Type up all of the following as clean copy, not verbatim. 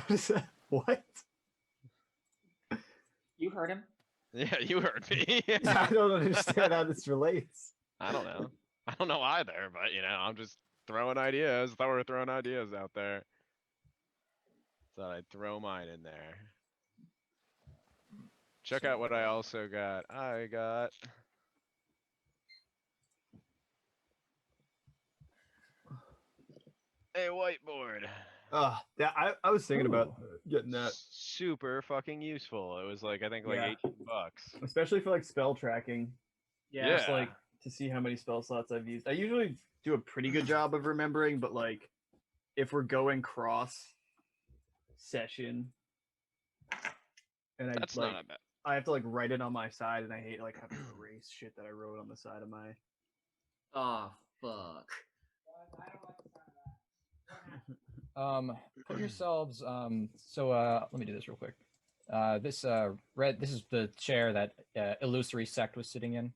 What is that? What? You heard him. Yeah, you heard me. I don't understand how this relates. I don't know. I don't know either, but I'm just throwing ideas. Thought we were throwing ideas out there. Thought I'd throw mine in there. Check out what I also got. I got a whiteboard. Yeah, I was thinking about getting that. Super fucking useful. It was like, I think like Yeah. $18. Especially for like spell tracking. Yeah. Just like to see how many spell slots I've used. I usually do a pretty good job of remembering, but like if we're going cross session and That's like not bad. I have to like write it on my side and I hate like having to erase shit that I wrote on the side of my Oh fuck. Put yourselves let me do this real quick. This is the chair that Illusory Sect was sitting in.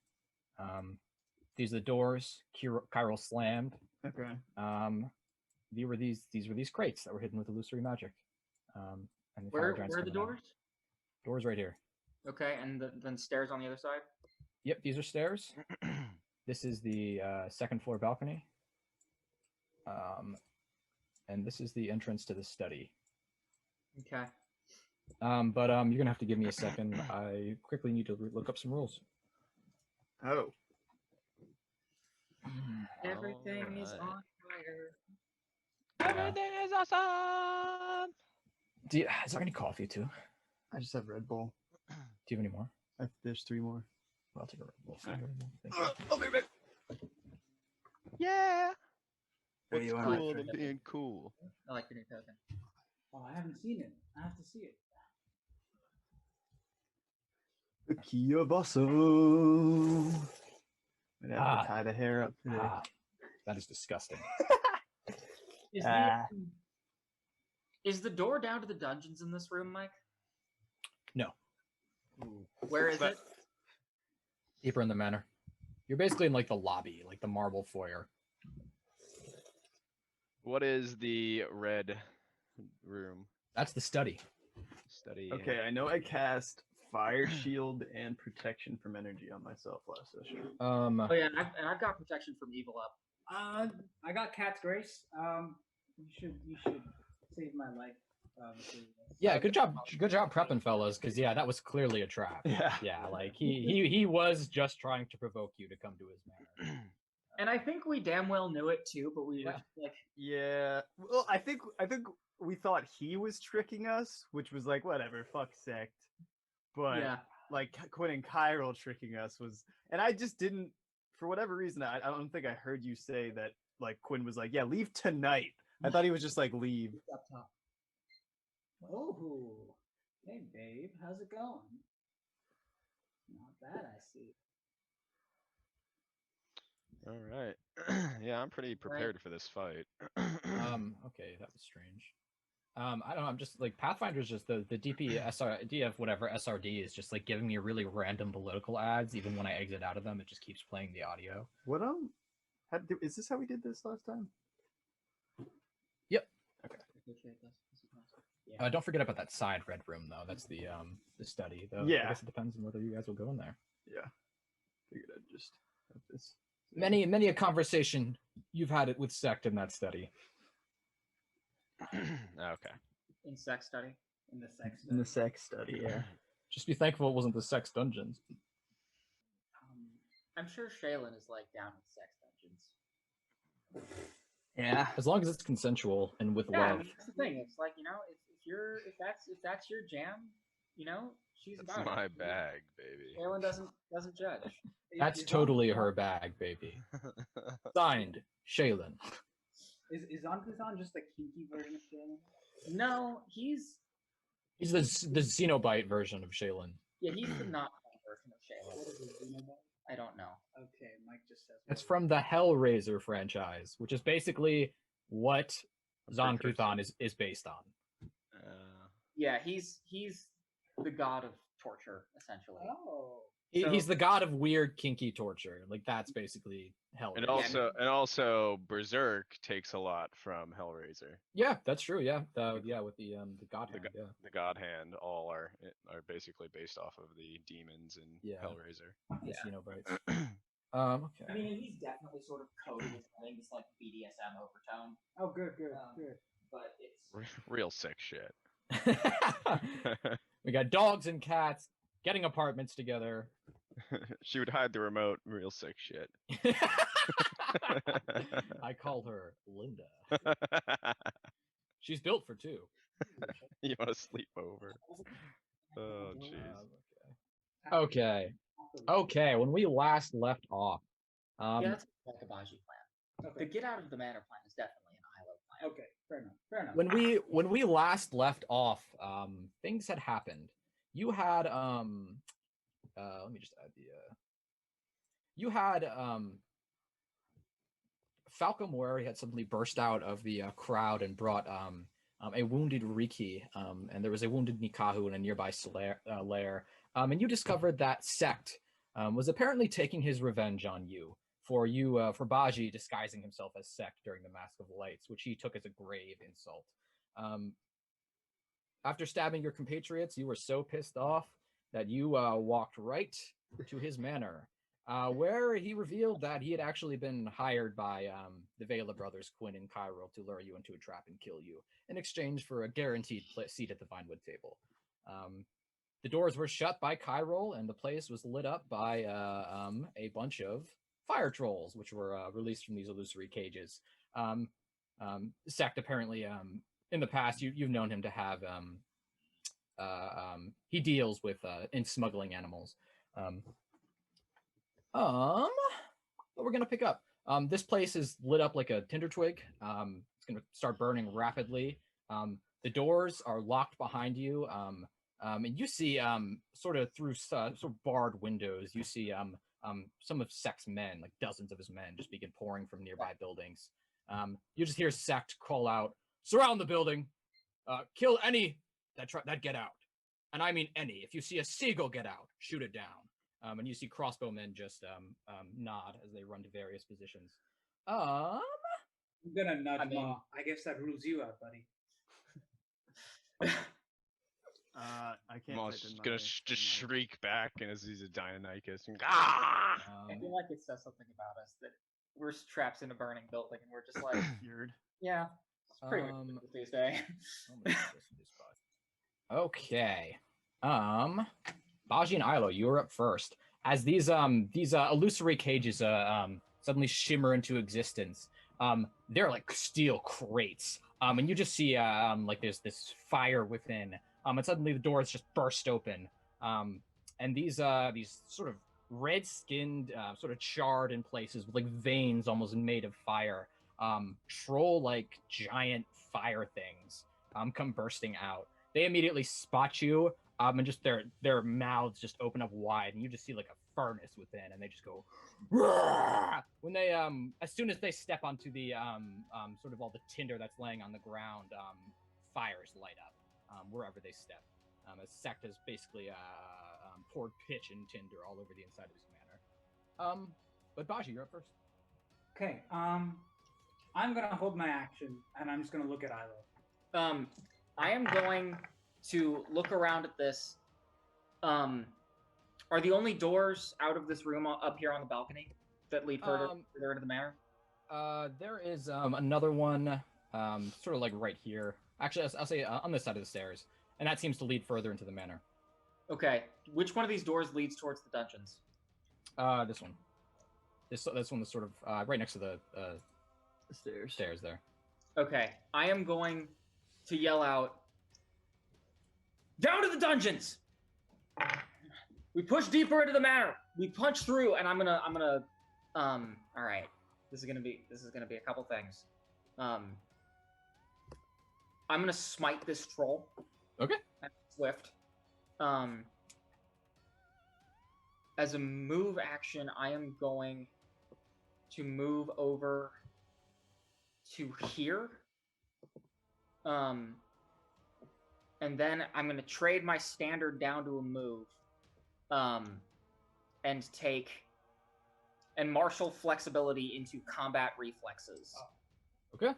These are the doors Chiral slammed. Okay. These were these crates that were hidden with illusory magic. And Where are the doors? Doors right here. Okay, and then stairs on the other side? Yep, these are stairs. This is the second floor balcony. And this is the entrance to the study. Okay. But you're gonna have to give me a second. I quickly need to look up some rules. Oh. Everything is on fire. Everything is awesome. Is there any coffee too? I just have Red Bull. Do you have any more? There's 3 more. I'll take a Red Bull. Thank I'll be back. Yeah. There What's you are. cool than being cool? I like your new token. Oh, I haven't seen it. I have to see it. The key of awesome. I'd have to tie the hair up today. That is disgusting. Is the door down to the dungeons in this room, Mike? No. Where is it? Deeper in the manor. You're basically in like the lobby, like the marble foyer. What is the red room? That's the study. Study. Okay, I know I cast Fire Shield and Protection from Energy on myself last session. Oh yeah, and I've got protection from evil up. I got Cat's Grace. You should save my life. Yeah, good job prepping, fellas. Because that was clearly a trap. Yeah, like he was just trying to provoke you to come to his manor. And I think we damn well knew it too, but we were like, yeah. Well, I think we thought he was tricking us, which was like whatever, fuck sect. But like Quinn and Chiral tricking us was, and I just didn't, for whatever reason, I don't think I heard you say that. Like Quinn was like, yeah, leave tonight. I thought he was just like leave. Up top. Oh, hey babe, how's it going? Not bad, I see. All right. Yeah, I'm pretty prepared for this fight. Okay, that was strange. I don't know. I'm just like Pathfinder's just the DF whatever SRD is just like giving me really random political ads. Even when I exit out of them, it just keeps playing the audio. What is this how we did this last time? Yep. Okay. Yeah. Don't forget about that side red room though. That's the study though. Yeah. I guess it depends on whether you guys will go in there. Yeah. Figured I'd just have this. Many a conversation you've had it with Sect in that study. Okay. In sex study. In the sex. In the sex study, yeah. Just be thankful it wasn't the sex dungeons. I'm sure Shaylin is like down with sex dungeons. Yeah. As long as it's consensual and with Yeah, love. I mean, that's the thing. It's like, if that's your jam, she's That's about my it. bag, baby. Shaylin doesn't judge. That's totally her bag, baby. Signed, Shaylin. Is Ankusan just a kinky version of Shaylin? No, he's He's the Xenobite version of Shaylin. yeah, he's the not version of Shaylin. What is it, Xenobite? I don't know. Okay, Mike just says. It's from the Hellraiser franchise, which is basically what Zon-Kuthon is based on. Yeah, he's the god of torture, essentially. Oh. He's the god of weird, kinky torture. Like that's basically Hellraiser. And also Berserk takes a lot from Hellraiser. Yeah, that's true. Yeah, with the god hand. The god hand all are basically based off of the demons in Hellraiser. Xenobites. Okay. I mean, he's definitely sort of coded as having this like BDSM overtone. Oh, good. But it's real sick shit. We got dogs and cats getting apartments together. She would hide the remote. Real sick shit. I call her Linda. She's built for two. You want to sleep over? Oh, jeez. Okay. When we last left off, that's like a Baji plan. Okay. The get out of the manor plan is definitely an ILO plan. Okay, fair enough. When we last left off, things had happened. You had let me just add the you had Falco Moeri had suddenly burst out of the crowd and brought a wounded Riki, and there was a wounded Nikahu in a nearby lair. And you discovered that Sect was apparently taking his revenge on you for Baji disguising himself as Sect during the Mask of Lights, which he took as a grave insult. After stabbing your compatriots, you were so pissed off that you walked right to his manor, where he revealed that he had actually been hired by the Vela brothers, Quinn and Cairo, to lure you into a trap and kill you in exchange for a guaranteed seat at the Vinewood Table. The doors were shut by Cairo, and the place was lit up by a bunch of fire trolls, which were released from these illusory cages. Sect apparently, in the past, you've known him to have he deals with in smuggling animals. But we're gonna pick up. This place is lit up like a tinder twig. It's gonna start burning rapidly. The doors are locked behind you. And you see sort of through sort of barred windows, you see some of Sect's men, like dozens of his men, just begin pouring from nearby buildings. You just hear Sect call out, "Surround the building, kill any that get out, and I mean any. If you see a seagull get out, shoot it down." And you see crossbowmen just nod as they run to various positions. I'm gonna nudge Law. I guess that rules you out, buddy. I can't. Maul's gonna just shriek back, and as he's a Deinonychus, and I feel like it says something about us that we're trapped in a burning building, and we're just like weird. Yeah, it's pretty much these days. Okay. Baji and Ilo, you are up first. As these illusory cages suddenly shimmer into existence, they're like steel crates. And you just see like there's this fire within. And suddenly the doors just burst open. And these sort of red-skinned, sort of charred in places with like veins almost made of fire, troll-like giant fire things come bursting out. They immediately spot you, and just their mouths just open up wide, and you just see like a furnace within, and they just go Rah! When they as soon as they step onto the sort of all the tinder that's laying on the ground, fires light up wherever they step. As Sect has basically poured pitch and tinder all over the inside of his manor. But Baji, you're up first. Okay. I'm gonna hold my action, and I'm just gonna look at Ilo. I am going to look around at this. Are the only doors out of this room up here on the balcony that lead further into the manor? There is another one, sort of like right here. Actually, I'll say on this side of the stairs, and that seems to lead further into the manor. Okay, which one of these doors leads towards the dungeons? This one. This one is sort of right next to the stairs. Stairs there. Okay, I am going to yell out, "Down to the dungeons!" We push deeper into the manor. We punch through, and I'm gonna. All right. This is gonna be a couple things. I'm gonna smite this troll. Okay. Swift. As a move action, I am going to move over to here. And then I'm gonna trade my standard down to a move. and marshal flexibility into combat reflexes. Okay.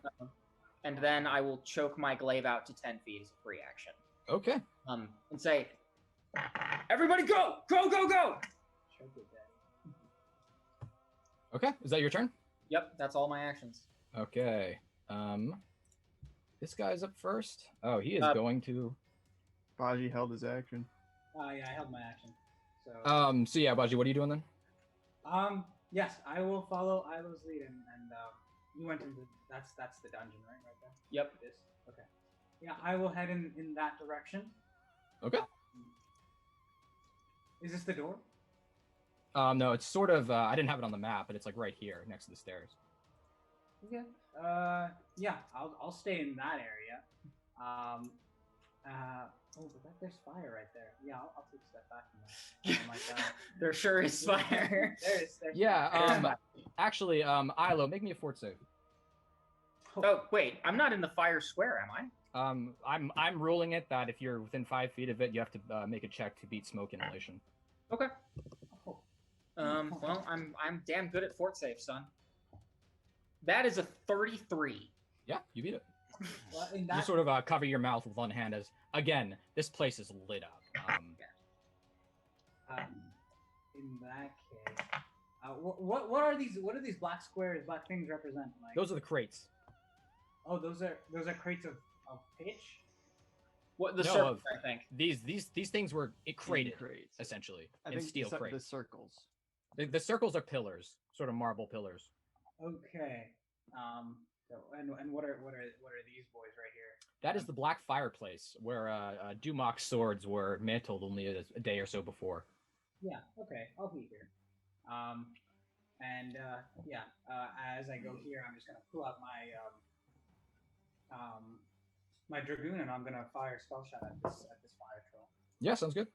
And then I will choke my glaive out to 10 feet as a free action. Okay. And say, everybody go! Go, go, go! Okay. Is that your turn? Yep, that's all my actions. Okay. This guy's up first. Oh, he is going to. Baji held his action. Yeah, I held my action. So yeah, Baji, what are you doing then? Yes, I will follow Ilo's lead, and you went into that's the dungeon, right there. Yep. This. Okay. Yeah, I will head in that direction. Okay. Is this the door? No, it's sort of. I didn't have it on the map, but it's like right here next to the stairs. Okay. Yeah, I'll stay in that area. Oh, but there's fire right there. Yeah, I'll take a step back from that. There sure is fire. There's Yeah. Actually, Ilo, make me a fort save. Oh wait, I'm not in the fire square, am I? I'm ruling it that if you're within 5 feet of it, you have to make a check to beat smoke inhalation. Okay. Oh. Well, I'm damn good at fort save, son. That is a 33. Yeah, you beat it. Well, You sort of cover your mouth with one hand as, again, this place is lit up. In that case, what are these? What do these black squares, black things represent? Like Those are the crates. Oh, those are crates of pitch. What the No, circles, I think. These things were crated, Crates. essentially, I in think steel the crates. circles. The circles are pillars, sort of marble pillars. Okay. So, and what are these boys right here? That is the black fireplace where Dumok's swords were mantled only a day or so before. Yeah. Okay. I'll be here. As I go here, I'm just gonna pull out my dragoon, and I'm gonna fire a spell shot at this fire troll. Yeah, sounds good.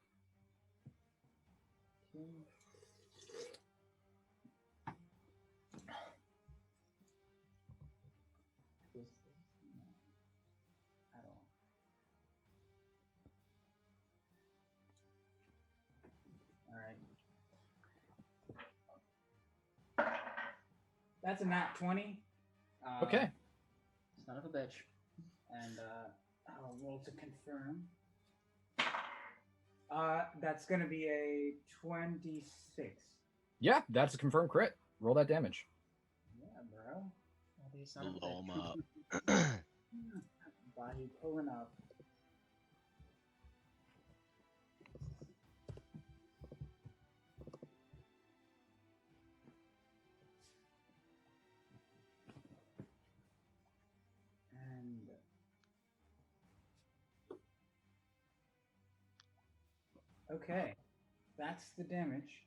That's a nat 20. Okay. Son of a bitch. And I'll roll to confirm. That's going to be a 26. Yeah, that's a confirmed crit. Roll that damage. Yeah, bro. Blow 'em up. Body pulling up. Okay, that's the damage.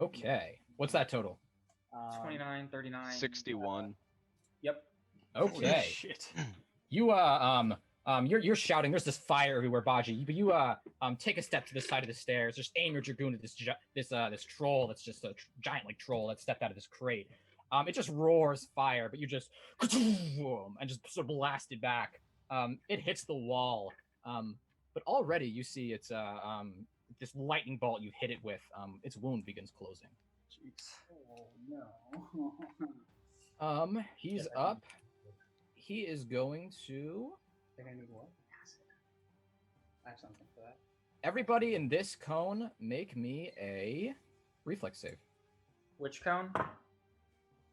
Okay. What's that total? 29, 39. 61. Yep. Okay. Holy shit. You're shouting. There's this fire everywhere, Baji. But you take a step to the side of the stairs. Just aim your dragoon at this troll. That's just a giant like troll that stepped out of this crate. It just roars fire, but you just and just sort of blast it back. It hits the wall. But already you see it's this lightning bolt you hit it with. Its wound begins closing. Jeez. Oh no. He's up. He is going to. Think I need what? I have something for that. Everybody in this cone, make me a reflex save. Which cone?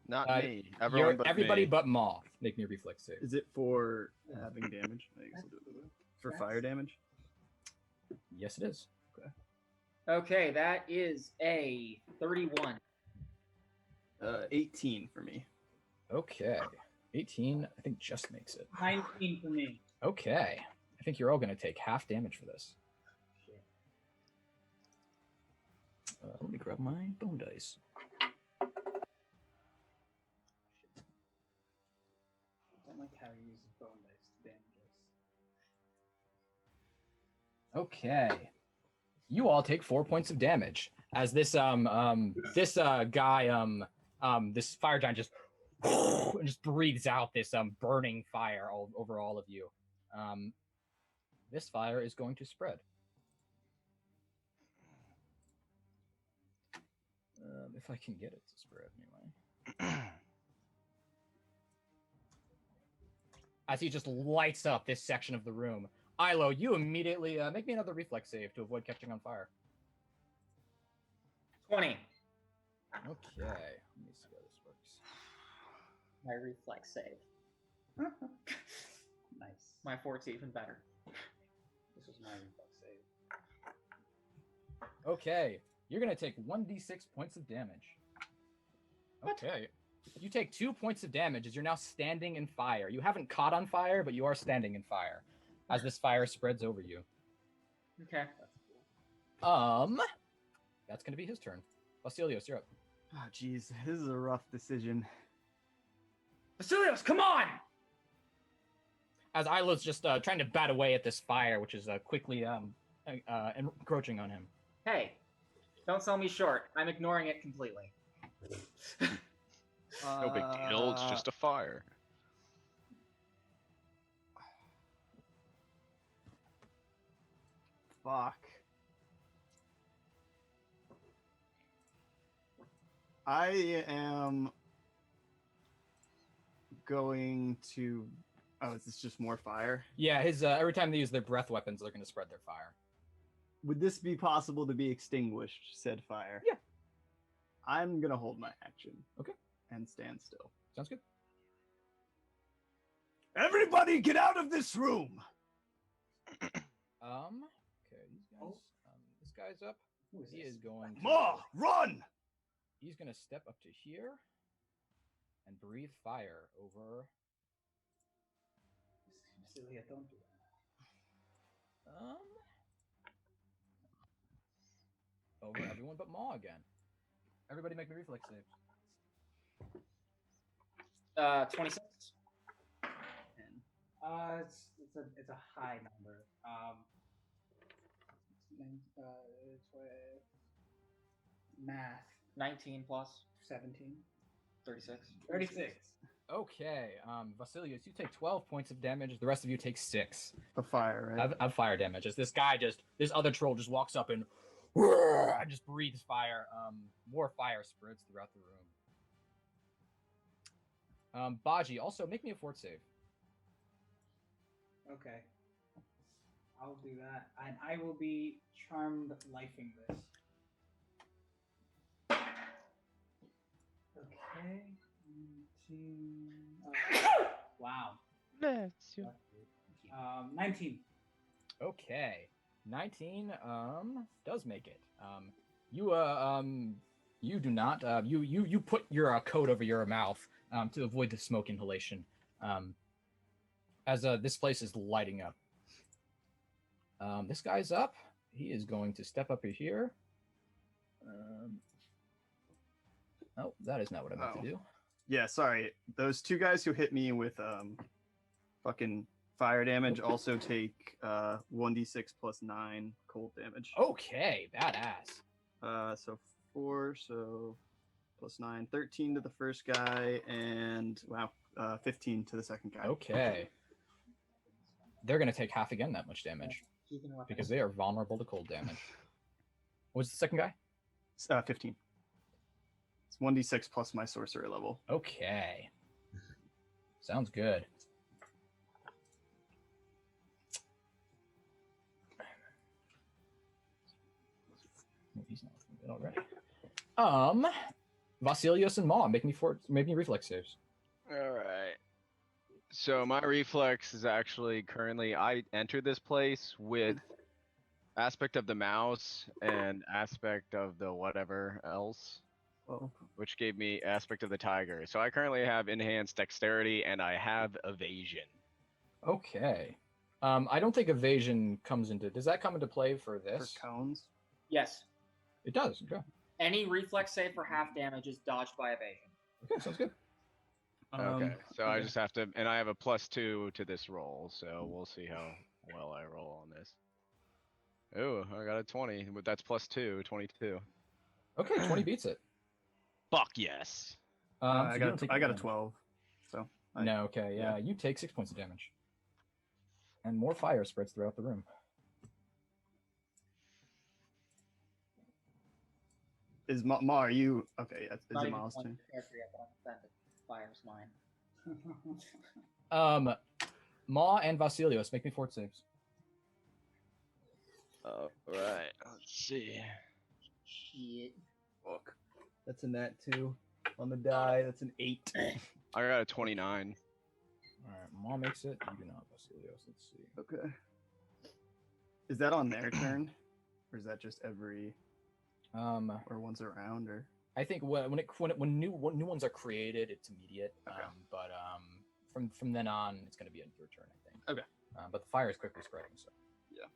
Not me. Everyone but everybody me. but Moth. Make me a reflex save. Is it for having damage? I guess I'll do it for fire damage. Yes, it is. Okay, that is a 31. 18 for me. Okay. 18, I think just makes it. 19 for me. Okay. I think you're all going to take half damage for this. Let me grab my bone dice. I don't like how you use bone dice to damage us. Okay. You all take 4 points of damage as this guy this fire giant just breathes out this burning fire all over all of you. This fire is going to spread. If I can get it to spread anyway. As he just lights up this section of the room. Ilo, you immediately make me another reflex save to avoid catching on fire. 20. Okay, let me see how this works. My reflex save. Nice. My 4's even better. This was my reflex save. Okay, you're gonna take 1d6 points of damage. Okay. You take 2 points of damage as you're now standing in fire. You haven't caught on fire, but you are standing in fire as this fire spreads over you. Okay. That's gonna be his turn. Vasilios, you're up. Oh, jeez, this is a rough decision. Vasilios, come on! As Ilo's just trying to bat away at this fire, which is quickly encroaching on him. Hey, don't sell me short. I'm ignoring it completely. No big deal. It's just a fire. Fuck. I am going to. Oh, is this just more fire? Yeah, his every time they use their breath weapons, they're going to spread their fire. Would this be possible to be extinguished, said fire? Yeah. I'm going to hold my action. Okay. And stand still. Sounds good. Everybody get out of this room! Okay, these guys. This guy's up. Who is He this? is going to. Ma, run! He's going to step up to here and breathe fire over. Celia, don't do that. Over everyone but Maw again. Everybody make me reflex saves. 26. It's a high number. Math 19 plus 17. 36. 36. Okay, Vasilios, you take 12 points of damage. The rest of you take 6 A fire, right? of fire damage. As this other troll just walks up and just breathes fire. More fire spreads throughout the room. Baji, also make me a fort save. Okay. I'll do that. And I will be charmed lifing this. Okay. 19. Wow. 19. Okay. 19 does make it. You do not you put your coat over your mouth to avoid the smoke inhalation. As this place is lighting up. This guy's up. He is going to step up here. Oh, that is not what I meant to do. Yeah, sorry. Those two guys who hit me with fucking fire damage also take 1d6 plus 9 cold damage. Okay, badass. So 4, so plus 9, 13 to the first guy, and 15 to the second guy. Okay. They're going to take half again that much damage because they are vulnerable to cold damage. What was the second guy? 15. It's 1d6 plus my sorcerer level. Okay. Sounds good. He's not good already. Vasilios and Maw, make me reflex saves. All right. So my reflex is actually currently I entered this place with aspect of the mouse and aspect of the whatever else, which gave me aspect of the tiger. So I currently have enhanced dexterity and I have evasion. Okay. I don't think evasion comes into. Does that come into play for this? For cones? Yes. It does. Okay. Any reflex save for half damage is dodged by evasion. Okay, sounds good. Okay, so I just have to, and I have a +2 to this roll, so we'll see how well I roll on this. Oh, I got a 20, but that's +2, 22. Okay, 20 beats it. Fuck yes. I got a 12. So no, okay, yeah, you take 6 points of damage, and more fire spreads throughout the room. Is Ma, are you okay? Is Not it even Ma's one turn? character yet, but I'm offended. Fire's mine. Ma and Vasilios, make me fort saves. All right. Let's see. Shit. Fuck. That's a nat 2 on the die. That's an 8. I got a 29. All right, Ma makes it. You do not, Vasilios. Let's see. Okay. Is that on their turn, or is that just every or once around, or? I think when new ones are created, it's immediate. Okay. But from then on, it's going to be in your turn, I think. Okay. But the fire is quickly spreading, so. Yeah.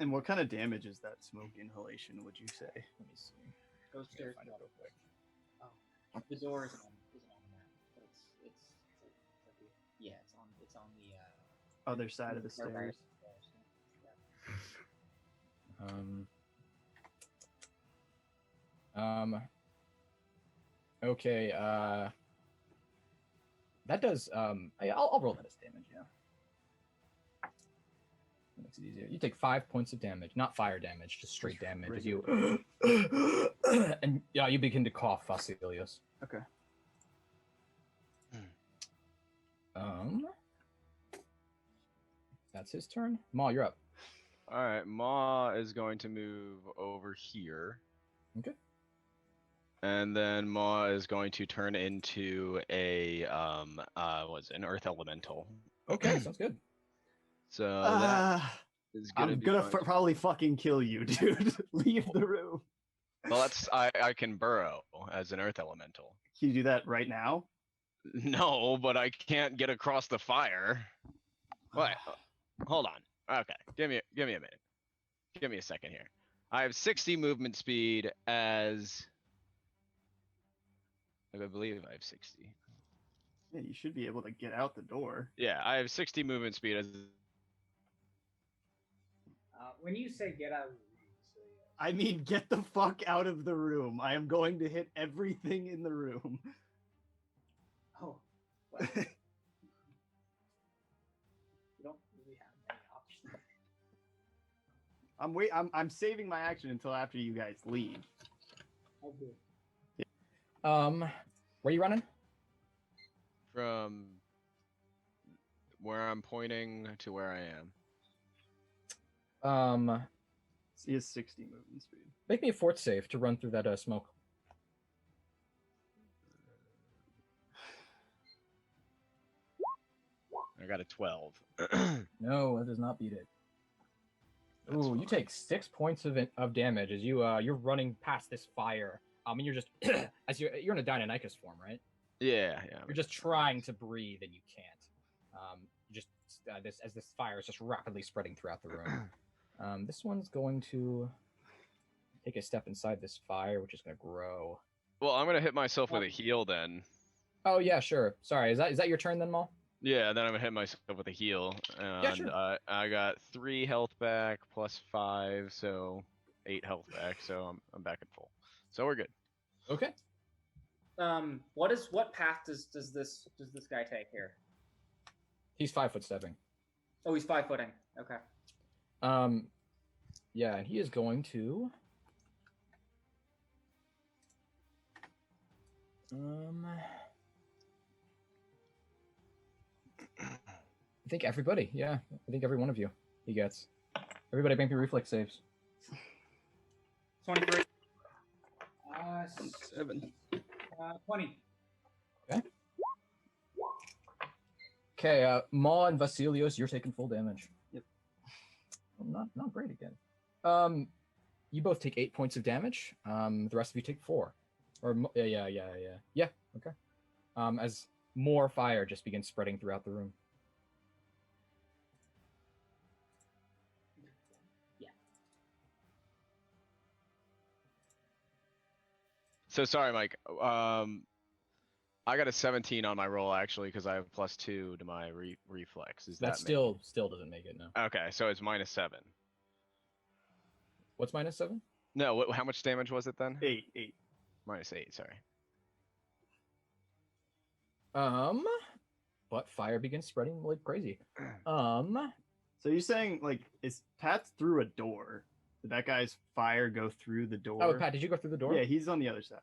And what kind of damage is that smoke inhalation? Would you say? Let me see. Go Gotta stairs. find it real quick. Oh, the door isn't on the map, but it's yeah, it's on the Other side of the right, stairs. Okay. That does. I'll roll that as damage. Yeah. That makes it easier. You take 5 points of damage, not fire damage, just straight damage. As you and yeah, you begin to cough, Vasilios. Okay. That's his turn. Ma, you're up. All right. Ma is going to move over here. Okay. And then Ma is going to turn into a an earth elemental. Okay, sounds good. So that is gonna I'm be gonna fun. probably fucking kill you, dude. Leave the room. Well, that's I can burrow as an earth elemental. Can you do that right now? No, but I can't get across the fire. Wait, hold on. Okay, give me a minute. Give me a second here. I have 60 movement speed as. I believe I have 60. Yeah, you should be able to get out the door. Yeah, I have 60 movement speed as. When you say get out of the room, so yeah. I mean, get the fuck out of the room. I am going to hit everything in the room. Oh, well. You don't really have many options. I'm saving my action until after you guys leave. I'll do it. Where are you running? From where I'm pointing to where I am. He has 60 movement speed. Make me a fort save to run through that smoke. I got a 12. No, that does not beat it. Ooh, you take 6 points of damage as you're running past this fire. And you're just as you're in a Deinonychus form, right? Yeah. You're just trying to breathe and you can't. This fire is just rapidly spreading throughout the room. This one's going to take a step inside this fire, which is going to grow. Well, I'm gonna hit myself with a heal then. Oh yeah, sure. Sorry, is that your turn then, Mal? Yeah, then I'm gonna hit myself with a heal, and Yeah, sure. I got 3 health back plus 5, so 8 health back. So I'm back at full. So we're good. Okay. What path does this guy take here? He's 5 foot stepping. Oh, he's 5 footing. Okay. Yeah, and he is going to. I think everybody. Yeah, I think every one of you. He gets. Everybody, make me reflex saves. 23. 7. 20. Okay, Ma and Vasilios, you're taking full damage. Yep. Well, not great again. You both take 8 points of damage. The rest of you take 4. Or yeah. Okay. As more fire just begins spreading throughout the room. Yeah. So sorry, Mike. I got a 17 on my roll actually because I have +2 to my reflex. Is That still doesn't make it, no. Okay, so it's -7. What's -7? No, how much damage was it then? 8. -8. Sorry. But fire begins spreading like crazy. So you're saying, like, is Pat's through a door? Did that guy's fire go through the door? Oh, Pat, did you go through the door? Yeah, he's on the other side.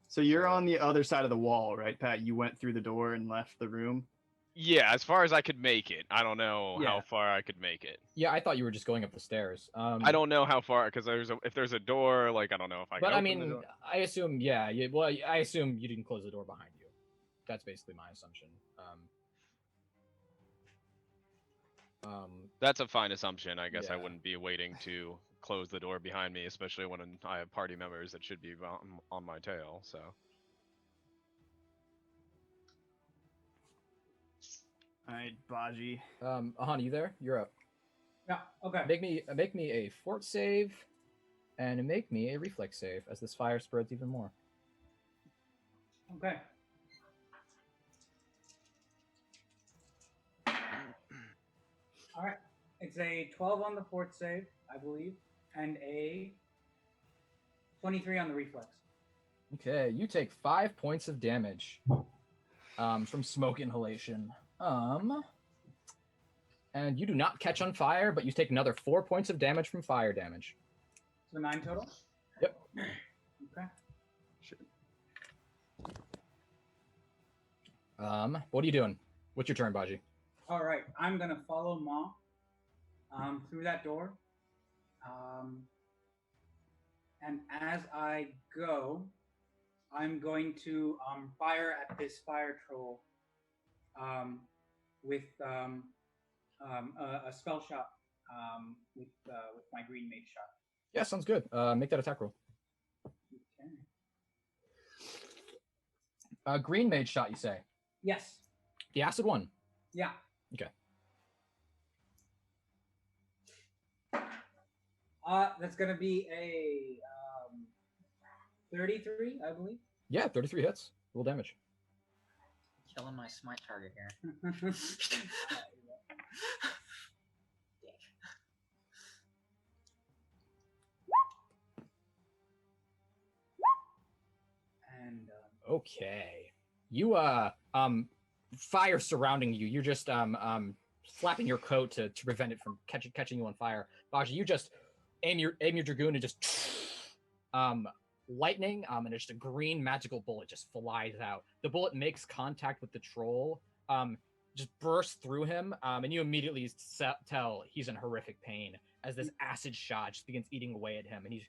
So you're on the other side of the wall, right, Pat? You went through the door and left the room? Yeah, as far as I could make it. I don't know Yeah. how far I could make it. Yeah, I thought you were just going up the stairs. I don't know how far, because if there's a door, like, I don't know if I can But I open the mean, door. I assume, I assume you didn't close the door behind you. That's basically my assumption. That's a fine assumption. I guess I Yeah. wouldn't be waiting to close the door behind me, especially when I have party members that should be on my tail, so. Alright, Baji. Ahani, you there? You're up. Yeah. Okay. Make me a fort save, and make me a reflex save as this fire spreads even more. Okay. All right. It's a 12 on the fort save, I believe, and a 23 on the reflex. Okay, you take 5 points of damage from smoke inhalation. And you do not catch on fire, but you take another 4 points of damage from fire damage. So 9 total? Yep. Okay. What are you doing? What's your turn, Baji? All right. I'm going to follow Ma through that door. And as I go, I'm going to fire at this fire troll with a spell shot with my green mage shot. Yeah, sounds good. Make that attack roll. Okay. Green mage shot, you say? Yes. The acid one? Yeah. Okay. That's going to be a 33, I believe. Yeah, 33 hits. Roll damage. Killing my smite target here. And Okay. You fire surrounding you. You're just flapping your coat to prevent it from catching you on fire. Baji, you just aim your dragoon and just lightning and just a green magical bullet just flies out. The bullet makes contact with the troll, just bursts through him, and you immediately tell he's in horrific pain as this acid shot just begins eating away at him, and he's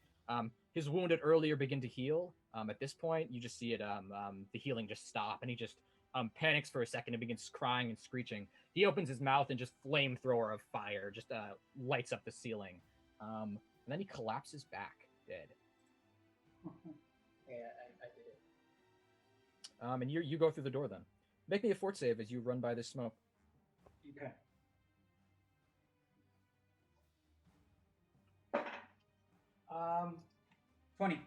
his wounded earlier begin to heal. At this point, you just see it the healing just stop, and he just panics for a second and begins crying and screeching. He opens his mouth and just flamethrower of fire just lights up the ceiling, and then he collapses back dead. yeah, I did it. And you go through the door then. Make me a fort save as you run by this smoke. Okay. Um, 20.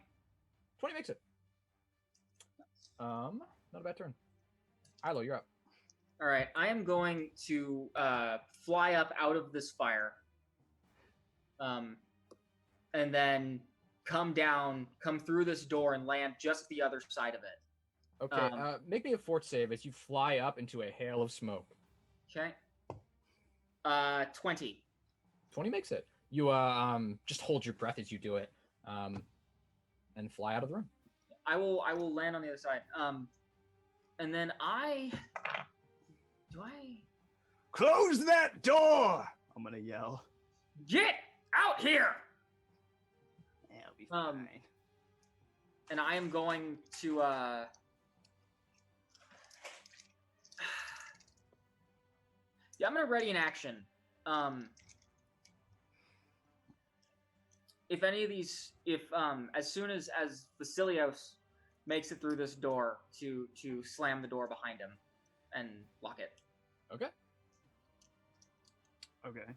20 makes it. Not a bad turn. Ilo, you're up. All right, I am going to fly up out of this fire, and then come through this door and land just the other side of it. Okay, make me a fort save as you fly up into a hail of smoke. Okay. 20. 20 makes it. You just hold your breath as you do it, and fly out of the room. I will land on the other side. And then Close that door! I'm gonna yell. get out here? Yeah, it'll be fine. And I am going to yeah, I'm gonna ready an action. If any of these, as soon as Vasilios makes it through this door, to slam the door behind him and lock it. Okay. Okay.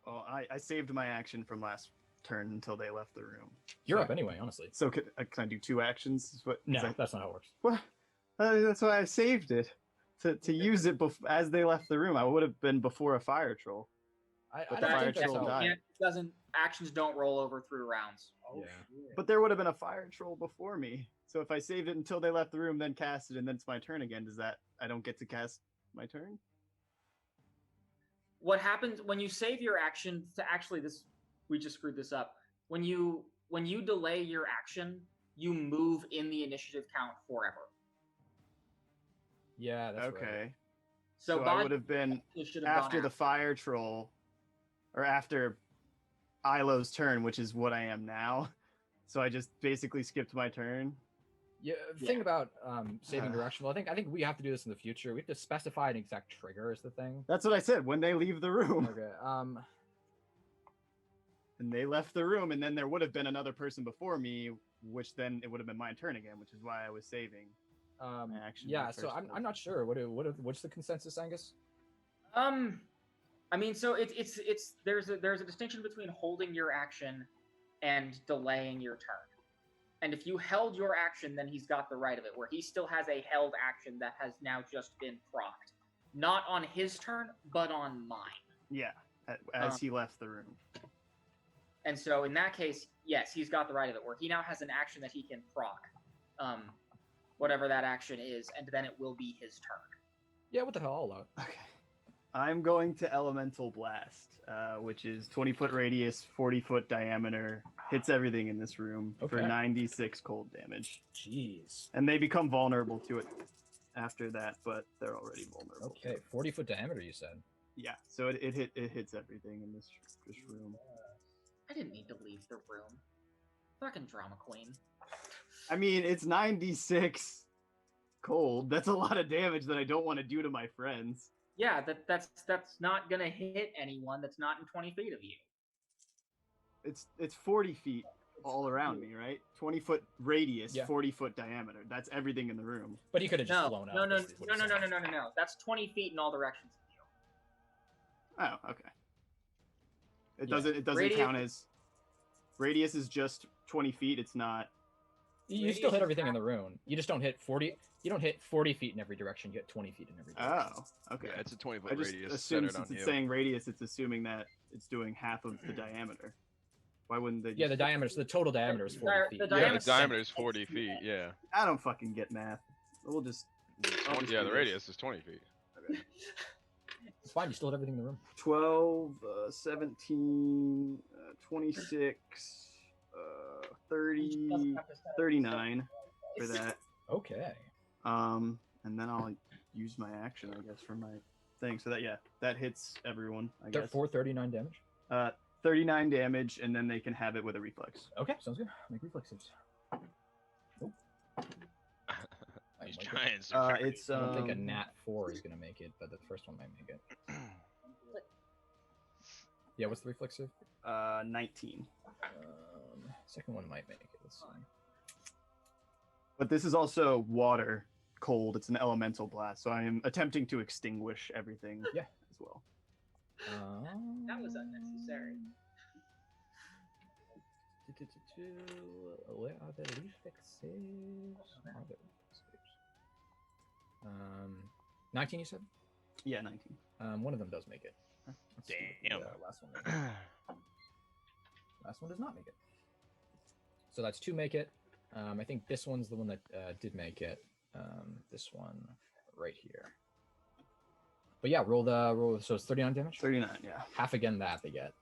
Well, I saved my action from last turn until they left the room. You're So- up anyway, honestly. So can I do 2 actions? Is what, No, is that- that's not how it works. What? That's why I saved it. To use it as they left the room. I would have been before a fire troll. I But don't the think fire that's troll how... died. Actions don't roll over through rounds. Oh, Yeah. shit. But there would have been a fire troll before me. So if I saved it until they left the room, then cast it, and then it's my turn again, does that I don't get to cast my turn? what happens when you save your action to actually this we just screwed this up. When you delay your action, you move in the initiative count forever. Yeah, that's Okay. right. So I would have been after the fire troll, or after Ilo's turn, which is what I am now. So I just basically skipped my turn. Yeah, the thing about saving direction, well, I think we have to do this in the future. We have to specify an exact trigger is the thing. That's what I said, when they leave the room. Okay, And they left the room, and then there would have been another person before me, which then it would have been my turn again, which is why I was saving. Yeah, so I'm not sure. What's the consensus, Angus? I mean, so it's there's a distinction between holding your action and delaying your turn. And if you held your action, then he's got the right of it, where he still has a held action that has now just been procced. Not on his turn, but on mine. Yeah, as he left the room. And so in that case, yes, he's got the right of it, where he now has an action that he can proc. Whatever that action is, and then it will be his turn. Yeah, what the hell, all out. Okay. I'm going to Elemental Blast, which is 20-foot radius, 40-foot diameter, hits everything in this room for 96 cold damage. Jeez. And they become vulnerable to it after that, but they're already vulnerable. Okay, 40-foot diameter, you said? Yeah, so it hits everything in this room. I didn't need to leave the room. Fucking drama queen. I mean, it's 96 cold. That's a lot of damage that I don't want to do to my friends. Yeah, that's not gonna hit anyone that's not in 20 feet of you. It's 40 feet all around me, right? 20-foot radius, yeah. 40-foot diameter. That's everything in the room. But he could have just blown up. No. That's 20 feet in all directions of you. Oh, okay. It doesn't count as radius is just 20 feet. It's not. You still hit everything in the room. You just don't hit 40. You don't hit 40 feet in every direction. You hit 20 feet in every direction. Oh, okay. Yeah, it's a 20-foot I just radius. assume since it's saying radius, it's assuming that it's doing half of the diameter. Why wouldn't they? Yeah, the diameter. So the total diameter is 40 feet. The diameter is 40 feet. Yeah. I don't fucking get math. We'll just. Yeah, the radius is 20 feet. Okay. It's fine. You still hit everything in the room. 12, 17, 26, 30, 39 for that. Okay. And then I'll use my action, I guess, for my thing. So that hits everyone, I guess. 439 damage? 39 damage, and then they can have it with a reflex. Okay, sounds good. Make reflex saves. Nope. He's trying. I don't think a nat 4 is going to make it, but the first one might make it. Yeah, what's the reflex save? 19. Second one might make it. Let's see. But this is also water cold. It's an elemental blast, so I am attempting to extinguish everything. Yeah, as well. That was unnecessary. Where are the reflex saves? 19, you said? Yeah, 19. One of them does make it. Damn. Last one. Last one does not make it. So that's 2 make it. I think this one's the one that did make it. This one right here. But yeah, roll. So it's 39 damage. 39, yeah. Half again that they get.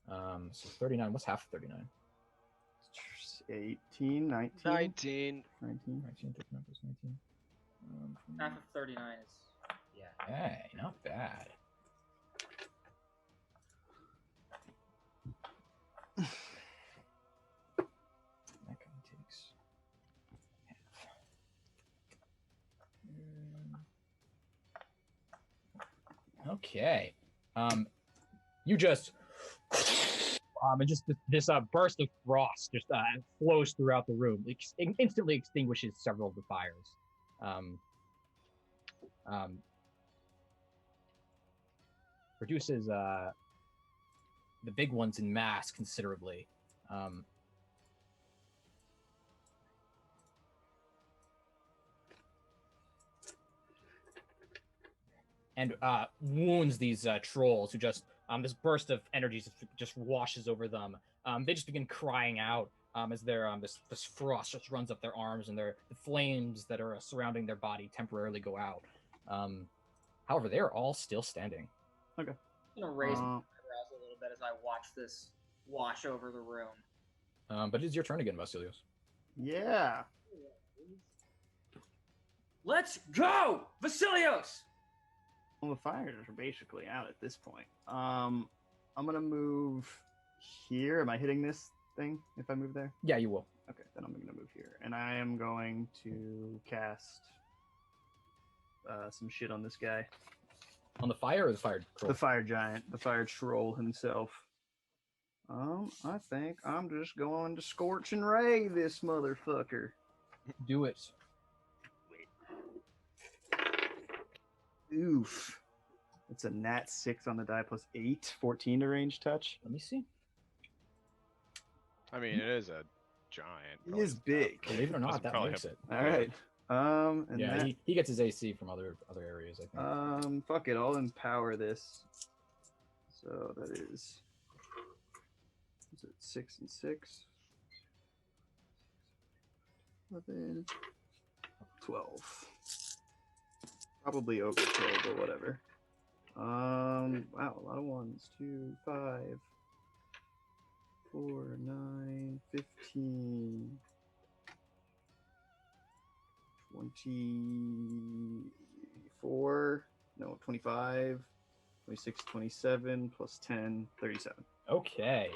So 39. What's half of 39? 18, 19. 19. 19. 19. 19. Half of 39 is Hey, not bad. That kind of takes half. Okay. You just and just this burst of frost just flows throughout the room. It instantly extinguishes several of the fires. Reduces the big ones in mass considerably. And wounds these trolls who just this burst of energy just washes over them. They just begin crying out as their this frost just runs up their arms, and the flames that are surrounding their body temporarily go out. However, they are all still standing. Okay. gonna raise my eyebrows a little bit as I watch this wash over the room. But it's your turn again, Vasilios. Yeah. Let's go, Vasilios! Well, the fires are basically out at this point. I'm gonna move here. Am I hitting this thing if I move there? Yeah, you will. Okay, then I'm gonna move here, and I am going to cast some shit on this guy. On the fire or the fire troll? The fire giant, the fire troll himself. I think I'm just going to scorch and ray this motherfucker. Do it. Oof. It's a nat 6 on the die plus 8, 14 to range touch. Let me see. I mean, it is a giant. He is big. Believe it or not, that makes it. All right. And yeah, that, he gets his AC from other areas, I think. Fuck it, I'll empower this. So that is it 6 and 6? 11, 12. Probably overkill, but whatever. Wow, a lot of ones. 2, 5, 4, 9, 15, 24, no, 25, 26, 27, plus 10, 37. Okay.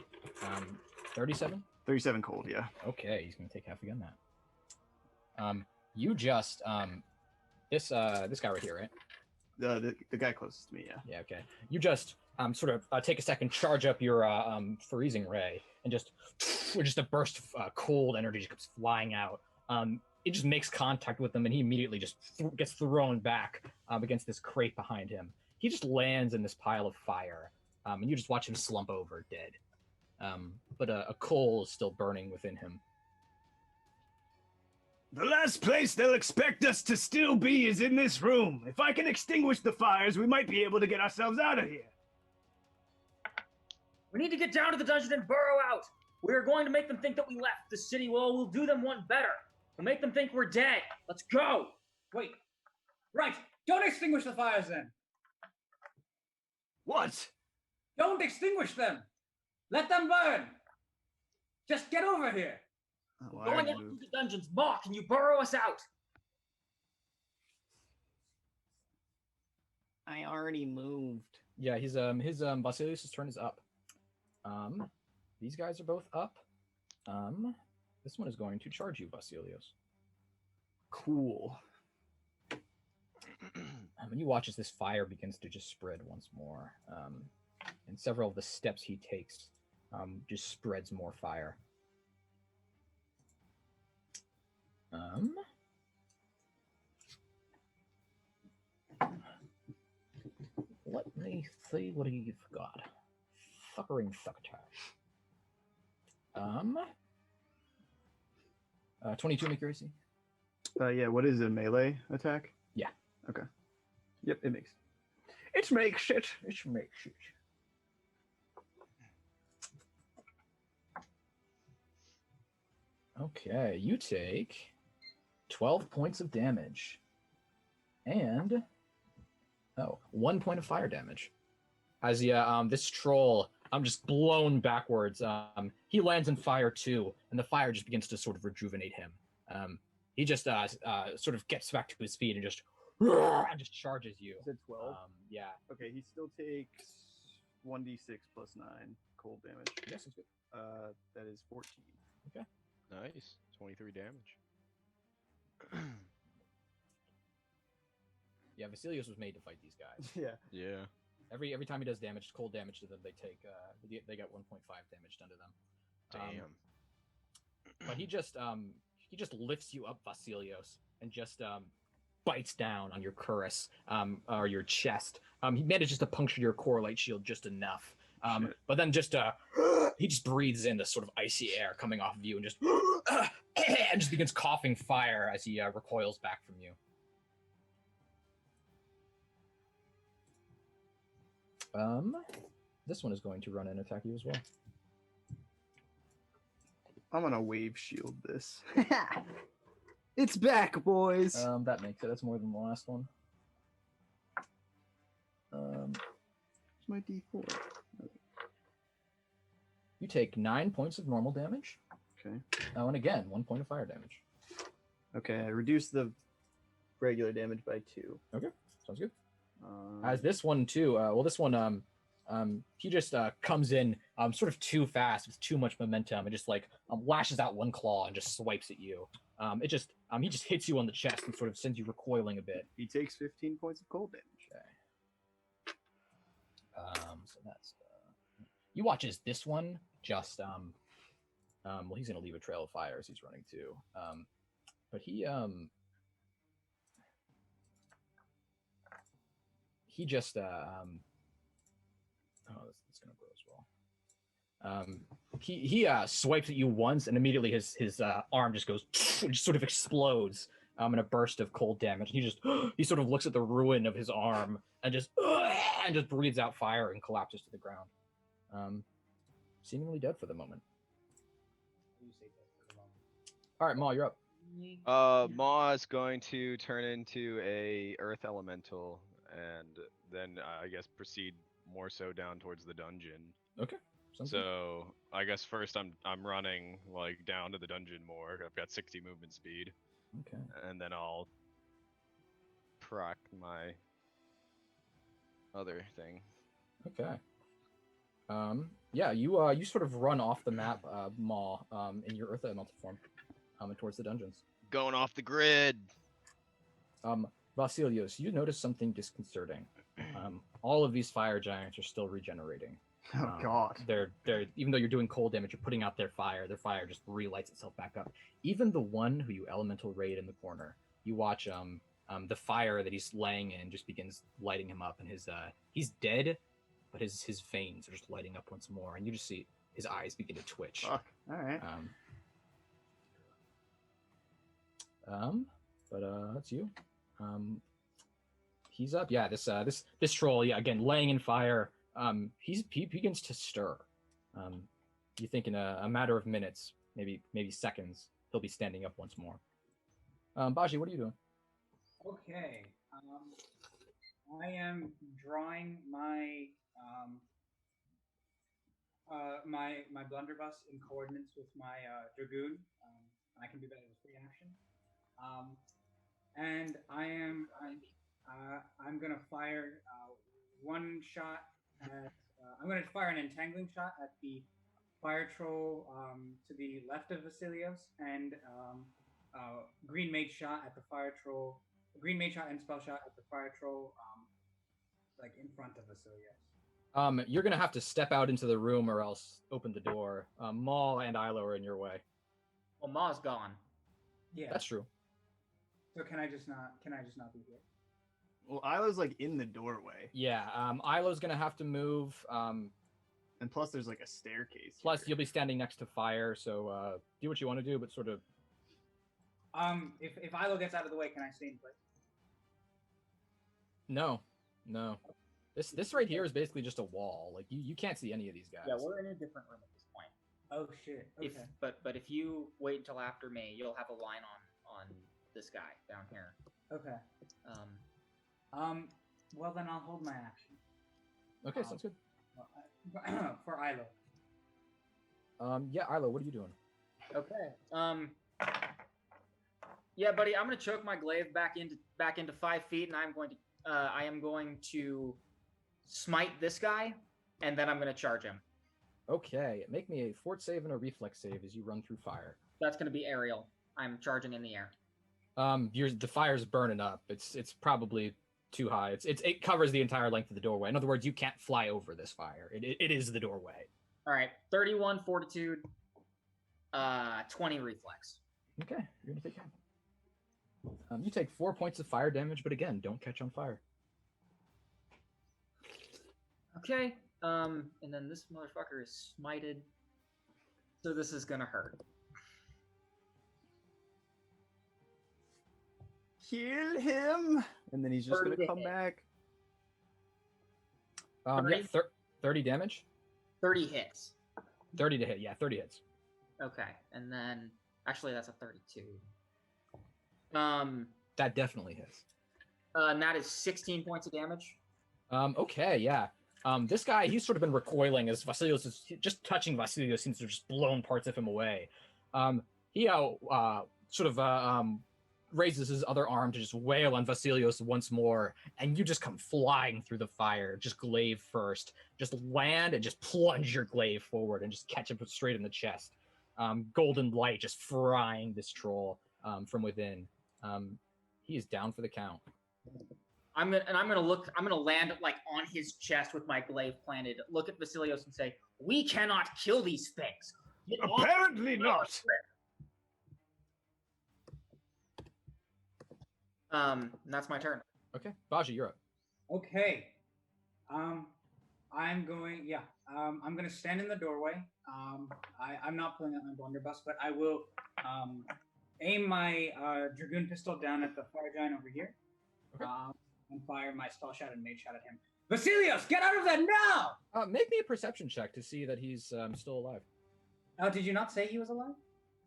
37? 37 cold, yeah. Okay, he's going to take half again that. You just, this guy right here, right? The guy closest to me, yeah. Yeah, okay. You just sort of take a second, charge up your freezing ray, and just a burst of cold energy just comes flying out. It just makes contact with him, and he immediately just gets thrown back against this crate behind him. He just lands in this pile of fire, and you just watch him slump over dead. But a coal is still burning within him. The last place they'll expect us to still be is in this room. If I can extinguish the fires, we might be able to get ourselves out of here. We need to get down to the dungeon and burrow out. We are going to make them think that we left the city. Well, we'll do them one better. We'll make them think we're dead. Let's go. Wait. Right. Don't extinguish the fires then. What? Don't extinguish them. Let them burn. Just get over here. Oh, Going out to the dungeons. Ma, can you burrow us out? I already moved. Yeah, his Vasilios' turn is up. These guys are both up. This one is going to charge you, Vasilios. Cool. And you watch as this fire begins to just spread once more. And several of the steps he takes just spreads more fire. Let me see what he's got. Fuckering succotash. 22 make your AC. Yeah, what is it, melee attack? Yeah. Okay. Yep, it makes. It makes it. It makes it. Okay, you take 12 points of damage. And 1 point of fire damage. As this troll, I'm just blown backwards. He lands in fire too, and the fire just begins to sort of rejuvenate him. He just sort of gets back to his feet and just charges you. Is it 12? Yeah. Okay, he still takes 1d6 plus 9 cold damage. Yes, it's good. That is 14. Okay. Nice. 23 damage. Yeah, Vasilios was made to fight these guys. Yeah. Yeah. Every time he does damage, cold damage to them, they take they get 1.5 damage done to them. Damn. But he just lifts you up, Vasilios, and just bites down on your cuirass or your chest. He manages to puncture your core light shield just enough. But then just he just breathes in this sort of icy air coming off of you and just begins coughing fire as he recoils back from you. This one is going to run and attack you as well. I'm gonna wave shield this. It's back, boys. That makes it. That's more than the last one. my D4? You take 9 points of normal damage. Okay. Oh, and again, 1 point of fire damage. Okay, I reduced the regular damage by 2. Okay, sounds good. As this one too. This one, he just comes in sort of too fast with too much momentum and just like lashes out one claw and just swipes at you. He just hits you on the chest and sort of sends you recoiling a bit. He takes 15 points of cold damage. Okay. So that's you watch as this one just well, he's gonna leave a trail of fire as he's running too. But he just oh, that's gonna go as well. He swipes at you once, and immediately his arm just goes, just sort of explodes in a burst of cold damage. He just he sort of looks at the ruin of his arm and just breathes out fire and collapses to the ground, seemingly dead for the moment. All right, Ma, you're up. Ma is going to turn into a earth elemental and then I guess proceed more so down towards the dungeon. Okay. Sounds so good. I guess first I'm running like down to the dungeon more. I've got 60 movement speed. Okay. And then I'll proc my other thing. Okay. Yeah, you sort of run off the map, Ma, in your earth elemental form, and towards the dungeons. Going off the grid. Vasilios, you notice something disconcerting. All of these fire giants are still regenerating. Oh God! They're even though you're doing cold damage, you're putting out their fire just relights itself back up. Even the one who you elemental raid in the corner, you watch the fire that he's laying in just begins lighting him up, and he's dead, but his veins are just lighting up once more, and you just see his eyes begin to twitch. Fuck. All right. But that's you. He's up. Yeah, this troll. Yeah, again, laying in fire. He begins to stir. You think in a matter of minutes, maybe seconds, he'll be standing up once more. Baji, what are you doing? Okay. I am drawing my my blunderbuss in coordinates with my dragoon. I can do that as a free action. And I'm gonna fire one shot at. I'm gonna fire an entangling shot at the fire troll to the left of Vasilios, and green mage shot at the fire troll. Green mage shot and spell shot at the fire troll, like in front of Vasilios. You're gonna have to step out into the room or else open the door. Maul and Ilo are in your way. Well, Ma's gone. Yeah, that's true. So can I just not be here? Well, Ilo's like in the doorway. Yeah, Ilo's gonna have to move. And plus, there's like a staircase. Plus, you'll be standing next to fire, so do what you want to do, but sort of. If Ilo gets out of the way, can I stay in place? No. This right here is basically just a wall. Like you can't see any of these guys. Yeah, we're in a different room at this point. Oh shit. Okay. But if you wait until after me, you'll have a line on this guy down here. Okay. Well then I'll hold my action. Okay, sounds good. For Ilo. Yeah, Ilo, what are you doing? Okay. Yeah, buddy, I'm gonna choke my glaive back into 5 feet, and I am going to smite this guy, and then I'm gonna charge him. Okay, make me a fort save and a reflex save as you run through fire. That's gonna be aerial. I'm charging in the air. The fire's burning up. It's probably too high. It covers the entire length of the doorway. In other words, you can't fly over this fire. It is the doorway. All right, 31 fortitude, 20 reflex. Okay, you're gonna take it. You take 4 points of fire damage, but again, don't catch on fire. Okay. And then this motherfucker is smited, so this is gonna hurt. Kill him, and then he's just gonna come back. Yeah, 30 damage. 30 hits. 30 to hit. Yeah, 30 hits. Okay, and then actually that's a 32. That definitely hits. And that is 16 points of damage. Okay, yeah. This guy, he's sort of been recoiling as Vasilios is just touching Vasilios seems to have just blown parts of him away. He raises his other arm to just wail on Vasilios once more, and you just come flying through the fire, just glaive first. Just land and just plunge your glaive forward and just catch him straight in the chest. Golden light just frying this troll from within. He is down for the count. I'm gonna land like on his chest with my glaive planted. Look at Vasilios and say, "We cannot kill these things." Apparently not. That's my turn. Okay, Baji, you're up. Okay. I'm gonna stand in the doorway. I'm not pulling out my blunderbuss, but I will aim my dragoon pistol down at the fire giant over here. Okay. And fire my spell shot and mage shot at him. Vasilios, get out of there now! Make me a perception check to see that he's still alive. Oh, did you not say he was alive?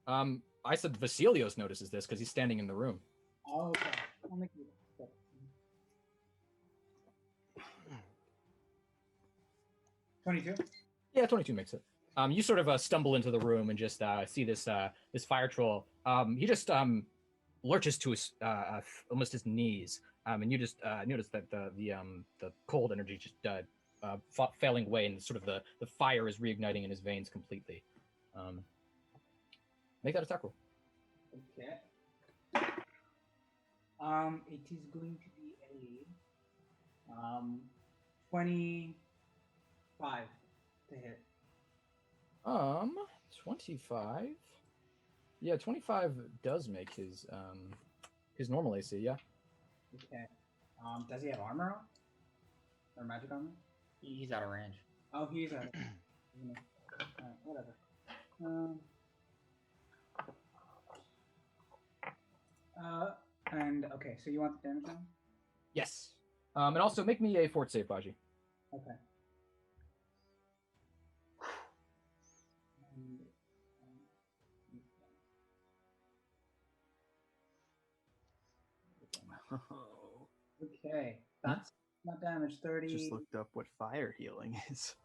I said Vasilios notices this because he's standing in the room. Oh, okay. I'll make you. 22? Yeah, 22 makes it. You sort of stumble into the room and just see this fire troll. He just lurches to his almost his knees, and you just notice that the cold energy just failing away, and sort of the fire is reigniting in his veins completely. Make that attack roll. Okay. It is going to be a 25 to hit. 25. Yeah, 25 does make his normal AC. Yeah. Okay. Does he have armor on? Or magic armor? He's out of range. Oh, he's out. Alright, whatever. And okay, so you want the damage on? Yes. And also make me a fort save, Baji. Okay. Okay, that's not damage. 30. Just looked up what fire healing is.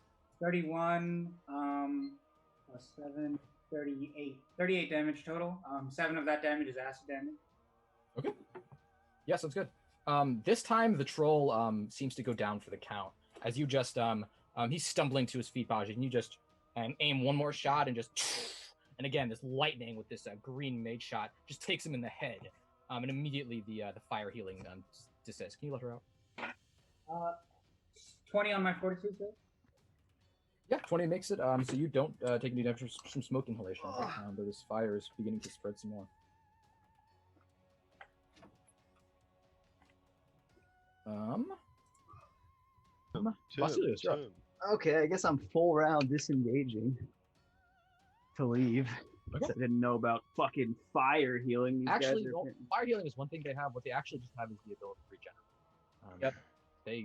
31 plus 7, 38. 38 damage total. 7 of that damage is acid damage. Okay. Yeah, sounds good. This time the troll seems to go down for the count. As you just he's stumbling to his feet, Baji, and you just aim one more shot and just and again this lightning with this green mage shot just takes him in the head. And immediately the fire healing descends. Can you let her out? 20 on my fortitude save? Yeah, 20 makes it. So you don't take any damage from smoke inhalation, but this fire is beginning to spread some more. Vasilios, you're up. Okay, I guess I'm full round disengaging to leave. Okay. I didn't know about fucking fire healing. These Actually, guys are... fire healing is one thing they have. What they actually just have is the ability to regenerate. Yep.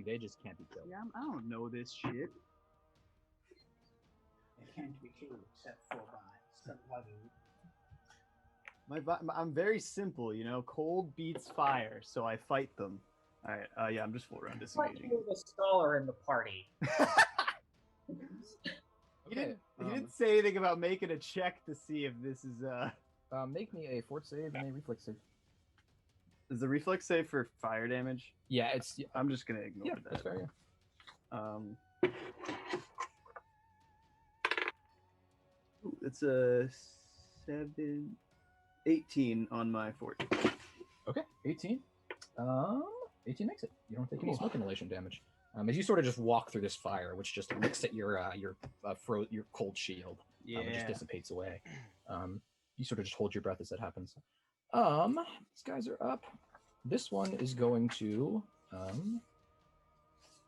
They just can't be killed. Yeah, I don't know this shit. It can't be killed except for by I'm very simple, you know. Cold beats fire, so I fight them. All right, yeah, I'm just full round disengaging. The scholar in the party. He didn't say anything about making a check to see if this is Make me a fort save and a reflex save. Is the reflex save for fire damage? Yeah, it's. I'm just gonna ignore that. That's fair. Yeah. It's a 18 on my fort. Okay, 18. 18 makes it. You don't take any smoke inhalation damage. As you sort of just walk through this fire, which just licks at your cold shield, it just dissipates away. You sort of just hold your breath as that happens. These guys are up. This one is going to.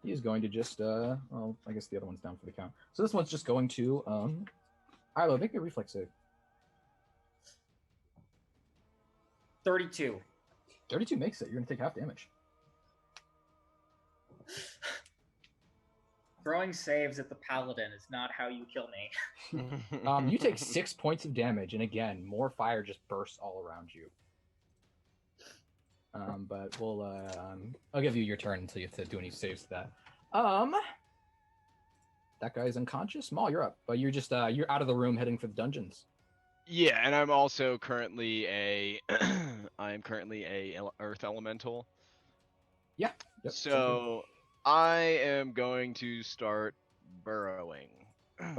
He is going to just. Well, I guess the other one's down for the count. So this one's just going to. Ilo, make a reflex save. 32. 32 makes it. You're going to take half damage. Throwing saves at the paladin is not how you kill me. You take 6 points of damage, and again, more fire just bursts all around you. But we'll I'll give you your turn until you have to do any saves to that. That guy's unconscious. Maul, you're up, but you're just you're out of the room heading for the dungeons. Yeah, and I'm also currently a earth elemental. Yeah. Yep. So I am going to start burrowing.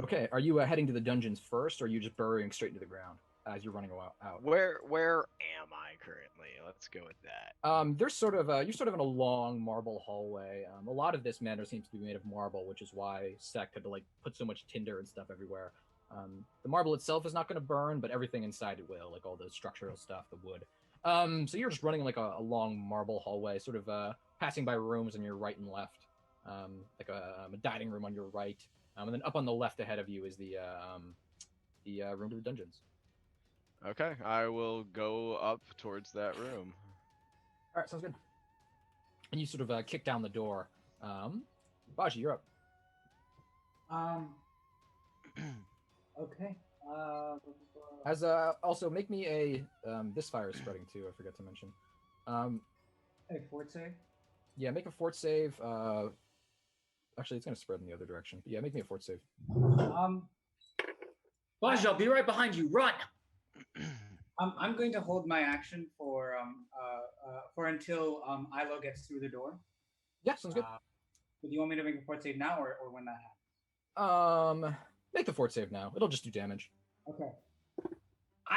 Okay. Are you heading to the dungeons first, or are you just burrowing straight into the ground as you're running out? Where am I currently? Let's go with that. There's sort of you're sort of in a long marble hallway. A lot of this manor seems to be made of marble, which is why Sect had to like put so much tinder and stuff everywhere. The marble itself is not going to burn, but everything inside it will, like all the structural stuff, the wood. So you're just running like a long marble hallway, sort of passing by rooms on your right and left, like a dining room on your right, and then up on the left ahead of you is the room to the dungeons. Okay, I will go up towards that room. All right, sounds good. And you sort of kick down the door. Baji, you're up. Okay. As also make me a this fire is spreading too. I forgot to mention. A fort save. Yeah, make a fort save. Actually, it's gonna spread in the other direction. But yeah, make me a fort save. Baji, I'll be right behind you. Run. I'm going to hold my action for until Ilo gets through the door. Yeah, sounds good. But do you want me to make a fort save now or when that happens? Make the fort save now. It'll just do damage. Okay.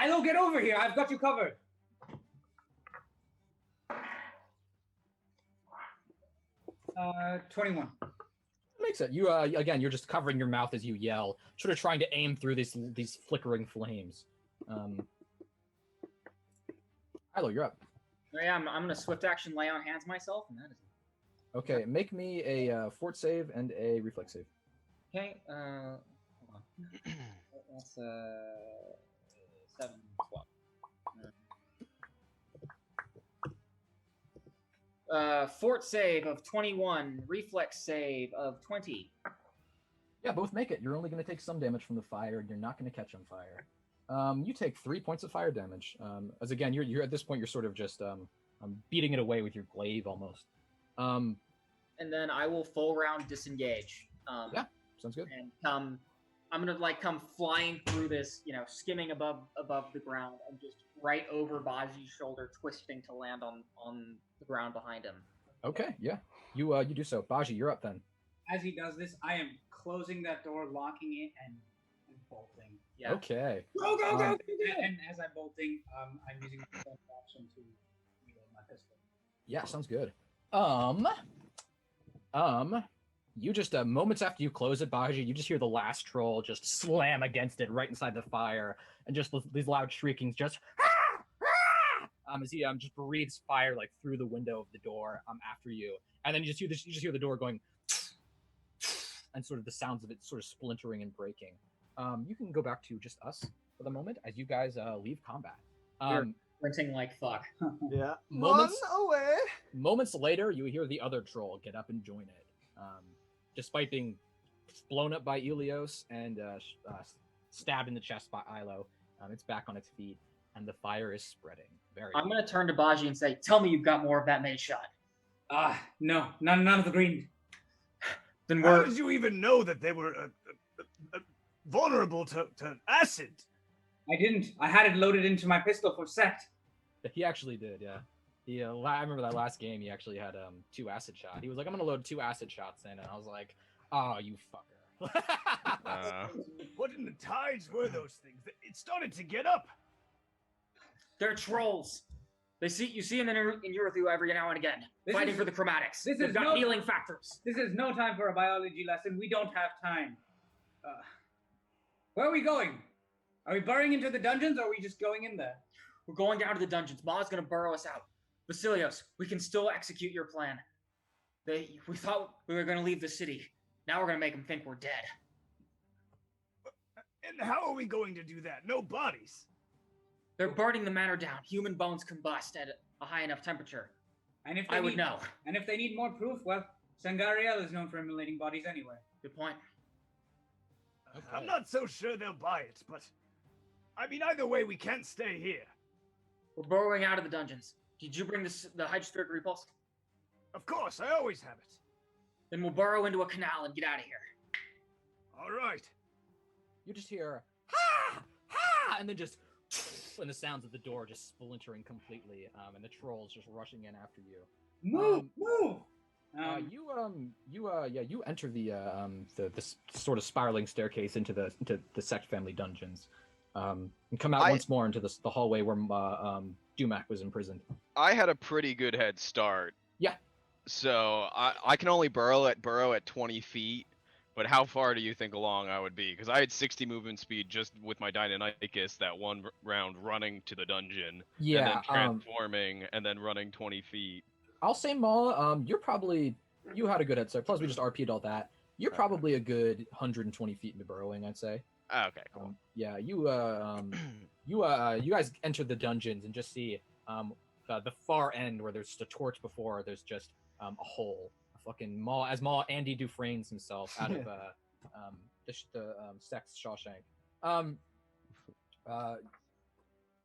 Ilo, get over here. I've got you covered. 21. Makes it. You again, you're just covering your mouth as you yell, sort of trying to aim through these flickering flames. Ilo, you're up. Yeah, I'm gonna swift action lay on hands myself, and that is Okay, make me a fort save and a reflex save. okay. Hold on. That's 7, 12. Fort save of 21, reflex save of 20. Yeah, both make it. You're only going to take some damage from the fire, and you're not going to catch on fire. You take 3 points of fire damage. As again, you're at this point, you're sort of just beating it away with your glaive almost. And then I will full round disengage. Yeah, sounds good. And I'm gonna come flying through this, skimming above the ground and just right over Baji's shoulder, twisting to land on the ground behind him. Okay, yeah, you do so. Baji, you're up then. As he does this, I am closing that door, locking it, and bolting. Yeah. Okay. Go! And as I'm bolting, I'm using my bonus action to reload my pistol. Yeah, sounds good. You just moments after you close it, Baji, you just hear the last troll just slam against it right inside the fire, and just these loud shriekings, just as he just breathes fire like through the window of the door after you, and then you just hear the door going, and sort of the sounds of it sort of splintering and breaking. You can go back to just us for the moment as you guys leave combat. Sprinting like fuck. Yeah. Moments away. Moments later, you hear the other troll get up and join it. Despite being blown up by Elios and stabbed in the chest by Ilo, it's back on its feet, and the fire is spreading. I'm going to turn to Baji and say, tell me you've got more of that main shot. No, none of the green. Then How did you even know that they were vulnerable to acid? I didn't. I had it loaded into my pistol for Sect. He actually did, yeah. I remember that last game, he actually had 2 acid shots. He was like, I'm going to load 2 acid shots in, and I was like, oh, you fucker. What in the tides were those things? It started to get up. They're trolls. You see them in Urithu every now and again, fighting for the chromatics. They've got healing factors. This is no time for a biology lesson. We don't have time. Where are we going? Are we burrowing into the dungeons, or are we just going in there? We're going down to the dungeons. Ma's going to burrow us out. Vasilios, we can still execute your plan. We thought we were going to leave the city. Now we're going to make them think we're dead. And how are we going to do that? No bodies. They're burning the manor down. Human bones combust at a high enough temperature. And if I would know. And if they need more proof, well, Sangariel is known for immolating bodies anyway. Good point. Okay. I'm not so sure they'll buy it, but I mean, either way, we can't stay here. We're burrowing out of the dungeons. Did you bring the hydrospheric repulse? Of course, I always have it. Then we'll burrow into a canal and get out of here. All right. You just hear ha ha, and then just and the sounds of the door just splintering completely, and the trolls just rushing in after you. Move! You enter the sort of spiraling staircase into the Sect family dungeons, and come out once more into the hallway where Dumac was imprisoned. I had a pretty good head start. Yeah. So I can only burrow at 20 feet, but how far do you think along I would be? Because I had 60 movement speed just with my Deinonychus that one round running to the dungeon, Yeah, and then transforming, and then running 20 feet. I'll say, Maul, you had a good head start. Plus, we just RP'd all that. You're probably a good 120 feet into burrowing, I'd say. Okay, cool. You guys enter the dungeons and just see the far end where there's just a torch before. There's just a hole. A fucking Maul, as Maul Andy Dufresne's himself out of the Sect's Shawshank.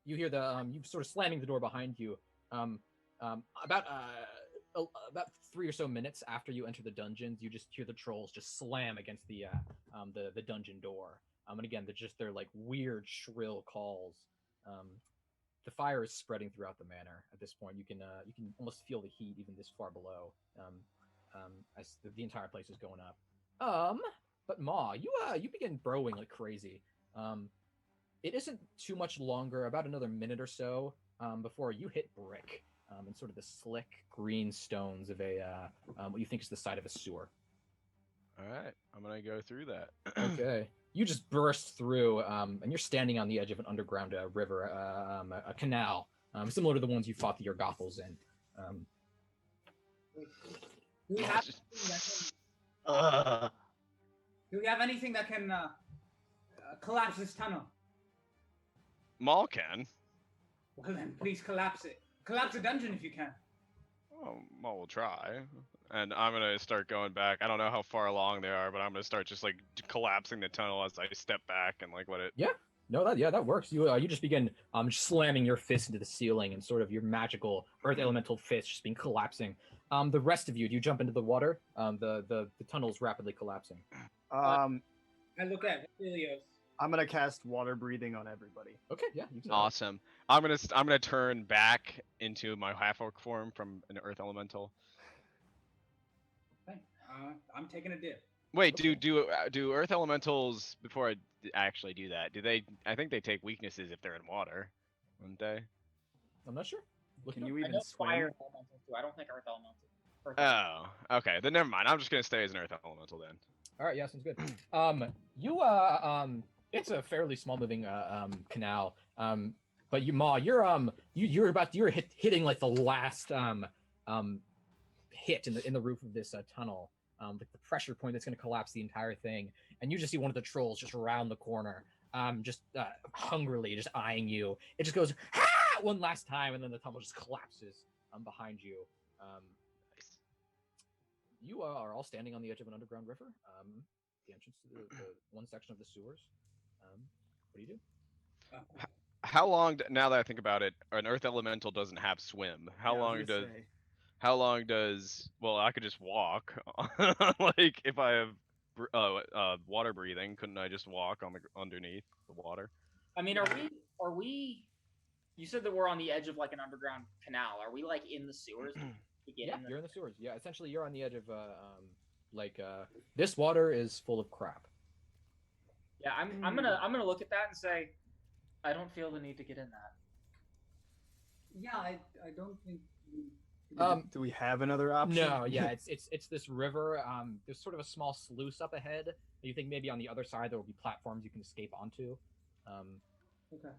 You hear you sort of slamming the door behind you. About 3 or so minutes after you enter the dungeons, you just hear the trolls just slam against the dungeon door. And again, they're like weird, shrill calls. The fire is spreading throughout the manor at this point. You can almost feel the heat even this far below. As the entire place is going up. But Ma, you begin burrowing like crazy. It isn't too much longer, about another minute or so, before you hit brick. And sort of the slick green stones of what you think is the side of a sewer. All right, I'm gonna go through that. Okay, you just burst through, and you're standing on the edge of an underground river, a canal, similar to the ones you fought the Yorgothels in. Do we have anything that can collapse this tunnel? Maul can. Well then, please collapse it. Collapse the dungeon if you can. Oh, Maul will try. And I'm gonna start going back. I don't know how far along they are, but I'm gonna start just like collapsing the tunnel as I step back and like let it. Yeah. No, that works. You just begin slamming your fist into the ceiling and sort of your magical earth elemental fist just being collapsing. The rest of you, do you jump into the water? The tunnel's rapidly collapsing. I look at Vasilios. I'm gonna cast water breathing on everybody. Okay, yeah. You can Awesome. I'm gonna turn back into my half-orc form from an earth elemental. Okay. I'm taking a dip. Wait, do earth elementals, before I actually do that, do they? I think they take weaknesses if they're in water, wouldn't they? I'm not sure. Can you I even know swim? fire elementals too. I don't think earth elementals. Oh, okay. Then never mind. I'm just gonna stay as an earth elemental then. All right, yeah, sounds good. It's a fairly small moving canal. But you're hitting like the last hit in the roof of this tunnel. Like the pressure point that's going to collapse the entire thing, and you just see one of the trolls just around the corner, just hungrily just eyeing you. It just goes ha! One last time, and then the tunnel just collapses behind you. Nice. You are all standing on the edge of an underground river, the entrance to the one section of the sewers. What do you do? How long? Now that I think about it, an earth elemental doesn't have swim. How long does? Well, I could just walk. Like if I have water breathing, couldn't I just walk on underneath the water? I mean, are we? You said that we're on the edge of like an underground canal. Are we like in the sewers? You're in the sewers. Yeah, essentially you're on the edge of this water is full of crap. Yeah, I'm gonna look at that and say, I don't feel the need to get in that. Yeah, I don't think. Do we have another option? No, yeah, it's this river. There's sort of a small sluice up ahead. You think maybe on the other side there will be platforms you can escape onto. Okay.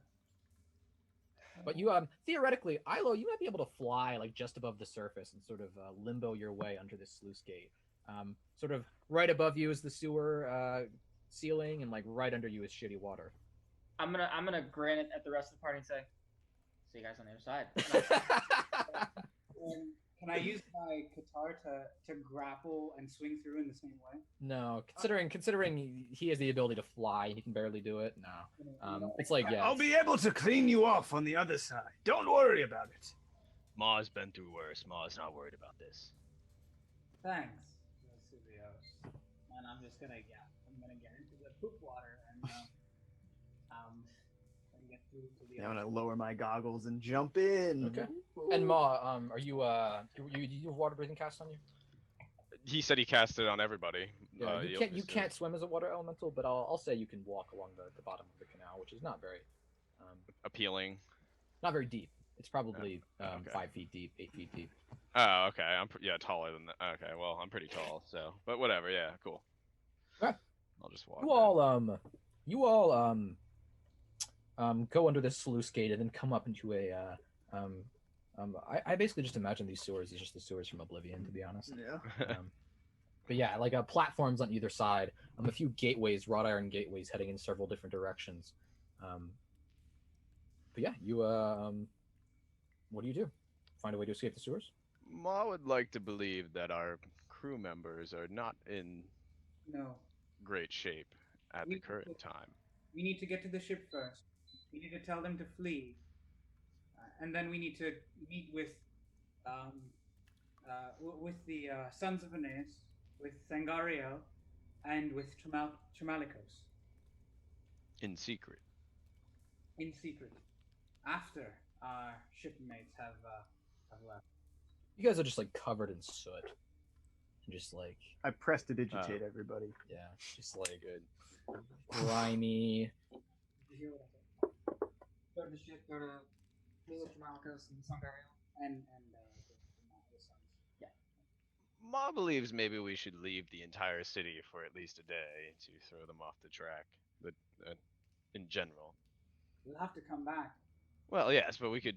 But you theoretically, Ilo, you might be able to fly like just above the surface and sort of limbo your way under this sluice gate. Sort of right above you is the sewer ceiling, and like right under you is shitty water. I'm gonna grin at the rest of the party and say, "See you guys on the other side." Can I use my Qatar to grapple and swing through in the same way? No, considering he has the ability to fly, he can barely do it. No, it's like yeah. I'll be able to clean you off on the other side. Don't worry about it. Ma's been through worse. Ma's not worried about this. Thanks, Vasilios. and I'm gonna get into the poop water and get through to the. I'm gonna lower my goggles and jump in. Okay. And Ma, are you you have water breathing cast on you? He said he cast it on everybody. Yeah, you can't swim as a water elemental, but I'll say you can walk along the bottom of the canal, which is not very appealing. Not very deep. It's probably okay. 5 feet deep, 8 feet deep. Oh, okay. I'm taller than that. Okay, well, I'm pretty tall, so but whatever. Yeah, cool. Okay. I'll just walk. You all go under this sluice gate and then come up into a I basically just imagine these sewers as just the sewers from Oblivion, to be honest. Yeah. But yeah, like platforms on either side, a few gateways, wrought iron gateways heading in several different directions. But yeah, you what do? Find a way to escape the sewers? Ma would like to believe that our crew members are not in great shape at the current time. We need to get to the ship first. We need to tell them to flee, and then we need to meet with the sons of Veneias, with Sangariel, and with Tramalikos. In secret. In secret, after our shipmates have left. You guys are just like covered in soot. Just like I prestidigitate everybody. Yeah, just like good, grimy. Go to the ship. Go to Tramalikos and Sangariel and the sons. Yeah. Ma believes maybe we should leave the entire city for at least a day to throw them off the track, but in general. We'll have to come back. Well, yes, but we could.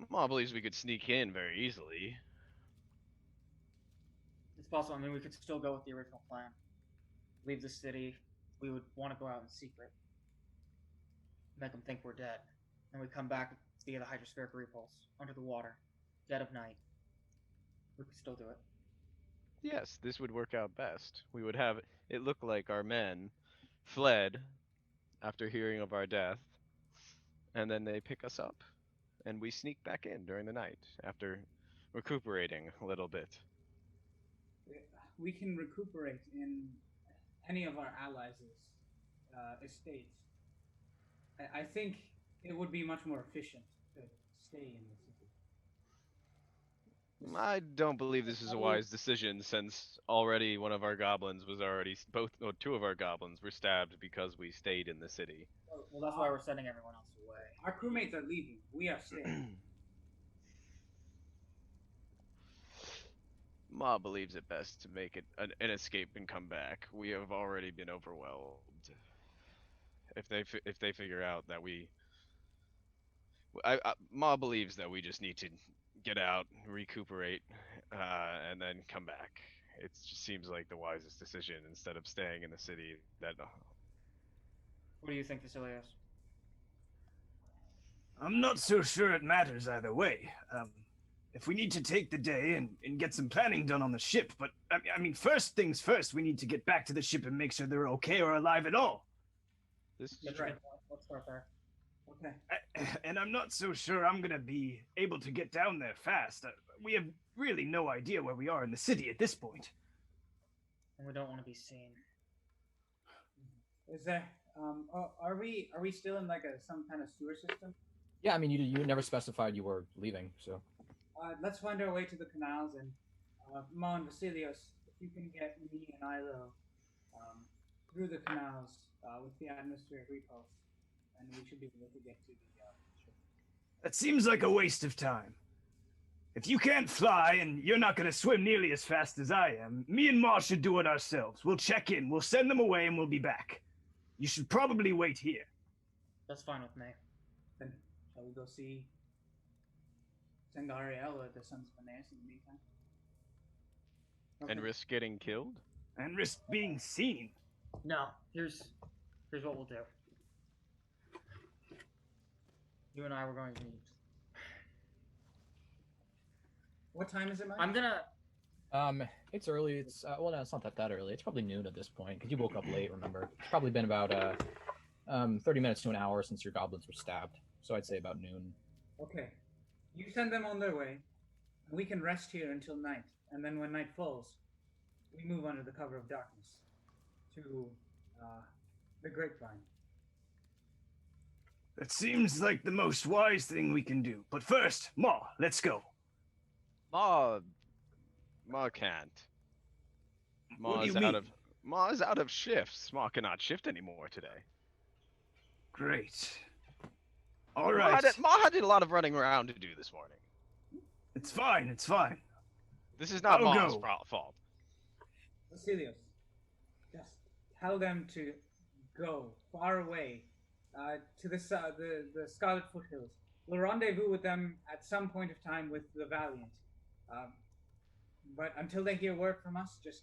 Ma believes we could sneak in very easily. It's possible. I mean, we could still go with the original plan. Leave the city. We would want to go out in secret. Make them think we're dead. And we come back via the hydrospheric repulse, under the water, dead of night. We could still do it. Yes, this would work out best. We would have it look like our men fled after hearing of our death, and then they pick us up, and we sneak back in during the night after recuperating a little bit. We can recuperate in any of our allies' estates. I think it would be much more efficient to stay in the city. I don't believe this is a wise decision, since already one of our goblins was already two of our goblins were stabbed because we stayed in the city. Well, that's why we're sending everyone else away. Our crewmates are leaving. We are staying. Ma believes it best to make it an escape and come back. We have already been overwhelmed. If they figure out that Ma believes that we just need to get out, recuperate, and then come back. It just seems like the wisest decision instead of staying in the city. What do you think, Vasilios? I'm not so sure it matters either way. If we need to take the day and get some planning done on the ship, but I mean, first things first, we need to get back to the ship and make sure they're okay or alive at all. That's right. Let's start there. Okay. And I'm not so sure I'm gonna be able to get down there fast. We have really no idea where we are in the city at this point. And we don't want to be seen. Is there? Are we still in like some kind of sewer system? Yeah, I mean, you never specified you were leaving, so. Let's find our way to the canals, and Ma and Vasilios, if you can get me and Ilo through the canals with the atmospheric repulse, and we should be able to get to the ship. That seems like a waste of time. If you can't fly and you're not going to swim nearly as fast as I am, me and Ma should do it ourselves. We'll check in, we'll send them away, and we'll be back. You should probably wait here. That's fine with me. Then shall we go see Sangariel or the sons of Veneias in the meantime? Okay. And risk getting killed? And risk being seen. No, here's what we'll do. You and I were going to meet. What time is it, Mike? I'm gonna. It's early. It's well, no, it's not that early. It's probably noon at this point because you woke up late. Remember, it's probably been about 30 minutes to an hour since your goblins were stabbed. So I'd say about noon. Okay, you send them on their way, and we can rest here until night. And then when night falls, we move under the cover of darkness to the grapevine. That seems like the most wise thing we can do. But first, Ma, let's go. Ma can't. What do you Ma is out of shifts. Ma cannot shift anymore today. Great. All right. Ma did a lot of running around to do this morning. It's fine. It's fine. This is not I'll Ma's go. fault. Vasilios, just tell them to go far away to the Scarlet Foothills. We'll rendezvous with them at some point of time with the Valiant. But until they hear word from us, just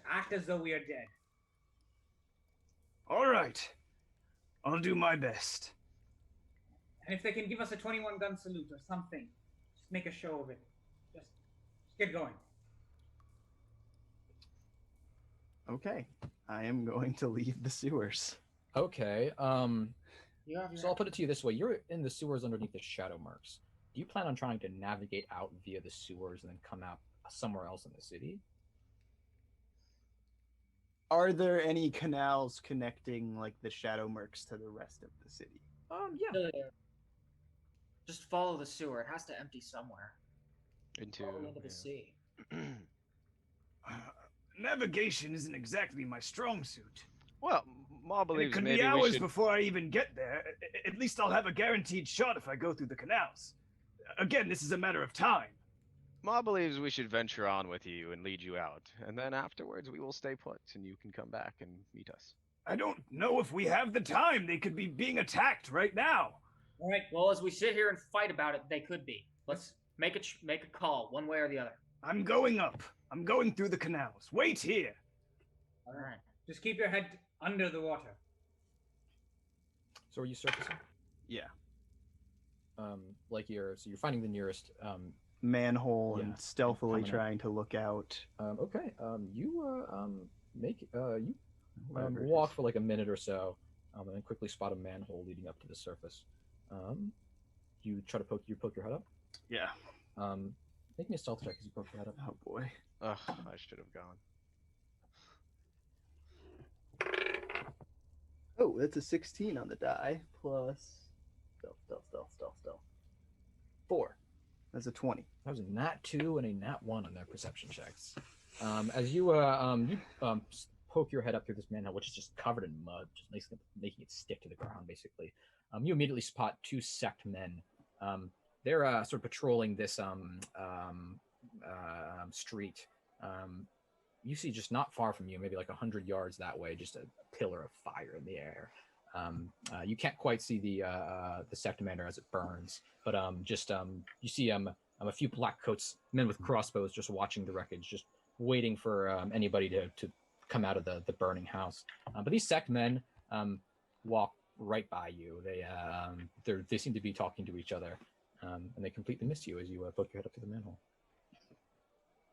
act as though we are dead. All right. I'll do my best. And if they can give us a 21-gun salute or something, just make a show of it. Just get going. Okay. I am going to leave the sewers. Okay. Yeah. So I'll put it to you this way: you're in the sewers underneath the shadow marks. Do you plan on trying to navigate out via the sewers and then come out somewhere else in the city? Are there any canals connecting like the shadow mercs to the rest of the city? Yeah. Just follow the sewer. It has to empty somewhere. Into the sea. Navigation isn't exactly my strong suit. Well, Ma And it believes could maybe be we hours should. before I even get there. At least I'll have a guaranteed shot if I go through the canals. Again, this is a matter of time. Ma believes we should venture on with you and lead you out, and then afterwards we will stay put, and you can come back and meet us. I don't know if we have the time. They could be being attacked right now. All right. Well, as we sit here and fight about it, they could be. Let's make a call, one way or the other. I'm going up. I'm going through the canals. Wait here. All right. Just keep your head under the water. So are you surfacing? Yeah. So you're finding the nearest Manhole Yeah, and stealthily coming up. trying to look out. okay. You Whatever it walk is. for like a minute or so, and then quickly spot a manhole leading up to the surface. You try to poke your head up. Yeah. Make me a stealth check as you poke your head up. Oh boy. Ugh, I should have gone. Oh, that's a 16 on the die plus stealth. 4. That's a 20. That was a nat 2 and a nat 1 on their perception checks. As you poke your head up through this manhole, which is just covered in mud, just making it stick to the ground, basically. You immediately spot 2 sect men. They're sort of patrolling this street. You see just not far from you, maybe like 100 yards that way, just a pillar of fire in the air. You can't quite see the sect commander as it burns, but you see a few black coats, men with crossbows, just watching the wreckage, just waiting for anybody to come out of the burning house. But these sect men walk right by you. They seem to be talking to each other, and they completely miss you as you poke your head up to the manhole.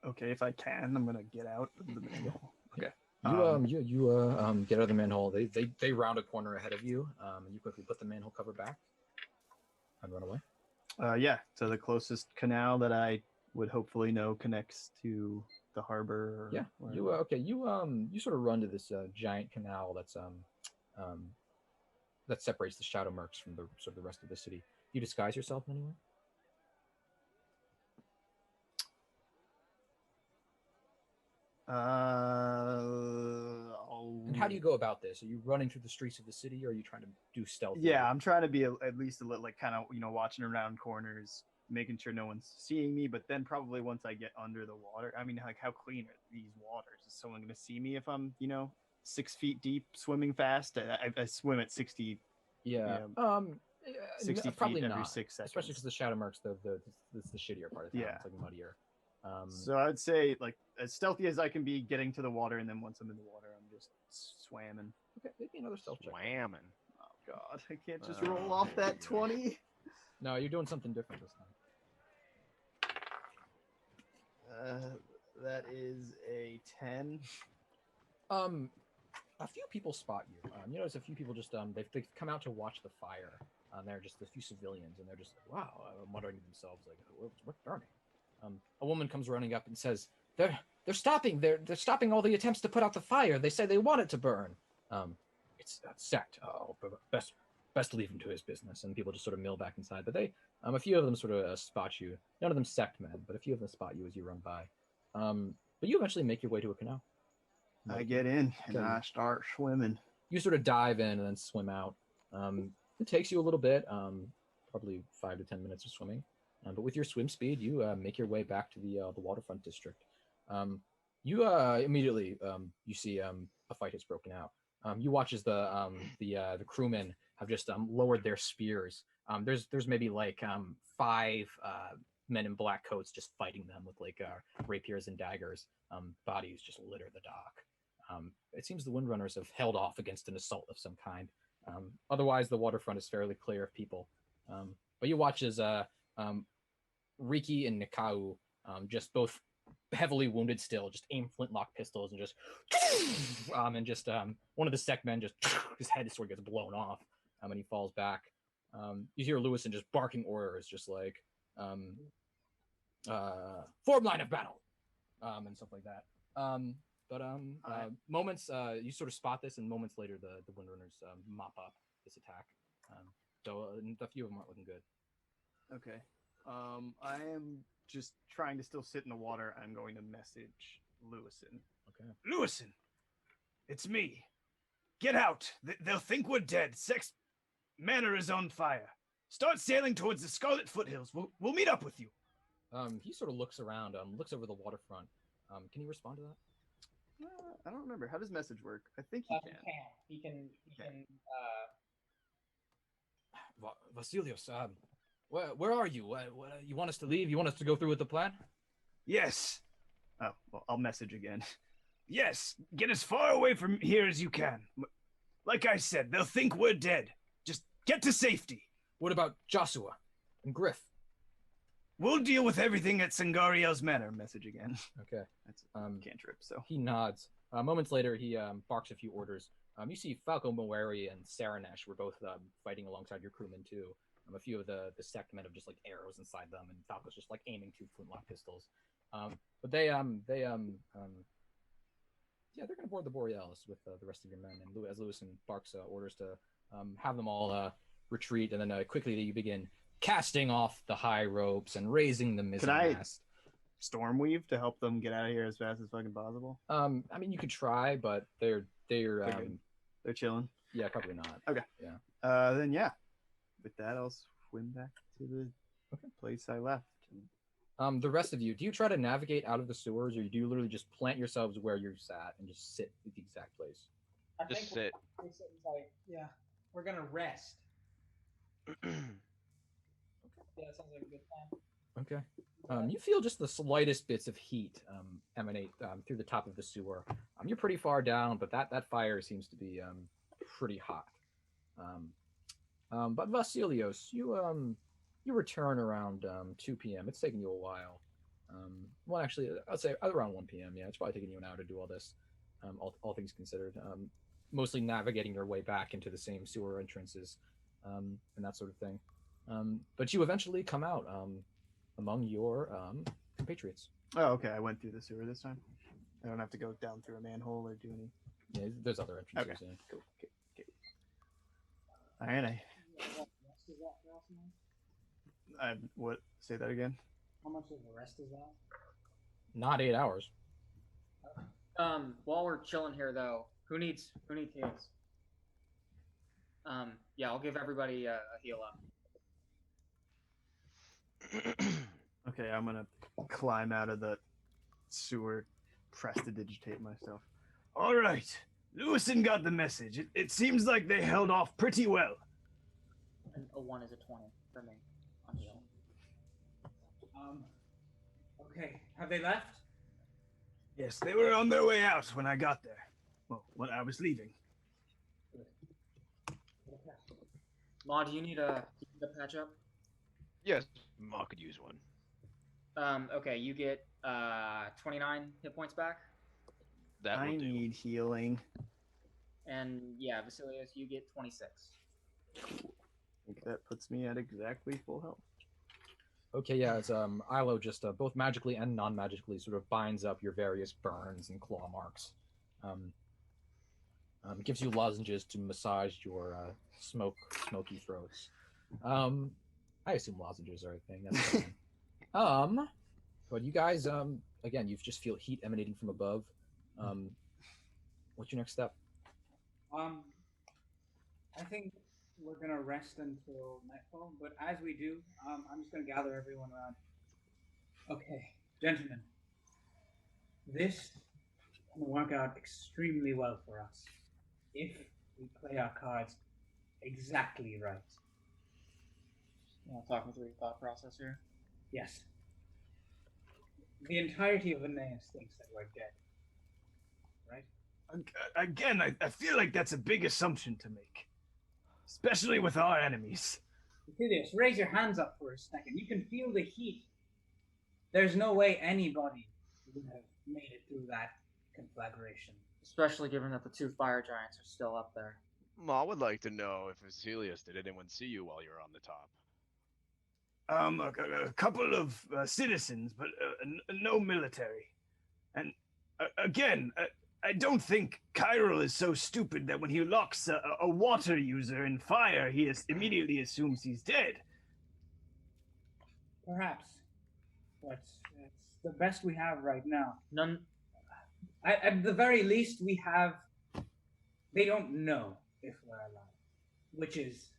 Okay, if I can, I'm gonna get out of the manhole. Okay. You get out of the manhole. They round a corner ahead of you, and you quickly put the manhole cover back and run away. Yeah. So the closest canal that I would hopefully know connects to the harbor. Yeah. You sort of run to this giant canal that separates the Shadow Mercs from the sort of the rest of the city. You disguise yourself in any way? And how do you go about this? Are you running through the streets of the city, or are you trying to do stealth? Yeah, I'm trying to be at least a little, like, kind of, watching around corners, making sure no one's seeing me. But then probably once I get under the water, I mean, like, how clean are these waters? Is someone going to see me if I'm, 6 feet deep, swimming fast? I swim at 60. Yeah. 60 probably feet every not. 6 seconds. Especially because the Shadow Mercs, that's the shittier part of town. Yeah. It's like muddier. So I'd say, like, as stealthy as I can be getting to the water, and then once I'm in the water, I'm just swamming. Okay, maybe another stealth check. Swamming. Oh God, I can't just roll off that 20. No, you're doing something different this time. That is a 10. A few people spot you. You notice a few people just they've come out to watch the fire. They're just a few civilians, and they're just like, wow, muttering to themselves like, what's burning? A woman comes running up and says, they're stopping. They're stopping all the attempts to put out the fire. They say they want it to burn. It's Sect. Oh, but best to leave him to his business. And people just sort of mill back inside. But they, a few of them sort of spot you. None of them Sect men, but a few of them spot you as you run by. But you eventually make your way to a canal. I get in and I start swimming. You sort of dive in and then swim out. It takes you a little bit, probably 5 to 10 minutes of swimming. But with your swim speed, you make your way back to the waterfront district. You immediately you see a fight has broken out. You watch as the crewmen have just lowered their spears. There's maybe like 5 men in black coats just fighting them with like rapiers and daggers. Bodies just litter the dock. It seems the Windrunners have held off against an assault of some kind. Otherwise, the waterfront is fairly clear of people. But you watch as Riki and Nikau, just both heavily wounded still, just aim flintlock pistols and just one of the Sect men just his head sort of gets blown off and he falls back. You hear Lewison just barking orders, just like form line of battle, and stuff like that. Moments you sort of spot this, and moments later the Windrunners mop up this attack. So a few of them aren't looking good. Okay. I am just trying to still sit in the water. I'm going to message Lewison. Okay. Lewison, it's me. Get out. They'll think we're dead. Sect's manor is on fire. Start sailing towards the Scarlet Foothills. We'll meet up with you. He sort of looks around, looks over the waterfront. Can you respond to that? I don't remember. How does message work? I think he can. He can. Vasilios, where are you? You want us to leave? You want us to go through with the plan? Yes. Oh, well, I'll message again. Yes, get as far away from here as you can. Like I said, they'll think we're dead. Just get to safety. What about Joshua and Griff? We'll deal with everything at Sangariel's manor. Message again. Okay. That's cantrip, so. He nods. Moments later, he barks a few orders. You see Falco Moeri and Saranesh were both fighting alongside your crewmen, too. A few of the Sect men have just like arrows inside them, and Falco's just like aiming 2 flintlock pistols. But they're gonna board the Borealis with the rest of your men. And as Lewison barks orders to have them all retreat, and then quickly you begin casting off the high ropes and raising the mizzen mast. Stormweave to help them get out of here as fast as fucking possible? I mean, you could try, but they're chilling. Yeah, probably not. Okay. Yeah. Then yeah. With that, I'll swim back to the place I left. The rest of you, do you try to navigate out of the sewers, or do you literally just plant yourselves where you're sat and just sit at the exact place? Just sit. Yeah, we're gonna rest. Yeah, that sounds like a good plan. Okay. You feel just the slightest bits of heat emanate through the top of the sewer. You're pretty far down, but that fire seems to be pretty hot. But Vasilios, you return around 2 p.m. It's taking you a while. Well, actually, I'd say around 1 p.m. Yeah, it's probably taking you an hour to do all this, all things considered. Mostly navigating your way back into the same sewer entrances and that sort of thing. But you eventually come out among your compatriots. Oh, okay. I went through the sewer this time. I don't have to go down through a manhole or do any. Yeah, there's other entrances. Okay. Yeah. Cool. Okay. All right. What? Say that again. How much of the rest is that? Not 8 hours. While we're chilling here, though, who needs heals? Yeah, I'll give everybody a heal up. Okay, I'm gonna climb out of the sewer, prestidigitate myself. All right, Lewison got the message. It seems like they held off pretty well. And a 1 is a 20 for me on heal. Okay, have they left? Yes, they were on their way out when I got there. Well, when I was leaving. Law, do you need a patch up? Yes, Ma could use one. Okay, you get 29 hit points back. That will I do. need healing. And yeah, Vasilios, you get 26. I think that puts me at exactly full health. Okay, yeah, it's Ilo just both magically and non-magically sort of binds up your various burns and claw marks. Gives you lozenges to massage your smoky throats. I assume lozenges are a thing. That's fine. But you guys, again, you just feel heat emanating from above. What's your next step? I think we're gonna rest until nightfall. But as we do, I'm just gonna gather everyone around. Okay, gentlemen, this will work out extremely well for us if we play our cards exactly right. You want to talk me through your thought process here? Yes. The entirety of Veneias thinks that we're dead. Right? Again, I feel like that's a big assumption to make. Especially with our enemies. Vasilios, raise your hands up for a second. You can feel the heat. There's no way anybody would have made it through that conflagration. Especially given that the two fire giants are still up there. I would like to know if Vasilios, did anyone see you while you were on the top? A couple of citizens, but no military. And again, I don't think Chiral is so stupid that when he locks a water user in fire, he immediately assumes he's dead. Perhaps. But it's the best we have right now. None. At the very least, we have... They don't know if we're alive. Which is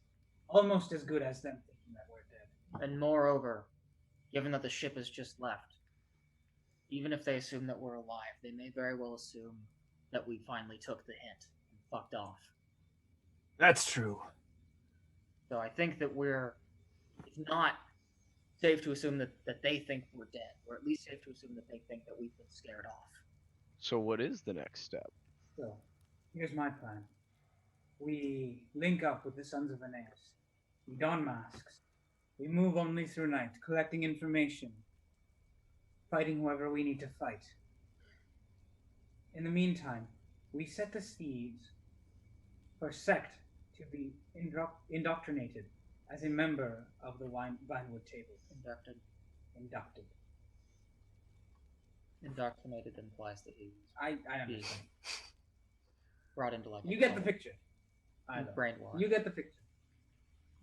almost as good as them thinking that we're dead. And moreover, given that the ship has just left, even if they assume that we're alive, they may very well assume that we finally took the hint and fucked off. That's true. So I think that it's not safe to assume that they think we're dead. Or at least safe to assume that they think that we've been scared off. So what is the next step? So, here's my plan. We link up with the Sons of Veneias. We don masks. We move only through night, collecting information. Fighting whoever we need to fight. In the meantime, we set the seeds for Sect to be indoctrinated as a member of the Vinewood Table. Inducted. Inducted. Indoctrinated implies that he I understand. brought into like. You get the picture. Brainwashed. You get the picture.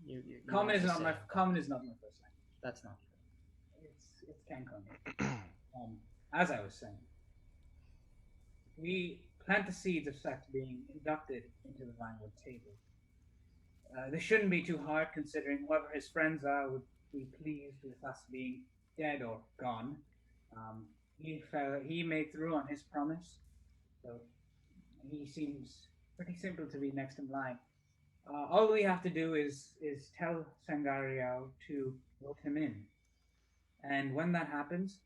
You Common is not my first language. That's not true. It's Cancun. As I was saying, we plant the seeds of Sect being inducted into the Vinewood Table. This shouldn't be too hard, considering whoever his friends are would be pleased with us being dead or gone. He made through on his promise, so he seems pretty simple to be next in line. All we have to do is tell Sangariel to vote him in. And when that happens,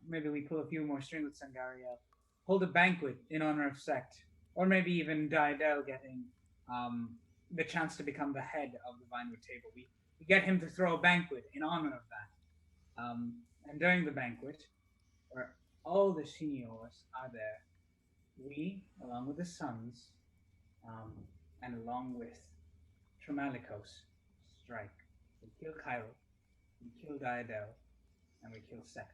maybe we pull a few more strings with Sangariel, hold a banquet in honor of Sect, or maybe even Daedel getting the chance to become the head of the Vinewood Table. We get him to throw a banquet in honor of that. And during the banquet, where all the seniors are there, we, along with the sons, and along with Tremalicos, strike. We kill Cairo, we kill Daedel, and we kill Sect.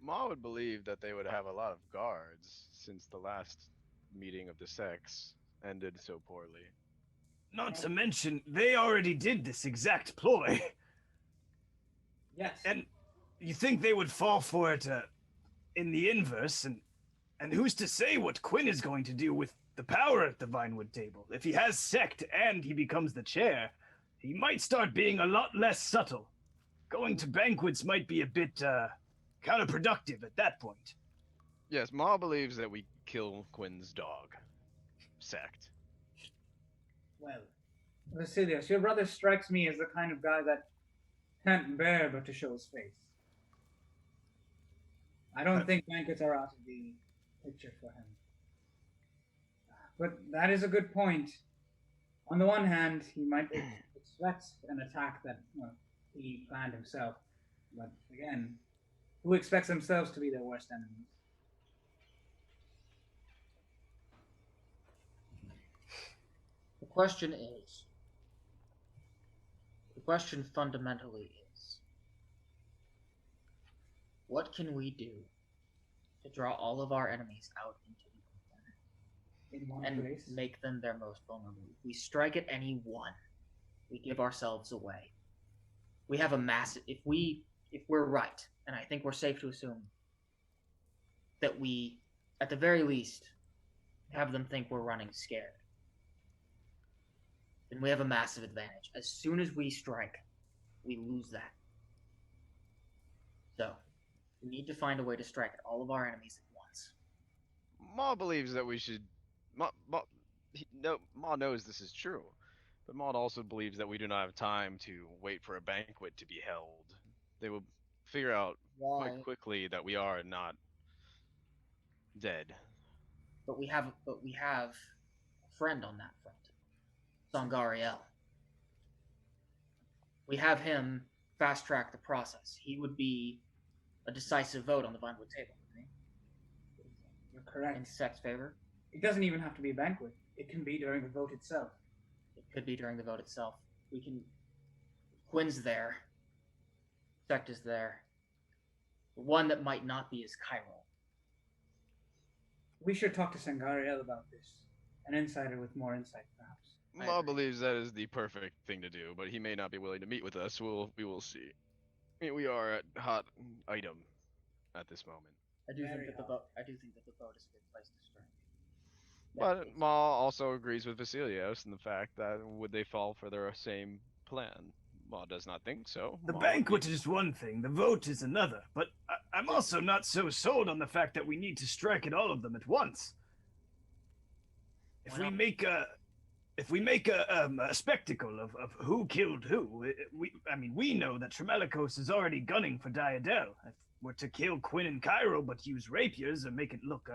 Ma would believe that they would have a lot of guards, since the last meeting of the sects ended so poorly. Not to mention, they already did this exact ploy. Yes. And you think they would fall for it in the inverse, and who's to say what Quinn is going to do with the power at the Vinewood Table? If he has Sect and he becomes the chair, he might start being a lot less subtle. Going to banquets might be a bit counterproductive at that point. Yes, Ma believes that we kill Quinn's dog. Sect. Well, Vasilios, your brother strikes me as the kind of guy that can't bear but to show his face. I don't think banquets are out of the picture for him. But that is a good point. On the one hand, he might expect an attack that he planned himself. But again, who expects themselves to be their worst enemies? The question fundamentally is, What can we do to draw all of our enemies out into the In one and place. make them their most vulnerable? If we strike at any one, we give ourselves away. We have a massive. If we're right, and I think we're safe to assume that we, at the very least, have them think we're running scared, then we have a massive advantage. As soon as we strike, we lose that. So, we need to find a way to strike at all of our enemies at once. Maul believes that we should. Maul knows this is true, but Maul also believes that we do not have time to wait for a banquet to be held. They will figure out quite quickly that we are not dead. But we have a friend on that front, Sangariel. We have him fast track the process. He would be a decisive vote on the Vinewood Table. Right? You're correct. In Sect's favor. It doesn't even have to be a banquet. It can be during the vote itself. It could be during the vote itself. We can. Quinn's there. Sect is there. The one that might not be is Cairo. We should talk to Sangariel about this. An insider with more insight, perhaps. Maul believes that is the perfect thing to do, but he may not be willing to meet with us. We will see. I mean, we are at hot item at this moment. I do think that the vote is a good place to strike. But Maul also agrees with Vasilios in the fact that would they fall for their same plan? Maul does not think so. The banquet is one thing, the vote is another, but I'm also not so sold on the fact that we need to strike at all of them at once. If we make a spectacle of who killed who, we know that Tremelicos is already gunning for Diadel. If we're to kill Quinn and Cairo but use rapiers and make it look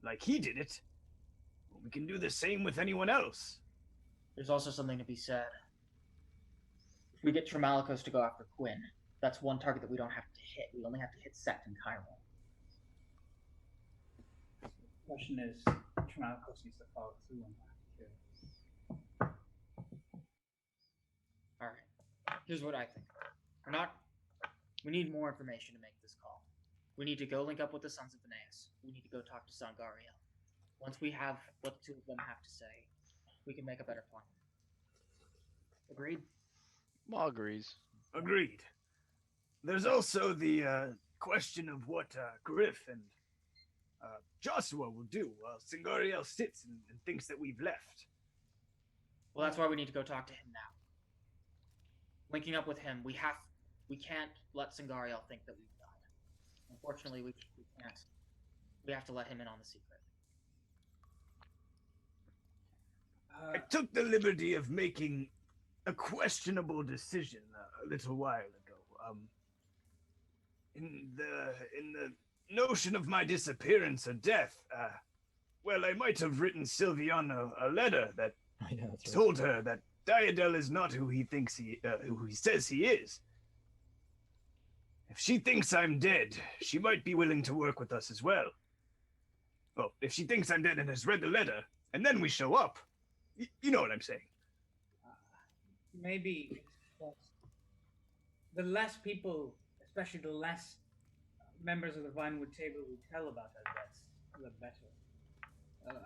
like he did it, we can do the same with anyone else. There's also something to be said. If we get Tremelicos to go after Quinn, that's one target that we don't have to hit. We only have to hit Sect and Cairo. The question is, Tremelicos needs to follow through on that, too. Alright. Here's what I think. We need more information to make this call. We need to go link up with the Sons of Veneias. We need to go talk to Sangariel. Once we have what the two of them have to say, we can make a better plan. Agreed? Maul agrees. Agreed. There's also the question of what Griff and Joshua will do while Sangariel sits and thinks that we've left. Well, that's why we need to go talk to him now. Linking up with him, we can't let Sangariel think that we've died. Unfortunately, we can't. We have to let him in on the secret. I took the liberty of making a questionable decision a little while ago. In the notion of my disappearance or death, I might have written Silviana a letter that told her that Diadel is not who he says he is. If she thinks I'm dead, she might be willing to work with us as well. Well, if she thinks I'm dead and has read the letter, and then we show up, you know what I'm saying. Maybe the less people, especially the less members of the Vinewood Table we tell about our deaths, the better.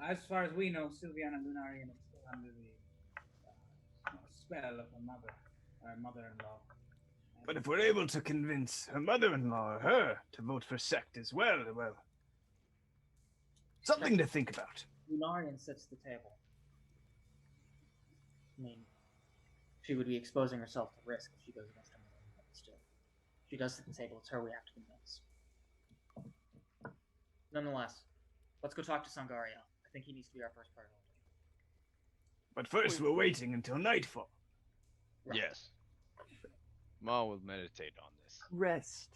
As far as we know, Silviana Lunarian is still under the spell of her mother-in-law. But if we're able to convince her mother-in-law or her to vote for Sect as well, something to think about. Lunarian sits at the table. I mean, she would be exposing herself to risk if she goes against her mother, but still. If she does sit at the table, it's her we have to convince. Nonetheless, let's go talk to Sangariel. I think he needs to be our first priority. But first, we're waiting until nightfall. Right. Yes. Maul will meditate on this. Rest.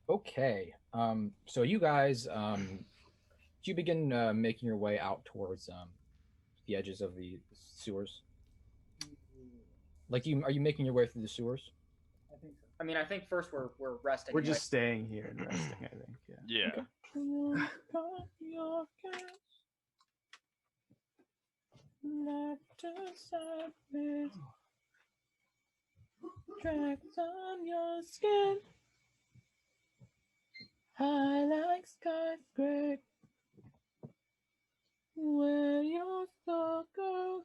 Okay. So you guys, do you begin making your way out towards the edges of the sewers? Like, are you making your way through the sewers? I think so. I mean, I think first we're resting. We're just staying here and resting, I think. Yeah. Yeah. Tracks on your skin. I like skies gray. Where your star goes,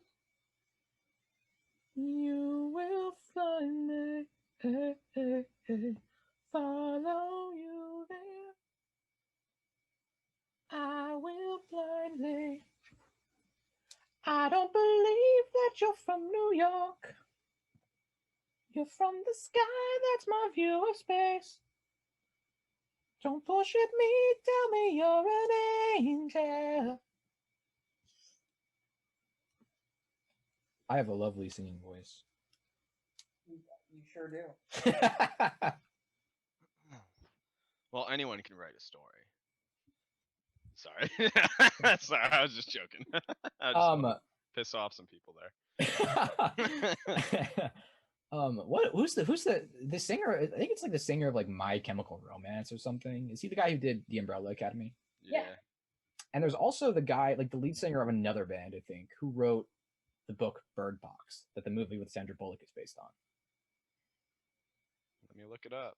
you will find me. Hey, hey, hey. Follow you there. I will blindly. I don't believe that you're from New York. You're from the sky, that's my view of space. Don't bullshit me, tell me you're an angel. I have a lovely singing voice. You sure do. Well, anyone can write a story. Sorry. Sorry, I was just joking. I just wanted to piss off some people there. Who's the singer? I think it's like the singer of like My Chemical Romance or something. Is he the guy who did The Umbrella Academy? Yeah. And there's also the guy, like the lead singer of another band, I think, who wrote the book Bird Box that the movie with Sandra Bullock is based on. Let me look it up.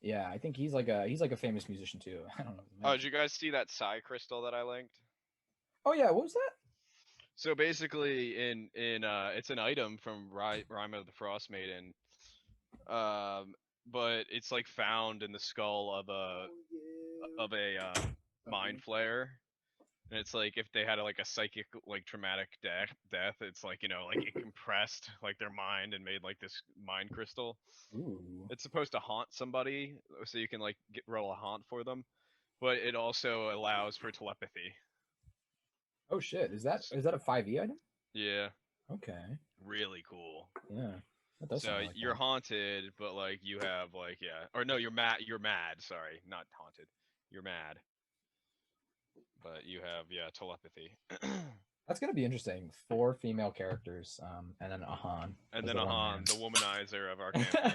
Yeah, I think he's like a famous musician too. I don't know. Oh, did you guys see that Psy crystal that I linked? Oh yeah, what was that? So basically, in it's an item from Rime of the Frost Maiden, but it's like found in the skull of a mind flayer, and it's like if they had like a psychic like traumatic death, it's like like it compressed like their mind and made like this mind crystal. Ooh. It's supposed to haunt somebody, so you can like roll a haunt for them, but it also allows for telepathy. Oh shit! Is that a 5e item? Yeah. Okay. Really cool. Yeah. That does So sound like you're that. haunted, but like you have like or no, you're mad. You're mad. Sorry, not haunted. You're mad, but you have telepathy. That's gonna be interesting. 4 female characters, and then Ahan. And as then the one Ahan, man. the womanizer of our campaign.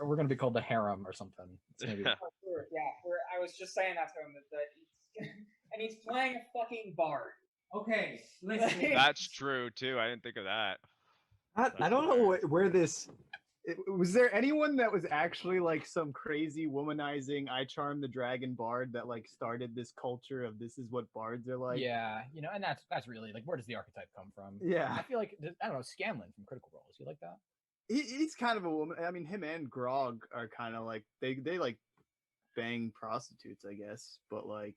We're gonna be called the harem or something. It's gonna be Oh, sure. Yeah, I was just saying that to him that and he's playing a fucking bard. Okay, listen. That's true too. I didn't think of that. I don't know where this. Was there anyone that was actually like some crazy womanizing I Charm the Dragon bard that like started this culture of this is what bards are like? yeah, and that's really like where does the archetype come from? Yeah. I feel like I don't know Scanlan from Critical Role. Is he like that? He's kind of a woman. I mean, him and Grog are kind of like they like bang prostitutes, I guess. But like,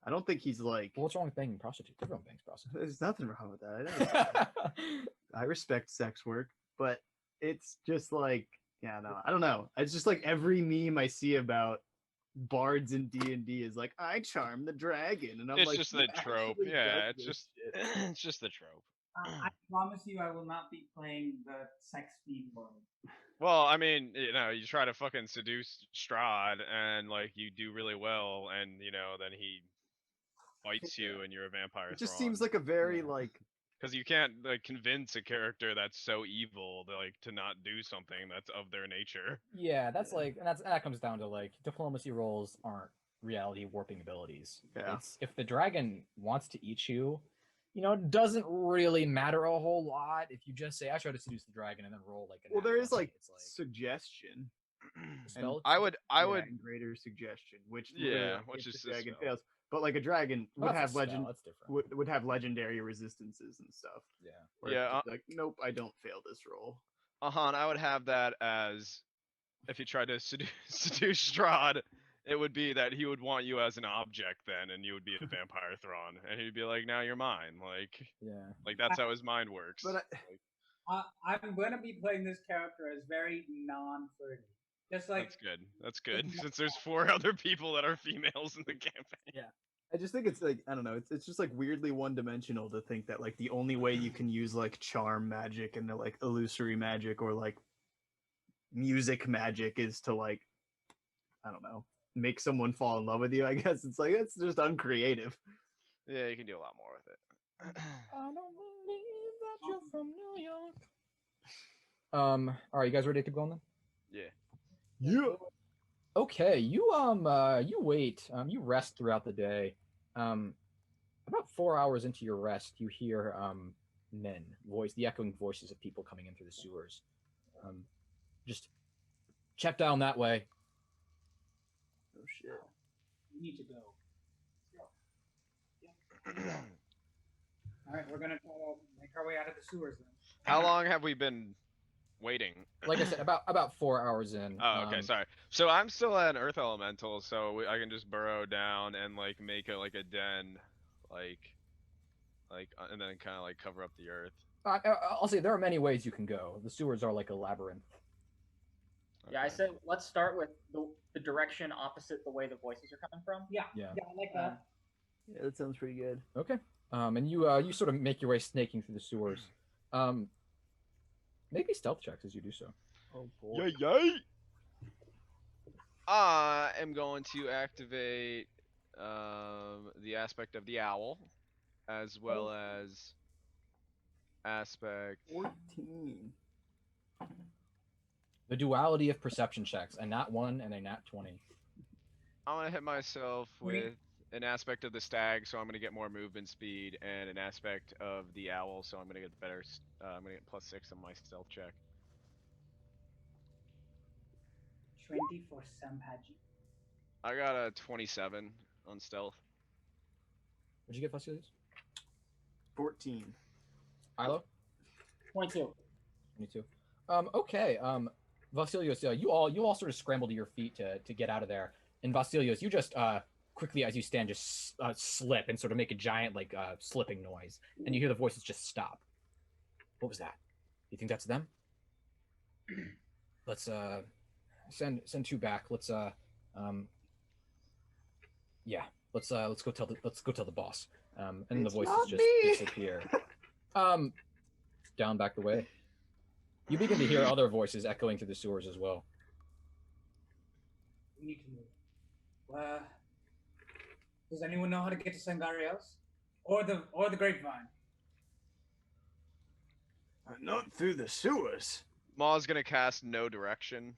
I don't think he's like. Well, what's wrong with banging prostitutes? Everyone bangs prostitutes. There's nothing wrong with that. I respect sex work, but it's just like, yeah, no, I don't know. It's just like every meme I see about bards in D&D is like, I charm the dragon, and I'm It's like, just the trope. actually Yeah, does it's this just shit? it's just the trope. I promise you, I will not be playing the sex speed bard. Well, I mean, you try to fucking seduce Strahd, and like you do really well, and then he bites you, and you're a vampire. It just seems like a very like. Because you can't like convince a character that's so evil to not do something that's of their nature. Yeah, that's like, and that comes down to like diplomacy roles aren't reality warping abilities. Yeah. It's if the dragon wants to eat you, it doesn't really matter a whole lot if you just say I try to seduce the dragon and then roll like Well, there is like suggestion. Spell. I would and greater suggestion, which which if is the dragon spell. fails. But like a dragon would Well, have that's a spell, that's different. would have legendary resistances and stuff. Yeah. Where it's like, nope, I don't fail this roll. Ahan, I would have that as if you tried to seduce Strahd, it would be that he would want you as an object then, and you would be a vampire Thrawn, and he'd be like, now you're mine. Like that's how his mind works. But I'm gonna be playing this character as very non-flirty. Just like That's good. Since there's 4 other people that are females in the campaign. Yeah. I just think it's like, I don't know, it's just like weirdly one-dimensional to think that like the only way you can use like charm magic and the like illusory magic or like music magic is to like, I don't know, make someone fall in love with you. I guess it's like it's just uncreative. Yeah, you can do a lot more with it. I don't believe that you're from New York. All right, you guys ready to keep going then? Yeah. Yeah. Okay, you wait, you rest throughout the day. About 4 hours into your rest, you hear the echoing voices of people coming in through the sewers. Just check down that way. Oh shit. We need to go. All right, we're gonna try to make our way out of the sewers then. How long have we been waiting? Like I said, about 4 hours in. Oh, okay, sorry. So I'm still an earth elemental, so I can just burrow down and like make it like a den, and then kind of like cover up the earth. I'll say there are many ways you can go. The sewers are like a labyrinth. Yeah, I said let's start with the direction opposite the way the voices are coming from. Yeah, Yeah. I like that. Yeah, that sounds pretty good. Okay. And you sort of make your way snaking through the sewers. Maybe stealth checks as you do so. Oh boy. Yay, yay! I am going to activate the aspect of the owl, as well as aspect. 14. The duality of perception checks, a nat 1 and a nat 20. I'm gonna hit myself with an aspect of the stag, so I'm gonna get more movement speed, and an aspect of the owl, so I'm gonna get better. I'm gonna get +6 on my stealth check. 20 for Sampaji. I got a 27 on stealth. What'd you get, Vasilios? 14. Ilo? 22. 22. Okay. Vasilios, you all sort of scramble to your feet to get out of there. And Vasilios, you just quickly as you stand just slip and sort of make a giant like slipping noise, and you hear the voices just stop. What was that? You think that's them? Let's send 2 back. Let's yeah. Let's go tell the boss. And then the voices just disappear. Down back the way. You begin to hear other voices echoing through the sewers as well. We need to move. Does anyone know how to get to Sangarios? Or the grapevine? Not through the sewers. Ma's gonna cast no direction.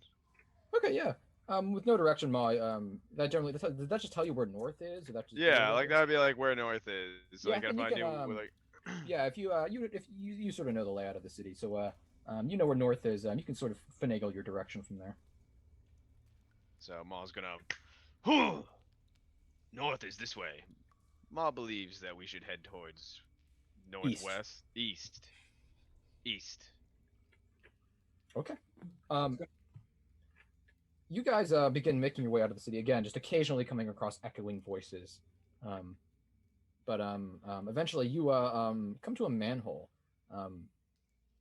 Okay, yeah. With no direction, Ma, that generally did that just tell you where north is? Or that just Yeah, like that'd be like where north is. Yeah, Like if I knew, like. Yeah, if you sort of know the layout of the city, so you know where north is. You can sort of finagle your direction from there. So Ma's gonna. North is this way. Ma believes that we should head towards northwest, east. Okay. You guys begin making your way out of the city again, just occasionally coming across echoing voices. But eventually you come to a manhole.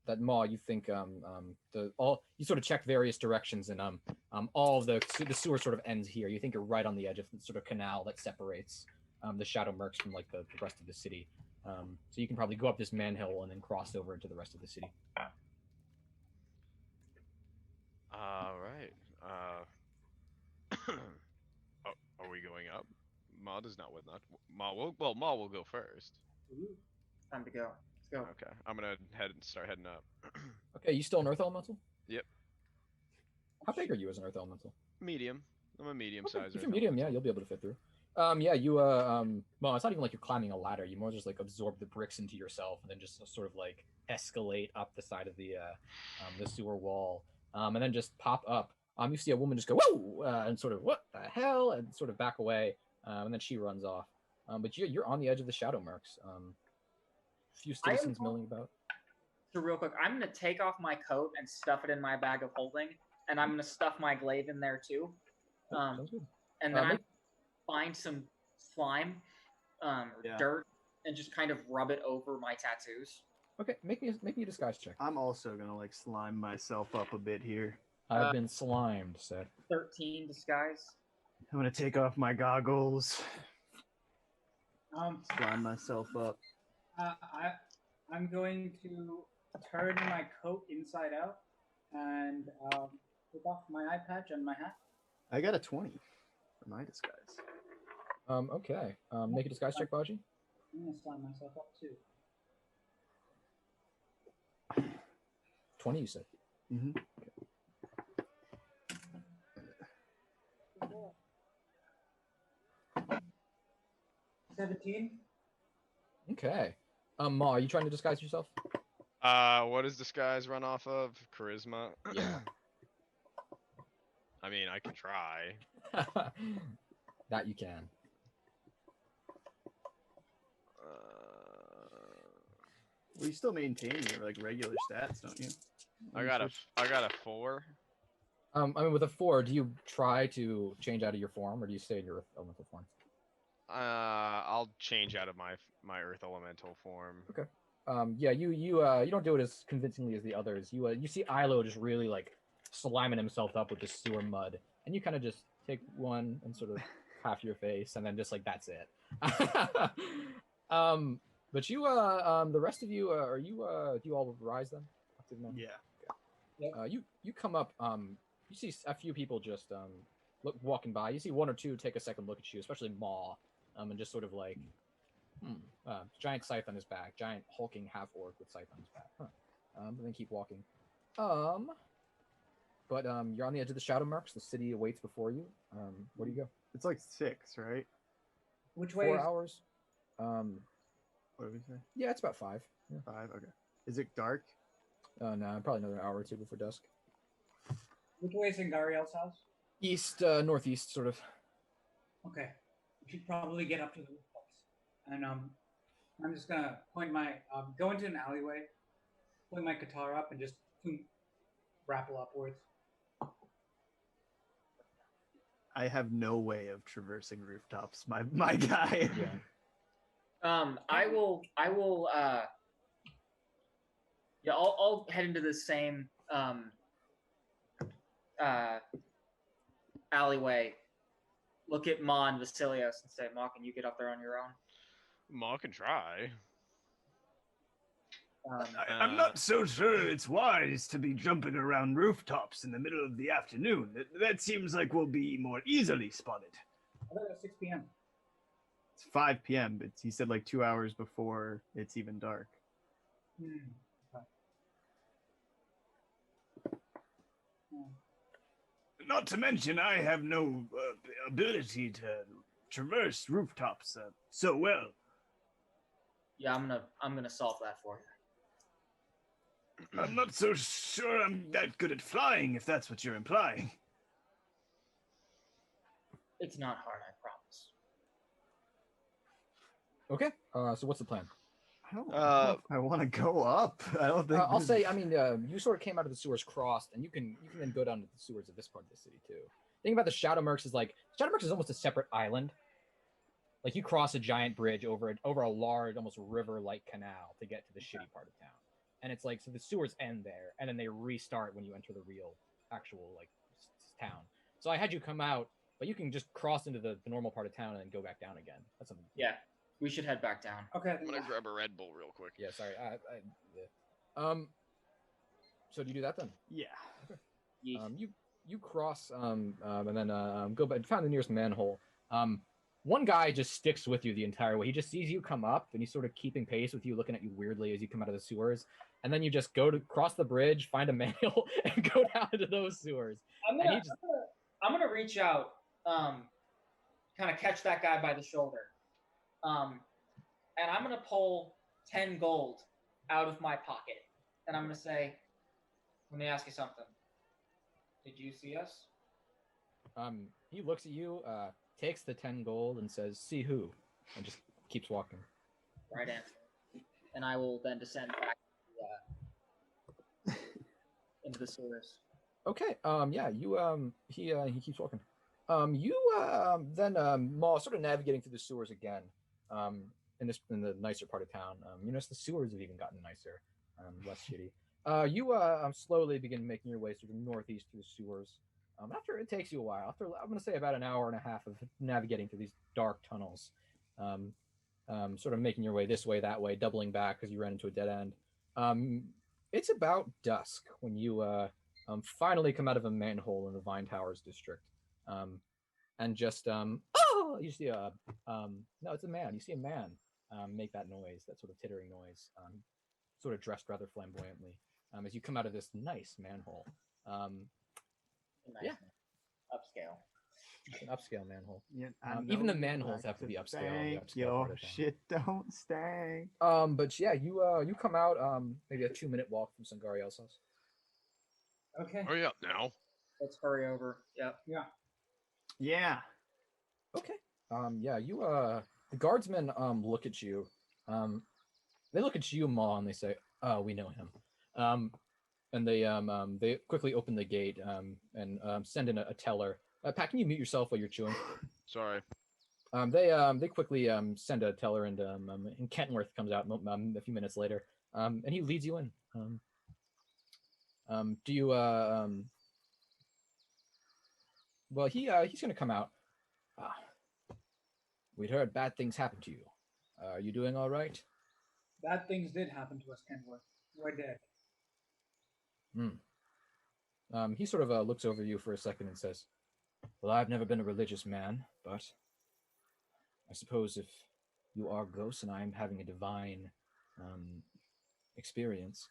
That Ma, you think you sort of check various directions, and all of the sewer sort of ends here. You think you're right on the edge of the sort of canal that separates the Shadow Mercs from like the rest of the city. So you can probably go up this manhole and then cross over into the rest of the city. All right. Are we going up? Ma does not with not. Ma will go first. Ooh, time to go. Let's go. Okay, I'm gonna start heading up. Okay, you still an Earth Elemental? Yep. How big are you as an Earth Elemental? Medium. I'm a medium Okay, size. if you're medium, yeah, you'll be able to fit through. Yeah, you well, it's not even like you're climbing a ladder. You more just like absorb the bricks into yourself, and then just sort of like escalate up the side of the sewer wall, and then just pop up. You see a woman just go whoa, and sort of what the hell, and sort of back away, and then she runs off. But you're on the edge of the Shadow Mercs. Few citizens milling about. So real quick, I'm gonna take off my coat and stuff it in my bag of holding, and I'm gonna stuff my glaive in there too. Sounds good. And then I find some slime, dirt, and just kind of rub it over my tattoos. Okay, make me a disguise check. I'm also gonna like slime myself up a bit here. I've been slimed, Seth. 13 disguise. I'm gonna take off my goggles. Slime myself up. I'm going to turn my coat inside out and take off my eye patch and my hat. I got a 20 for my disguise. Okay. Make a disguise check, Baji. I'm gonna slime myself up too. 20, you said. Mm-hmm. 17. Okay. Ma, are you trying to disguise yourself? What does disguise run off of? Charisma. Yeah. I mean, I can try. That you can. Well, you still maintain your like regular stats, don't you? I got a 4. I mean, with a 4, do you try to change out of your form, or do you stay in your elemental form? I'll change out of my Earth Elemental form. Okay. Yeah, you don't do it as convincingly as the others. You see Ilo just really like sliming himself up with the sewer mud, and you kind of just take one and sort of half your face, and then just like that's it. But you the rest of you are you do you all rise then? Yeah. Okay. You come up. You see a few people just walking by. You see one or two take a second look at you, especially Maw, and just sort of like. Giant scythe on his back, giant hulking half orc with scythe on his back. And then keep walking. But you're on the edge of the Shadow Marks. The city awaits before you. Where do you go? It's like 6, right? Which way? 4 hours. What did we say? Yeah, it's about 5. Yeah. 5. Okay. Is it dark? No, probably another hour or two before dusk. Which way is Ingariel's house? East, northeast, sort of. Okay. We should probably get up to the roof place. And I'm just gonna go into an alleyway, point my guitar up, and just rappel upwards. I have no way of traversing rooftops, my guy. Yeah. I will. Yeah, I'll head into the same alleyway. Look at Ma and Vasilios and say, "Ma, can you get up there on your own?" Ma can try. I'm not so sure it's wise to be jumping around rooftops in the middle of the afternoon. That seems like we'll be more easily spotted. I thought it was 6 p.m. It's 5 p.m., but he said like 2 hours before it's even dark. Okay. Not to mention, I have no ability to traverse rooftops so well. Yeah, I'm gonna solve that for you. I'm not so sure I'm that good at flying, if that's what you're implying. It's not hard, I promise. Okay. So what's the plan? I don't know if I want to go up. I don't think. I'll say. I mean, you sort of came out of the sewers crossed, and you can then go down to the sewers of this part of the city too. The thing about the Shadow Mercs is like Shadow Mercs is almost a separate island. Like you cross a giant bridge over a large, almost river-like canal to get to the shitty part of town, and it's like so the sewers end there, and then they restart when you enter the real, actual like town. So I had you come out, but you can just cross into the normal part of town and then go back down again. That's something. Yeah, we should head back down. Okay. I'm gonna grab a Red Bull real quick. Yeah, sorry. So do you do that then? Yeah. Okay. You cross and then go back, find the nearest manhole. One guy just sticks with you the entire way. He just sees you come up and he's sort of keeping pace with you, looking at you weirdly as you come out of the sewers. And then you just go to cross the bridge, find a manhole, and go down into those sewers. I'm gonna reach out, kind of catch that guy by the shoulder, and I'm gonna pull 10 gold out of my pocket, and I'm gonna say, "Let me ask you something. Did you see us?" He looks at you, takes the 10 gold, and says, "See who?" and just keeps walking. Right answer. And I will then descend back into the sewers. Okay. Yeah. He keeps walking. You then Maul sort of navigating through the sewers again. In the nicer part of town. You notice the sewers have even gotten nicer, less shitty. You slowly begin making your way through the northeast through the sewers. After it takes you a while, after I'm going to say about an hour and a half of navigating through these dark tunnels, sort of making your way this way, that way, doubling back because you ran into a dead end. It's about dusk when you finally come out of a manhole in the Vine Towers district, and just you see no, it's a man. You see a man make that noise, that sort of tittering noise, sort of dressed rather flamboyantly, as you come out of this nice manhole. Nice. Upscale. It's an upscale manhole. Yeah, even the manholes have to be upscale. Your shit don't stink. But yeah, you come out maybe a 2-minute walk from Sangariel's house. Okay. Hurry up now. Let's hurry over. Yep. Yeah. Okay. Yeah, you the guardsmen look at you. They look at you, Ma, and they say, "Oh, we know him." And they quickly open the gate and send in a teller. Pat, can you mute yourself while you're chewing? Sorry. They quickly send a teller, and Kentworth comes out a few minutes later, and he leads you in. Do you Well, he's gonna come out. We'd heard bad things happen to you. Are you doing all right? Bad things did happen to us, Kenworth. We're dead. He sort of looks over you for a second and says, "Well, I've never been a religious man, but I suppose if you are ghosts and I'm having a divine experience."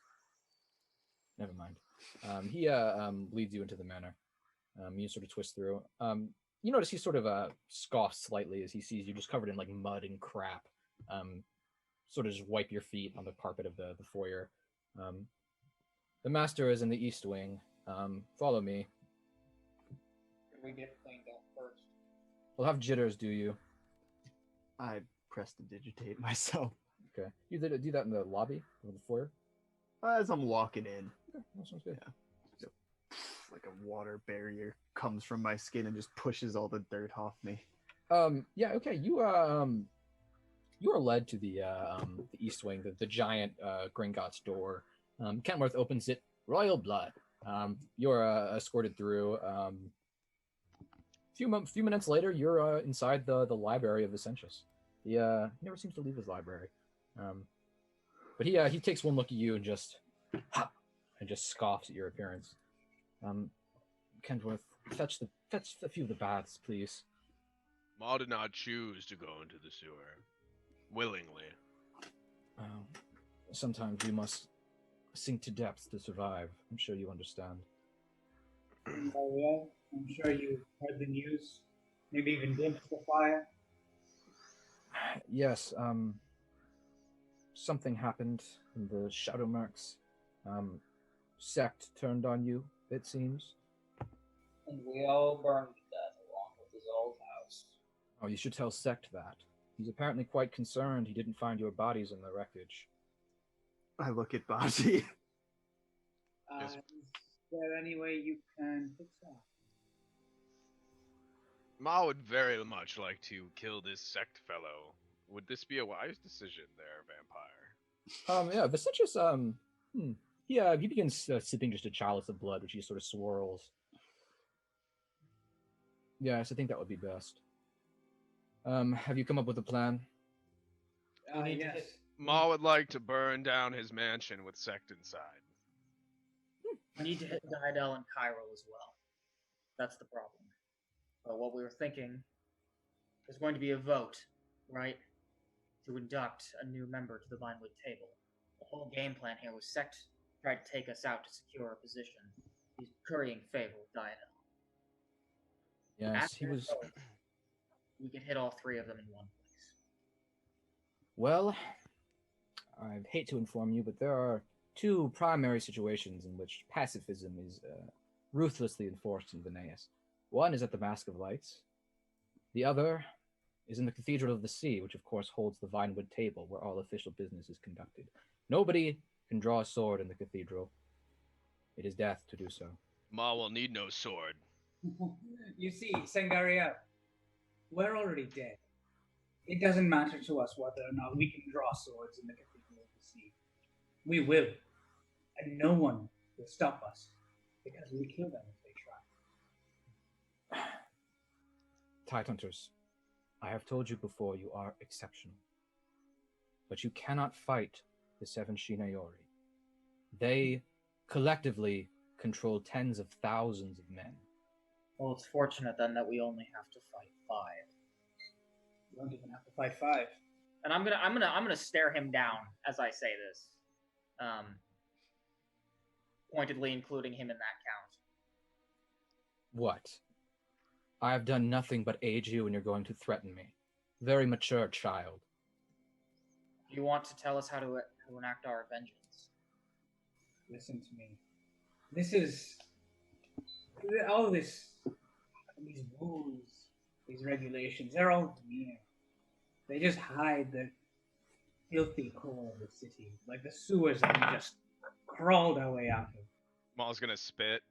Never mind. He leads you into the manor. You sort of twist through. You notice he sort of scoffs slightly as he sees you just covered in like mud and crap. Sort of just wipe your feet on the carpet of the foyer. The master is in the east wing. Follow me. Can we get cleaned up first? We'll have jitters, do you? I prestidigitate myself Okay. You do that in the lobby of the foyer? as I'm walking in. Okay, that sounds good. Yeah. So, like a water barrier comes from my skin and just pushes all the dirt off me. Yeah, okay. You are led to the east wing, the giant Gringotts door. Kentworth opens it. Royal blood. You're escorted through. Few minutes later, you're inside the library of Vasilios. He never seems to leave his library. But he takes one look at you and just scoffs at your appearance. Kentworth, fetch a few of the baths, please. Maul did not choose to go into the sewer willingly. Sometimes we must sink to depths to survive. I'm sure you understand. Well, I'm sure you heard the news. Maybe even glimpsed the fire. Yes, something happened in the Shadowmarks. Sect turned on you, it seems. And we all burned to death along with his old house. Oh, you should tell Sect that. He's apparently quite concerned he didn't find your bodies in the wreckage. I look at Baji. Yes. Is there any way you can fix that? Ma would very much like to kill this sect fellow. Would this be a wise decision there, vampire? Yeah, Vasilios, he begins sipping just a chalice of blood, which he sort of swirls. Yes, I think that would be best. Have you come up with a plan? Yes. Ma would like to burn down his mansion with sect inside. We need to hit Diadel and Cairo as well. That's the problem. But what we were thinking, there's going to be a vote, right? To induct a new member to the Vinewood Table. The whole game plan here was Sect tried to take us out to secure a position. He's currying favor with Diadel. Yes, After he was... vote, we can hit all three of them in one place. Well, I hate to inform you, but there are two primary situations in which pacifism is ruthlessly enforced in Veneias. One is at the Mask of Lights. The other is in the Cathedral of the Sea, which of course holds the Vinewood Table, where all official business is conducted. Nobody can draw a sword in the cathedral. It is death to do so. Ma will need no sword. You see, Sangaria, we're already dead. It doesn't matter to us whether or not we can draw swords in the Cathedral of the Sea. We will. And no one will stop us, because we kill them if they try. Tidehunters, I have told you before, you are exceptional. But you cannot fight the Seven Shinayori. They collectively control tens of thousands of men. Well, it's fortunate then that we only have to fight 5. We don't even have to fight 5. And I'm gonna stare him down as I say this, pointedly including him in that count. What? I have done nothing but aid you, and you're going to threaten me. Very mature child. Do you want to tell us how to enact our vengeance? Listen to me. This is All these rules, these regulations, they're all mere. They just hide the filthy core of the city, like the sewers that we just crawled our way out of. Maul's gonna spit.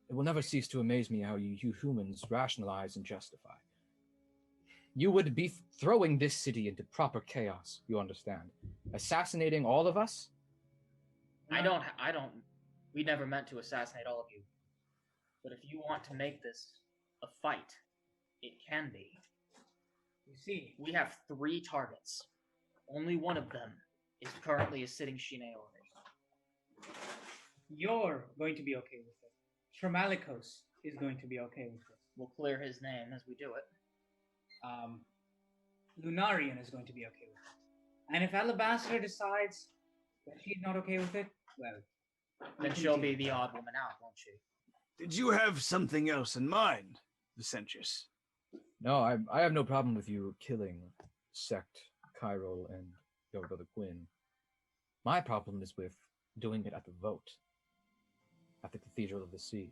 It will never cease to amaze me how you humans rationalize and justify. You would be throwing this city into proper chaos, you understand? Assassinating all of us? We never meant to assassinate all of you. But if you want to make this a fight, it can be. You see, we have 3 targets. Only one of them is currently a sitting Shine order. You're going to be okay with it. Traumalicos is going to be okay with it. We'll clear his name as we do it. Lunarian is going to be okay with it. And if Alabaster decides that she's not okay with it, well... Then she'll be the odd woman out, won't she? Did you have something else in mind, Vasilios? No, I have no problem with you killing Sect, Chiral, and your brother Quinn. My problem is with doing it at the vote, at the Cathedral of the Sea.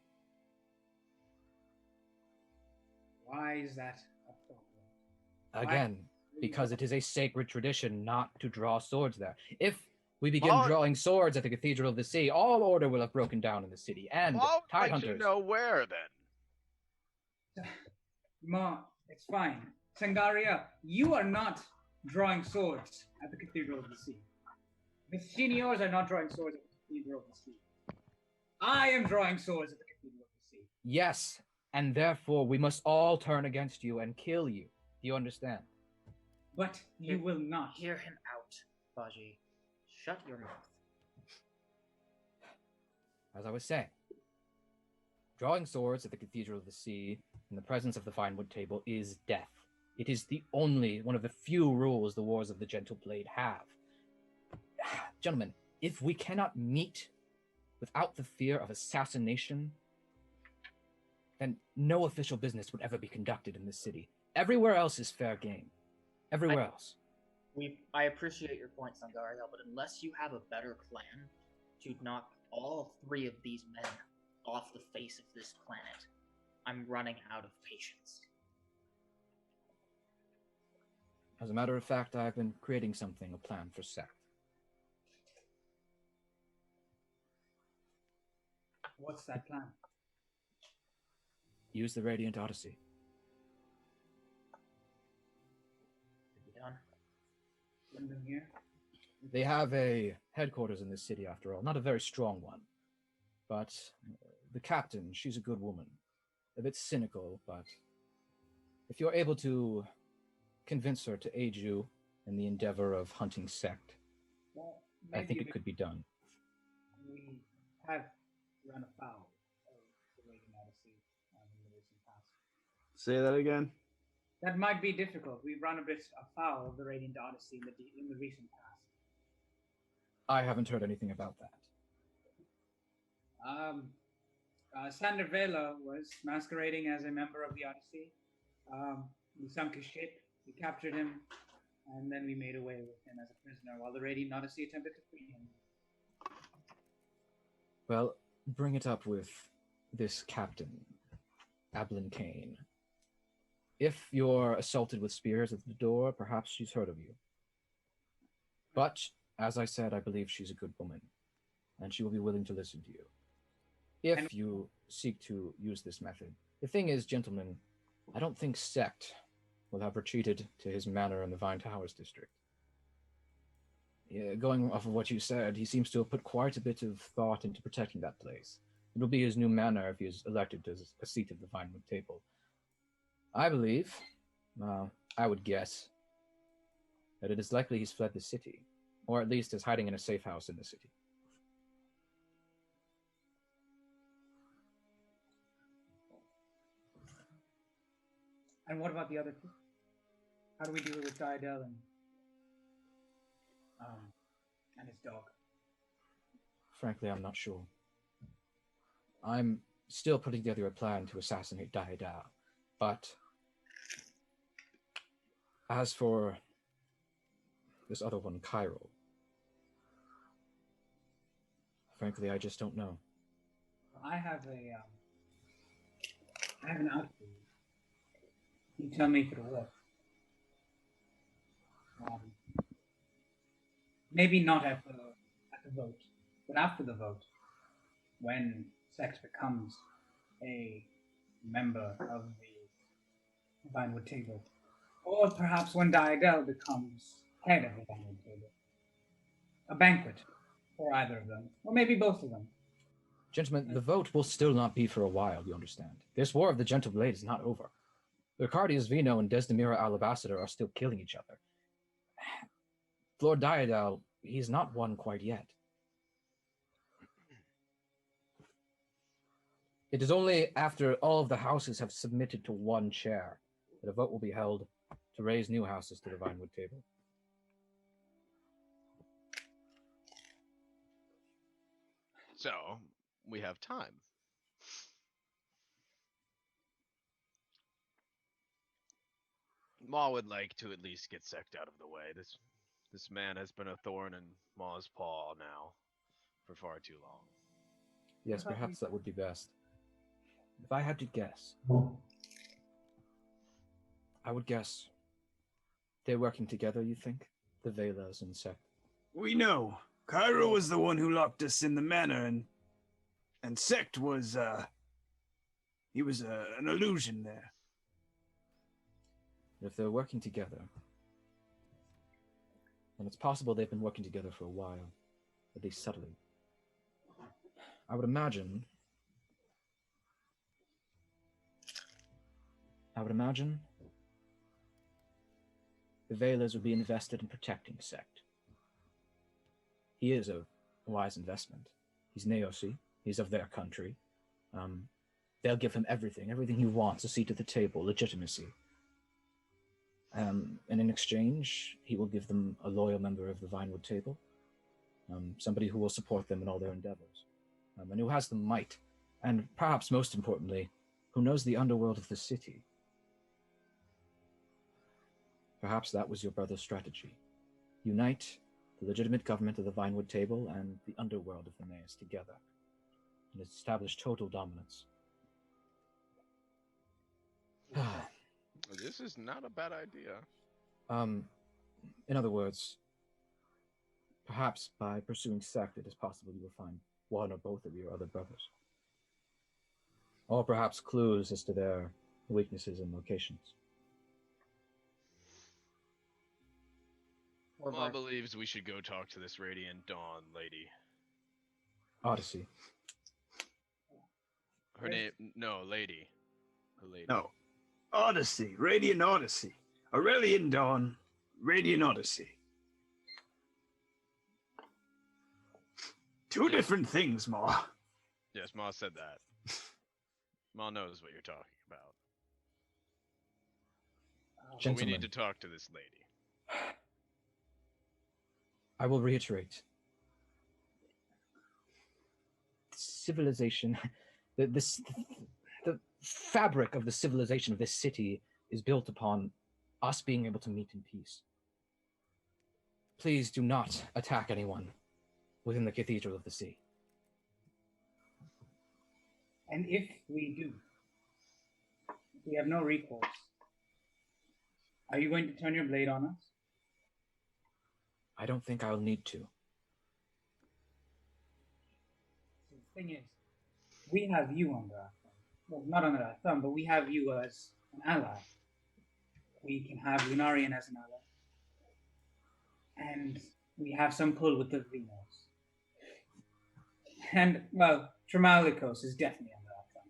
Why is that a problem? Again, because it is a sacred tradition not to draw swords there. If we begin drawing swords at the Cathedral of the Sea, all order will have broken down in the city, and Tidehunters. You know where then? Ma, it's fine. Sangaria, you are not drawing swords at the Cathedral of the Sea. The seniors are not drawing swords at the Cathedral of the Sea. I am drawing swords at the Cathedral of the Sea. Yes, and therefore we must all turn against you and kill you. Do you understand? But you will not. Hear him out, Baji. Shut your mouth. As I was saying, drawing swords at the Cathedral of the Sea in the presence of the Vinewood Table is death. It is the only one of the few rules the Wars of the Gentle Blade have. Gentlemen, if we cannot meet without the fear of assassination, then no official business would ever be conducted in this city. Everywhere else is fair game. Everywhere else. I appreciate your point, Sangaria, but unless you have a better plan to knock all 3 of these men off the face of this planet, I'm running out of patience. As a matter of fact, I've been creating something, a plan for Sect. What's that plan? Use the Radiant Odyssey. Done. London here. They have a headquarters in this city, after all. Not a very strong one. But the captain, she's a good woman. A bit cynical, but if you're able to convince her to aid you in the endeavor of hunting Sect, well, I think it could be done. We have run afoul of the Radiant Odyssey in the recent past. Say that again. That might be difficult. We've run a bit afoul of the Radiant Odyssey in the recent past. I haven't heard anything about that. Sander Vela was masquerading as a member of the Odyssey. We sunk his ship, we captured him, and then we made away with him as a prisoner while the Radiant Odyssey attempted to free him. Well, bring it up with this captain, Ablin Kane. If you're assaulted with spears at the door, perhaps she's heard of you. But, as I said, I believe she's a good woman, and she will be willing to listen to you. If you seek to use this method. The thing is, gentlemen, I don't think Sect will have retreated to his manor in the Vine Towers district. Yeah, going off of what you said, he seems to have put quite a bit of thought into protecting that place. It will be his new manor if he is elected to a seat of the Vinewood Table. I believe, I would guess, that it is likely he's fled the city, or at least is hiding in a safe house in the city. And what about the other two? How do we deal with Diadel and his dog? Frankly, I'm not sure. I'm still putting together a plan to assassinate Diadel, but as for this other one, Chiral, frankly, I just don't know. I have an out for you. You tell me if it'll work. Maybe not at the vote, but after the vote, when Sect becomes a member of the Vinewood Table, or perhaps when Diadel becomes head of the Vinewood Table. A banquet for either of them, or maybe both of them. Gentlemen, the vote will still not be for a while, you understand. This war of the Gentle Blade is not over. Ricardius Vino and Desdemira Alabaster are still killing each other. Lord Diadel, he's not won quite yet. It is only after all of the houses have submitted to one chair that a vote will be held to raise new houses to the Vinewood Table. So, we have time. Maw would like to at least get Sect out of the way. This man has been a thorn in Maw's paw now for far too long. Yes, perhaps that would be best. If I had to guess, I would guess they're working together, you think? The Velas and Sect. We know. Cairo was the one who locked us in the manor, and Sect was, he was an illusion there. If they're working together, then it's possible they've been working together for a while, at least subtly. I would imagine the Velas would be invested in protecting Sect. He is a wise investment. He's Neosi. He's of their country. They'll give him everything he wants, a seat at the table, legitimacy. And in exchange, he will give them a loyal member of the Vinewood Table, somebody who will support them in all their endeavors, and who has the might, and perhaps most importantly, who knows the underworld of the city. Perhaps that was your brother's strategy. Unite the legitimate government of the Vinewood Table and the underworld of Veneias together, and establish total dominance. This is not a bad idea. In other words, perhaps by pursuing Sect, it is possible you will find one or both of your other brothers. Or perhaps clues as to their weaknesses and locations. Maw believes we should go talk to this Radiant Dawn lady. Odyssey. Her name, no, lady. A lady. No. Odyssey, Radiant Odyssey. Aurelian Dawn, Radiant Odyssey. Two different things, Maw. Yes, Maw said that. Maw knows what you're talking about. But we need to talk to this lady. I will reiterate. Civilization, the fabric of the civilization of this city is built upon us being able to meet in peace. Please do not attack anyone within the Cathedral of the Sea. And if we do, we have no recourse. Are you going to turn your blade on us? I don't think I'll need to. The thing is, we have you under our thumb. Well, not under our thumb, but we have you as an ally. We can have Lunarian as an ally. And we have some pull with the Venos. And, well, Tremalikos is definitely under our thumb.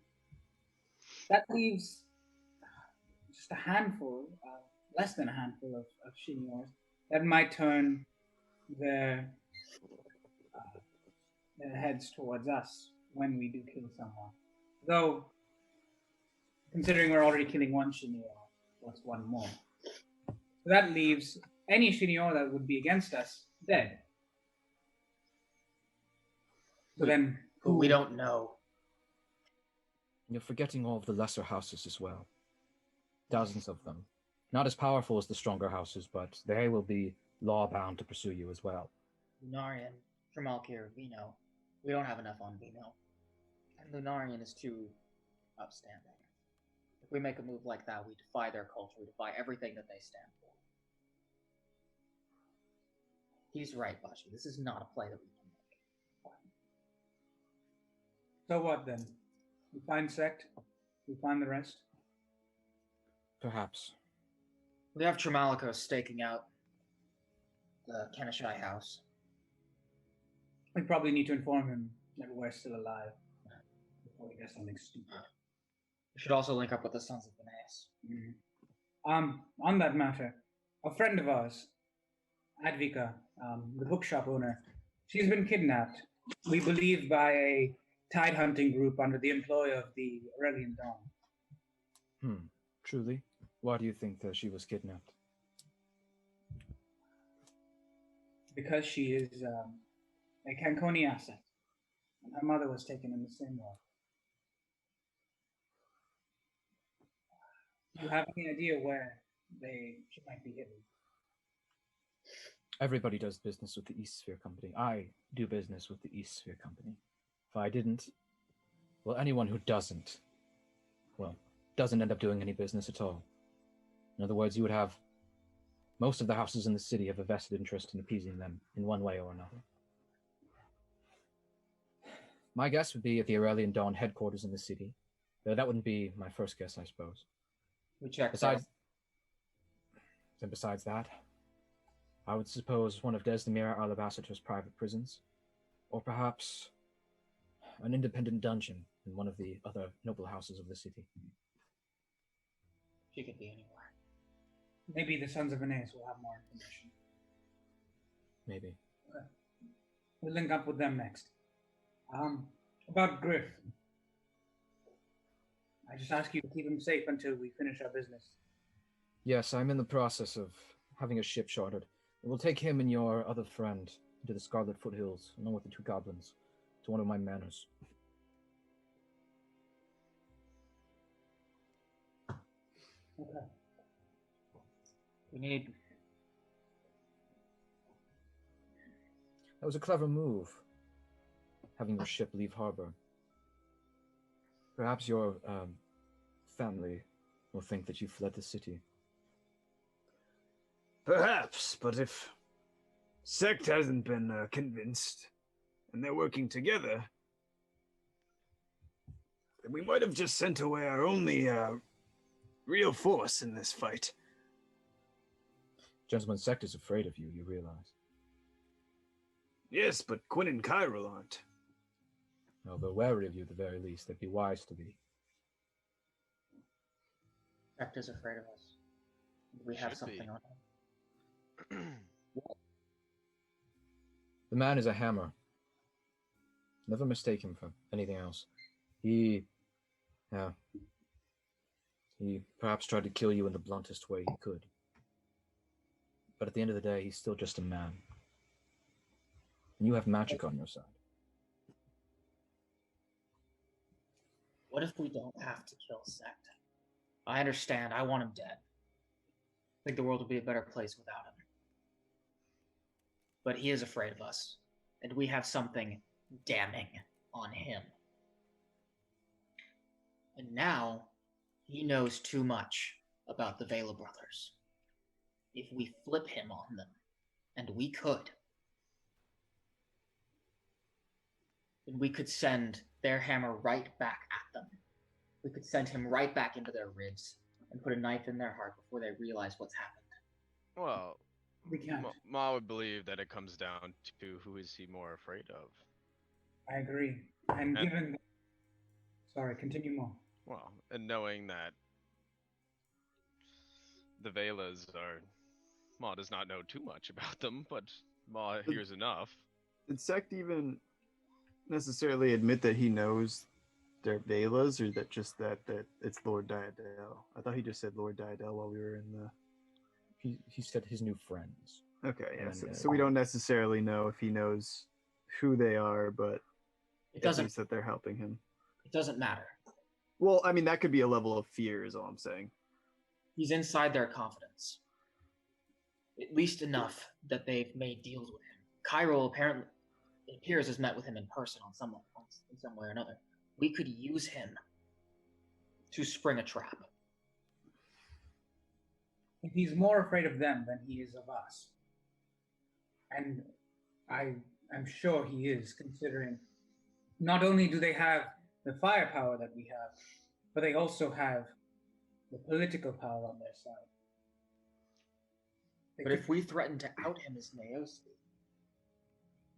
That leaves just a handful, less than a handful of Shiniors that might turn their heads towards us when we do kill someone. Though, considering we're already killing one Shinior, what's one more? So that leaves any Shinior that would be against us dead. So then, who we don't know. You're forgetting all of the lesser houses as well. Dozens of them. Not as powerful as the stronger houses, but they will be law-bound to pursue you as well. Lunarian, Tremalkir, Vino. We don't have enough on Vino. And Lunarian is too upstanding. If we make a move like that, we defy their culture, we defy everything that they stand for. He's right, Bashi. This is not a play that we can make. So what then? We find Sect? We find the rest? Perhaps. We have Tremalicos staking out the Kenishai house. We probably need to inform him that we're still alive before he does something stupid. We should also link up with the Sons of Veneias. On that matter, a friend of ours, Advika, the bookshop owner, she's been kidnapped, we believe, by a tide hunting group under the employ of the Aurelian Dawn. Truly? Why do you think that she was kidnapped? Because she is a Canconi asset, and her mother was taken in the same way. Do you have any idea where she might be hidden? Everybody does business with the East Sphere Company. I do business with the East Sphere Company. If I didn't, well, anyone who doesn't end up doing any business at all. In other words, you would have most of the houses in the city have a vested interest in appeasing them in one way or another. My guess would be at the Aurelian Dawn headquarters in the city. Though that wouldn't be my first guess, I suppose. We checked. Besides that, I would suppose one of Desdemira Alabaster's private prisons, or perhaps an independent dungeon in one of the other noble houses of the city. She could be anywhere. Maybe the Sons of Veneias will have more information. Maybe. Okay. We'll link up with them next. About Griff. I just ask you to keep him safe until we finish our business. Yes, I'm in the process of having a ship chartered. It will take him and your other friend into the Scarlet Foothills, along with the two goblins, to one of my manors. Okay. We need... That was a clever move, having your ship leave harbor. Perhaps your family will think that you fled the city. Perhaps, but if Sect hasn't been convinced, and they're working together, then we might have just sent away our only real force in this fight. Gentleman Sect is afraid of you, you realize. Yes, but Quinn and Kyril aren't. No, they're wary of you at the very least. They'd be wise to be. Sect is afraid of us. We have something on him. The man is a hammer. Never mistake him for anything else. He perhaps tried to kill you in the bluntest way he could. But at the end of the day, he's still just a man. And you have magic on your side. What if we don't have to kill Sect? I understand. I want him dead. I think the world would be a better place without him. But he is afraid of us, and we have something damning on him. And now, he knows too much about the Vela brothers. If we flip him on them, and we could, then we could send their hammer right back at them. We could send him right back into their ribs and put a knife in their heart before they realize what's happened. Well, We can't. Ma would believe that it comes down to who is he more afraid of. I agree. And given... Sorry, continue more. Well, and knowing that the Velas are... Ma does not know too much about them, but Ma hears enough. Did Sect even necessarily admit that he knows they're Velas, or that just that it's Lord Diadel? I thought he just said Lord Diadel while we were in the... He said his new friends. Okay, yeah. And, So we don't necessarily know if he knows who they are, but It doesn't. at least that they're helping him. It doesn't matter. Well, I mean, that could be a level of fear, is all I'm saying. He's inside their confidence. At least enough that they've made deals with him. Cairo apparently, it appears, has met with him in person in some way or another. we could use him to spring a trap. If he's more afraid of them than he is of us, and I'm sure he is, considering not only do they have the firepower that we have, but they also have the political power on their side. But if we threaten to out him as Veneias,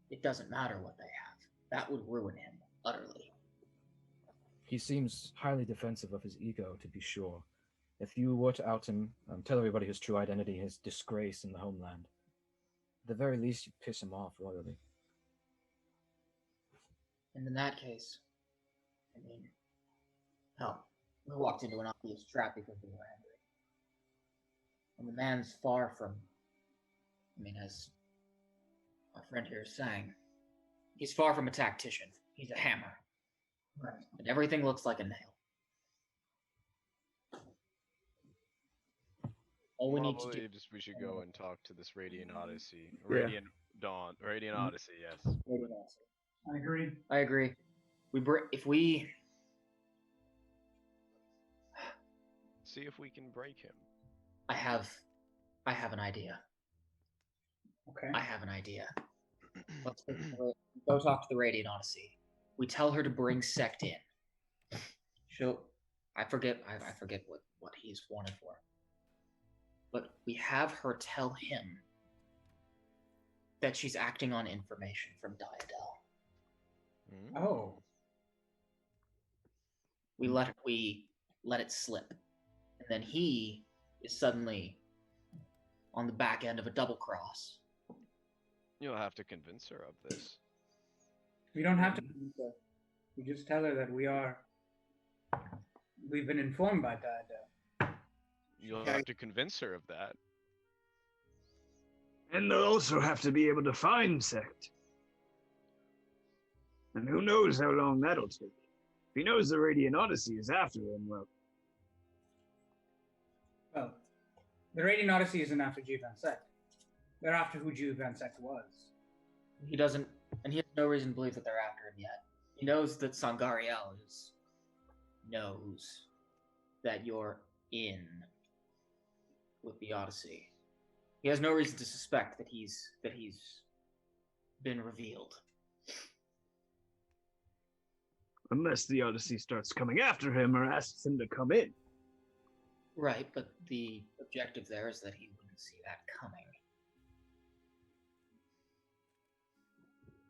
it doesn't matter what they have. That would ruin him utterly. He seems highly defensive of his ego, to be sure. If you were to out him, tell everybody his true identity, his disgrace in the homeland, at the very least, you'd piss him off royally. And in that case, I mean, hell, we walked into an obvious trap because we were angry. And the man's far from, as our friend here is saying, he's far from a tactician. He's a hammer. Right. And everything looks like a nail. All we need to do. We should go and talk to this Radiant Odyssey. Yeah. Radiant Dawn. Radiant Odyssey, yes. I agree. I agree. If we See if we can break him. I have an idea. Okay. I have an idea. Let's go talk to the Radiant Odyssey. We tell her to bring Sect in. I forget what he's wanted for. But we have her tell him that she's acting on information from Diadel. Oh. We let it slip. And then he is suddenly on the back end of a double cross. You'll have to convince her of this. We don't have to convince her. We just tell her that we've been informed by Diadel. You'll have to convince her of that. And they'll also have to be able to find Sect. And who knows how long that'll take. If he knows the Radiant Odyssey is after him, well, the Radiant Odyssey isn't after Giovan Sect. They're after who Giovan Sect was. He doesn't, and he has no reason to believe that they're after him yet. He knows that Sangariel knows that you're in with the Odyssey. He has no reason to suspect that he's been revealed. unless the Odyssey starts coming after him or asks him to come in. Right, but the objective there is that he wouldn't see that coming.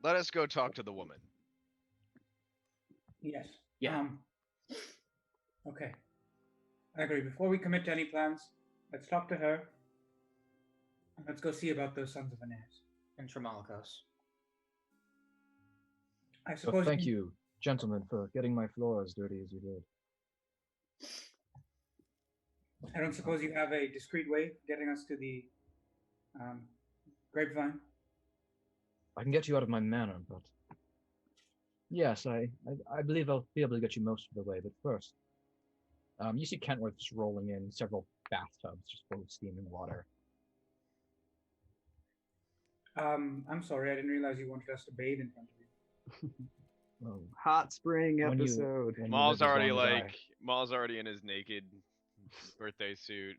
Let us go talk to the woman. Yes. Yeah. Okay. I agree. Before we commit to any plans, let's talk to her. And let's go see about those sons of Veneias. And Tramalikos. I So suppose. thank you, gentlemen, for getting my floor as dirty as you did. I don't suppose you have a discreet way of getting us to the grapevine. I can get you out of my manor, but yes, I believe I'll be able to get you most of the way. But first, you see Kentworth just rolling in several bathtubs just full of steaming water. I'm sorry, I didn't realize you wanted us to bathe in front of you. Oh, Hot spring When you- episode. when you Maul's live as already long as I- like Maul's already in his naked birthday suit,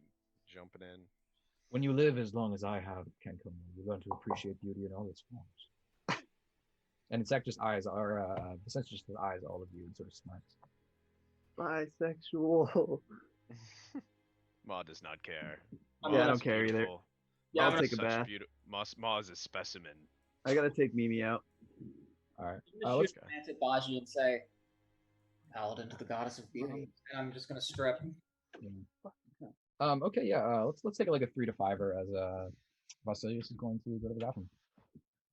jumping in. When you live as long as I have, Cancun, you learn to appreciate beauty in all its forms. And Sect just eyes are essentially just eyes all of you and sort of smiles. Bisexual. Maul does not care. Yeah, Maul I don't is care either. beautiful. Yeah, I'll I'm take a Such bath. Maul is a specimen. I gotta take Mimi out. All right. gonna Let's shoot a glance at Baji and say, Paladin to the goddess of beauty. And I'm just gonna strip. Okay, yeah. Let's take like a 3 to 5er as Vasilios is going to go to the bathroom.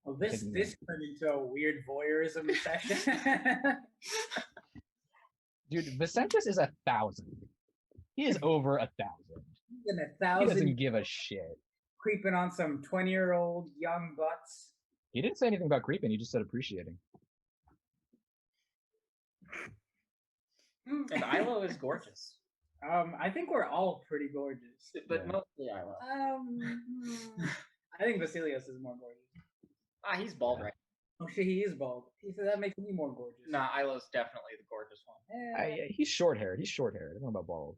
Well, this turned into a weird voyeurism session. Dude, Vicentis is 1,000. He is over 1,000. In He 1,000 doesn't give a shit. creeping on some 20-year-old young butts. He didn't say anything about creeping. He just said appreciating. And Ilo is gorgeous. I think we're all pretty gorgeous. But Yeah. mostly Ilo. I think Vasilios is more gorgeous. He's bald right Oh shit, he is bald. He said that makes me more gorgeous. Nah, Ilo's definitely the gorgeous one. He's short-haired. He's short-haired. I don't know about bald.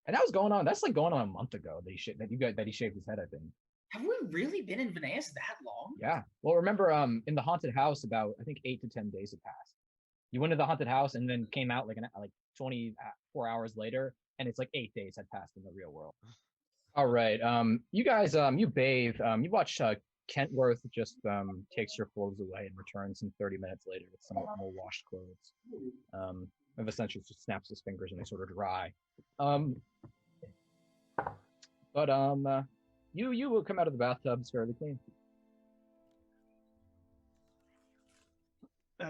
And that was going on. That's like going on a month ago that he shaved his head, I think. Have we really been in Veneias that long? Yeah. Well, remember, in the haunted house, about I think 8 to 10 days had passed. You went to the haunted house and then came out like 24 hours later, and it's like 8 days had passed in the real world. All right. You guys, you bathe. You watch Kentworth just takes your clothes away and returns some 30 minutes later with some more washed clothes. And essentially just snaps his fingers and they sort of dry. You will come out of the bathtub. It's fairly clean.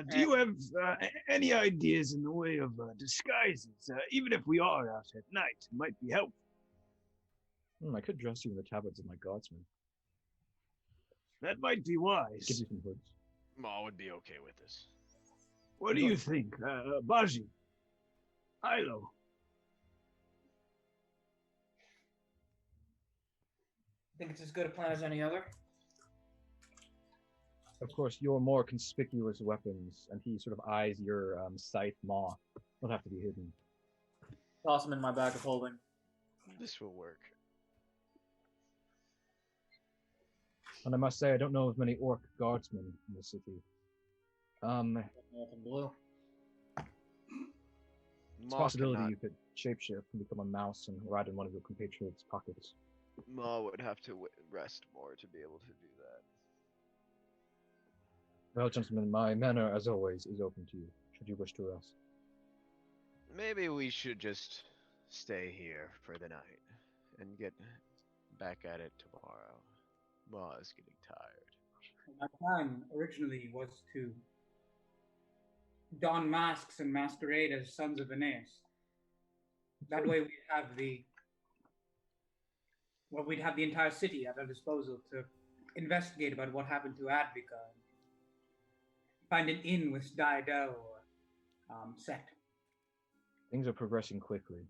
Do you have any ideas in the way of disguises? Even if we are out at night, it might be helpful. I could dress you in the tablets of my guardsman. That might be wise. Give you some hoods. Ma would be okay with this. What do you think, Baji? Ilo? Think it's as good a plan as any other? Of course, your more conspicuous weapons, and he sort of eyes your scythe maw, will have to be hidden. Toss them in my bag of holding. This will work. And I must say, I don't know of many orc guardsmen in the city. Blue. It's a possibility you could shapeshift and become a mouse and ride in one of your compatriots' pockets. Ma would have to rest more to be able to do that. Well, gentlemen, my manor, as always, is open to you, should you wish to rest. Maybe we should just stay here for the night and get back at it tomorrow. Ma is getting tired. My plan originally was to don masks and masquerade as sons of Veneias. That way we'd have the entire city at our disposal to investigate about what happened to Advika, find an inn with Daedal or Sect. Things are progressing quickly.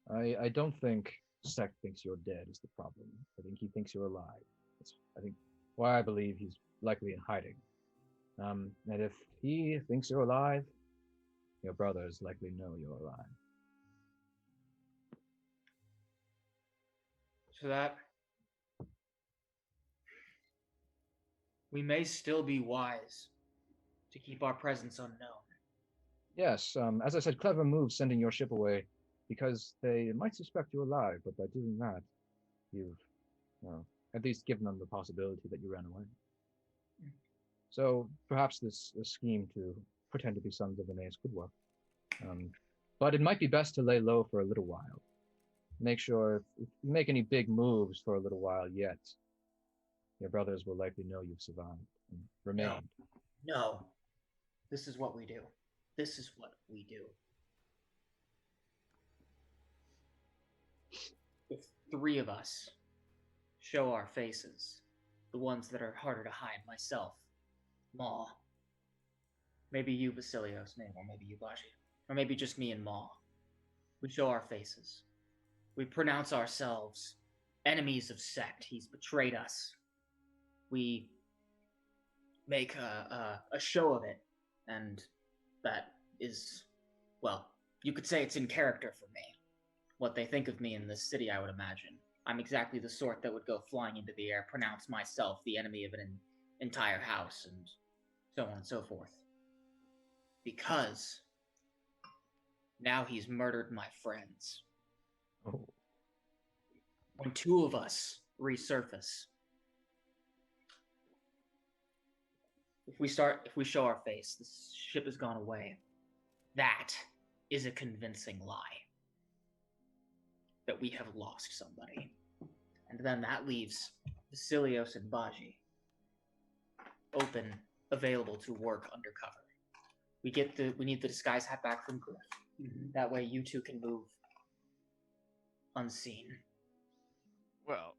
I don't think Sect thinks you're dead is the problem. I think he thinks you're alive. That's, I think, why I believe he's likely in hiding. And if he thinks you're alive, your brothers likely know you're alive. So that we may still be wise to keep our presence unknown. Yes, as I said, clever move sending your ship away, because they might suspect you're alive, but by doing that, you've, at least given them the possibility that you ran away. So perhaps this scheme to pretend to be sons of Veneias could work. But it might be best to lay low for a little while. Make sure if you make any big moves for a little while yet, your brothers will likely know you've survived and remained. No. This is what we do. This is what we do. If 3 of us show our faces, the ones that are harder to hide, myself, Ma, maybe you, Vasilios, or maybe you, Baji, or maybe just me and Ma. We show our faces. We pronounce ourselves enemies of Sect. He's betrayed us. We make a show of it, and that is, well, you could say it's in character for me. What they think of me in this city, I would imagine. I'm exactly the sort that would go flying into the air, pronounce myself the enemy of an entire house, and so on and so forth. Because now he's murdered my friends. Oh. When 2 of us resurface, if we show our face, the ship has gone away. That is a convincing lie. That we have lost somebody. And then that leaves Vasilios and Baji open, available to work undercover. We need the disguise hat back from Griff. Mm-hmm. That way you 2 can move unseen. Well,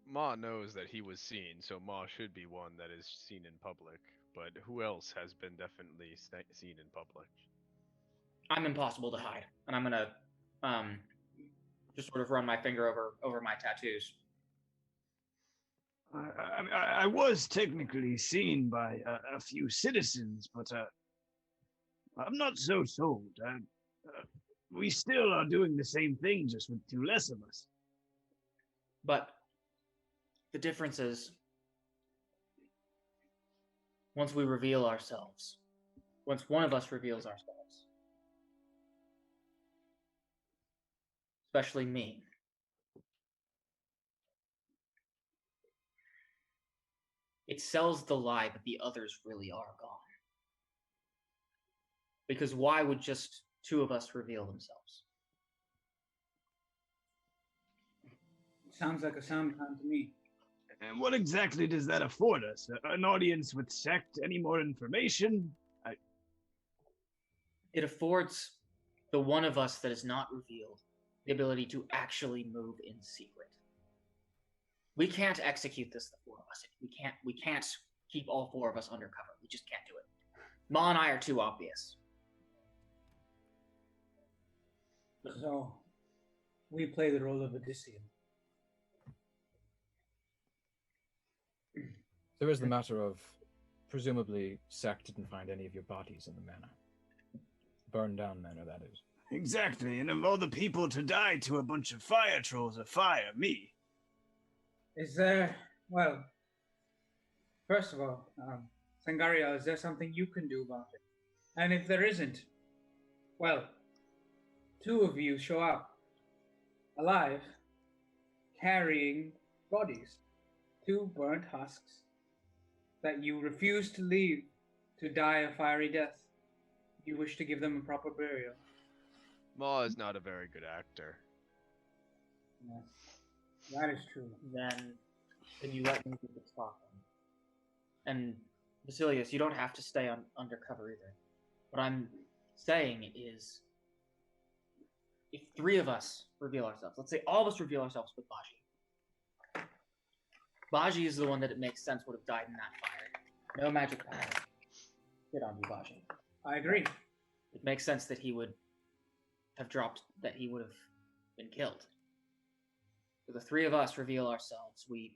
Ma knows that he was seen, so Ma should be one that is seen in public. But who else has been definitely seen in public? I'm impossible to hide, and I'm gonna just sort of run my finger over my tattoos. I was technically seen by a few citizens, but I'm not so sold. We still are doing the same thing, just with two less of us. But the difference is, once we reveal ourselves, once one of us reveals ourselves, especially me, it sells the lie that the others really are gone. Because why would just two of us reveal themselves? Sounds like a sound plan to me. And what exactly does that afford us? An audience with Sect? Any more information? It affords the one of us that is not revealed the ability to actually move in secret. We can't execute this, the four of us. We can't keep all four of us undercover. We just can't do it. Ma and I are too obvious. So, we play the role of Odysseus. There is the matter of, presumably, Sect didn't find any of your bodies in the manor. Burned down manor, that is. Exactly, and of all the people to die to a bunch of fire trolls of fire, me. Is there, well, first of all, Sangaria, is there something you can do about it? And if there isn't, well, two of you show up, alive, carrying bodies, two burnt husks, that you refuse to leave to die a fiery death. You wish to give them a proper burial. Ma is not a very good actor. Yes, that is true. Then you let me do the talking. And Vasilios, you don't have to stay undercover either. What I'm saying is, if three of us reveal ourselves, let's say all of us reveal ourselves with Baji. Baji is the one that it makes sense would have died in that fire. No magic power. Get on you, Baji. I agree. It makes sense that he would have dropped, that he would have been killed. So the three of us reveal ourselves. We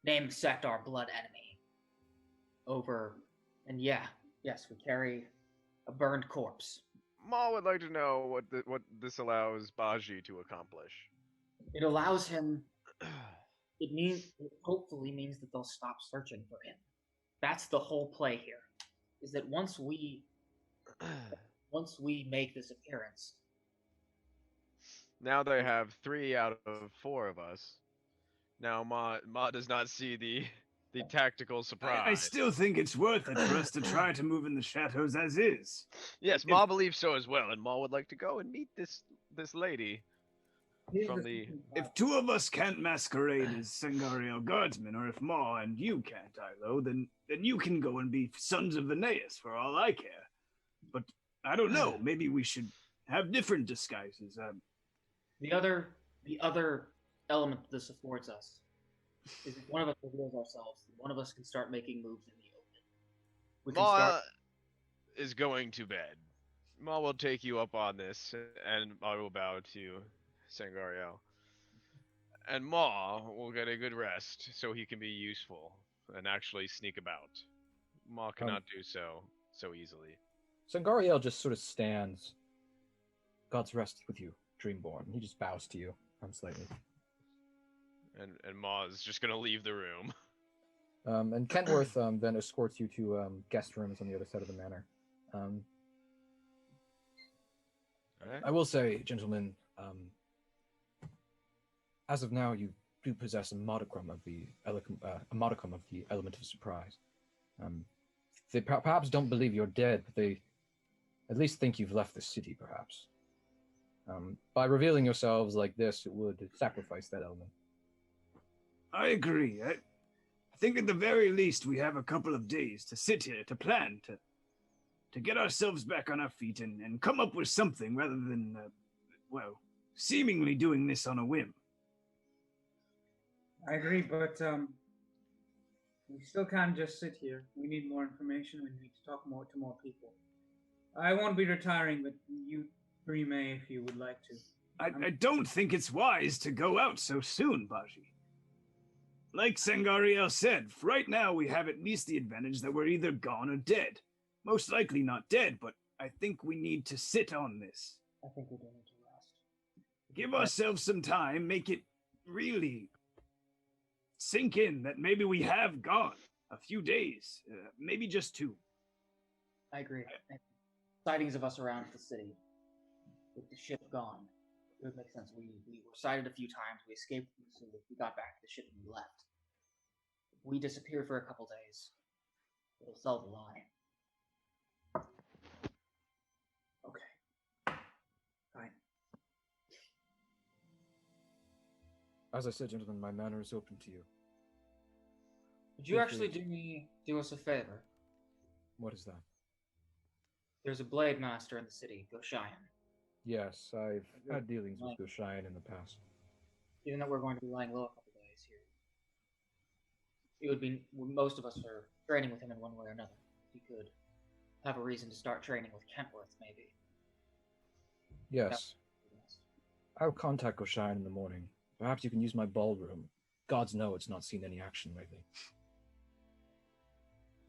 name Sect our blood enemy. And yes, we carry a burned corpse. Ma would like to know what this allows Baji to accomplish. It allows him. It hopefully means that they'll stop searching for him. That's the whole play here. Is that once we make this appearance. Now they have 3 out of 4 of us. Now Ma does not see the tactical surprise. I still think it's worth it for us to try to move in the shadows as is. Yes, Ma believes so as well, and Ma would like to go and meet this lady from the. If two of us can't masquerade as Sangariel guardsmen, or if Ma and you can't, Ilo, then you can go and be sons of Veneias for all I care. But I don't know. Maybe we should have different disguises. The other element that this affords us is if one of us reveals ourselves, one of us can start making moves in the open. Ma is going to bed. Ma will take you up on this, and I will bow to Sangariel. And Ma will get a good rest, so he can be useful and actually sneak about. Ma cannot do so easily. Sangariel just sort of stands. God's rest with you, Dreamborn. He just bows to you slightly. And Ma is just gonna leave the room. And Kenworth then escorts you to guest rooms on the other side of the manor. Right. I will say, gentlemen, as of now, you do possess a modicum of the element of surprise. They perhaps don't believe you're dead, but they at least think you've left the city, perhaps. By revealing yourselves like this, it would sacrifice that element. I agree. I think at the very least we have a couple of days to sit here, to plan, to get ourselves back on our feet and come up with something rather than, seemingly doing this on a whim. I agree, but we still can't just sit here. We need more information. We need to talk to more people. I won't be retiring, but you three may if you would like to. I don't think it's wise to go out so soon, Baji. like Sangariel said, right now we have at least the advantage that we're either gone or dead. Most likely not dead, but I think we need to sit on this. I think we do need to rest. Give ourselves some time, make it really sink in that maybe we have gone a few days, maybe just 2. I agree. Sightings of us around the city, with the ship gone, it would make sense. We were sighted a few times. We escaped from the city. We got back to the ship and we left. We disappeared for a couple days. It'll sell the line. Okay. Fine. As I said, gentlemen, my manor is open to you. Would you actually do us a favor? What is that? There's a blade master in the city, Goshayan. Yes, I've had dealings with Goshayan in the past. Even though we're going to be lying low a couple days here, it would be most of us are training with him in one way or another. He could have a reason to start training with Kentworth, maybe. Yes. I'll contact Goshayan in the morning. Perhaps you can use my ballroom. Gods know it's not seen any action lately.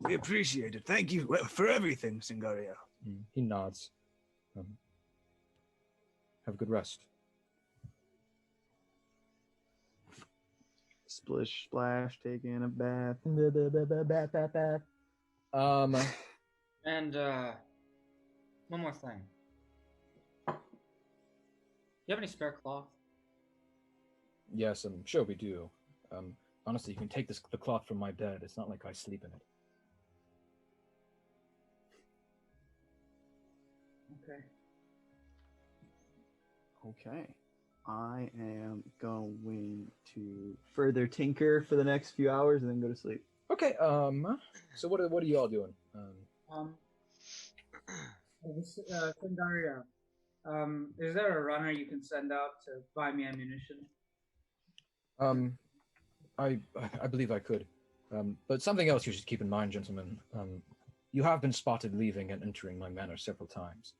We appreciate it. Thank you for everything, Singaria. He nods. Have a good rest. Splish, splash, taking a bath. And one more thing. Do you have any spare cloth? Yes, I'm sure we do. Honestly, you can take the cloth from my bed. It's not like I sleep in it. Okay. Okay. I am going to further tinker for the next few hours and then go to sleep. Okay. So what are you all doing? Sandaria, is there a runner you can send out to buy me ammunition? I believe I could. But something else you should keep in mind, gentlemen. You have been spotted leaving and entering my manor several times.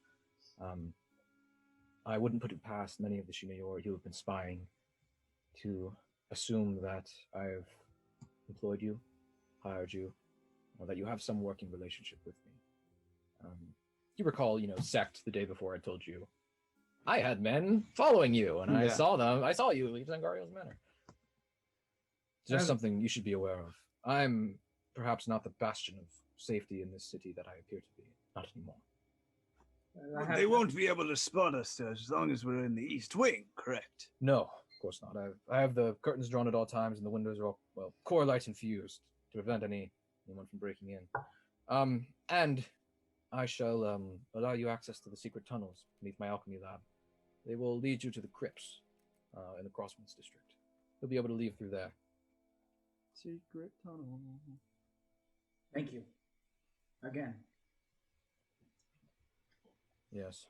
I wouldn't put it past many of the Shinayor who have been spying to assume that I've employed you, hired you, or that you have some working relationship with me. You recall, Sect the day before I told you I had men following you, and I saw you leave Zangario's manor. It's just something you should be aware of. I'm perhaps not the bastion of safety in this city that I appear to be. Not anymore. They won't be able to spot us as long as we're in the East Wing, correct? No, of course not. I have the curtains drawn at all times, and the windows are all, core lights infused to prevent anyone from breaking in. And I shall allow you access to the secret tunnels beneath my alchemy lab. They will lead you to the crypts in the Crosswinds district. You'll be able to leave through there. Secret tunnel. Thank you. Again. Yes.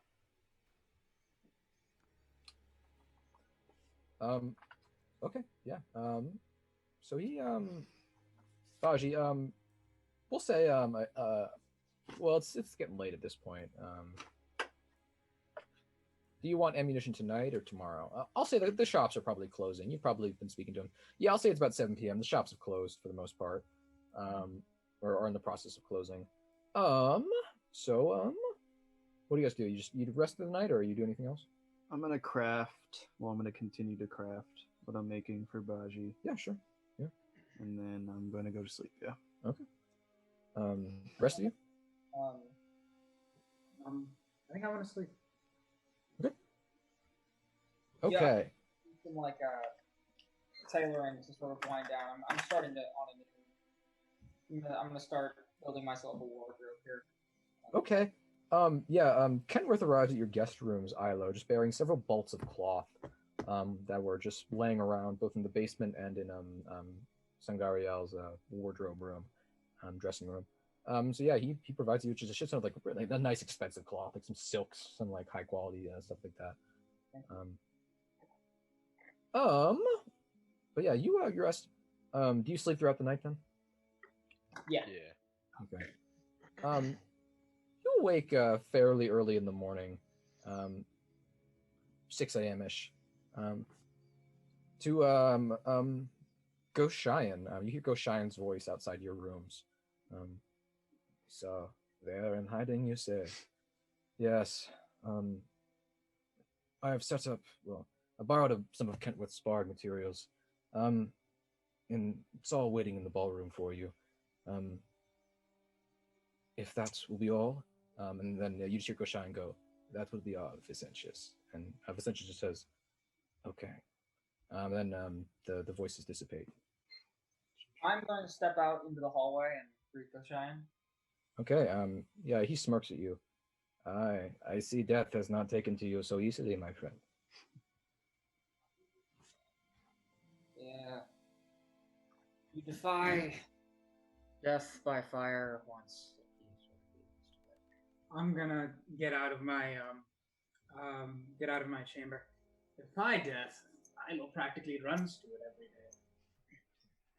Okay, yeah. So he, Baji, we'll say, well, it's getting late at this point. Do you want ammunition tonight or tomorrow? I'll say that the shops are probably closing. You've probably been speaking to him. Yeah, I'll say it's about 7 p.m. The shops have closed for the most part, or are in the process of closing. So, what do you guys do? You rest for the night, or are you do anything else? I'm gonna craft. Well, I'm gonna continue to craft what I'm making for Baji. Yeah, sure. Yeah. And then I'm gonna go to sleep. Yeah. Okay. Rest of you? I think I want to sleep. Okay. Yeah, some tailoring to sort of wind down. I'm starting to I'm gonna start building myself a wardrobe here. Okay. Kentworth arrives at your guest rooms, Ilo, just bearing several bolts of cloth that were just laying around both in the basement and in Sangariel's wardrobe room, dressing room. He provides you just a shit ton of like a nice expensive cloth, like some silks, some like high quality stuff like that. But yeah, you rest. Do you sleep throughout the night then? Yeah. Okay. You wake fairly early in the morning, 6 a.m. ish, to Ghost Cheyenne. You hear Ghost Cheyenne's voice outside your rooms. So there in hiding, you say? Yes. I have set up. Well, I borrowed some of Kentworth's sparred materials. And it's all waiting in the ballroom for you. If that will be all, and then you just hear Ghost Cheyenne go, that will be all, Vicentius. And Vicentius just says, okay. Then the voices dissipate. I'm going to step out into the hallway and greet Ghost Cheyenne. Okay, yeah, he smirks at you. I see death has not taken to you so easily, my friend. Yeah. You defy death by fire once. I'm gonna get out of my chamber. Defy death. Ilo practically runs to it every day.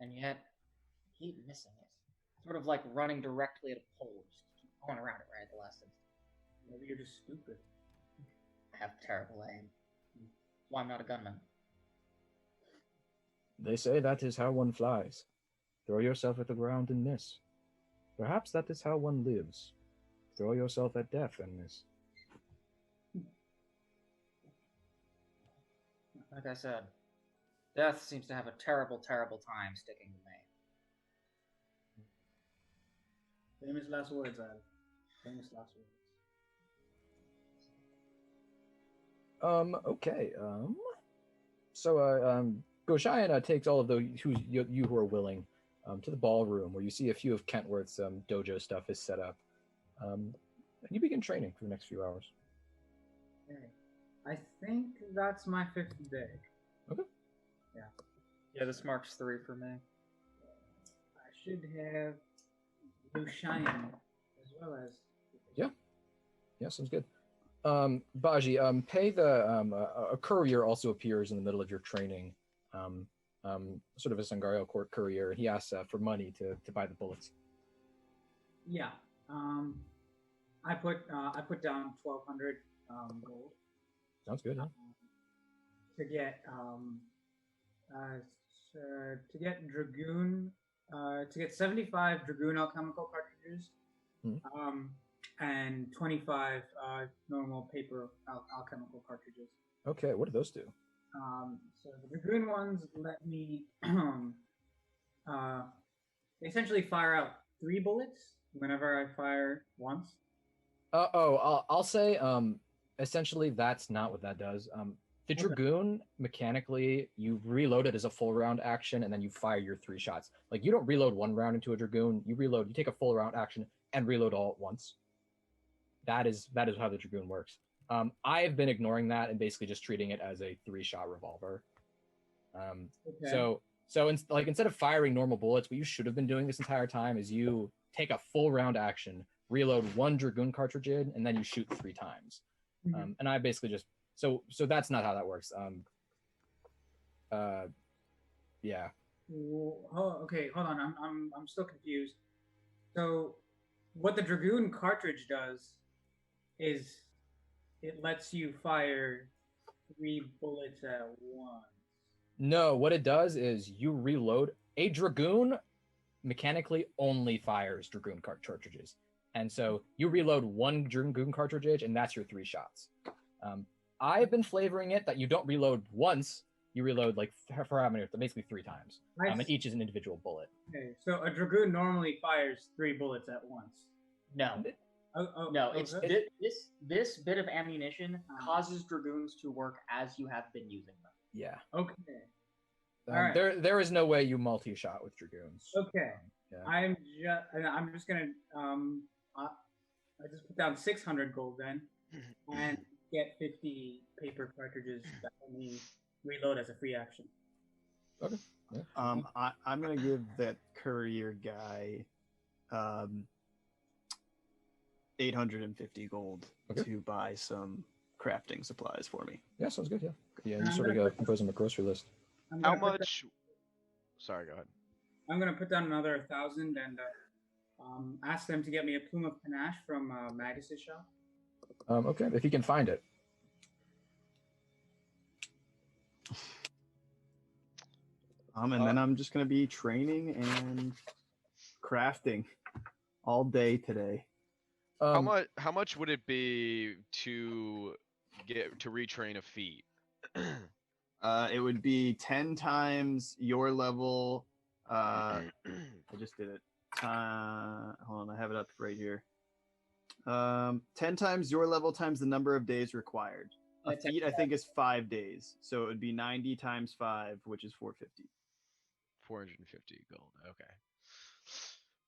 And yet, keep missing it. Sort of like running directly at a pole, just keep going around it right at the last instant. Maybe you're just stupid. I have terrible aim. That's why I'm not a gunman. They say that is how one flies. Throw yourself at the ground and miss. Perhaps that is how one lives. Throw yourself at death and miss. Like I said, death seems to have a terrible, terrible time sticking to me. Famous last words, Al. Famous last words. Okay. So Goshayan takes all of those you who are willing to the ballroom where you see a few of Kentworth's dojo stuff is set up. And you begin training for the next few hours. Okay. I think that's my 5th day. Okay. Yeah. Yeah, this marks 3 for me. I should have Goshayan as well as. Yeah, sounds good. Baji, pay the a courier also appears in the middle of your training. Sort of a Sangario court courier, and he asks for money to buy the bullets. Yeah. I put down 1,200 gold. Sounds good, huh? To get dragoon, to get 75 dragoon alchemical cartridges, and 25 normal paper alchemical cartridges. Okay, what do those do? So the dragoon ones let me they essentially fire out 3 bullets whenever I fire once. I'll say essentially that's not what that does. The dragoon, mechanically, you reload it as a full round action, and then you fire your 3 shots. Like, you don't reload 1 round into a dragoon. You take a full round action and reload all at once. That is how the dragoon works. I've been ignoring that and basically just treating it as a 3-shot revolver. Okay. So instead of firing normal bullets, what you should have been doing this entire time is you take a full round action, reload 1 dragoon cartridge in, and then you shoot 3 times. Mm-hmm. And I basically just so that's not how that works. Yeah. Oh, okay. Hold on. I'm still confused. So, what the dragoon cartridge does is it lets you fire 3 bullets at once. No, what it does is you reload. A dragoon mechanically only fires dragoon cartridges. And so you reload 1 dragoon cartridge, and that's your 3 shots. I've been flavoring it that you don't reload once. You reload like for how many? Basically 3 times. And each is an individual bullet. Okay, so a dragoon normally fires 3 bullets at once. No. No, it's this bit of ammunition causes dragoons to work as you have been using them. Yeah. Okay. All right. There is no way you multi-shot with dragoons. Okay. Yeah. I'm just gonna I just put down 600 gold then, and get 50 paper cartridges that let me reload as a free action. Okay. Yeah. I'm gonna give that courier guy 850 gold to buy some crafting supplies for me. Yeah, sounds good. Yeah. Yeah, you sort of compose a grocery list. How much? Sorry, go ahead. I'm gonna put down another 1,000 and ask them to get me a plume of panache from Magus's shop. Okay, if you can find it. And then I'm just gonna be training and crafting all day today. How much would it be to retrain a feat? It would be 10 times your level. I just did it. Hold on, I have it up right here. 10 times your level times the number of days required. A feat, I think, is 5 days, so it would be 90 times 5, which is 450. 450 gold. Okay.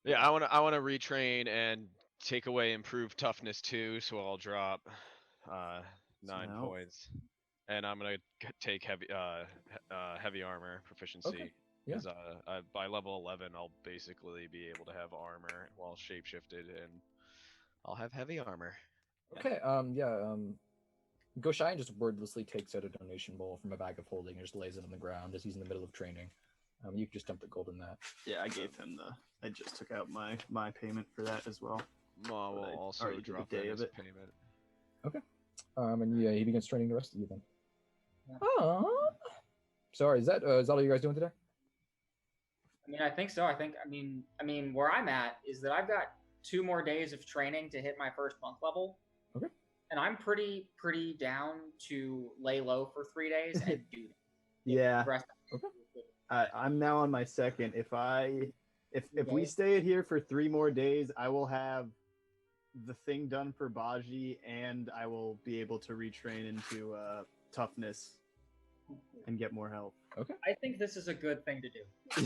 Yeah, I wanna retrain and take away improved toughness too, so I'll drop 9 points, and I'm gonna take heavy armor proficiency. Okay. Yeah. Because by level 11, I'll basically be able to have armor while shapeshifted, and I'll have heavy armor. Okay. Goshai just wordlessly takes out a donation bowl from a bag of holding and just lays it on the ground as he's in the middle of training. You can just dump the gold in that. Yeah, I gave him I just took out my payment for that as well. Ma will also drop the day that of as it. payment. Okay. And yeah, he begins training the rest of you then. Yeah. Oh. Sorry, is that all you guys doing today? I mean, I think so. I mean, where I'm at is that I've got 2 more days of training to hit my first monk level. Okay. And I'm pretty down to lay low for 3 days and do that. Yeah. Okay. I'm now on my second. If we stay here for 3 more days, I will have the thing done for Baji, and I will be able to retrain into toughness and get more health. Okay. I think this is a good thing to do.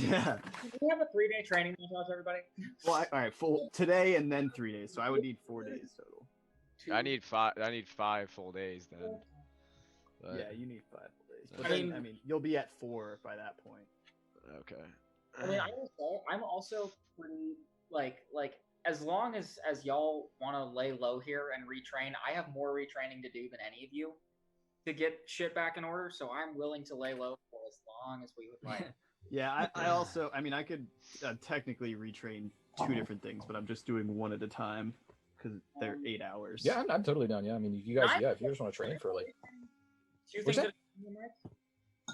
Yeah. Do we have a 3-day training montage, everybody? Well, all right, full today and then 3 days, so I would need 4 days total. I need 5 full days then. But, yeah, you need 5 full days. But I then, mean, you'll be at 4 by that point. Okay. I mean, I will say, I'm also pretty like as long as y'all want to lay low here and retrain, I have more retraining to do than any of you to get shit back in order. So I'm willing to lay low for as long as we would like. Yeah, I also, I mean, I could technically retrain 2 different things, but I'm just doing one at a time because they're 8 hours. Yeah, I'm totally down. Yeah, I mean, you guys, if you just want to train for like 2 things at a time,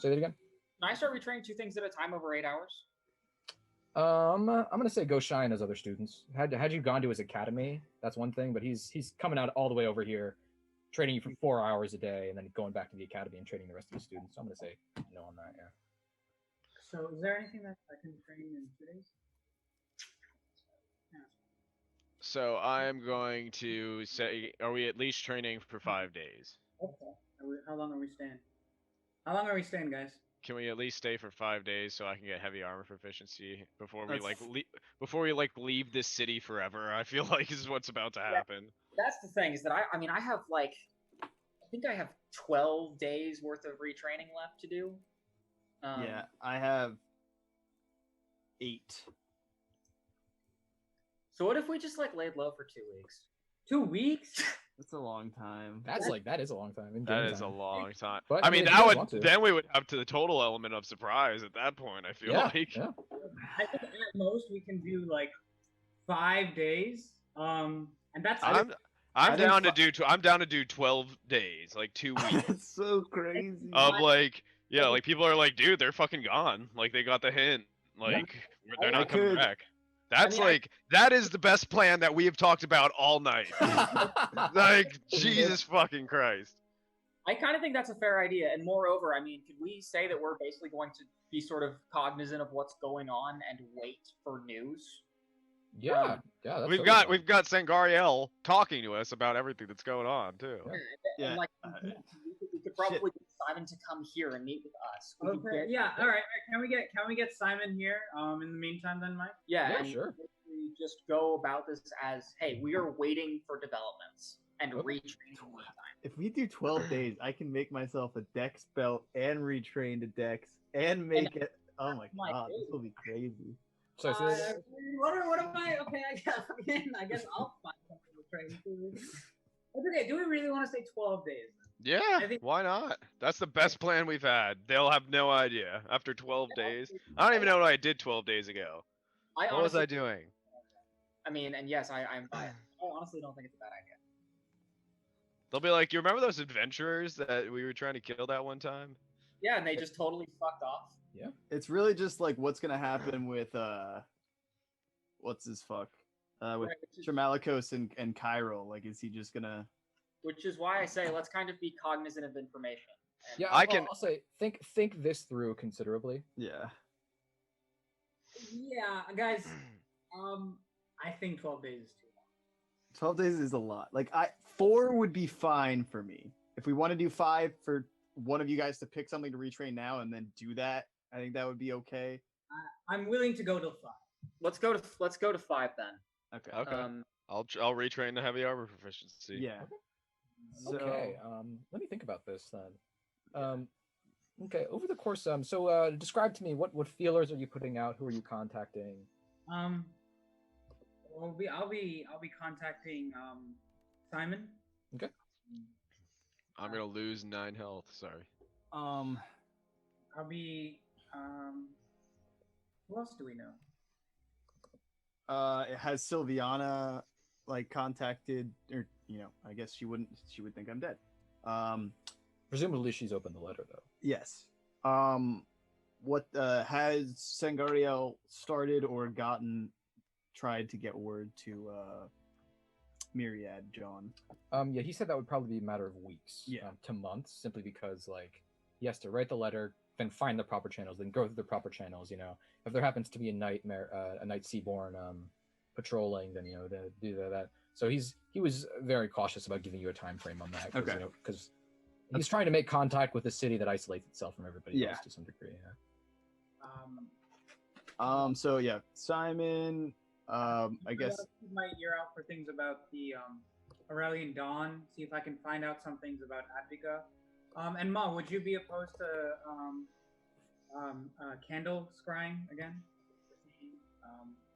say that again. Can I start retraining 2 things at a time over 8 hours? I'm gonna say go shine as other students. Had you gone to his academy, that's one thing, but he's coming out all the way over here, training you for 4 hours a day, and then going back to the academy and training the rest of the students. So I'm gonna say no on that. Yeah. So, is there anything that I can train in 2 days? So I'm going to say, are we at least training for 5 days? Okay. How long are we staying? How long are we staying, guys? Can we at least stay for 5 days so I can get heavy armor proficiency before we That's- leave this city forever? I feel like is what's about to happen. That's the thing, is that I mean, I have I think I have 12 days worth of retraining left to do. Yeah, I have 8. So what if we just laid low for 2 weeks? 2 weeks? That's a long time. That is a long time. That is a long time. But, I mean, if you guys want to. then we would have to the total element of surprise at that point. I feel like. Yeah. I think at most we can do 5 days. And that's I'm down to do 12 days, 2 weeks That's so crazy. of people are like, dude, they're fucking gone. They got the hint. They're not coming back. That's that is the best plan that we have talked about all night. Jesus fucking Christ. I kind of think that's a fair idea. And moreover, I mean, could we say that we're basically going to be sort of cognizant of what's going on and wait for news? Yeah. That's We've totally got Sangariel talking to us about everything that's going on too. Yeah. And we could probably get Simon to come here and meet with us. We could okay. Yeah. All right. Can we get Simon here? In the meantime, then, Mike. Yeah, Yeah, sure. We just go about this as, hey, we are waiting for developments and retraining in the meantime. If we do 12 days, I can make myself a dex belt and retrain to dex and make it. Oh my god, this will be crazy. So What am I? Okay, I guess I'll find something to train to. That's okay. Do we really want to say 12 days? Yeah, why not? That's the best plan we've had. They'll have no idea after 12 days. I don't even know what I did 12 days ago. What was I doing? I mean, and yes, I'm biased. I honestly don't think it's a bad idea. They'll be like, you remember those adventurers that we were trying to kill that one time? Yeah, and they just totally fucked off. Yeah. It's really just like what's gonna happen with what's his fuck? With Tremalikos and Cairo. Like, is he just gonna? Which is why I say let's kind of be cognizant of information. And Yeah, I'll say think this through considerably. Yeah. Yeah, guys. I think 12 days is too long. 12 days is a lot. Like 4 would be fine for me. If we want to do 5 for one of you guys to pick something to retrain now and then do that, I think that would be okay. I'm willing to go till 5. Let's go to 5 then. Okay. Okay. I'll retrain the heavy armor proficiency. Yeah. So, okay. Let me think about this then. Okay. Over the course, so describe to me what feelers are you putting out? Who are you contacting? I'll be contacting Simon. Okay. I'm gonna lose 9 health. Sorry. I'll be who else do we know? Has Sylviana like contacted, or I guess she would think I'm dead. Presumably she's opened the letter though. Yes. What has Sangariel started or tried to get word to Myriad, John? Yeah, he said that would probably be a matter of weeks, Yeah. To months, simply because like he has to write the letter, then find the proper channels, then go through the proper channels. If there happens to be a knight seaborn patrolling, then to do that. So he was very cautious about giving you a time frame on that. Because he's trying to make contact with a city that isolates itself from everybody else to some degree. Yeah. So yeah, Simon. I guess keep my ear out for things about the Aurelian Dawn. See if I can find out some things about Advika. And Ma, would you be opposed to Candle scrying again?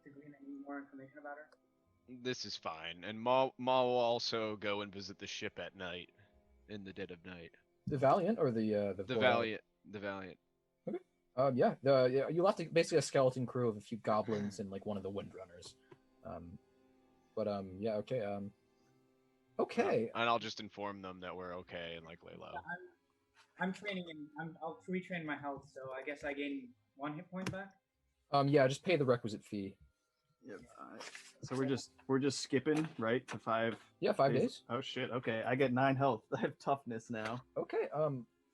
To glean any more information about her? This is fine, and Ma will also go and visit the ship at night, in the dead of night. The Valiant or the Valiant? The Valiant. Okay. You'll have to basically a skeleton crew of a few goblins and like one of the Windrunners. Okay. Okay. And I'll just inform them that we're okay and like lay low. I'm training I'll retrain my health, so I guess I gain 1 hit point back. Just pay the requisite fee. Yep. So we're just skipping right to 5. Yeah, 5 days. Oh shit. Okay, I get 9 health. I have toughness now. Okay.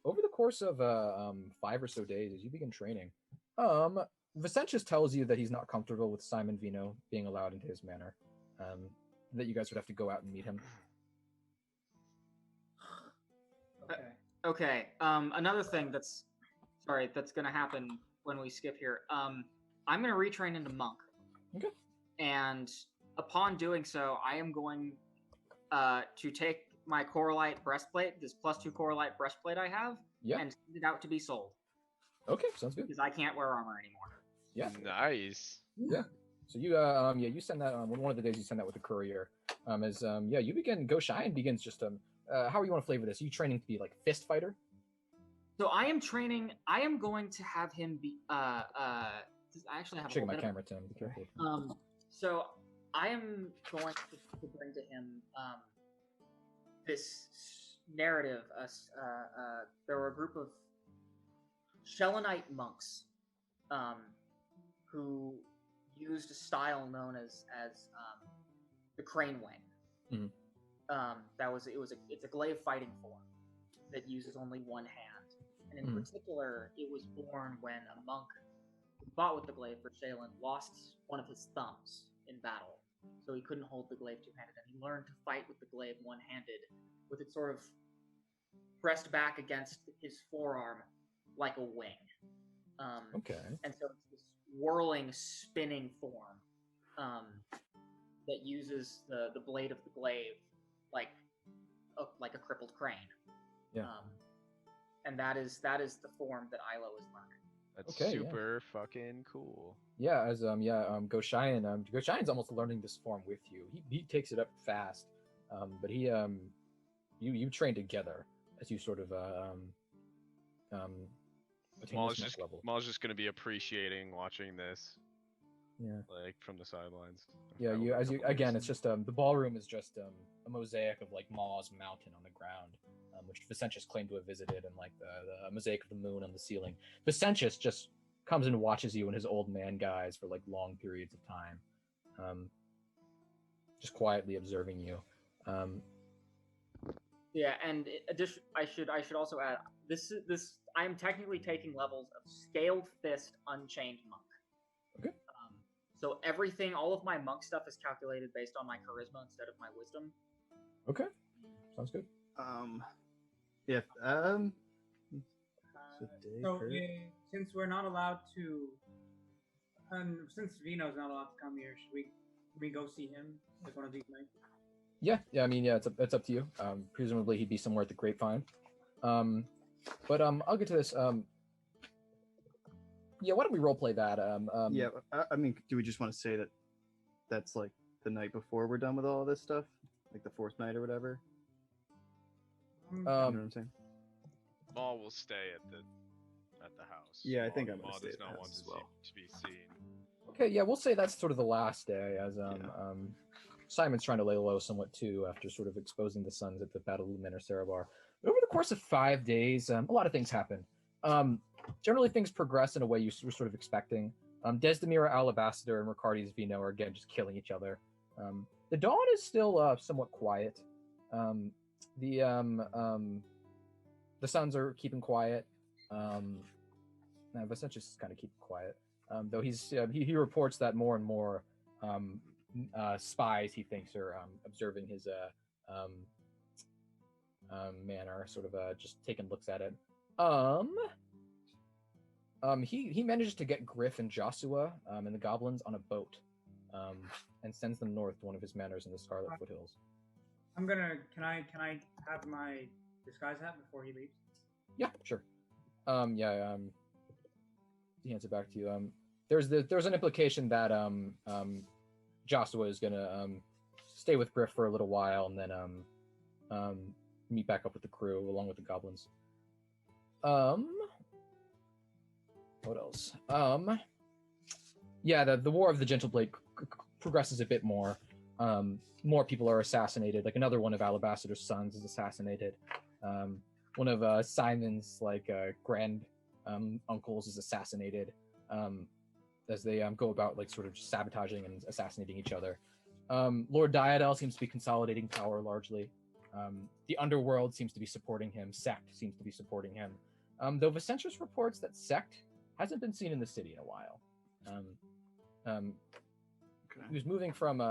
Over the course of 5 or so days, as you begin training, Vasilios tells you that he's not comfortable with Simon Vino being allowed into his manor. That you guys would have to go out and meet him. Okay. Another thing that's gonna happen when we skip here. I'm gonna retrain into monk. Okay. And upon doing so, I am going to take my Coralite breastplate, this +2 Coralite breastplate I have, and send it out to be sold. Okay, sounds good. Because I can't wear armor anymore. Yeah. Nice. Yeah. So you send that on one of the days you send that with the courier. You begin Goshayan begins just how you want to flavor this? Are you training to be like fist fighter? So I am going to have him be I actually have checking my camera, Tim. Be careful. So I am going to bring to him this narrative. There were a group of Shellenite monks who used a style known as the crane wing. Mm-hmm. It's a glaive fighting form that uses only one hand, and in particular, it was born when a monk who fought with the glaive for Shailen lost one of his thumbs in battle, so he couldn't hold the glaive two-handed, and he learned to fight with the glaive one-handed, with it sort of pressed back against his forearm like a wing. Okay. And so it's this whirling, spinning form that uses the blade of the glaive like a crippled crane. Yeah. And that is the form that Ilo is learning. That's super fucking cool. Yeah, Goshayan. Goshayan's almost learning this form with you. He takes it up fast, but you train together as you sort of attain this next level. Maul's just gonna be appreciating watching this. Yeah. like from the sidelines. Yeah, Probably you a as you couple again, days. it's just the ballroom is just a mosaic of like Maw's mountain on the ground, which Vicentius claimed to have visited, and like the mosaic of the moon on the ceiling. Vicentius just comes and watches you and his old man guys for like long periods of time, just quietly observing you. Yeah, and I should also add this. I am technically taking levels of Scaled Fist Unchained Monk. Okay. So everything, all of my monk stuff is calculated based on my charisma instead of my wisdom. Okay, sounds good. If So since we're not allowed to, since Vino's not allowed to come here, should we go see him like one of these nights? Yeah. I mean, yeah, it's up to you. Presumably he'd be somewhere at the Grapevine. But I'll get to this. Yeah, why don't we roleplay that? yeah, I mean, do we just want to say that that's like the night before we're done with all this stuff, like the fourth night or whatever? You know what I'm saying? Maul will stay at the house. Yeah, I think I'm Maul gonna stay does at the not house want as well. to be seen. Okay, yeah, we'll say that's sort of the last day, as Simon's trying to lay low somewhat too after sort of exposing the sons at the Battle of Lumen or Cerebar. Over the course of 5 days, a lot of things happen. Generally, things progress in a way you were sort of expecting. Desdemira Alabaster and Ricardi's Vino are again just killing each other. The dawn is still somewhat quiet. The sons are keeping quiet. Vicentius is kind of keeping quiet. Though he reports that more and more spies he thinks are observing his manner, sort of just taking looks at it. He manages to get Griff and Joshua and the goblins on a boat, and sends them north to one of his manors in the Scarlet Foothills. Can I have my disguise hat before he leaves? Yeah, sure. He hands it back to you. There's an implication that Joshua is gonna stay with Griff for a little while and then meet back up with the crew along with the goblins. What else? The War of the Gentle Blade progresses a bit more. More people are assassinated. Like another one of Alabaster's sons is assassinated. One of Simon's grand uncles is assassinated. As they go about sort of just sabotaging and assassinating each other. Lord Diadel seems to be consolidating power largely. The underworld seems to be supporting him. Sect seems to be supporting him. Though Vicentius reports that Sect hasn't been seen in the city in a while. He was moving from.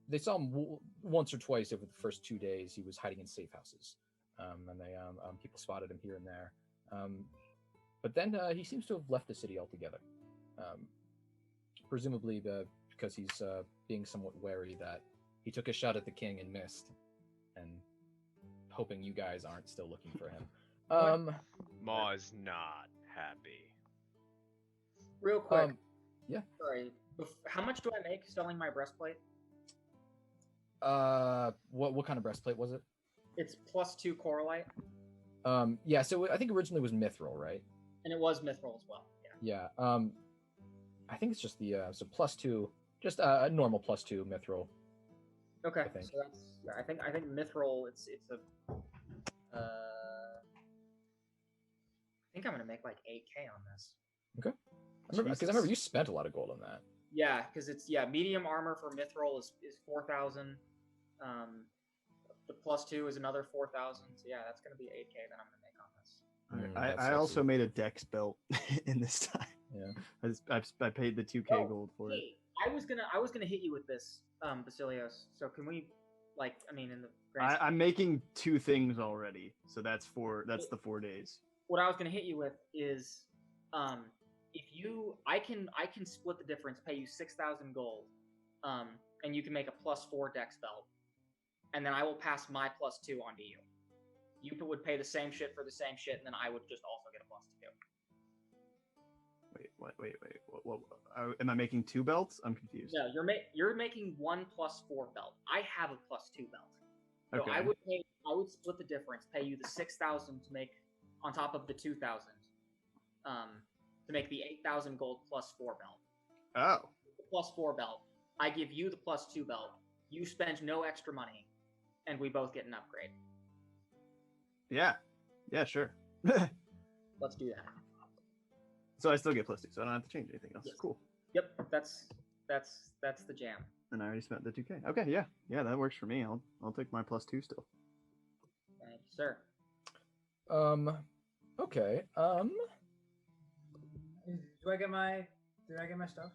They saw him once or twice over the first 2 days. He was hiding in safe houses, and they people spotted him here and there. But then he seems to have left the city altogether. Presumably because he's being somewhat wary that he took a shot at the king and missed, and hoping you guys aren't still looking for him. Maw is not happy. Real quick. Yeah. Sorry. How much do I make selling my breastplate? What kind of breastplate was it? It's +2 Coralite. Yeah. So I think originally it was mithril, right? And it was mithril as well. Yeah. I think it's just the so +2, just a normal +2 mithril. Okay. I think. So that's I think mithril. It's a. I think I'm gonna make like 8K on this. Okay. Because I remember you spent a lot of gold on that. Yeah, because it's medium armor for mithril is 4,000. The +2 is another 4,000. So yeah, that's gonna be 8K that I'm gonna make on this. I also made a dex belt in this time. Yeah. I paid the 2K gold for it. I was gonna hit you with this, Vasilios. So can we, in the I'm making 2 things already, so that's the 4 days. What I was gonna hit you with is, I can split the difference, pay you 6,000 gold, and you can make a +4 dex belt, and then I will pass my +2 onto you. You would pay the same shit for the same shit, and then I would just also get a +2. Wait. What, am I making 2 belts? I'm confused. No, you're making 1 +4 belt. I have a +2 belt. So Okay. I would split the difference, pay you the 6,000 to make on top of the 2,000, to make the 8,000 gold +4 belt. Oh. +4 belt. I give you the +2 belt. You spend no extra money, and we both get an upgrade. Yeah. Yeah, sure. Let's do that. So I still get +2, so I don't have to change anything else. Yes. Cool. Yep, that's the jam. And I already spent the 2K. Okay, yeah. Yeah, that works for me. I'll take my +2 still. Thank you, sir. Okay. Do I get my stuff?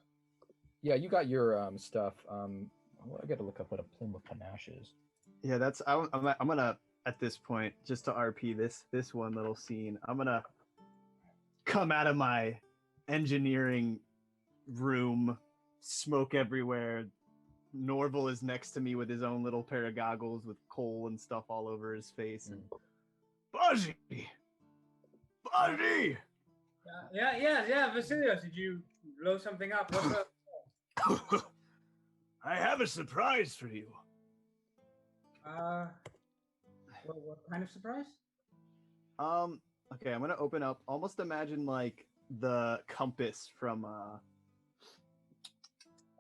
Yeah, you got your stuff. Well, I got to look up what a plume of panache is. Yeah, that's I'm gonna at this point, just to RP this one little scene, I'm gonna come out of my engineering room, smoke everywhere. Norval is next to me with his own little pair of goggles with coal and stuff all over his face. And Baji! Baji! Yeah, Vasilios, did you blow something up? What's up? I have a surprise for you. What kind of surprise? Okay, I'm gonna open up. Almost imagine like the compass from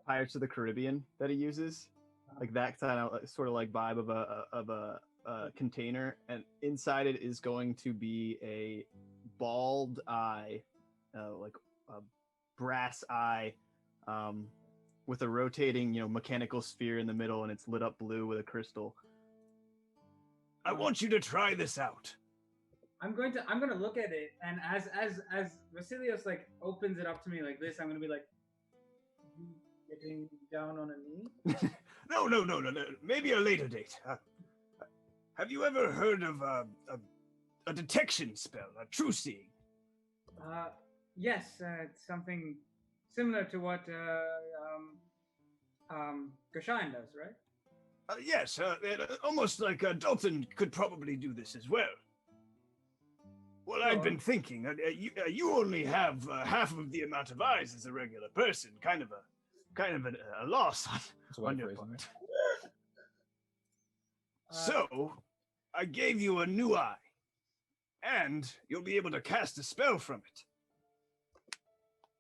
Pirates of the Caribbean that he uses, like that kind of sort of like vibe of a container, and inside it is going to be a bald eye, like a brass eye, with a rotating, mechanical sphere in the middle, and it's lit up blue with a crystal. I want you to try this out. I'm gonna look at it, and as Vasilios like opens it up to me like this, I'm gonna be like, "You getting down on a knee?" No. Maybe a later date. Have you ever heard of a detection spell, a true seeing? Yes, it's something similar to what Goshain does, right? Yes, almost like Dalton could probably do this as well. Well, I've been thinking, you only have half of the amount of eyes as a regular person. Kind of a loss on your part. So, I gave you a new eye, and you'll be able to cast a spell from it.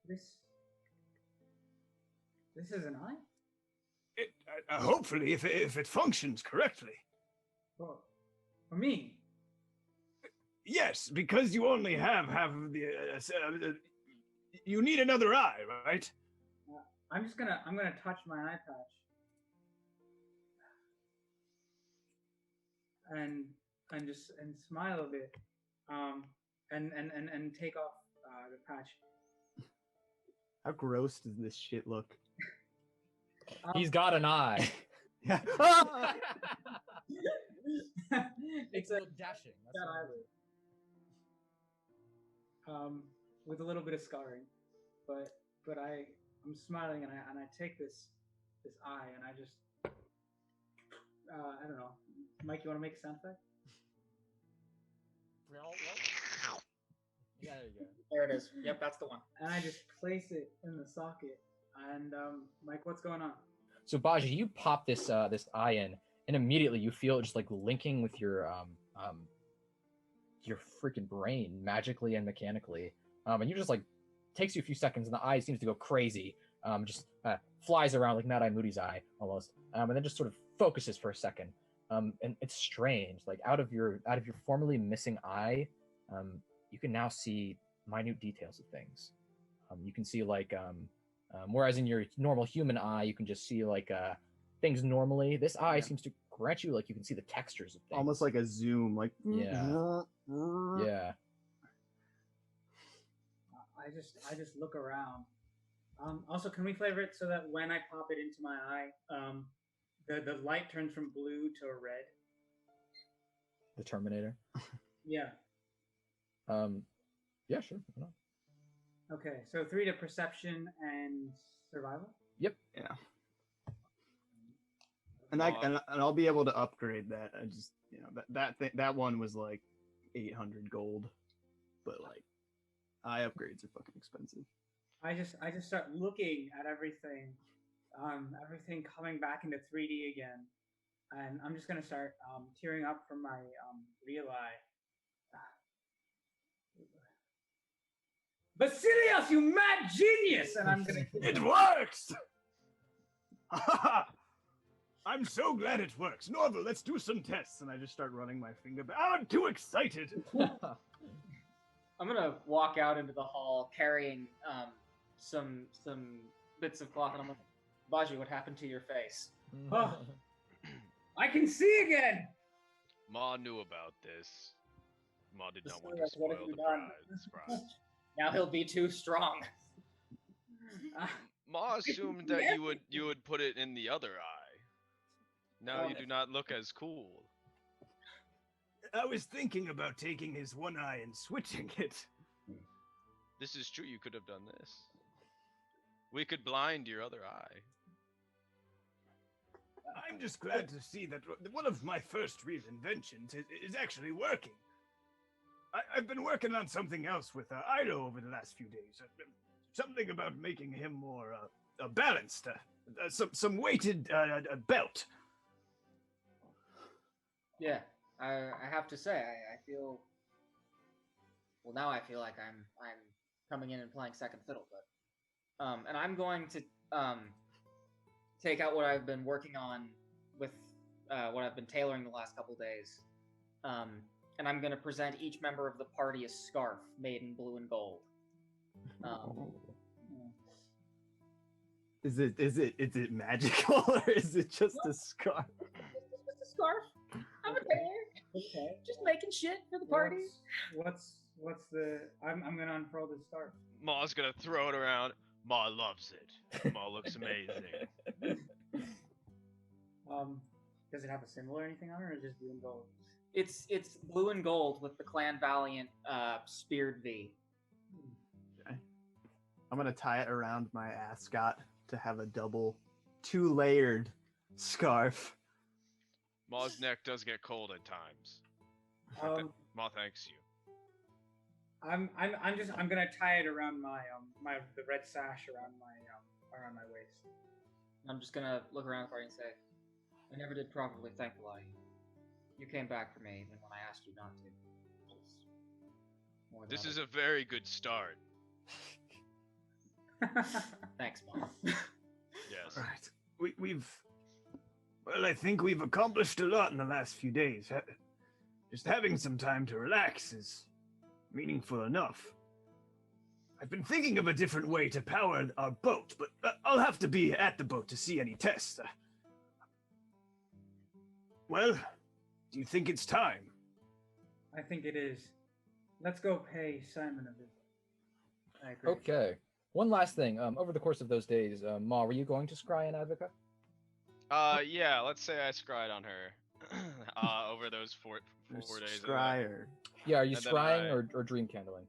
This is an eye? Hopefully, if it functions correctly. Well, for me? Yes, because you only have half of the. You need another eye, right? I'm gonna touch my eye patch, and smile a bit, and take off the patch. How gross does this shit look? He's got an eye. Yeah. It's a dashing. With a little bit of scarring, but I'm smiling, and I take this eye, and I just I don't know. Mike, you want to make a sound effect? Yeah, there you go. There it is. Yep, that's the one. And I just place it in the socket. And Mike, what's going on? So Baji, you pop this eye in, and immediately you feel it just like linking with your freaking brain magically and mechanically. And you just like takes you a few seconds, and the eye seems to go crazy. Just flies around like Mad Eye Moody's eye almost, and then just sort of focuses for a second. And it's strange. Like out of your formerly missing eye, you can now see minute details of things. You can see like whereas in your normal human eye, you can just see like things normally. This eye seems to grant you like you can see the textures of things. Almost like a zoom, like yeah. I just look around. Also, can we flavor it so that when I pop it into my eye, the light turns from blue to red? The Terminator. Yeah. Yeah, sure. Why not? Okay, so 3 to perception and survival. Yep. Yeah. And I'll be able to upgrade that. I just that one was like 800 gold, but like eye upgrades are fucking expensive. I just start looking at everything, everything coming back into 3D again, and I'm just gonna start tearing up from my real eye. Vasilios, you mad genius! And I'm gonna. It works. I'm so glad it works. Norval, let's do some tests. And I just start running my finger back. Oh, I'm too excited. I'm gonna walk out into the hall carrying some bits of cloth, and I'm like, Baji, what happened to your face? Oh, I can see again. Ma knew about this. Ma did not want to Vasilios, what spoil have you the done? surprise. Now he'll be too strong. Ma assumed that you would put it in the other eye. Now you do not look as cool. I was thinking about taking his one eye and switching it. This is true, you could have done this. We could blind your other eye. I'm just glad to see that one of my first real inventions is actually working. I've been working on something else with Ido over the last few days. Something about making him more balanced. Some weighted belt. Yeah, I have to say, I feel. Well, now I feel like I'm coming in and playing second fiddle, but and I'm going to take out what I've been working on with what I've been tailoring the last couple days, and I'm going to present each member of the party a scarf made in blue and gold. Is it magical or is it just a scarf? It's just a scarf. I'm a tailor. Okay. Just making shit for the party. What's the? I'm gonna unfurl this scarf. Ma's gonna throw it around. Ma loves it. Ma looks amazing. Does it have a symbol or anything on it, or is it just blue and gold? It's blue and gold with the Clan Valiant speared V. Okay. I'm gonna tie it around my ascot to have a double, two-layered scarf. Ma's neck does get cold at times. Ma thanks you. I'm gonna tie it around the red sash around my waist. I'm just gonna look around the party and say, I never did properly thank a lot of you. You came back for me even when I asked you not to. This is a very good start. Thanks, Mom. Yes. Right. Well, I think we've accomplished a lot in the last few days. Just having some time to relax is meaningful enough. I've been thinking of a different way to power our boat, but I'll have to be at the boat to see any tests. Well, do you think it's time? I think it is. Let's go pay Simon a visit. I agree. Okay. One last thing. Over the course of those days, Ma, were you going to scry an Advoca? Yeah, let's say I scried on her over those four days. Scryer. Yeah, are you And then scrying or dream candling?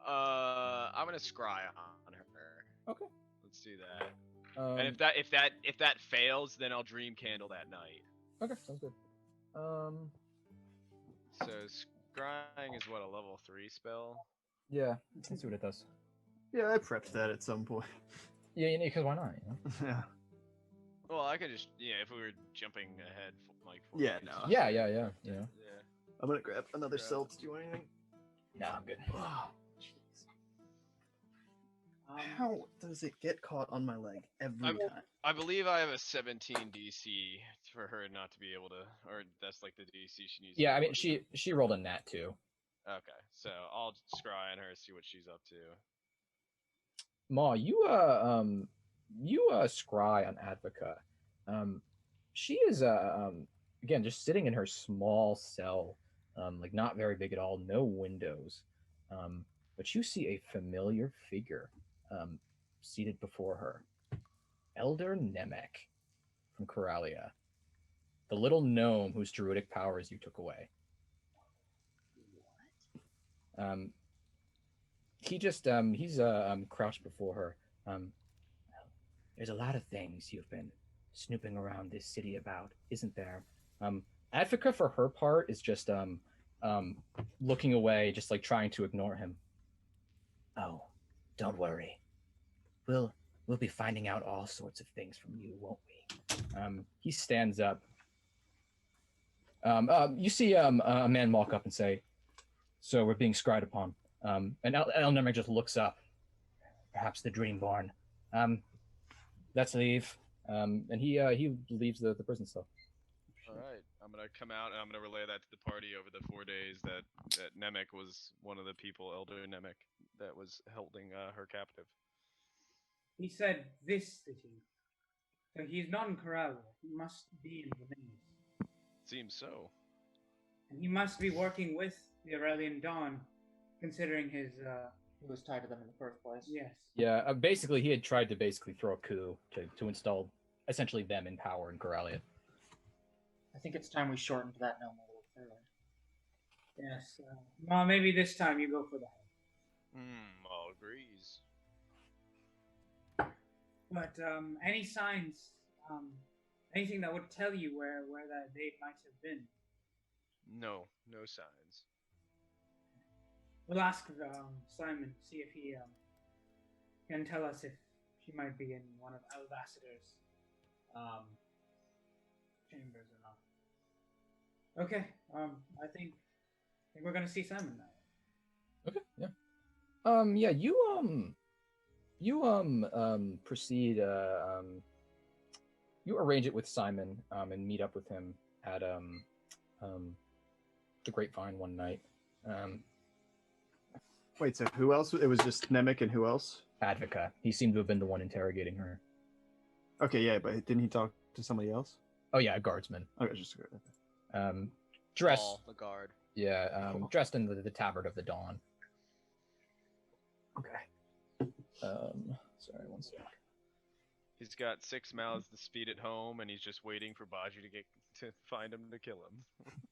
I'm gonna scry on her. Okay. Let's do that. And if that fails, then I'll dream candle that night. Okay, sounds good. So scrying is what, a level 3 spell? Yeah, let's see what it does. Yeah, I prepped that at some point. Yeah, because why not? You know? Yeah. Well, I could just if we were jumping ahead like. Yeah, no. Yeah. You know. Yeah. I'm gonna grab another Grab. Celt. Do you want anything? No, I'm good. Oh, jeez. How does it get caught on my leg every time? I believe I have a 17 DC for her not to be able to, or that's like the DC she needs. Yeah, I mean she rolled a nat too. Okay, so I'll scry on her, see what she's up to. Ma, you scry on Advoca. She is again just sitting in her small cell, like not very big at all, no windows. But you see a familiar figure seated before her. Elder Nemec from Coralia. The little gnome whose druidic powers you took away. He just he's crouched before her. There's a lot of things you've been snooping around this city about, isn't there? Advoca for her part is just looking away, just like trying to ignore him. Oh, don't worry. We'll be finding out all sorts of things from you, won't we? He stands up. You see a man walk up and say, "So we're being scried upon." And El Nemec just looks up. Perhaps the Dreamborn. Let's leave. And he leaves the prison cell. All right, I'm gonna come out and I'm gonna relay that to the party over the 4 days that Nemec was one of the people, Elder Nemec, that was holding her captive. He said this city. So he's not in Corral. He must be in Veneias. Seems so. And he must be working with the Aurelian Dawn, considering his, He was tied to them in the first place. yes. Yeah, basically he had tried to throw a coup to install essentially them in power in Coralia. I think it's time we shortened that gnome a little further. Yes. Well, maybe this time you go for the head. All agrees. But any signs, anything that would tell you where that they might have been? No signs. We'll ask Simon, see if he can tell us if she might be in one of Albassador's chambers or not. Okay, I think we're gonna see Simon now. Okay, yeah. You proceed. You arrange it with Simon and meet up with him at the Grapevine one night. Wait, so who else? It was just Nemec and who else? Advoca. He seemed to have been the one interrogating her. Okay, yeah, but didn't he talk to somebody else? Oh yeah, a guardsman. Okay, just Dressed. Paul, the guard. Yeah, Cool. dressed in the Tabard of the Dawn. Okay. Sorry, one sec. He's got 6 mouths to speed at home, and he's just waiting for Baji to find him to kill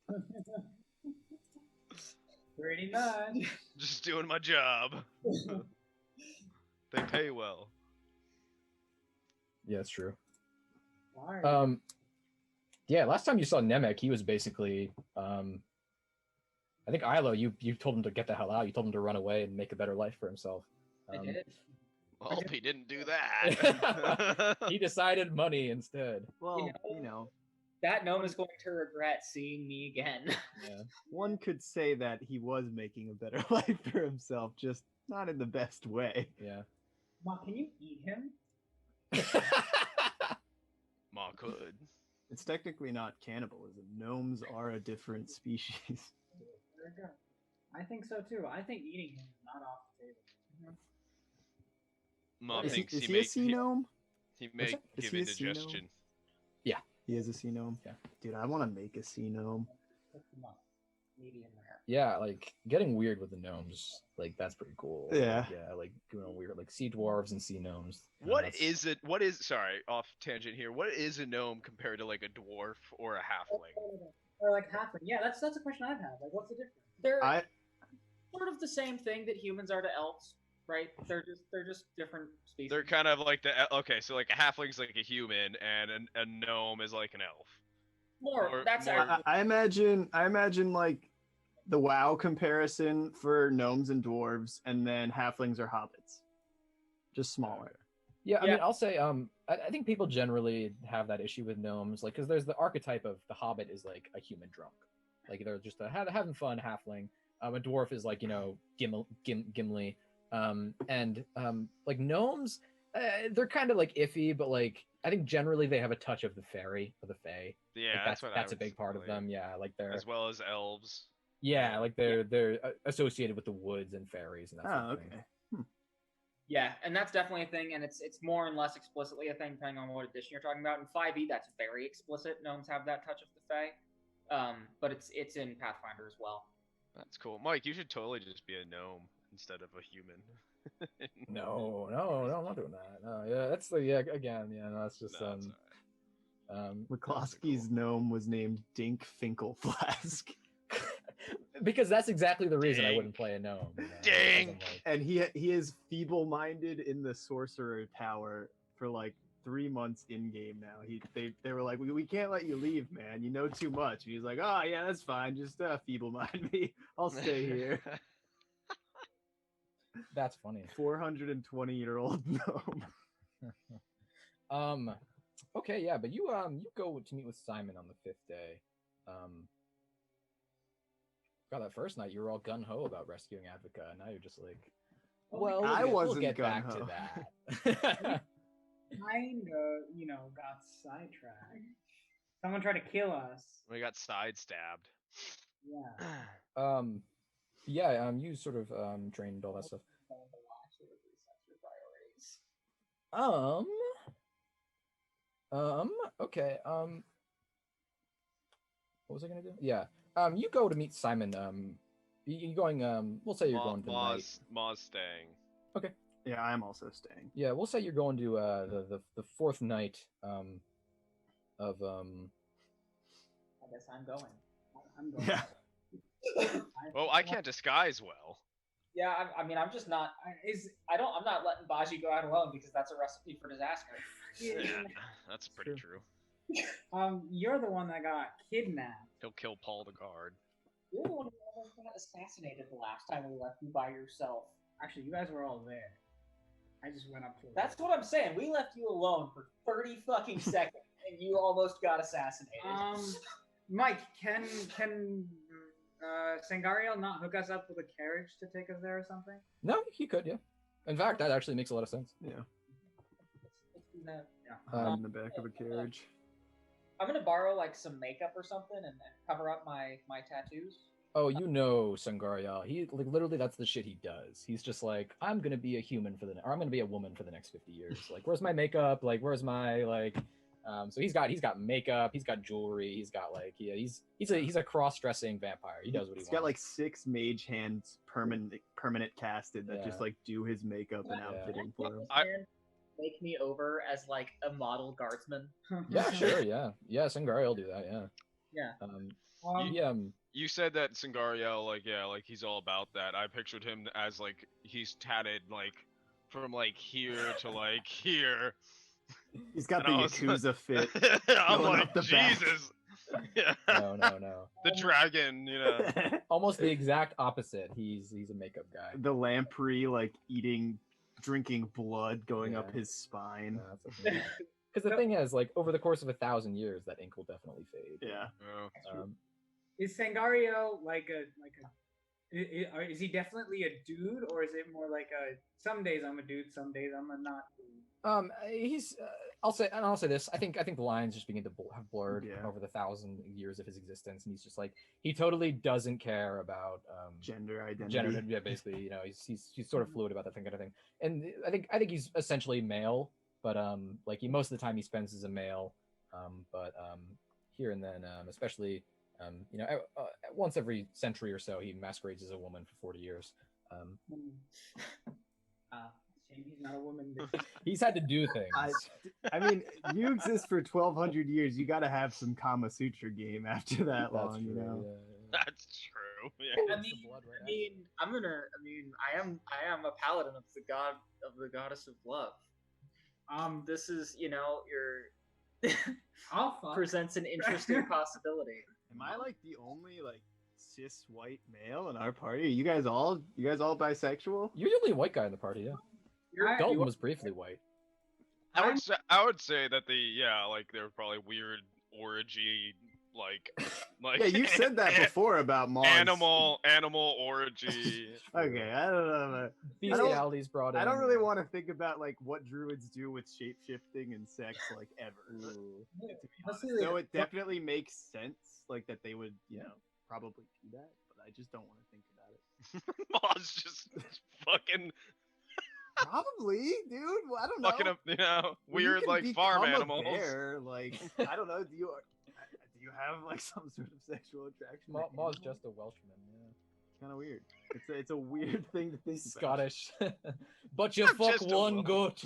him. Pretty much. Just doing my job. They pay well. Yeah, it's true. Why? Yeah, last time you saw Nemec, he was basically, I think Ilo, you told him to get the hell out. You told him to run away and make a better life for himself. I did. Well, he didn't do that. He decided money instead. Well, That gnome is going to regret seeing me again. Yeah. one could say that he was making a better life for himself, just not in the best way. Yeah. Ma, can you eat him? Ma could. It's technically not cannibalism. Gnomes are a different species. Very good. I think so too. I think eating him is not off the table. Ma Is thinks he a sea gnome? he may it? Is give he a sea gnome? indigestion. He is a sea gnome? Yeah. Dude, I want to make a sea gnome. Cook them up. Medium rare. Yeah, like getting weird with the gnomes, like that's pretty cool. Yeah. Yeah, like doing weird, like sea dwarves and sea gnomes. What is sorry, off tangent here. What is a gnome compared to like a dwarf or a halfling? Or like halfling. Yeah, that's a question I'd have. Like, what's the difference? They're I sort of the same thing that humans are to elves, right? They're just different species. They're kind of like okay, so like a halfling's like a human and a gnome is like an elf. That's more- actually I imagine like the WoW comparison for gnomes and dwarves, and then halflings or hobbits, just smaller. Yeah, I Yeah. mean, I'll say, I think people generally have that issue with gnomes, like, because there's the archetype of the hobbit is like a human drunk, like they're just having fun halfling. A dwarf is like, you know, Gimli, and like gnomes, they're kind of like iffy, but like I think generally they have a touch of the fairy or the fae. Yeah, Like, what I that's a would big part of believe. them. Yeah, like they're As well as elves. yeah, like they're associated with the woods and fairies and that sort Oh, of thing. okay. Yeah, and that's definitely a thing, and it's more and less explicitly a thing depending on what edition you're talking about. In 5e, that's very explicit. Gnomes have that touch of the fae, but it's in Pathfinder as well. That's cool. Mike, you should totally just be a gnome instead of a human. No, I'm not doing that. No, yeah, that's the again, yeah, no, that's just No, it's alright. McCloskey's gnome was named Dink Finkel Flask, because that's exactly the reason I Dink. wouldn't play a gnome. You know, because Dink. I'm like, and he is feeble-minded in the sorcerer tower for like 3 months in game now. They were like, we can't let you leave, man. You know too much. And he's like, oh yeah, that's fine. Just feeble-mind me. I'll stay here. that's funny. 420-year-old gnome. Okay, yeah, but you go to meet with Simon on the 5th day. God, that first night you were all gun ho about rescuing Advoca, and now you're just like, well, I we'll wasn't get back to gung-ho. that. kinda, got sidetracked. Someone tried to kill us. We got side stabbed. Yeah. You sort of drained all that stuff. Okay. What was I gonna do? Yeah. You go to meet Simon. You going? We'll say you're going tonight. Ma's staying. Okay. Yeah, I'm also staying. Yeah, we'll say you're going to the fourth night of I guess I'm going. I'm going. Yeah. Well, I can't disguise well. Yeah, I'm just not. I'm not letting Baji go out alone because that's a recipe for disaster. Yeah, that's pretty true. You're the one that got kidnapped. He'll kill Paul the guard. You're the one who almost got assassinated the last time we left you by yourself. Actually, you guys were all there. I just went up to. That's what I'm saying. We left you alone for 30 fucking seconds, and you almost got assassinated. Mike, can Sangariel not hook us up with a carriage to take us there or something? No, he could. Yeah. In fact, that actually makes a lot of sense. Yeah. Yeah. In the back of a carriage. I'm gonna borrow like some makeup or something and cover up my tattoos. Oh, Sangariel. He literally that's the shit he does. He's just like, I'm gonna be a human or I'm gonna be a woman for the next 50 years. Like, where's my makeup? Like, where's my so he's got makeup, he's got jewelry, he's got he's a cross-dressing vampire. He does what he wants. He's got like 6 mage hands permanent casted that just like do his makeup and outfitting for him. Make me over as like a model guardsman. Yeah, sure, yeah. Sangariel will do that, yeah. Yeah. You said that Sangariel, like he's all about that. I pictured him as like he's tatted like from like here to like here. He's got the Yakuza fit. I'm like, Jesus. Yeah. No. The dragon, Almost the exact opposite. He's a makeup guy. The lamprey, like drinking blood going up his spine. Because the thing is, like, over the course of 1,000 years, that ink will definitely fade. Yeah. Is Sangariel is he definitely a dude, or is it more like some days I'm a dude, some days I'm a not dude? He's I'll say this. I think the lines just begin to have blurred over the 1,000 years of his existence, and he's just like, he totally doesn't care about gender identity. Yeah, basically, he's sort of fluid about that kind of thing. And I think he's essentially male, but most of the time he spends as a male, but here and then, especially once every century or so, he masquerades as a woman for 40 years. Shame he's not a woman. He's had to do things. I mean, you exist for 1,200 years. You got to have some Kama Sutra game after that long, true, Yeah. That's true. Yeah. I am a paladin of the goddess of love. This is your presents an interesting possibility. Am I like the only like cis white male in our party? Are you guys all bisexual? You're the only white guy in the party, yeah. Dalton was briefly white. I would say that they're probably weird orgy like yeah, you said that before about Ma's animal orgy. Okay, I don't know. Bestiality's brought in. I don't really want to think about like what druids do with shape shifting and sex like ever. So it definitely makes sense like that they would probably do that, but I just don't want to think about it. Ma's just fucking. Probably, dude. Well, I don't know. Fucking weird like farm animals. Bear, like I don't know. Do you have like some sort of sexual attraction? Ma's just a Welshman. Yeah. It's kind of weird. It's a weird thing to think. Scottish. But you fuck one goat.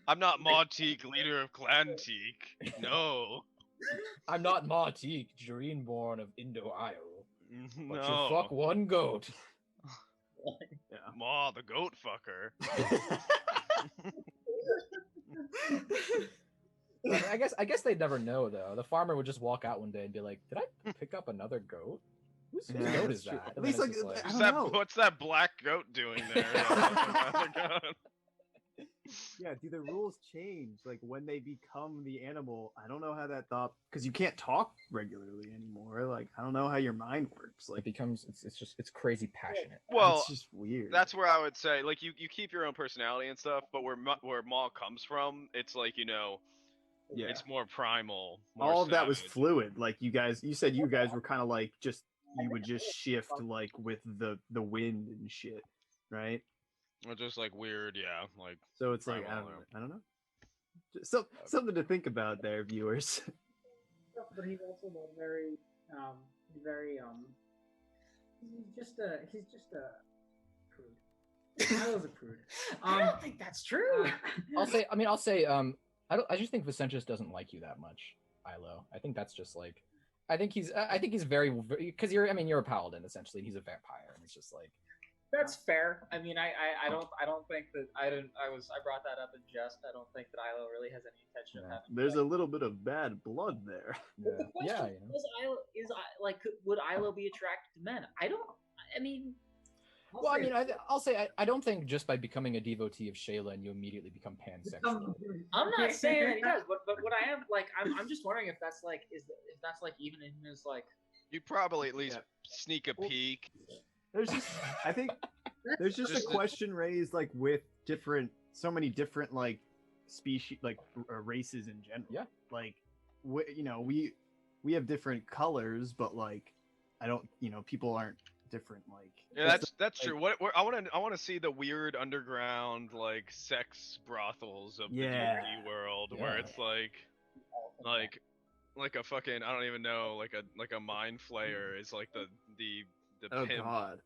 I'm not Ma Teak, leader of Clan Teak. No. I'm not Ma Teak, Jareen-born of Indo-Isle. But No. you fuck one goat. Yeah. Ma, the goat fucker. I guess they'd never know though. The farmer would just walk out one day and be like, "Did I pick up another goat? Whose goat is that?" At least like, What's that black goat doing there? Yeah, do the rules change like when they become the animal? I don't know how that thought because you can't talk regularly anymore. Like I don't know how your mind works. It Like becomes it's crazy passionate. Well, it's just weird. that's where I would say, like, you keep your own personality and stuff, but where Maul comes from, it's like, yeah. it's more primal, more All of that was savage. fluid. Like you said you guys were kind of like just you would just shift like with the wind and shit, right? Or just like weird, yeah, like. So it's like primal, I don't know. Just something to think about there, viewers. But he's also very he's just a prude. I was a prude. I don't think that's true. I'll say I just think Vasilios doesn't like you that much, Ilo. I think that's just like I think he's very because you're a paladin essentially. He's a vampire, and it's just like That's fair. I mean, I don't think that I brought that up in jest. I don't think that Ilo really has any intention of having. There's a little bit of bad blood there. The question would Ilo be attracted to men? I'll say I don't think just by becoming a devotee of Shayla and you immediately become pansexual. I'm not saying that he does, but what I am like, I'm just wondering if that's like if that's like even in his like. You probably at least sneak a peek. There's just I think there's just a question raised like with so many different like species like races in general. Yeah. Like we have different colors, but like I don't people aren't different like. Yeah, that's true. What I want to see the weird underground like sex brothels of the D&D world where it's like a fucking I don't even know like a mind flayer is like the Oh pimp. God.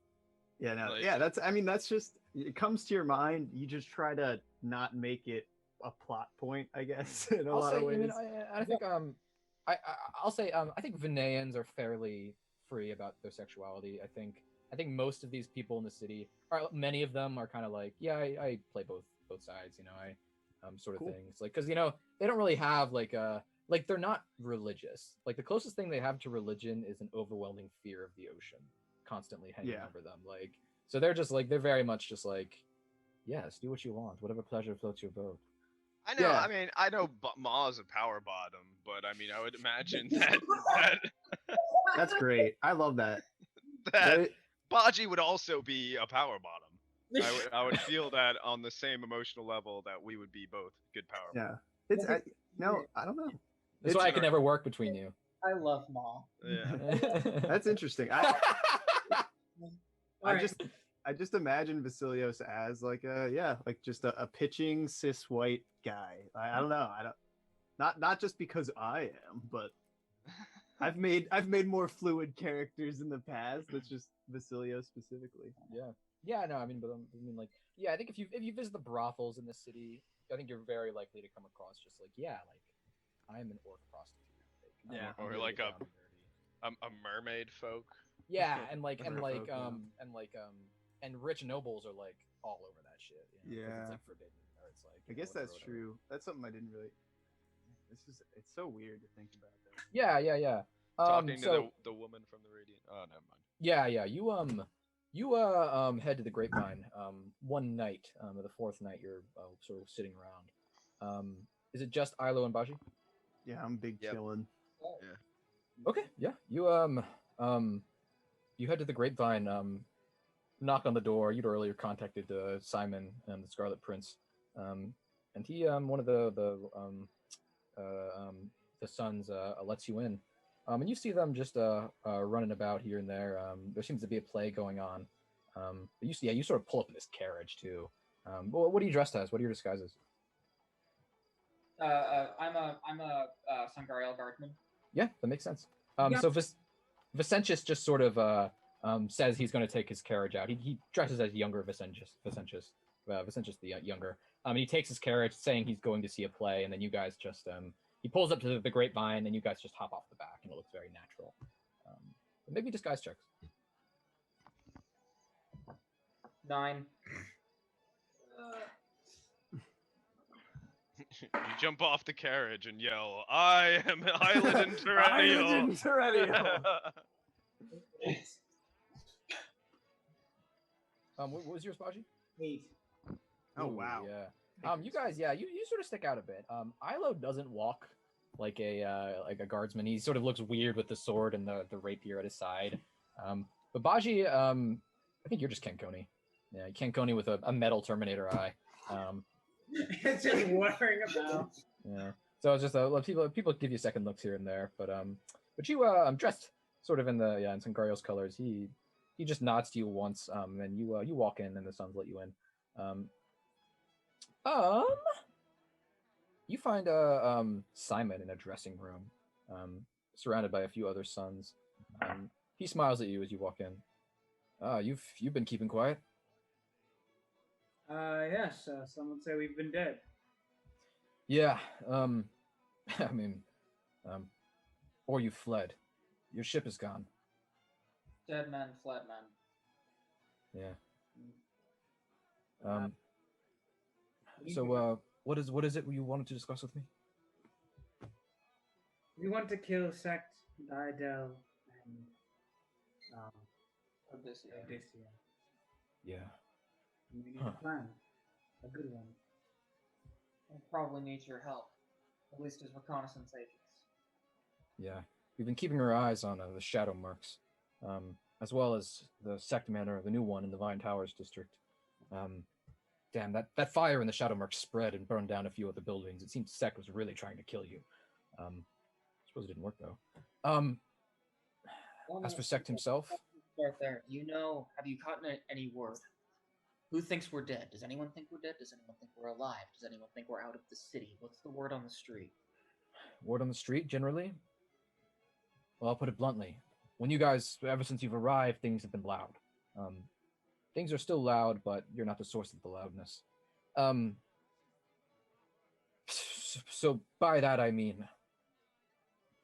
Yeah, no, that's just it comes to your mind. You just try to not make it a plot point, I guess. In a lot of ways. I think I'll say I think Veneians are fairly free about their sexuality. I think most of these people in the city many of them are kind of like I play both sides. Sort of things like because they don't really have like they're not religious. Like the closest thing they have to religion is an overwhelming fear of the ocean constantly hanging over them. Like so they're just like they're very much just like yes, do what you want, whatever pleasure floats your boat. I know. Yeah. I mean, I know Ma's a power bottom, but I mean, I would imagine that that's great. I love that. That Baji would also be a power bottom. I would feel that on the same emotional level that we would be both good power. Yeah, I don't know. That's why I could never work between you. I love Ma. Yeah, that's interesting. I just imagine Vasilios as like just a pitching cis white guy. I don't know. Not just because I am, but I've made more fluid characters in the past. That's just Vasilios specifically. Yeah. No, I mean, I think if you visit the brothels in the city, I think you're very likely to come across just like I'm an orc prostitute. Or like a mermaid folk. Yeah, and rich nobles are like all over that shit. It's like forbidden, or it's like. I guess that's true. That's something I didn't really. It's so weird to think about that. Yeah. Talking to the woman from the Radiant. Oh, never mind. Yeah. You head to the Grapevine. One night, the fourth night, you're sort of sitting around. Is it just Ilo and Baji? Yeah, I'm big chillin'. Yeah. Okay. Yeah. You head to the Grapevine. Knock on the door. You'd earlier contacted Simon and the Scarlet Prince, and he one of the sons lets you in, and you see them just running about here and there. There seems to be a play going on. But you sort of pull up in this carriage too. What are you dressed as? What are your disguises? I'm a Sangariel guardsman. Yeah, that makes sense. So Vasilios just sort of says he's going to take his carriage out. He dresses as younger Vasilios the younger. He takes his carriage, saying he's going to see a play, and then you guys just he pulls up to the Grapevine, and you guys just hop off the back, and it looks very natural. Maybe disguise checks. 9. You jump off the carriage and yell, "I am Island Terrenial!" What was yours, Baji? 8. Oh wow. Yeah. You guys, yeah, you sort of stick out a bit. Ilo doesn't walk like a guardsman. He sort of looks weird with the sword and the rapier at his side. But Baji, I think you're just Kenkoni. Yeah, Kenkoni with a metal Terminator eye. It's just wandering about. Yeah. So it's just people give you second looks here and there, but you dressed sort of in in Sankario's colors. He just nods to you once, and you walk in, and the sons let you in. You find Simon in a dressing room, surrounded by a few other sons. He smiles at you as you walk in. You've been keeping quiet. Yes. Some would say we've been dead. Yeah. I mean, or you fled. Your ship is gone. Dead men, fled men. Yeah. So, what is it you wanted to discuss with me? We want to kill Sect, Diadel, and Odysseus. Yeah. We need a plan. A good one. We'll probably need your help. At least as reconnaissance agents. Yeah. We've been keeping our eyes on the shadow marks, as well as the Sect Manor, the new one in the Vine Towers district. Damn, that fire in the shadow marks spread and burned down a few other buildings. It seems Sect was really trying to kill you. I suppose it didn't work though. As for Sect himself, start there. Have you gotten any word? Who thinks we're dead? Does anyone think we're dead? Does anyone think we're alive? Does anyone think we're out of the city? What's the word on the street? Word on the street, generally? Well, I'll put it bluntly. When you guys, ever since you've arrived, things have been loud. Things are still loud, but you're not the source of the loudness. So by that I mean,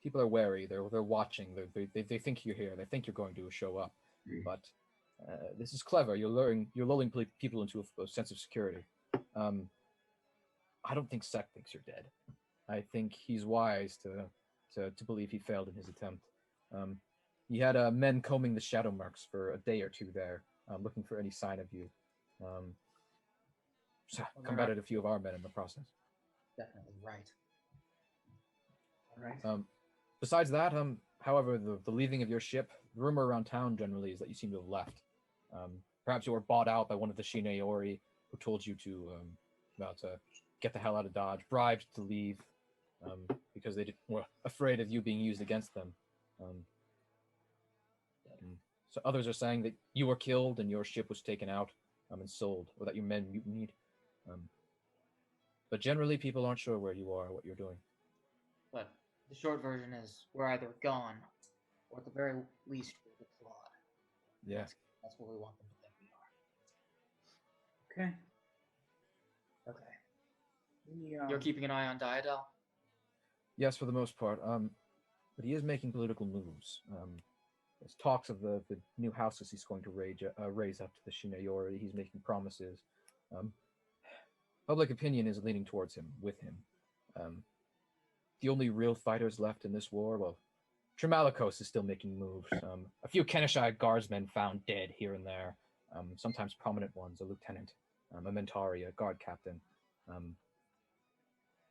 people are wary. They're watching. They think you're here. They think you're going to show up. But this is clever. You're lulling people into a sense of security. I don't think Sect thinks you're dead. I think he's wise to believe he failed in his attempt. He had men combing the shadow marks for a day or two there, looking for any sign of you. Combated a few of our men in the process. Definitely right. All right. Besides that, however, the leaving of your ship, the rumor around town generally is that you seem to have left. Perhaps you were bought out by one of the Shineori who told you to get the hell out of Dodge, bribed to leave because they were afraid of you being used against them. So others are saying that you were killed and your ship was taken out and sold, or that your men mutinied. But generally, people aren't sure where you are or what you're doing. But the short version is we're either gone, or at the very least, we're the flawed. Yeah. That's what we want them to think we are. Okay. You're keeping an eye on Diadel? Yes, for the most part. But he is making political moves. There's talks of the new houses he's going to raise up to the Shineori. He's making promises. Public opinion is leaning towards him, with him. The only real fighters left in this war, well, Tremalikos is still making moves. A few Kenishai guardsmen found dead here and there. Sometimes prominent ones, a lieutenant, a Mentari, a guard captain.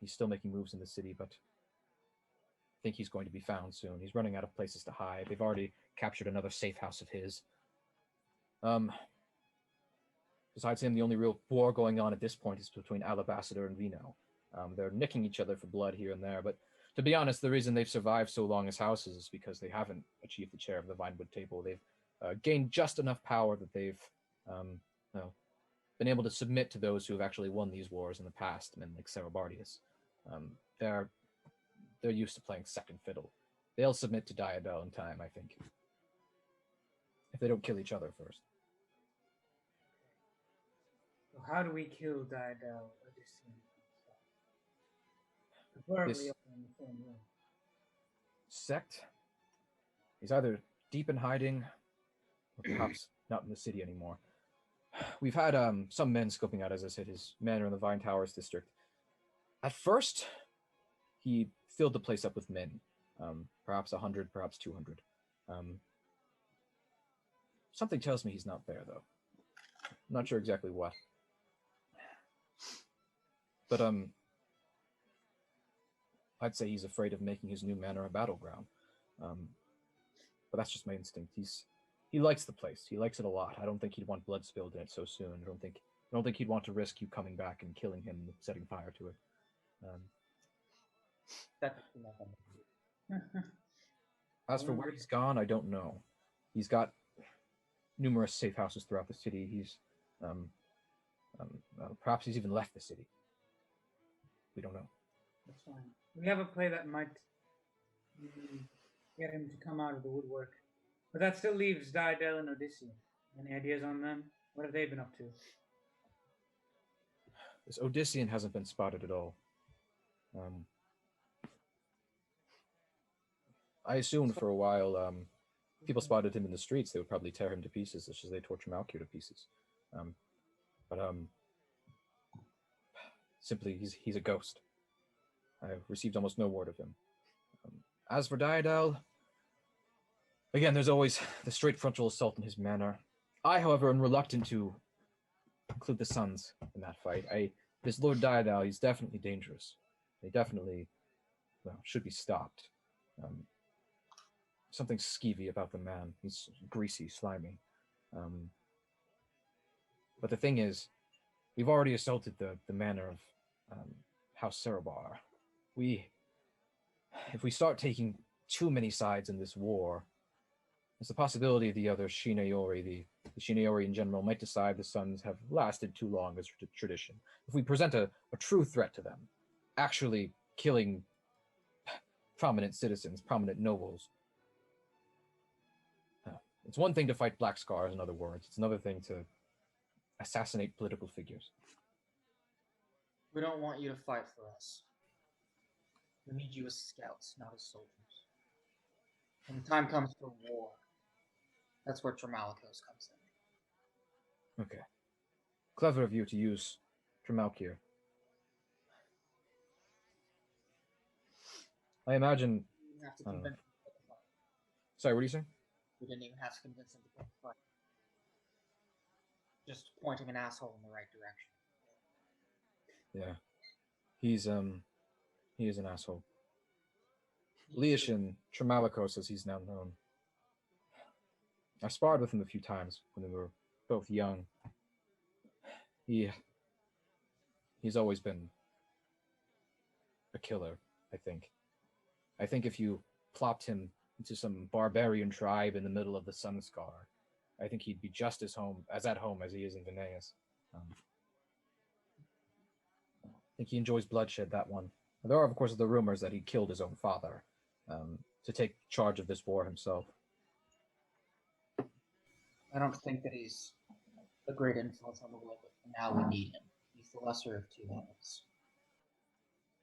He's still making moves in the city, but I think he's going to be found soon. He's running out of places to hide. They've already captured another safe house of his. Besides him, the only real war going on at this point is between Alabassador and Vino. They're nicking each other for blood here and there, but to be honest, the reason they've survived so long as houses is because they haven't achieved the chair of the Vinewood Table. They've gained just enough power that they've been able to submit to those who have actually won these wars in the past, men like Cerebardius. They're used to playing second fiddle. They'll submit to Diadel in time, I think. If they don't kill each other first. So how do we kill Diadel? Preferably in the same room. Sect? He's either deep in hiding, or perhaps not in the city anymore. We've had some men scoping out, as I said, his manor in the Vine Towers district. At first, he filled the place up with men. Perhaps 100, perhaps 200. Something tells me he's not there, though. I'm not sure exactly what. But I'd say he's afraid of making his new manor a battleground. But that's just my instinct. He likes the place. He likes it a lot. I don't think he'd want blood spilled in it so soon. I don't think he'd want to risk you coming back and killing him and setting fire to it. As for where he's gone, I don't know. He's got numerous safe houses throughout the city. He's perhaps he's even left the city. We don't know. That's fine. We have a play that might get him to come out of the woodwork. But that still leaves Diadel and Odysseus. Any ideas on them? What have they been up to? This Odyssean hasn't been spotted at all. I assumed for a while, people spotted him in the streets, they would probably tear him to pieces, just as they torture Malkier to pieces. But simply, he's a ghost. I've received almost no word of him. As for Diadel, again, there's always the straight frontal assault in his manner. I, however, am reluctant to include the sons in that fight. This Lord Diadel, he's definitely dangerous. He definitely, should be stopped. Something skeevy about the man. He's greasy, slimy. But the thing is, we've already assaulted the manor of House Cerebar. If we start taking too many sides in this war, there's the possibility the other Shineori, the Shineori in general, might decide the sons have lasted too long as tradition. If we present a true threat to them, actually killing prominent citizens, prominent nobles, it's one thing to fight Black Scars, in other words. It's another thing to assassinate political figures. We don't want you to fight for us. We need you as scouts, not as soldiers. When the time comes for war, that's where Tramalikos comes in. Okay. Clever of you to use Tremalkier. I imagine... We have to convince him to fight. Sorry, what are you saying? We didn't even have to convince him to pick the fight. Just pointing an asshole in the right direction. Yeah. He is an asshole. Leishin, Tramalikos as he's now known. I sparred with him a few times when we were both young. He's always been a killer, I think. I think if you plopped him into some barbarian tribe in the middle of the Sunscar, I think he'd be just as at home as he is in Veneias. I think he enjoys bloodshed, that one. There are, of course, the rumors that he killed his own father to take charge of this war himself. I don't think that he's a great influence on the world, but for now we need him. He's the lesser of two evils.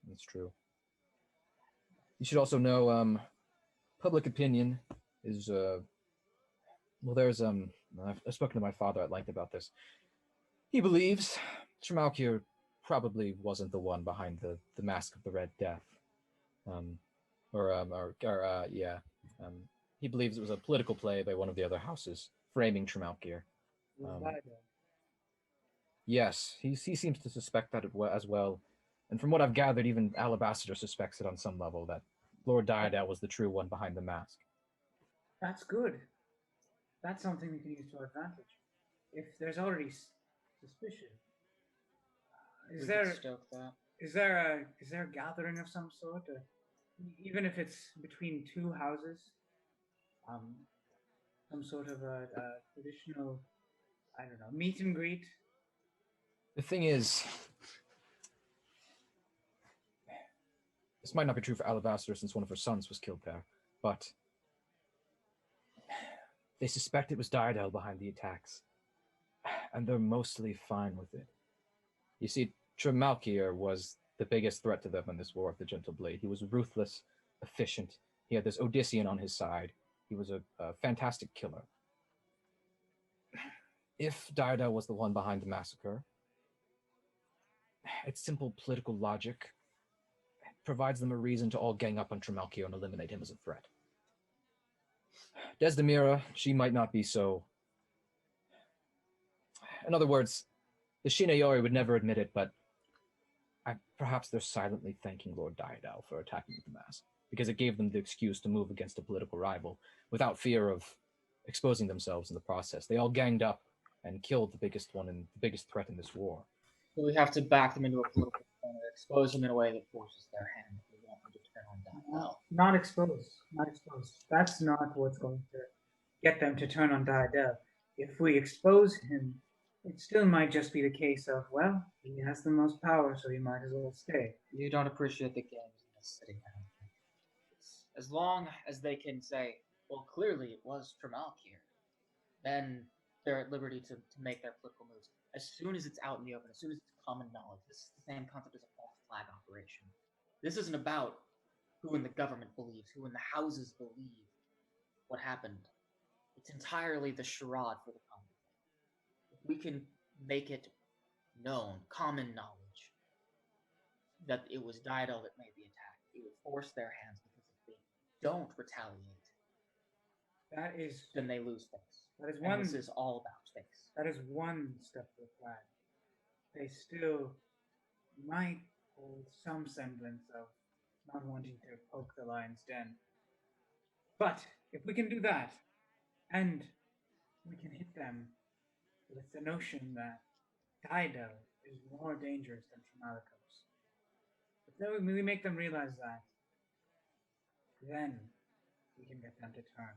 That's true. You should also know, public opinion is, there's, I've spoken to my father at length about this. He believes Tremalkier probably wasn't the one behind the Mask of the Red Death. He believes it was a political play by one of the other houses, framing Tremalkier. Yes, he seems to suspect that as well. And from what I've gathered, even Alabaster suspects it on some level, that Lord Diadel was the true one behind the mask. That's good. That's something we can use to our advantage. If there's already suspicion, is there a gathering of some sort, even if it's between two houses, some sort of a traditional, I don't know, meet and greet? The thing is, this might not be true for Alabaster since one of her sons was killed there, but they suspect it was Diadel behind the attacks, and they're mostly fine with it. You see, Tremalkier was the biggest threat to them in this War of the Gentle Blade. He was ruthless, efficient. He had this Odyssean on his side. He was a fantastic killer. If Diadel was the one behind the massacre, it's simple political logic. It provides them a reason to all gang up on Tremalkier and eliminate him as a threat. Desdemira, she might not be so... In other words, the Shineori would never admit it, but Perhaps they're silently thanking Lord Diadal for attacking the mass, because it gave them the excuse to move against a political rival without fear of exposing themselves in the process. They all ganged up and killed the biggest one and the biggest threat in this war. So we have to back them into a political corner, expose them in a way that forces their hand. We want them to turn on Diadal. Not exposed. Not exposed. That's not what's going to get them to turn on Diadal. If we expose him, it still might just be the case of, well, he has the most power, so he might as well stay. You don't appreciate the games in this city, I don't think. As long as they can say, well, clearly it was Tremalk here, then they're at liberty to make their political moves. As soon as it's out in the open, as soon as it's common knowledge, this is the same concept as a false flag operation. This isn't about who in the government believes, who in the houses believe what happened. It's entirely the charade for the common thing. If we can make it known, common knowledge, that it was Diadal that made the attack, it would force their hands, because if they don't retaliate, then they lose face. That is one. And this is all about face. That is one step to the flag. They still might hold some semblance of not wanting to poke the lion's den. But if we can do that, and we can hit them with the notion that Diadal is more dangerous than Traumalicos, if then we make them realize that, then we can get them to turn.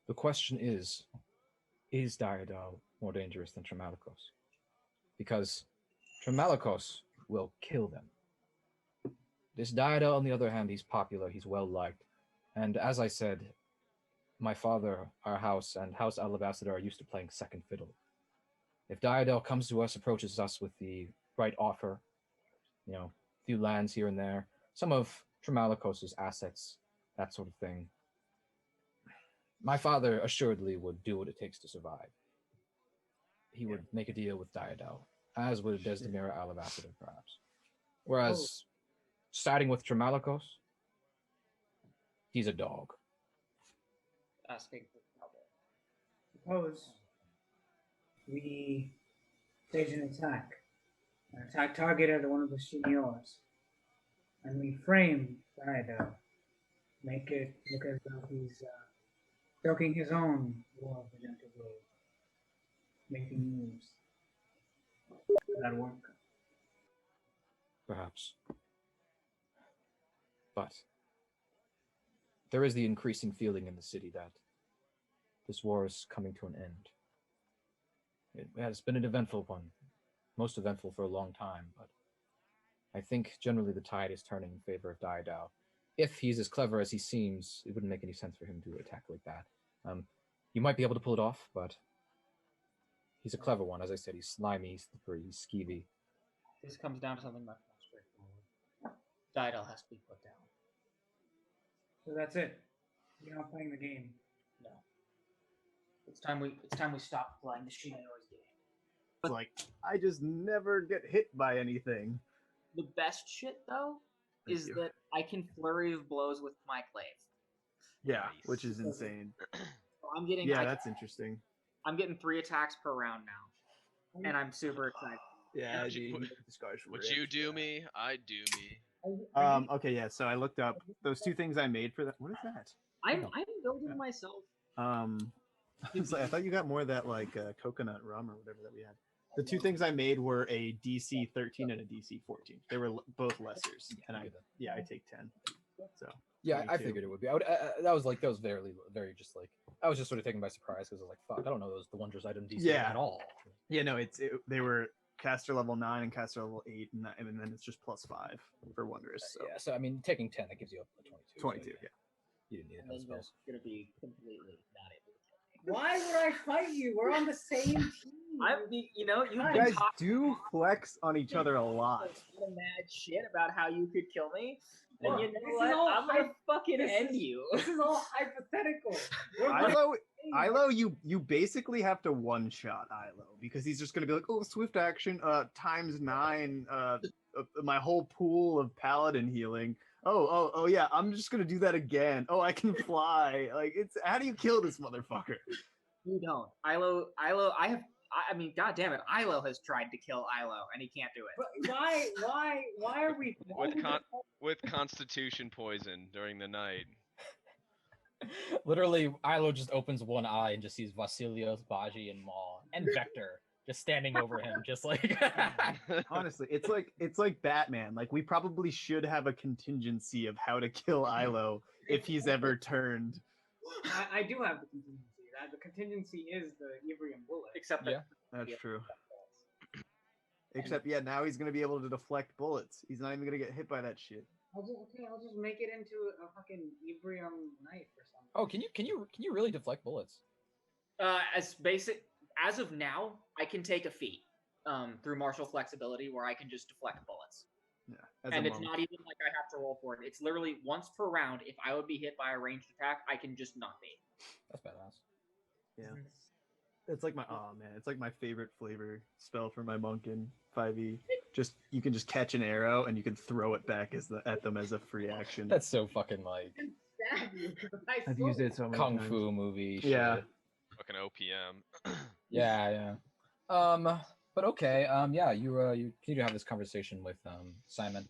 The question is Diadal more dangerous than Traumalicos? Because Traumalicos will kill them. This Diadal, on the other hand, he's popular, he's well-liked. And as I said, my father, our house, and House Alabassador are used to playing second fiddle. If Diadal comes to us, approaches us with the right offer, a few lands here and there, some of Traumalicos' assets, that sort of thing, my father assuredly would do what it takes to survive. He would make a deal with Diadal, as would Desdemira Alabassador, perhaps. Whereas, siding with Traumalicos, he's a dog. Asking for Suppose we stage an attack targeted at one of the seniors, and we frame Diadal, make it look as though he's stoking his own war of the gentle blade, making moves. Does that work? Perhaps. But there is the increasing feeling in the city that this war is coming to an end. It has been an eventful one, most eventful for a long time, but I think generally the tide is turning in favor of Diadal. If he's as clever as he seems, it wouldn't make any sense for him to attack like that. You might be able to pull it off, but he's a clever one. As I said, he's slimy, he's slippery, he's skeevy. This comes down to something much more straightforward. Diadal has to be put down. So that's it. You're not playing the game. No. It's time we stop playing the Shinori's game. Like, I just never get hit by anything. The best shit, though, Thank is you. that I can flurry of blows with my clave. Yeah, Nice. which is insane. So I'm getting That's interesting. I'm getting 3 attacks per round now, and I'm super excited. Yeah, Would you- Would you do me? I do me. Okay, yeah. So I looked up those 2 things I made for that. What is that? I'm building myself. I thought you got more of that coconut rum or whatever that we had. The 2 things I made were a DC 13 and a DC 14. They were both lessers, and I take 10. So Yeah, I 22. figured it would be. That was very, very just like, I was just sort of taken by surprise because I was like, fuck, I don't know the Wondrous item DC Yeah. at all. Yeah, no, they were caster level 9 and caster level 8, and then it's just +5 for Wondrous. So Yeah, so I mean, taking 10, that gives you up to 22. 22, so, yeah. You didn't need And those then you're spells. gonna be completely not able to kill me. Why would I fight you? We're on the same team. You've You been guys talking do flex on each other a lot. mad shit about how you could kill me, and Look, you know this is what? all I'm gonna fucking this end is- you. This is all hypothetical. We're Ilo, you basically have to one-shot Ilo because he's just gonna be like, oh, swift action, ×9, my whole pool of paladin healing. Oh yeah, I'm just gonna do that again. Oh, I can fly. Like, it's how do you kill this motherfucker? You don't. Ilo, I have I mean, god damn it, Ilo has tried to kill Ilo, and he can't do it. But why are we with constitution poison during the night. Literally, Ilo just opens one eye and just sees Vasilios, Baji, and Maul, and Vector just standing over him, just like. Honestly, it's like Batman. Like we probably should have a contingency of how to kill Ilo if he's ever turned. I do have the contingency. The contingency is the Ebrium bullet. Except that That's true. Except, yeah, now he's gonna be able to deflect bullets. He's not even gonna get hit by that shit. I'll just make it into a fucking Ebrium knife or something. Oh, can you really deflect bullets? As of now, I can take a feat through martial flexibility where I can just deflect bullets. Yeah, and it's not even like I have to roll for it. It's literally once per round. If I would be hit by a ranged attack, I can just not be. That's badass. Yeah. It's like it's like my favorite flavor spell for my monk in 5e. Just you can just catch an arrow and you can throw it back at them as a free action. That's so fucking like I've used it so many kung times. fu movie. Yeah. Shit. Fucking OPM. Yeah. But okay. Yeah. You continue to have this conversation with Simon.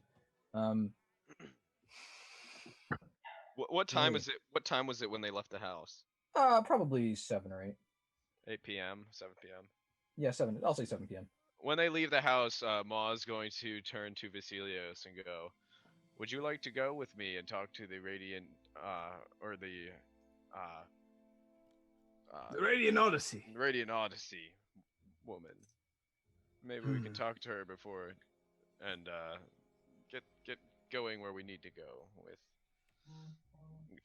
What time is it? What time was it when they left the house? Probably 7 or 8. 8 p.m., 7 p.m. Yeah, 7. I'll say 7 p.m. When they leave the house, Ma's going to turn to Vasilios and go, "Would you like to go with me and talk to the Radiant, or the Radiant Odyssey. Radiant Odyssey woman? Maybe we can talk to her before and get going where we need to go with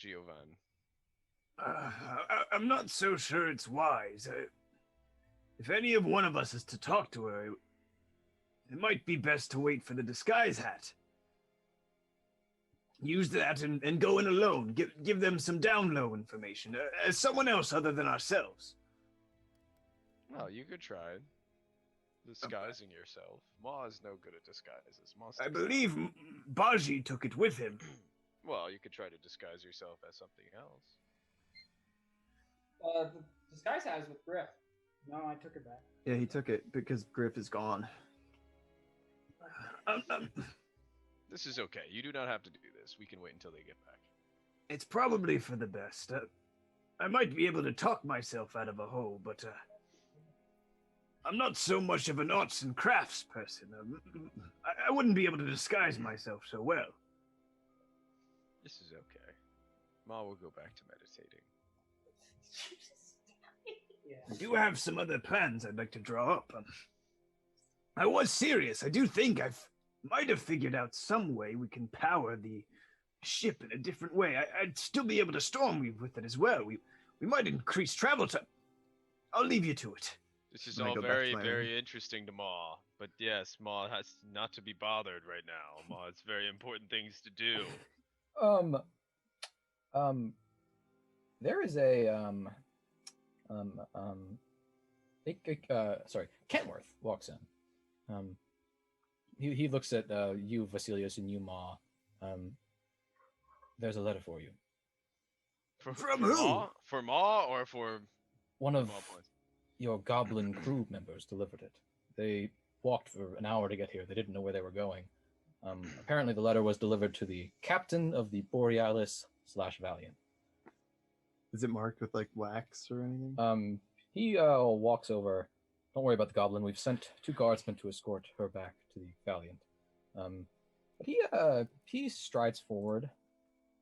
Giovan." I'm not so sure it's wise. If any of one of us is to talk to her, it might be best to wait for the disguise hat. Use that and go in alone. Give them some down low information, as someone else other than ourselves. Oh, you could try disguising yourself. Ma is no good at disguises. I believe Baji took it with him. Well, you could try to disguise yourself as something else. The disguise hat is with Griff. No, I took it back. Yeah, he took it because Griff is gone. This is okay. You do not have to do this. We can wait until they get back. It's probably for the best. I might be able to talk myself out of a hole, but I'm not so much of an arts and crafts person. I wouldn't be able to disguise myself so well. This is okay. Ma will go back to meditating. I do have some other plans I'd like to draw up. I was serious. I do think might have figured out some way we can power the ship in a different way. I'd still be able to stormweave with it as well. We might increase travel time. I'll leave you to it. This is all very interesting to Ma. But yes, Ma has not to be bothered right now. Ma has very important things to do. There is a sorry, Kentworth walks in. He looks at you, Vasilios, and you, Ma. There's a letter for you. From who? For Ma or for one of your goblin crew members delivered it. They walked for an hour to get here. They didn't know where they were going. Apparently, the letter was delivered to the captain of the Borealis / Valiant. Is it marked with like wax or anything? He walks over. Don't worry about the goblin. We've sent 2 guardsmen to escort her back to the Valiant. But he strides forward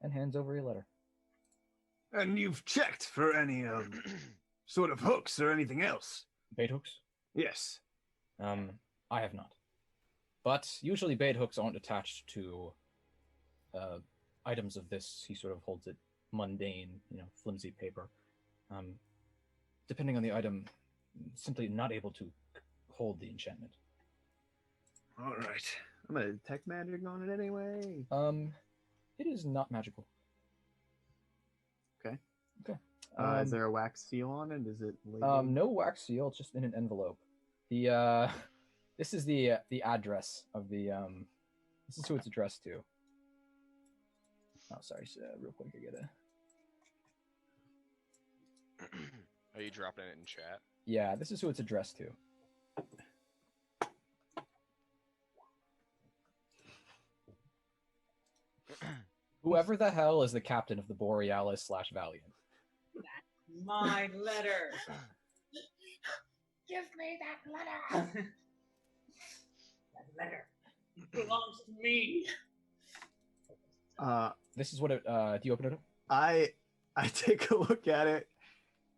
and hands over a letter. And you've checked for any sort of hooks or anything else? Bait hooks? Yes. I have not. But usually bait hooks aren't attached to items of this. He sort of holds it mundane, flimsy paper. Depending on the item, simply not able to hold the enchantment. All right. I'm gonna detect magic on it anyway. It is not magical. Okay. Okay. Is there a wax seal on it? Is it labeled? No wax seal. It's just in an envelope. This is the address of the This is who it's addressed to. Oh, sorry. Real quick, I gotta. Are you dropping it in chat? Yeah, this is who it's addressed to. Whoever the hell is the captain of the Borealis / Valiant. That's my letter. Give me that letter. That letter belongs to me. This is what it. Do you open it up? I take a look at it,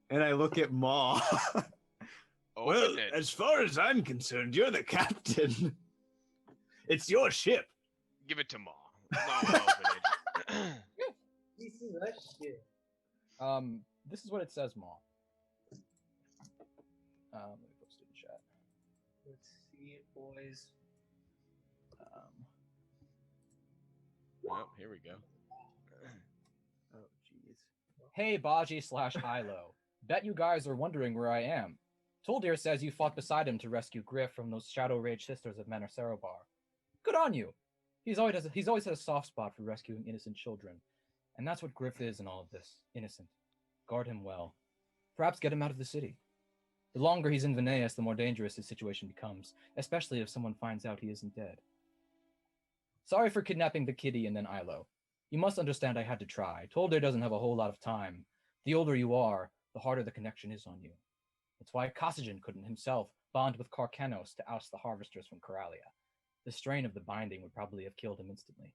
and I look at Maw. Well, as far as I'm concerned, you're the captain. It's your ship. Give it to Ma. Open it. This is a shit. This is what it says, Maw. Let me post it in chat. Let's see it, boys. Well, here we go. Oh, jeez. Hey, Baji / Ilo. Bet you guys are wondering where I am. Toldir says you fought beside him to rescue Griff from those Shadow Rage sisters of Manor Serobar. Good on you. He's always had a soft spot for rescuing innocent children. And that's what Griff is in all of this. Innocent. Guard him well. Perhaps get him out of the city. The longer he's in Veneias, the more dangerous his situation becomes, especially if someone finds out he isn't dead. Sorry for kidnapping the kitty and then Ilo. You must understand I had to try. Toldir doesn't have a whole lot of time. The older you are, the harder the connection is on you. It's why Kossagen couldn't himself bond with Karkanos to oust the harvesters from Coralia. The strain of the binding would probably have killed him instantly.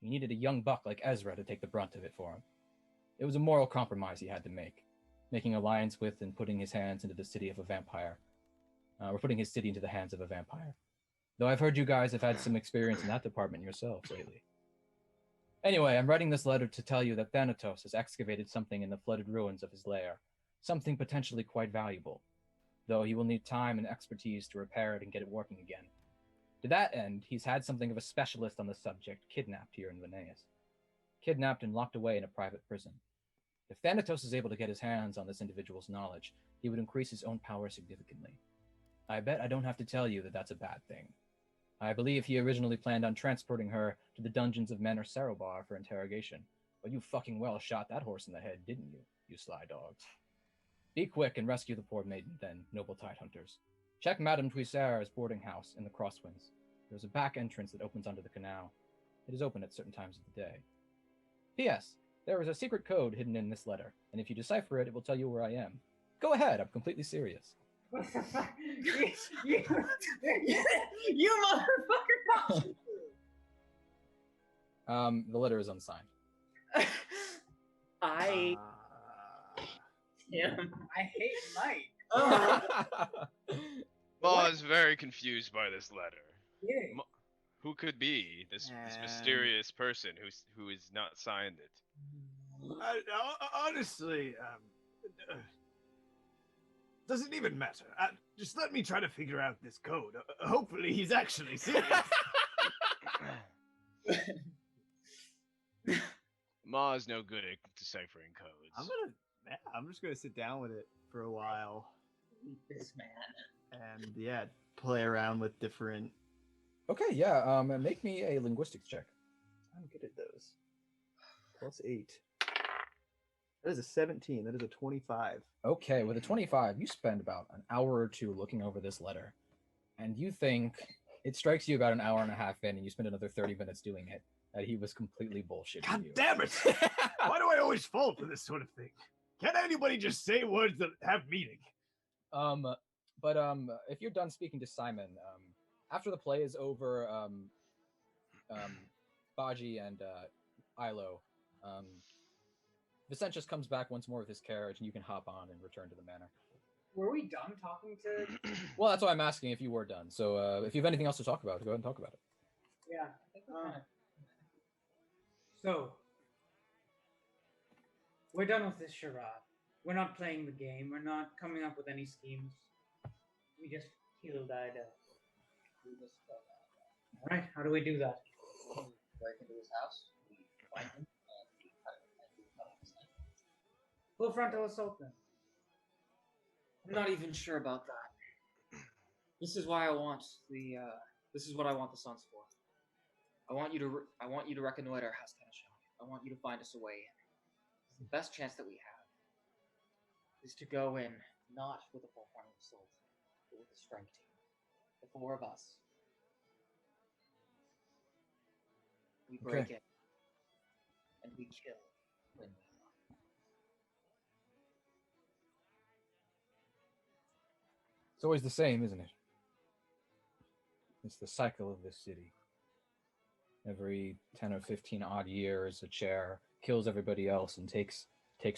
He needed a young buck like Ezra to take the brunt of it for him. It was a moral compromise he had to make, making alliance with and putting his hands into the city of a vampire. We're putting his city into the hands of a vampire. Though I've heard you guys have had some experience in that department yourselves lately. Anyway, I'm writing this letter to tell you that Thanatos has excavated something in the flooded ruins of his lair. Something potentially quite valuable, though he will need time and expertise to repair it and get it working again. To that end, he's had something of a specialist on the subject kidnapped here in Veneias. Kidnapped and locked away in a private prison. If Thanatos is able to get his hands on this individual's knowledge, he would increase his own power significantly. I bet I don't have to tell you that that's a bad thing. I believe he originally planned on transporting her to the dungeons of Manor Serobar for interrogation, but you fucking well shot that horse in the head, didn't you, you sly dogs? Be quick and rescue the poor maiden, then, noble Tidehunters. Check Madame Tuisera's boarding house in the Crosswinds. There's a back entrance that opens onto the canal. It is open at certain times of the day. P.S. There is a secret code hidden in this letter, and if you decipher it, it will tell you where I am. Go ahead, I'm completely serious. What the fuck? You motherfucker! The letter is unsigned. I hate Mike. Ma is very confused by this letter. Yeah. Who could be this mysterious person who has not signed it? Honestly, doesn't even matter. Just let me try to figure out this code. Hopefully he's actually serious. Ma is no good at deciphering codes. I'm just gonna sit down with it for a while. this man. And yeah, play around with different. Okay, yeah. Make me a linguistics check. I'm good at those. +8. That is a 17. That is a 25. Okay, with a 25, you spend about an hour or two looking over this letter, and you think it strikes you about an hour and a half in, and you spend another 30 minutes doing it, that he was completely bullshitting God you. damn it! Why do I always fall for this sort of thing? Can't anybody just say words that have meaning? But if you're done speaking to Simon, after the play is over, Baji and Ilo, Vicentius comes back once more with his carriage, and you can hop on and return to the manor. Were we done talking to? Well, that's why I'm asking if you were done. So if you have anything else to talk about, go ahead and talk about it. Yeah. So we're done with this charade. We're not playing the game. We're not coming up with any schemes. We just killed Ida. All right. How do we do that? Break into his house. We find him. Full frontal assault then. I'm not even sure about that. This is why I want the. This is what I want the Sons for. I want you to reconnoiter Hastanashon. I want you to find us a way in. It's the best chance that we have. is to go in, not with a full-horn assault, but with a strike team. The four of us. We break it, and we kill Quinn Vela. It's always the same, isn't it? It's the cycle of this city. Every 10 or 15 odd years, a chair kills everybody else and takes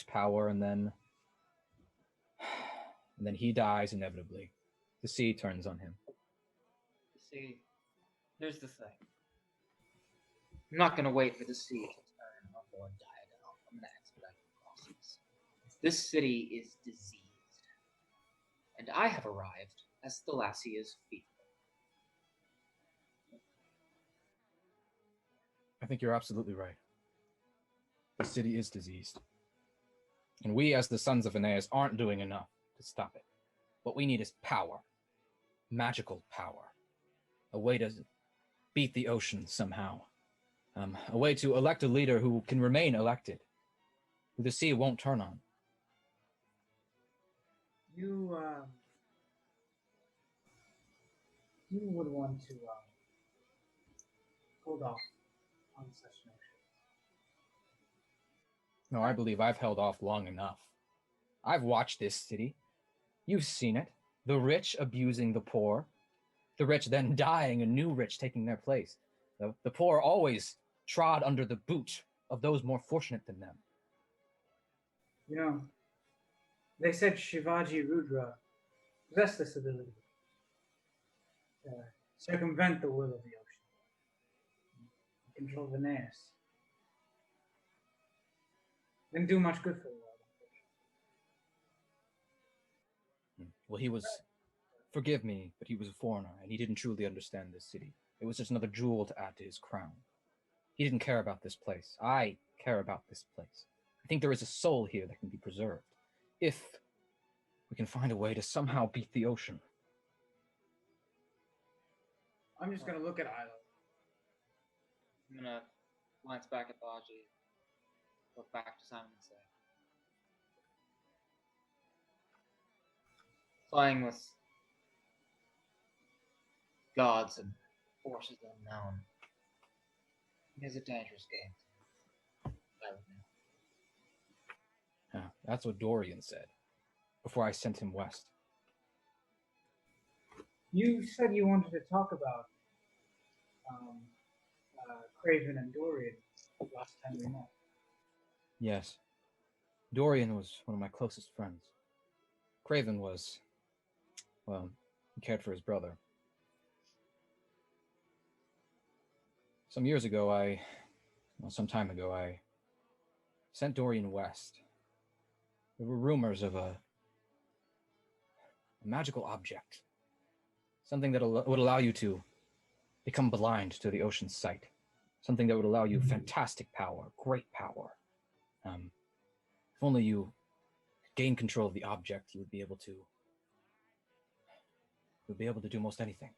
power, and then he dies inevitably. The sea turns on him. See, here's the thing. I'm not going to wait for the sea to turn on Lord Diadem. I'm going to expedite the process. This city is diseased, and I have arrived as Thalasia's feet. I think you're absolutely right. The city is diseased. And we, as the sons of Veneias, aren't doing enough to stop it. What we need is power. Magical power. A way to beat the ocean somehow. A way to elect a leader who can remain elected. Who the sea won't turn on. You would want to hold off on such notions. No, I believe I've held off long enough. I've watched this city. You've seen it. The rich abusing the poor. The rich then dying and new rich taking their place. The poor always trod under the boot of those more fortunate than them. You know, they said Shivaji Rudra possessed this ability to circumvent the will of the ocean, control Veneias, didn't do much good for the world. Well, he was, forgive me, but he was a foreigner, and he didn't truly understand this city. It was just another jewel to add to his crown. He didn't care about this place. I care about this place. I think there is a soul here that can be preserved, if we can find a way to somehow beat the ocean. I'm just going to look at Isla. I'm going to glance back at Baji, look back to Simon and say, playing with gods and forces unknown is a dangerous game. I would know. Yeah, that's what Dorian said before I sent him west. You said you wanted to talk about Craven and Dorian last time we met. Yes. Dorian was one of my closest friends. Craven was, well, he cared for his brother. Some time ago, I sent Dorian west. There were rumors of a magical object. Something that would allow you to become blind to the ocean's sight. Something that would allow you fantastic power, great power. If only you gain control of the object, you would be able to do most anything.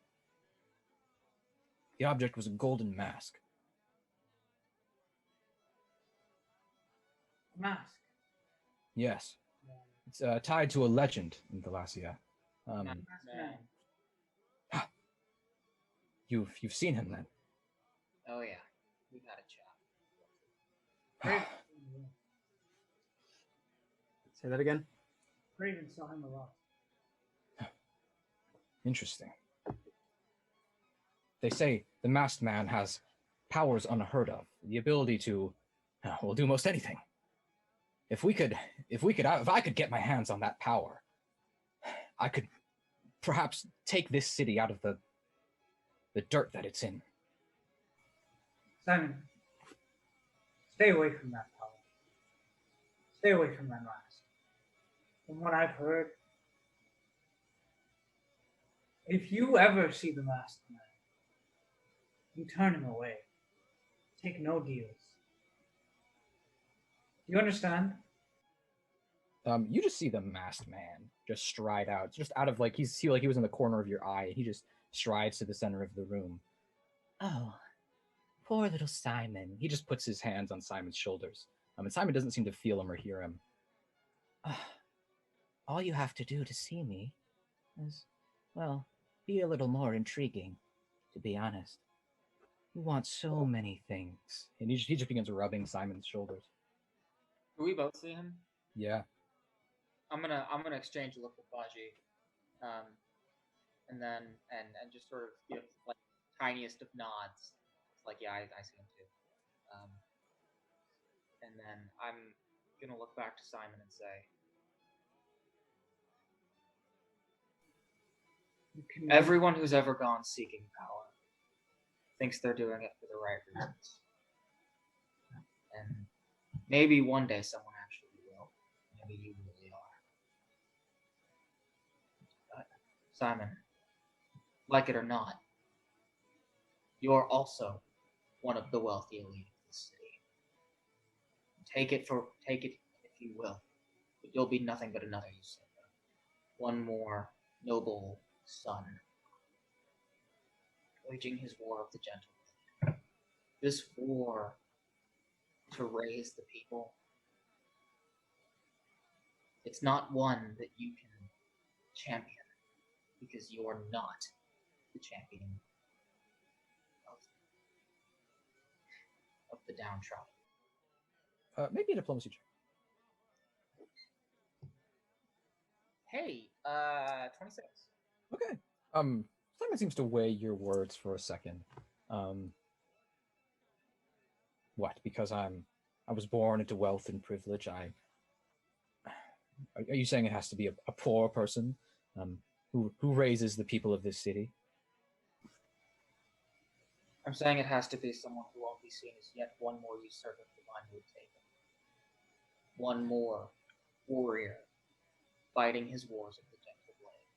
The object was a golden mask. Mask? Yes. It's tied to a legend in Thalasia. You've seen him then? Oh yeah, we got a chat. Say that again? Craven saw him a lot. Interesting. They say the masked man has powers unheard of, the ability to, do most anything. If I could get my hands on that power, I could perhaps take this city out of the dirt that it's in. Simon, stay away from that power. Stay away from that mask. From what I've heard, if you ever see the masked man, you turn him away. Take no deals. Do you understand? You just see the masked man just stride out, just out of he was in the corner of your eye, and he just strides to the center of the room. Oh, poor little Simon. He just puts his hands on Simon's shoulders. And Simon doesn't seem to feel him or hear him. all you have to do to see me is, well, be a little more intriguing, to be honest. You want so many things. And he just begins rubbing Simon's shoulders. Do we both see him? Yeah. I'm gonna exchange a look with Baji, and then and just sort of give like tiniest of nods. It's like, yeah, I see him too. And then I'm gonna look back to Simon and say, everyone who's ever gone seeking power thinks they're doing it for the right reasons. And maybe one day someone actually will. Maybe you really are. But Simon, like it or not, you're also one of the wealthy elite of the city. Take it if you will, but you'll be nothing but another usurper. One more noble son, waging his war of the gentle. This war to raise the people, it's not one that you can champion, because you are not the champion of the downtrodden. Maybe a diplomacy check. Hey, 26. Okay. Simon seems to weigh your words for a second. What? Because I was born into wealth and privilege. Are you saying it has to be a poor person who raises the people of this city? I'm saying it has to be someone who won't be seen as yet one more usurper of the Vinewood Table. One more warrior fighting his wars of the gentle blade.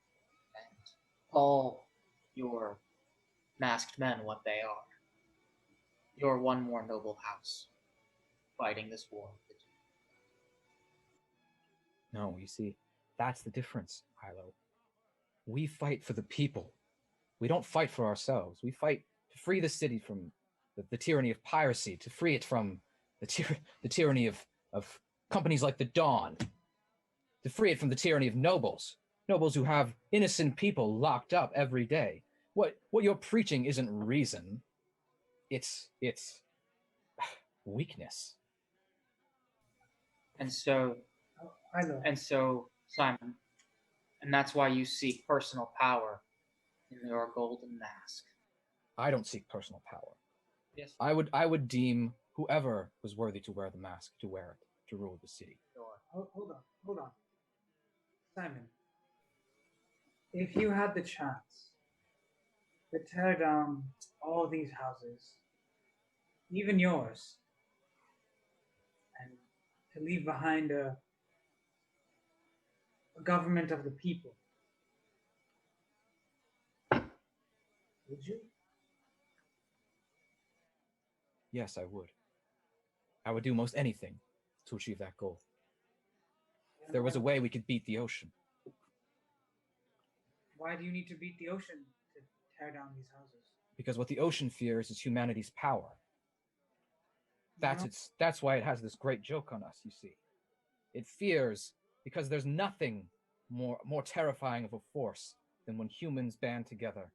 And call your masked men what they are. You're one more noble house fighting this war of the gentle. No, you see, that's the difference, Hilo. We fight for the people. We don't fight for ourselves. We fight to free the city from the tyranny of piracy, to free it from the tyranny of companies like the Dawn, to free it from the tyranny of nobles who have innocent people locked up every day. What you're preaching isn't reason. It's weakness. And so, Simon, and that's why you seek personal power in your golden mask. I don't seek personal power. Yes. I would deem whoever was worthy to wear the mask to wear it, to rule the city. Sure. Hold on. Simon, if you had the chance to tear down all these houses, even yours, and to leave behind a government of the people, would you? Yes, I would. I would do most anything to achieve that goal. If there was a way we could beat the ocean. Why do you need to beat the ocean to tear down these houses? Because what the ocean fears is humanity's power. That's why it has this great joke on us, you see. It fears because there's nothing more terrifying of a force than when humans band together.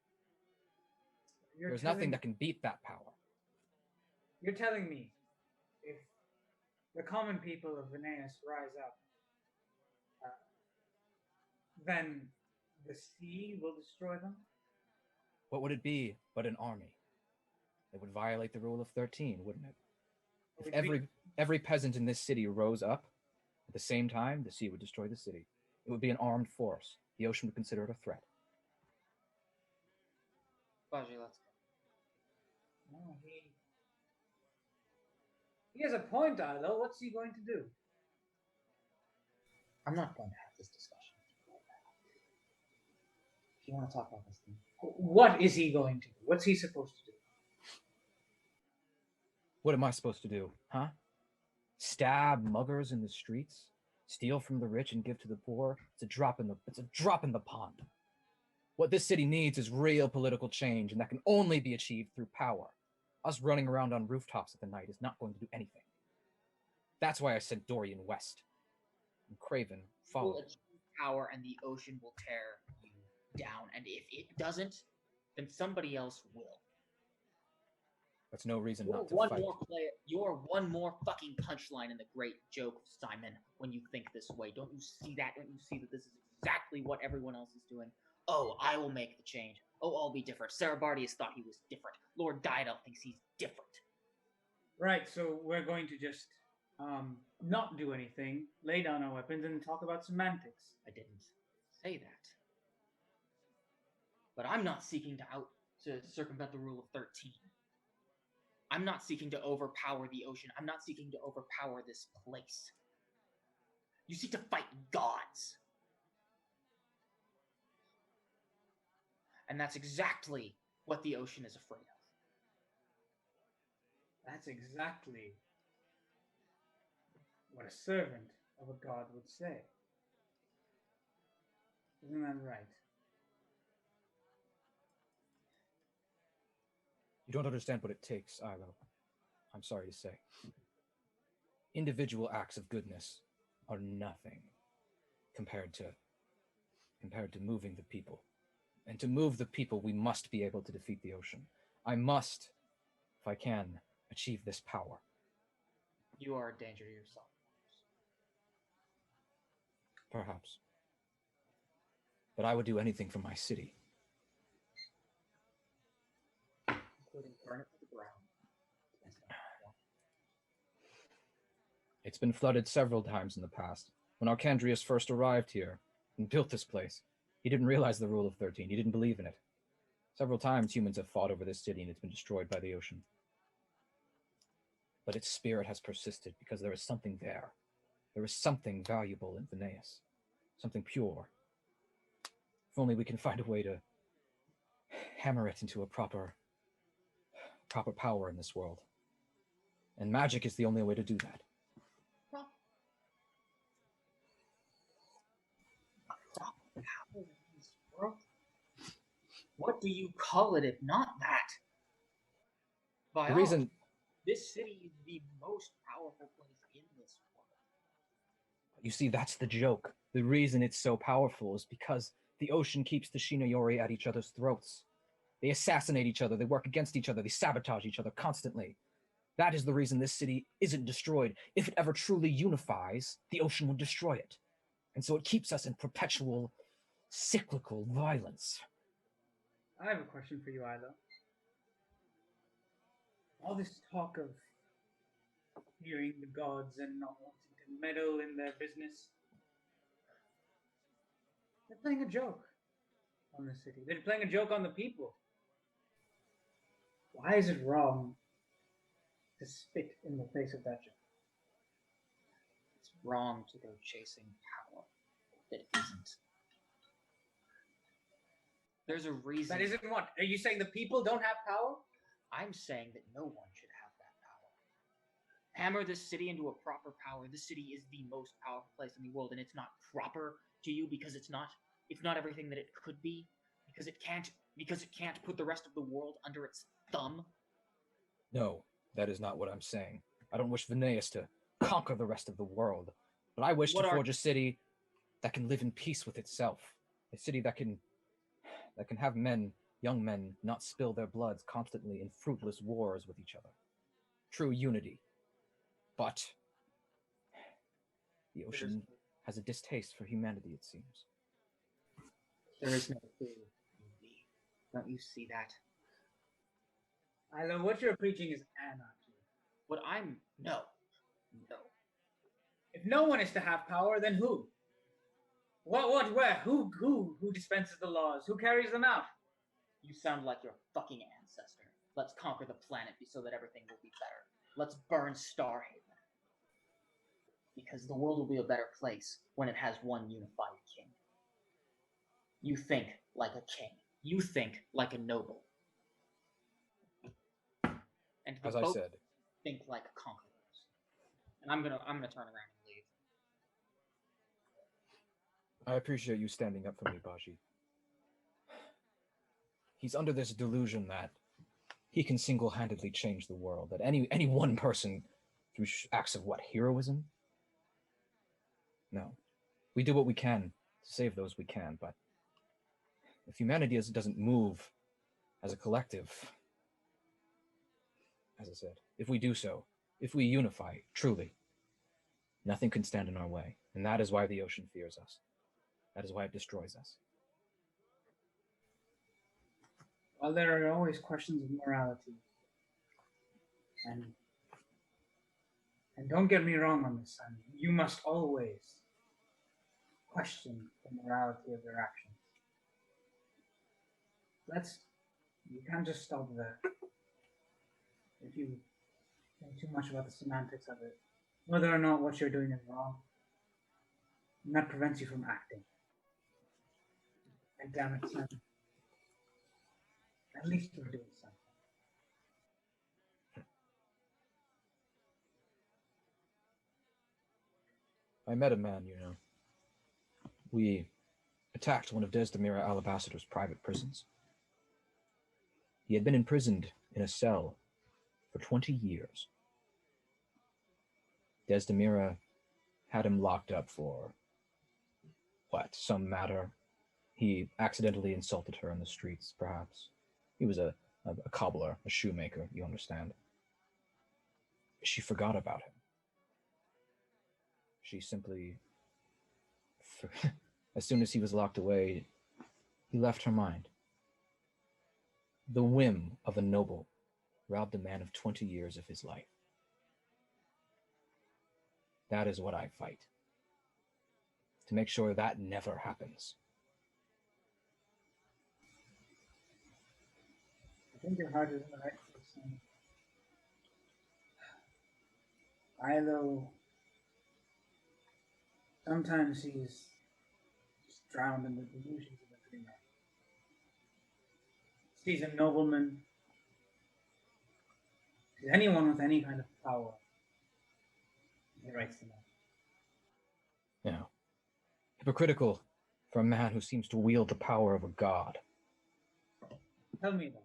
There's nothing that can beat that power. You're telling me if the common people of Veneias rise up, then the sea will destroy them? What would it be but an army? It would violate the rule of 13, wouldn't it? If every peasant in this city rose up at the same time, the sea would destroy the city. It would be an armed force. The ocean would consider it a threat. Baji, let's go. No, he has a point, Ilo. What's he going to do? I'm not going to have this discussion right now. If you want to talk about this thing. What is he going to do? What's he supposed to do? What am I supposed to do, huh? Stab muggers in the streets? Steal from the rich and give to the poor? It's a drop in the pond. What this city needs is real political change, and that can only be achieved through power. Us running around on rooftops at the night is not going to do anything. That's why I sent Dorian west. And Craven followed. We'll achieve power and the ocean will tear you down. And if it doesn't, then somebody else will. That's no reason not to fight. You're one more fucking punchline in the great joke, Simon, when you think this way. Don't you see that? Don't you see that this is exactly what everyone else is doing? Oh, I will make the change. Oh, I'll be different. Sarabardius thought he was different. Lord Dido thinks he's different. Right, so we're going to just not do anything, lay down our weapons, and talk about semantics. I didn't say that. But I'm not seeking to circumvent the rule of 13. I'm not seeking to overpower the ocean. I'm not seeking to overpower this place. You seek to fight gods. And that's exactly what the ocean is afraid of. That's exactly what a servant of a god would say. Isn't that right? You don't understand what it takes, Ilo. I'm sorry to say. Individual acts of goodness are nothing compared to moving the people. And to move the people, we must be able to defeat the ocean. I must, if I can, achieve this power. You are a danger to yourself. Perhaps. But I would do anything for my city. Including burn it to the ground. It's been flooded several times in the past. When Arcandrius first arrived here and built this place, he didn't realize the rule of 13. He didn't believe in it. Several times humans have fought over this city and it's been destroyed by the ocean. But its spirit has persisted because there is something there. There is something valuable in Veneias. Something pure. If only we can find a way to hammer it into a proper power in this world. And magic is the only way to do that. What do you call it if not that? By the reason this city is the most powerful place in this world. You see, that's the joke. The reason it's so powerful is because the ocean keeps the Shinayori at each other's throats. They assassinate each other, they work against each other, they sabotage each other constantly. That is the reason this city isn't destroyed. If it ever truly unifies, the ocean would destroy it. And so it keeps us in perpetual, cyclical violence. I have a question for you, Ilo. All this talk of fearing the gods and not wanting to meddle in their business, they're playing a joke on the city. They're playing a joke on the people. Why is it wrong to spit in the face of that joke? It's wrong to go chasing power that isn't. There's a reason. That isn't what? Are you saying the people don't have power? I'm saying that no one should have that power. Hammer this city into a proper power. This city is the most powerful place in the world, and it's not proper to you because it's not everything that it could be, because it can't put the rest of the world under its thumb. No, that is not what I'm saying. I don't wish Veneias to conquer the rest of the world, but I wish to forge a city that can live in peace with itself. A city that can have young men, not spill their bloods constantly in fruitless wars with each other. True unity. But the ocean has a distaste for humanity, it seems. There is no true unity. Don't you see that? Ilo, what you're preaching is anarchy. No. If no one is to have power, then who? What, where? Who dispenses the laws? Who carries them out? You sound like your fucking ancestor. Let's conquer the planet so that everything will be better. Let's burn Starhaven. Because the world will be a better place when it has one unified king. You think like a king. You think like a noble. And as I said, think like conquerors. And I'm gonna turn around and leave. I appreciate you standing up for me, Baji. He's under this delusion that he can single-handedly change the world, that any one person through acts of heroism? No. We do what we can to save those we can, but if humanity doesn't move as a collective, as I said, if we do so, if we unify truly, nothing can stand in our way. And that is why the ocean fears us. That is why it destroys us. Well, there are always questions of morality. And don't get me wrong on this, son. You must always question the morality of your actions. You can't just stop there. If you think too much about the semantics of it, whether or not what you're doing is wrong, and that prevents you from acting. And damn it, son. At least we're doing something. I met a man, We attacked one of Desdemira Alabaster's private prisons. He had been imprisoned in a cell for 20 years. Desdemira had him locked up for, some matter. He accidentally insulted her in the streets, perhaps. He was a cobbler, a shoemaker, you understand. She forgot about him. She simply, as soon as he was locked away, he left her mind. The whim of a noble robbed a man of 20 years of his life. That is what I fight. To make sure that never happens. I think your heart is in the right place, son. Ilo, sometimes he's just drowned in the delusions of the dreamer. Sees a nobleman, sees anyone with any kind of power. He writes them out. Yeah. Hypocritical for a man who seems to wield the power of a god. Tell me that.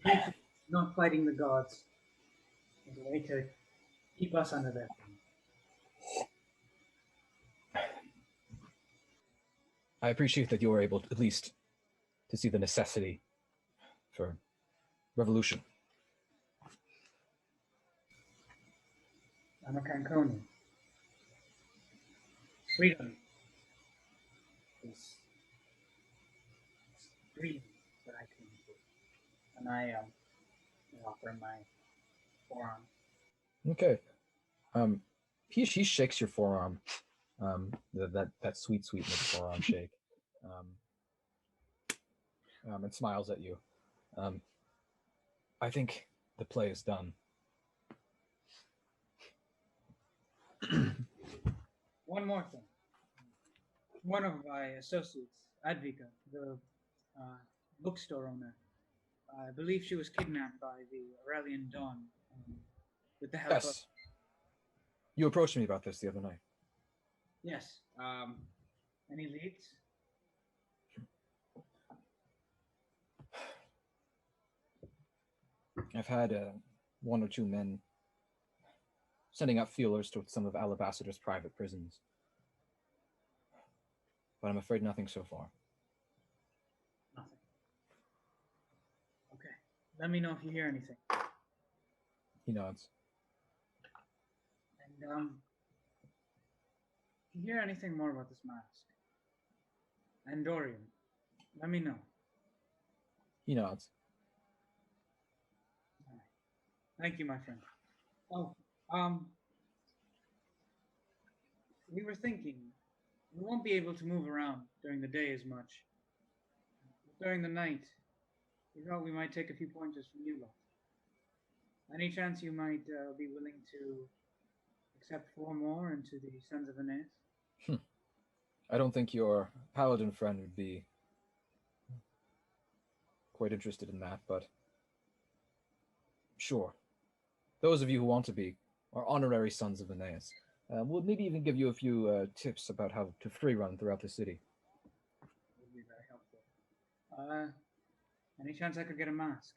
And not fighting the gods is a way to keep us under their thumb. I appreciate that you were able, at least, to see the necessity for revolution. I'm a Cancunian. Freedom is dream that I came to. And I offer my forearm. Okay. He shakes your forearm. That sweet little forearm shake. And smiles at you. I think the play is done. One more thing. One of my associates, Advika, the bookstore owner, I believe she was kidnapped by the Aurelian Dawn with the help of... Yes. You approached me about this the other night. Yes. Any leads? I've had one or two men sending out feelers to some of Alabaster's private prisons. But I'm afraid nothing so far. Nothing. Okay. Let me know if you hear anything. He nods. And, if you hear anything more about this mask, and Dorian, let me know. He nods. All right. Thank you, my friend. Oh, we were thinking we won't be able to move around during the day as much. During the night, we thought we might take a few pointers from you lot. Any chance you might be willing to accept 4 more into the Sons of Veneias? I don't think your paladin friend would be quite interested in that, but sure. Those of you who want to be are honorary Sons of Veneias. We'll maybe even give you a few tips about how to free run throughout the city. That would be very helpful. Any chance I could get a mask?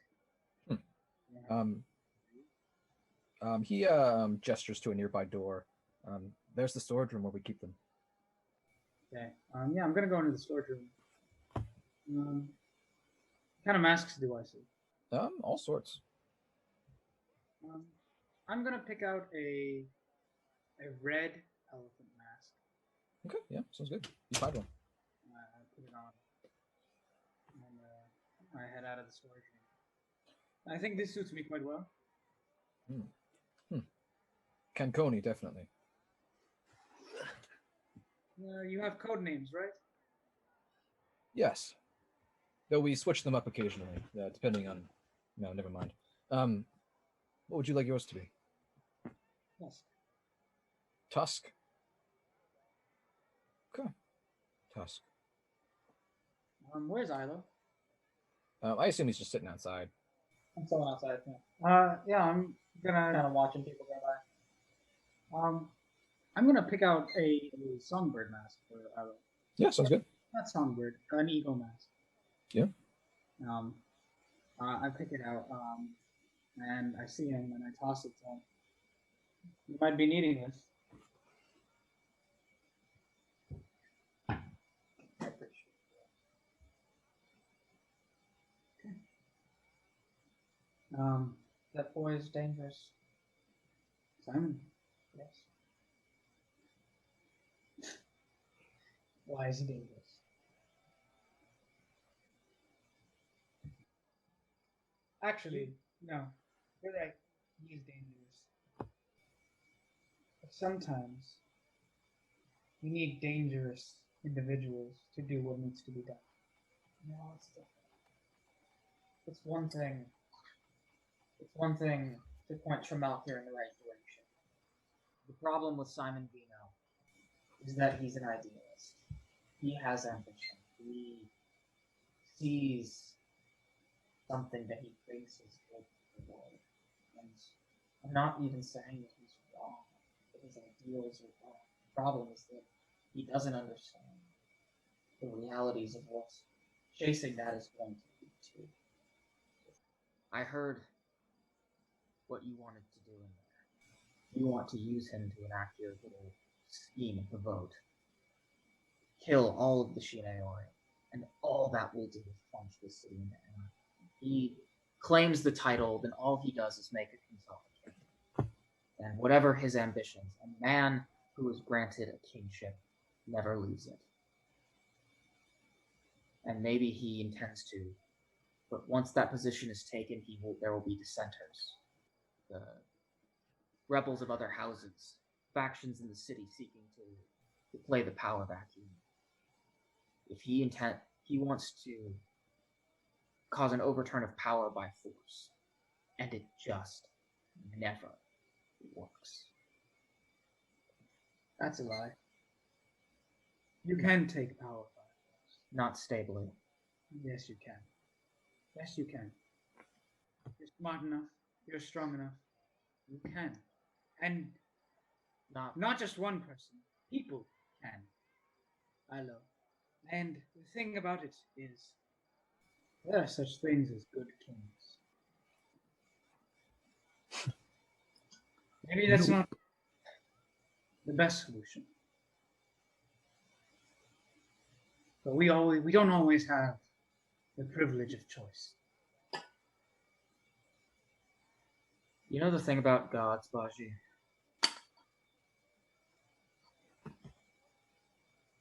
He gestures to a nearby door. There's the storage room where we keep them. Okay. Yeah, I'm gonna go into the storage room. What kind of masks do I see? All sorts. I'm gonna pick out a red elephant mask. Okay, yeah, sounds good. You find one. I put it on, and I head out of the storage room. I think this suits me quite well. Canconi, definitely. You have code names, right? Yes. Though we switch them up occasionally, depending on... No, never mind. What would you like yours to be? Yes. Tusk? Okay. Tusk. Where's Ilo? I assume he's just sitting outside. I'm still outside. Yeah, I'm gonna kind of watching people go by. I'm gonna pick out a songbird mask for Ilo. Yeah, sounds good. Not songbird, an eagle mask. Yeah. I pick it out, and I see him, and I toss it to him. You might be needing this. I appreciate it. Okay. That boy is dangerous. Simon? Yes. Why is he dangerous? Actually, no. You're right. He is dangerous. But sometimes we need dangerous individuals to do what needs to be done. No, it's different. It's one thing. It's one thing to point Tramalk here in the right direction. The problem with Simon Vino is that he's an idealist. He has ambition. He sees something that he thinks is good for the world. And I'm not even saying that he's wrong, that his ideals are wrong. The problem is that he doesn't understand the realities of what chasing that is going to lead to. I heard what you wanted to do in there. You want to use him to enact your little scheme of the vote. Kill all of the Shineori, and all that will do is plunge the city into anarchy. He claims the title, then all he does is make it himself a king. And whatever his ambitions, a man who is granted a kingship never leaves it. And maybe he intends to, but once that position is taken, there will be dissenters. The rebels of other houses, factions in the city seeking to play the power vacuum. If he wants to cause an overturn of power by force, and it just never works. That's a lie. You can take power by force. Not stably. Yes, you can. Yes, you can. You're smart enough. You're strong enough. You can. And not just one person. People can. I know. And the thing about it is, there are such things as good kings. Maybe that's not the best solution. But we don't always have the privilege of choice. You know the thing about gods, Baji?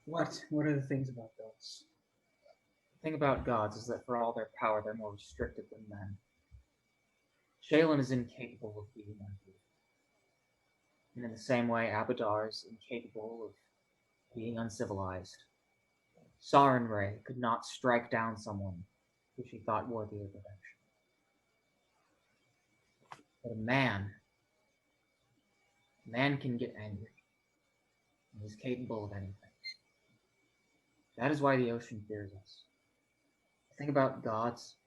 What are the things about gods? The thing about gods is that for all their power, they're more restricted than men. Shaylin is incapable of being undefeated. And in the same way, Abadar is incapable of being uncivilized. Sarenrae could not strike down someone who she thought worthy of redemption. But a man can get angry. And he's capable of anything. That is why the ocean fears us. The thing about gods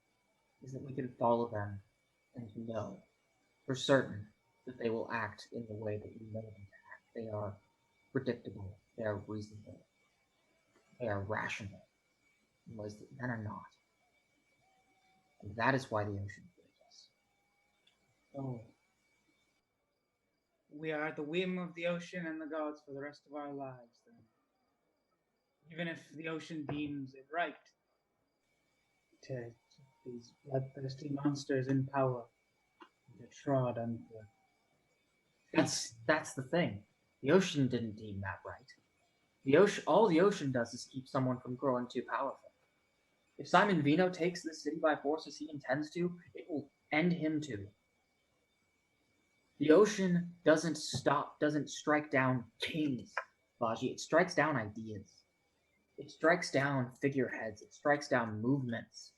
is that we can follow them and know for certain that they will act in the way that we know them to act. They are predictable. They are reasonable. They are rational in ways that men are not. And that is why the ocean fears us. Oh. we are at the whim of the ocean and the gods for the rest of our lives, then. Even if the ocean deems it right to these bloodthirsty monsters in power to trod underfoot. That's the thing. The ocean didn't deem that right. The ocean, all the ocean does is keep someone from growing too powerful. If Simon Vino takes this city by force as he intends to, it will end him too. The ocean doesn't strike down kings, Baji. It strikes down ideas. It strikes down figureheads. It strikes down movements.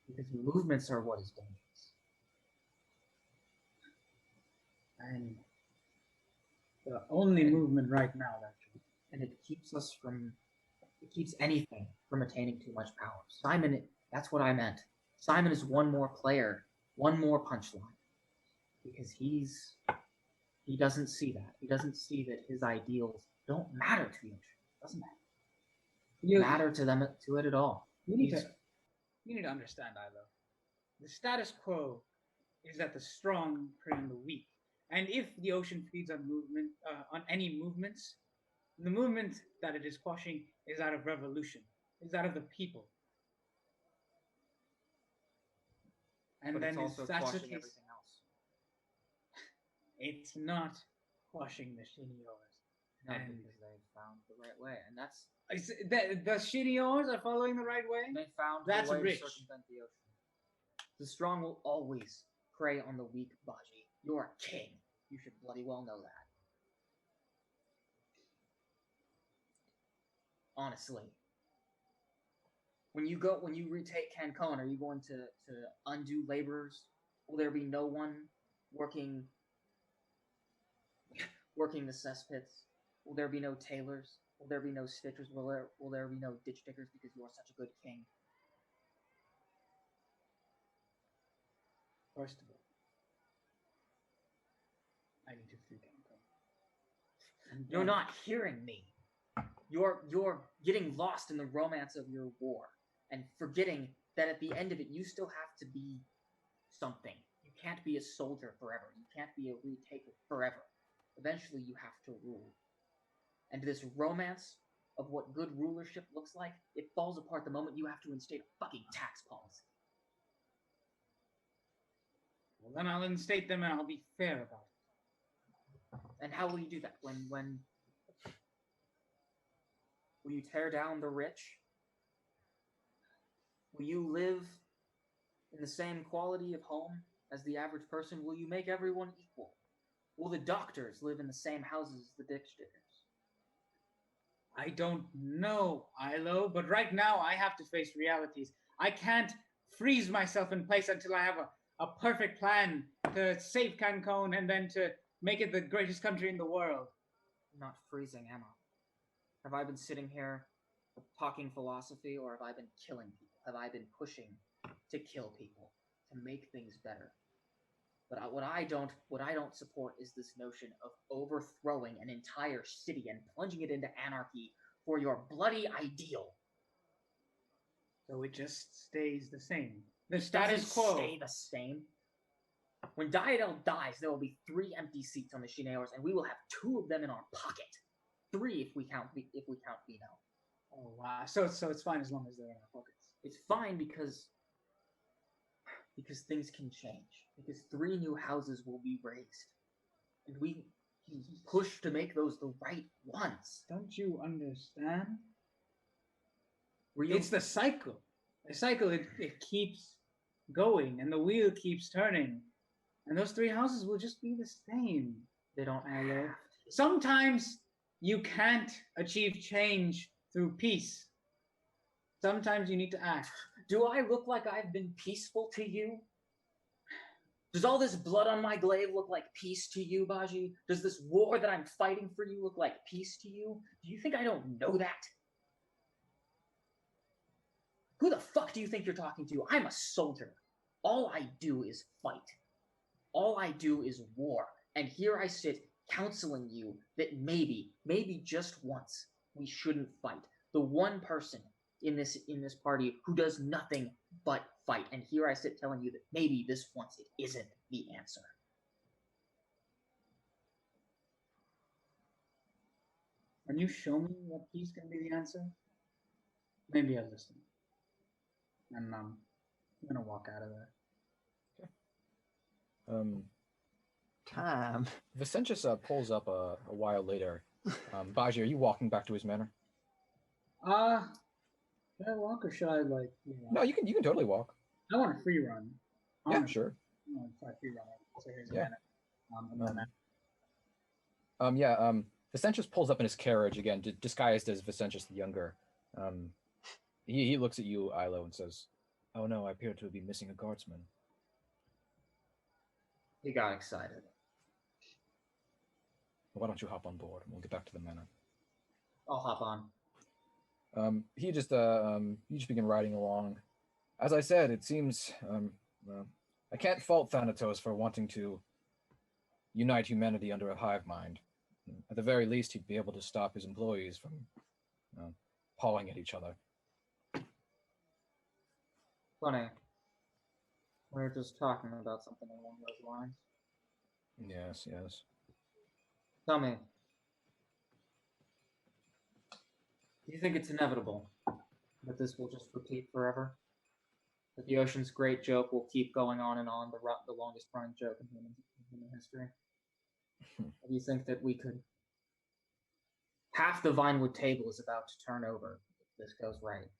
Because movements are what is dangerous. And the only movement right now, actually. And it keeps anything from attaining too much power. Simon, that's what I meant. Simon is one more player, one more punchline. Because he doesn't see that. He doesn't see that his ideals don't matter to the ocean. It doesn't matter to them, to it at all. You need to understand, Ilo. The status quo is that the strong prey on the weak. And if the ocean feeds on movement, on any movements, the movement that it is quashing is out of revolution, is out of the people. And but then it's also that's quashing the case, everything else. it's not quashing the Shiniors. No, And because they found the right way, and that's the Shiniors are following the right way. they found That's the way rich. to circumvent the ocean. The strong will always prey on the weak, Baji. You're a king. You should bloody well know that. Honestly. When you retake Cancun, are you going to undo laborers? Will there be no one working the cesspits? Will there be no tailors? Will there be no stitchers? Will there be no ditch diggers because you are such a good king? First of all, I need to free Cancun. You're not hearing me. You're getting lost in the romance of your war and forgetting that at the end of it, you still have to be something. You can't be a soldier forever. You can't be a retaker forever. Eventually, you have to rule. And this romance of what good rulership looks like, it falls apart the moment you have to instate a fucking tax policy. Well, then I'll instate them and I'll be fair about it. And how will you do that? When will you tear down the rich? Will you live in the same quality of home as the average person? Will you make everyone equal? Will the doctors live in the same houses as the ditch diggers? I don't know, Ilo, but right now I have to face realities. I can't freeze myself in place until I have a perfect plan to save Cancun and then to make it the greatest country in the world. I'm not freezing, am I? Have I been sitting here talking philosophy, or have I been killing people? Have I been pushing to kill people, to make things better? But what I don't support is this notion of overthrowing an entire city and plunging it into anarchy for your bloody ideal. So it just stays the same. The status quo. Stay the same. When Diadel dies, there will be 3 empty seats on the Shineors, and we will have 2 of them in our pocket. 3 if we count Vino. Oh wow! So it's fine as long as they're in our pockets. It's fine because things can change. Because 3 new houses will be raised, and we push to make those the right ones. Don't you understand? It's the cycle. The cycle, it keeps going, and the wheel keeps turning. And those 3 houses will just be the same. They don't have. Sometimes you can't achieve change through peace. Sometimes you need to act. Do I look like I've been peaceful to you? Does all this blood on my glaive look like peace to you, Baji? Does this war that I'm fighting for you look like peace to you? Do you think I don't know that? Who the fuck do you think you're talking to? I'm a soldier. All I do is fight. All I do is war. And here I sit counseling you that maybe just once, we shouldn't fight. The one person in this party who does nothing but fight. And here I sit telling you that maybe this once it isn't the answer. When you show me what he's gonna be the answer, maybe I'll listen. And I'm gonna walk out of there. Time. Vicentius pulls up a while later. Baji, are you walking back to his manor? Should I walk or should I like? No, you can totally walk. I want a free run. Yeah, sure. I want to try free run. So here's a minute. Vicentius pulls up in his carriage again, disguised as Vicentius the Younger. He looks at you, Ilo, and says, "Oh no, I appear to be missing a guardsman." He got excited. Why don't you hop on board and we'll get back to the manor? I'll hop on. You just begin riding along. As I said, it seems, I can't fault Thanatos for wanting to unite humanity under a hive mind. At the very least, he'd be able to stop his employees from pawing at each other. Funny. We were just talking about something along those lines. Yes. Tell me, do you think it's inevitable that this will just repeat forever? That the ocean's great joke will keep going on and on, the longest running joke in human history? Do you think that we could... Half the Vinewood Table is about to turn over if this goes right.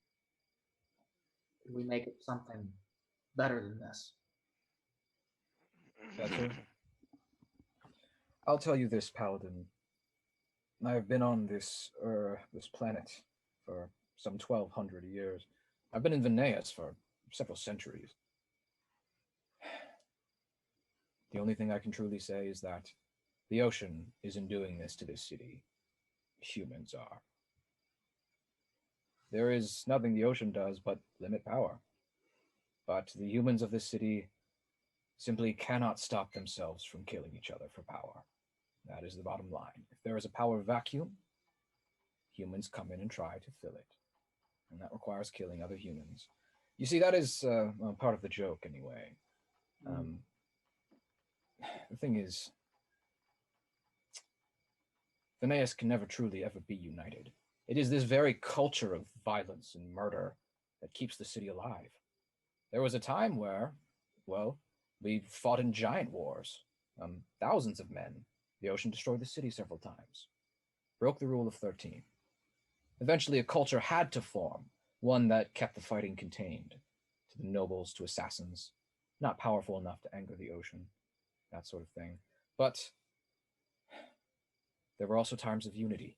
Could we make it something better than this? Better? I'll tell you this, Paladin. I've been on this planet for some 1,200 years. I've been in Veneias for several centuries. The only thing I can truly say is that the ocean isn't doing this to this city. Humans are. There is nothing the ocean does but limit power. But the humans of this city simply cannot stop themselves from killing each other for power. That is the bottom line. If there is a power vacuum, humans come in and try to fill it. And that requires killing other humans. You see, that is part of the joke anyway. The thing is, Veneias can never truly ever be united. It is this very culture of violence and murder that keeps the city alive. There was a time where, well, we fought in giant wars. Thousands of men. The ocean destroyed the city several times. Broke the rule of 13. Eventually, a culture had to form, one that kept the fighting contained. To the nobles, to assassins. Not powerful enough to anger the ocean. That sort of thing. But there were also times of unity.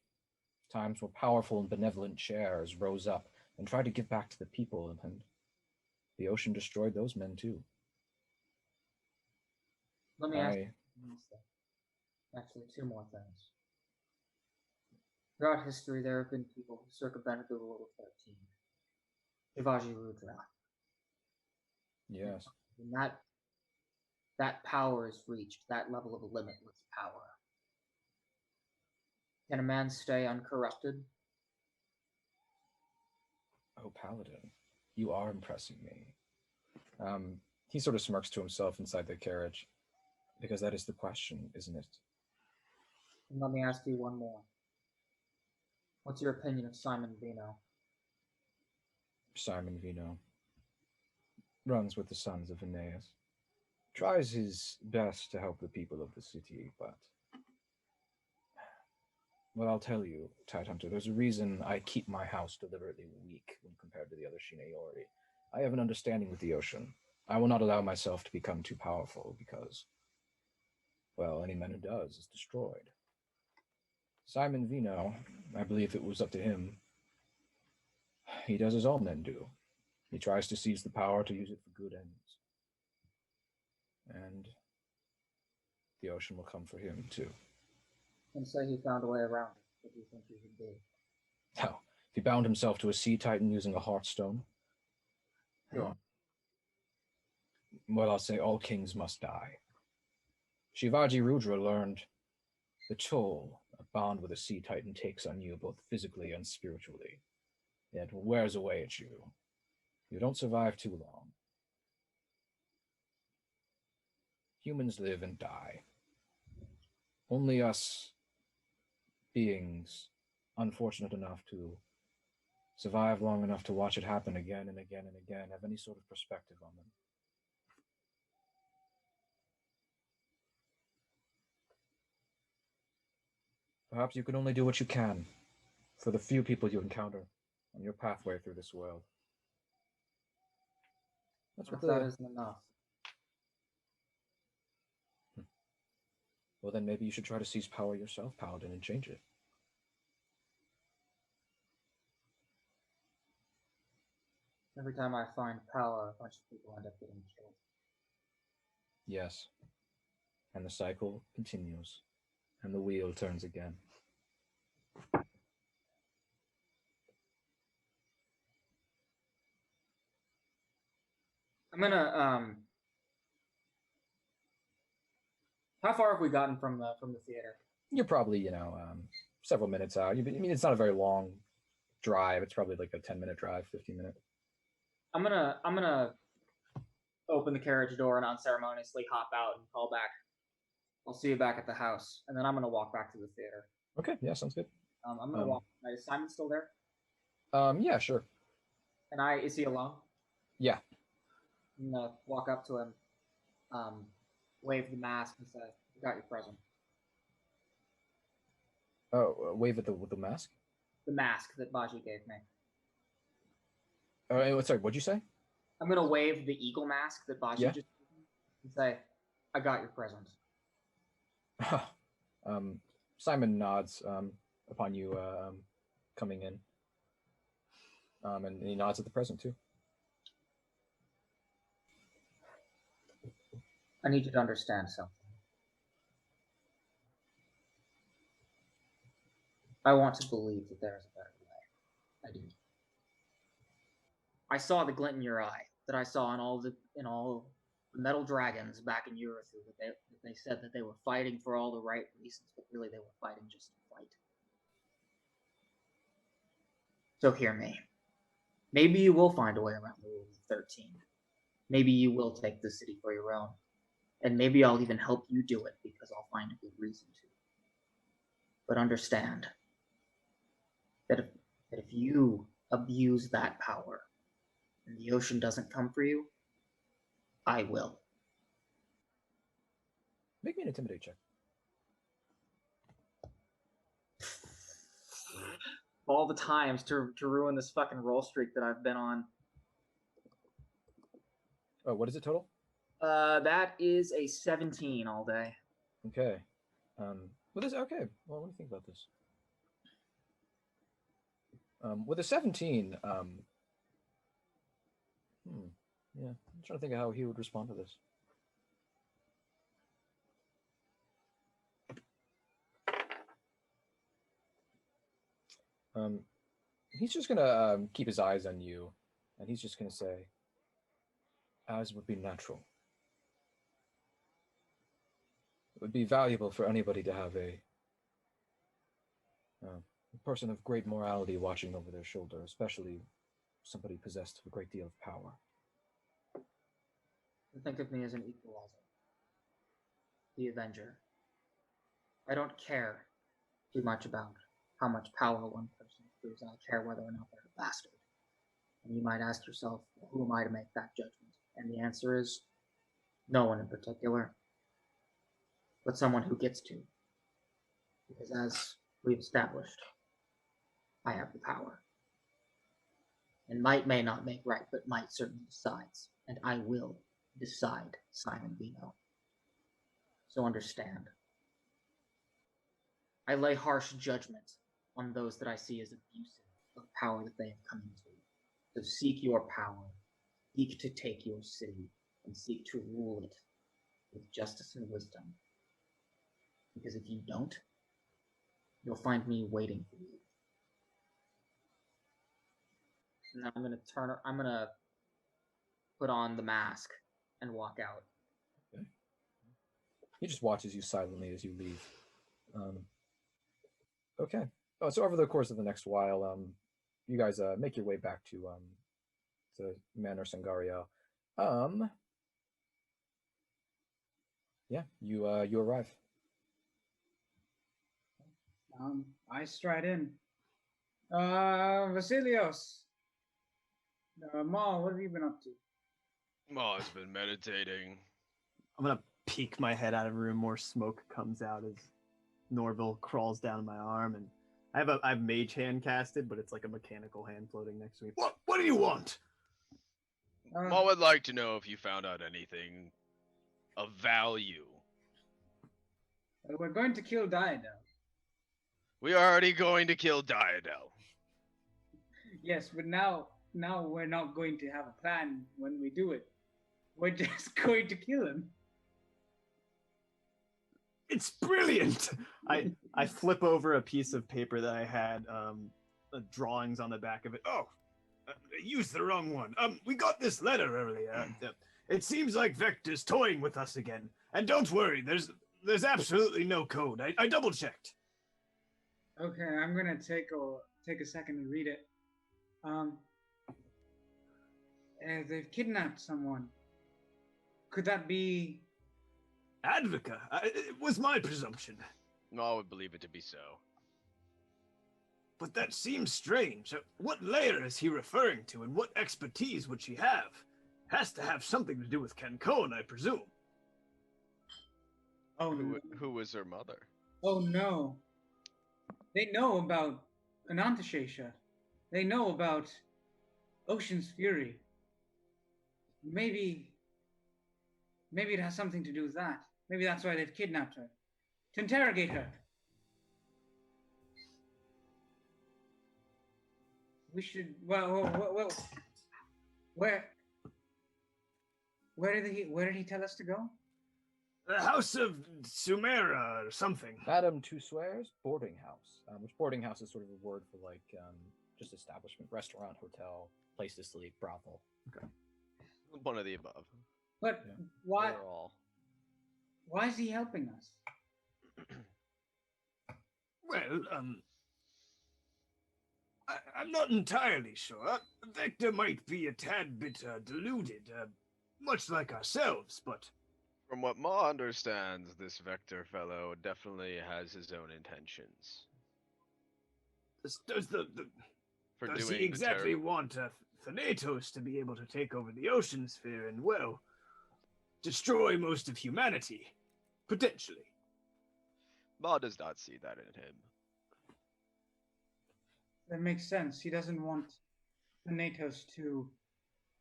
Times where powerful and benevolent chairs rose up and tried to give back to the people, and the ocean destroyed those men too. Let me ask you actually two more things. Throughout history, there have been people who circumvented the rule of 13. Shivaji Rudra. Yes. And that power is reached, that level of limitless power. Can a man stay uncorrupted? Oh, Paladin, you are impressing me. He sort of smirks to himself inside the carriage, because that is the question, isn't it? And let me ask you one more. What's your opinion of Simon Vino? Simon Vino runs with the sons of Veneias. Tries his best to help the people of the city, but... Well, I'll tell you, Tidehunter, there's a reason I keep my house deliberately weak when compared to the other Shineori. I have an understanding with the ocean. I will not allow myself to become too powerful because, well, any man who does is destroyed. Simon Vino, I believe it was up to him. He does as all men do. He tries to seize the power to use it for good ends. And the ocean will come for him, too. And say he found a way around it. What do you think he would do? How? If he bound himself to a sea titan using a heartstone? Sure. Well, I'll say all kings must die. Shivaji Rudra learned the toll a bond with a sea titan takes on you, both physically and spiritually. It wears away at you. You don't survive too long. Humans live and die. Only us beings unfortunate enough to survive long enough to watch it happen again and again and again have any sort of perspective on them. Perhaps you can only do what you can for the few people you encounter on your pathway through this world. That's what that isn't enough. Well, then maybe you should try to seize power yourself, Paladin, and change it. Every time I find power, a bunch of people end up getting killed. Yes. And the cycle continues. And the wheel turns again. I'm gonna how far have we gotten from the theater? You're probably, several minutes out. I mean, it's not a very long drive. It's probably like a 10-minute drive, 15-minute. I'm gonna open the carriage door and unceremoniously hop out and call back. I'll see you back at the house, and then I'm gonna walk back to the theater. Okay, yeah, sounds good. I'm gonna walk. Is Simon still there? Yeah, sure. And is he alone? Yeah. I'm gonna walk up to him, wave the mask, and say, "I got your present." Oh, wave at with the mask? The mask that Baji gave me. Sorry, what'd you say? I'm gonna wave the eagle mask that Baji just gave me and say, "I got your present." Simon nods upon you coming in. And he nods at the present too. I need you to understand something. I want to believe that there is a better way. I do. I saw the glint in your eye that I saw in all the metal dragons back in Urithu that they said that they were fighting for all the right reasons, but really they were fighting just to fight. So hear me. Maybe you will find a way around the Rule of 13. Maybe you will take the city for your own. And maybe I'll even help you do it because I'll find a good reason to. But understand that if you abuse that power and the ocean doesn't come for you, I will. Make me an intimidate check. All the times to ruin this fucking roll streak that I've been on. Oh, what is it total? That is a 17 all day. Okay. Okay. Well, what do you think about this? With a 17, yeah, I'm trying to think of how he would respond to this. He's just gonna keep his eyes on you, and he's just gonna say, as would be natural. It would be valuable for anybody to have a person of great morality watching over their shoulder, especially somebody possessed of a great deal of power. Think of me as an equalizer. The Avenger. I don't care too much about how much power one person proves. I care whether or not they're a bastard. And you might ask yourself, well, who am I to make that judgment? And the answer is, no one in particular. But someone who gets to. Because as we've established, I have the power. And might may not make right, but might certainly decides. And I will decide, Simon Vino. So understand. I lay harsh judgment on those that I see as abusive of power that they have come into. So seek your power, seek to take your city, and seek to rule it with justice and wisdom. Because if you don't, you'll find me waiting for you. And then I'm gonna put on the mask and walk out. Okay. He just watches you silently as you leave. Okay. Oh, so over the course of the next while, you guys make your way back to Manor Sangario. Yeah, you arrive. I stride in. Vasilios. Ma, what have you been up to? Ma's been meditating. I'm gonna peek my head out of the room. More smoke comes out as Norville crawls down my arm, and I have mage hand casted, but it's like a mechanical hand floating next to me. What do you want? Ma would like to know if you found out anything of value. We're going to kill Diadem. We are already going to kill Diadel. Yes, but now we're not going to have a plan when we do it. We're just going to kill him. It's brilliant. I flip over a piece of paper that I had drawings on the back of it. Oh, I used the wrong one. We got this letter earlier. It seems like Vector's toying with us again. And don't worry, there's absolutely no code. I double checked. Okay, I'm gonna take a second and read it. They've kidnapped someone. Could that be Advoca? It was my presumption. Ma would believe it to be so. But that seems strange. What layer is he referring to, and what expertise would she have? Has to have something to do with Cancun, I presume. Oh no. Who was her mother? Oh no. They know about Anantashesha. They know about Ocean's Fury. Maybe it has something to do with that. Maybe that's why they've kidnapped her. To interrogate her. We should. Well. Where did he tell us to go? The House of Sumera or something. Madame Toussaint's boarding house, which boarding house is sort of a word for like just establishment, restaurant, hotel, place to sleep, brothel. Okay. One of the above. But Yeah. why? Or all. Why is he helping us? Well, I'm not entirely sure. Vector might be a tad bit deluded, much like ourselves, but... From what Ma understands, this Vector fellow definitely has his own intentions. Does For does doing he exactly want Thanatos to be able to take over the ocean sphere and, well, destroy most of humanity? Potentially. Ma does not see that in him. That makes sense. He doesn't want Thanatos to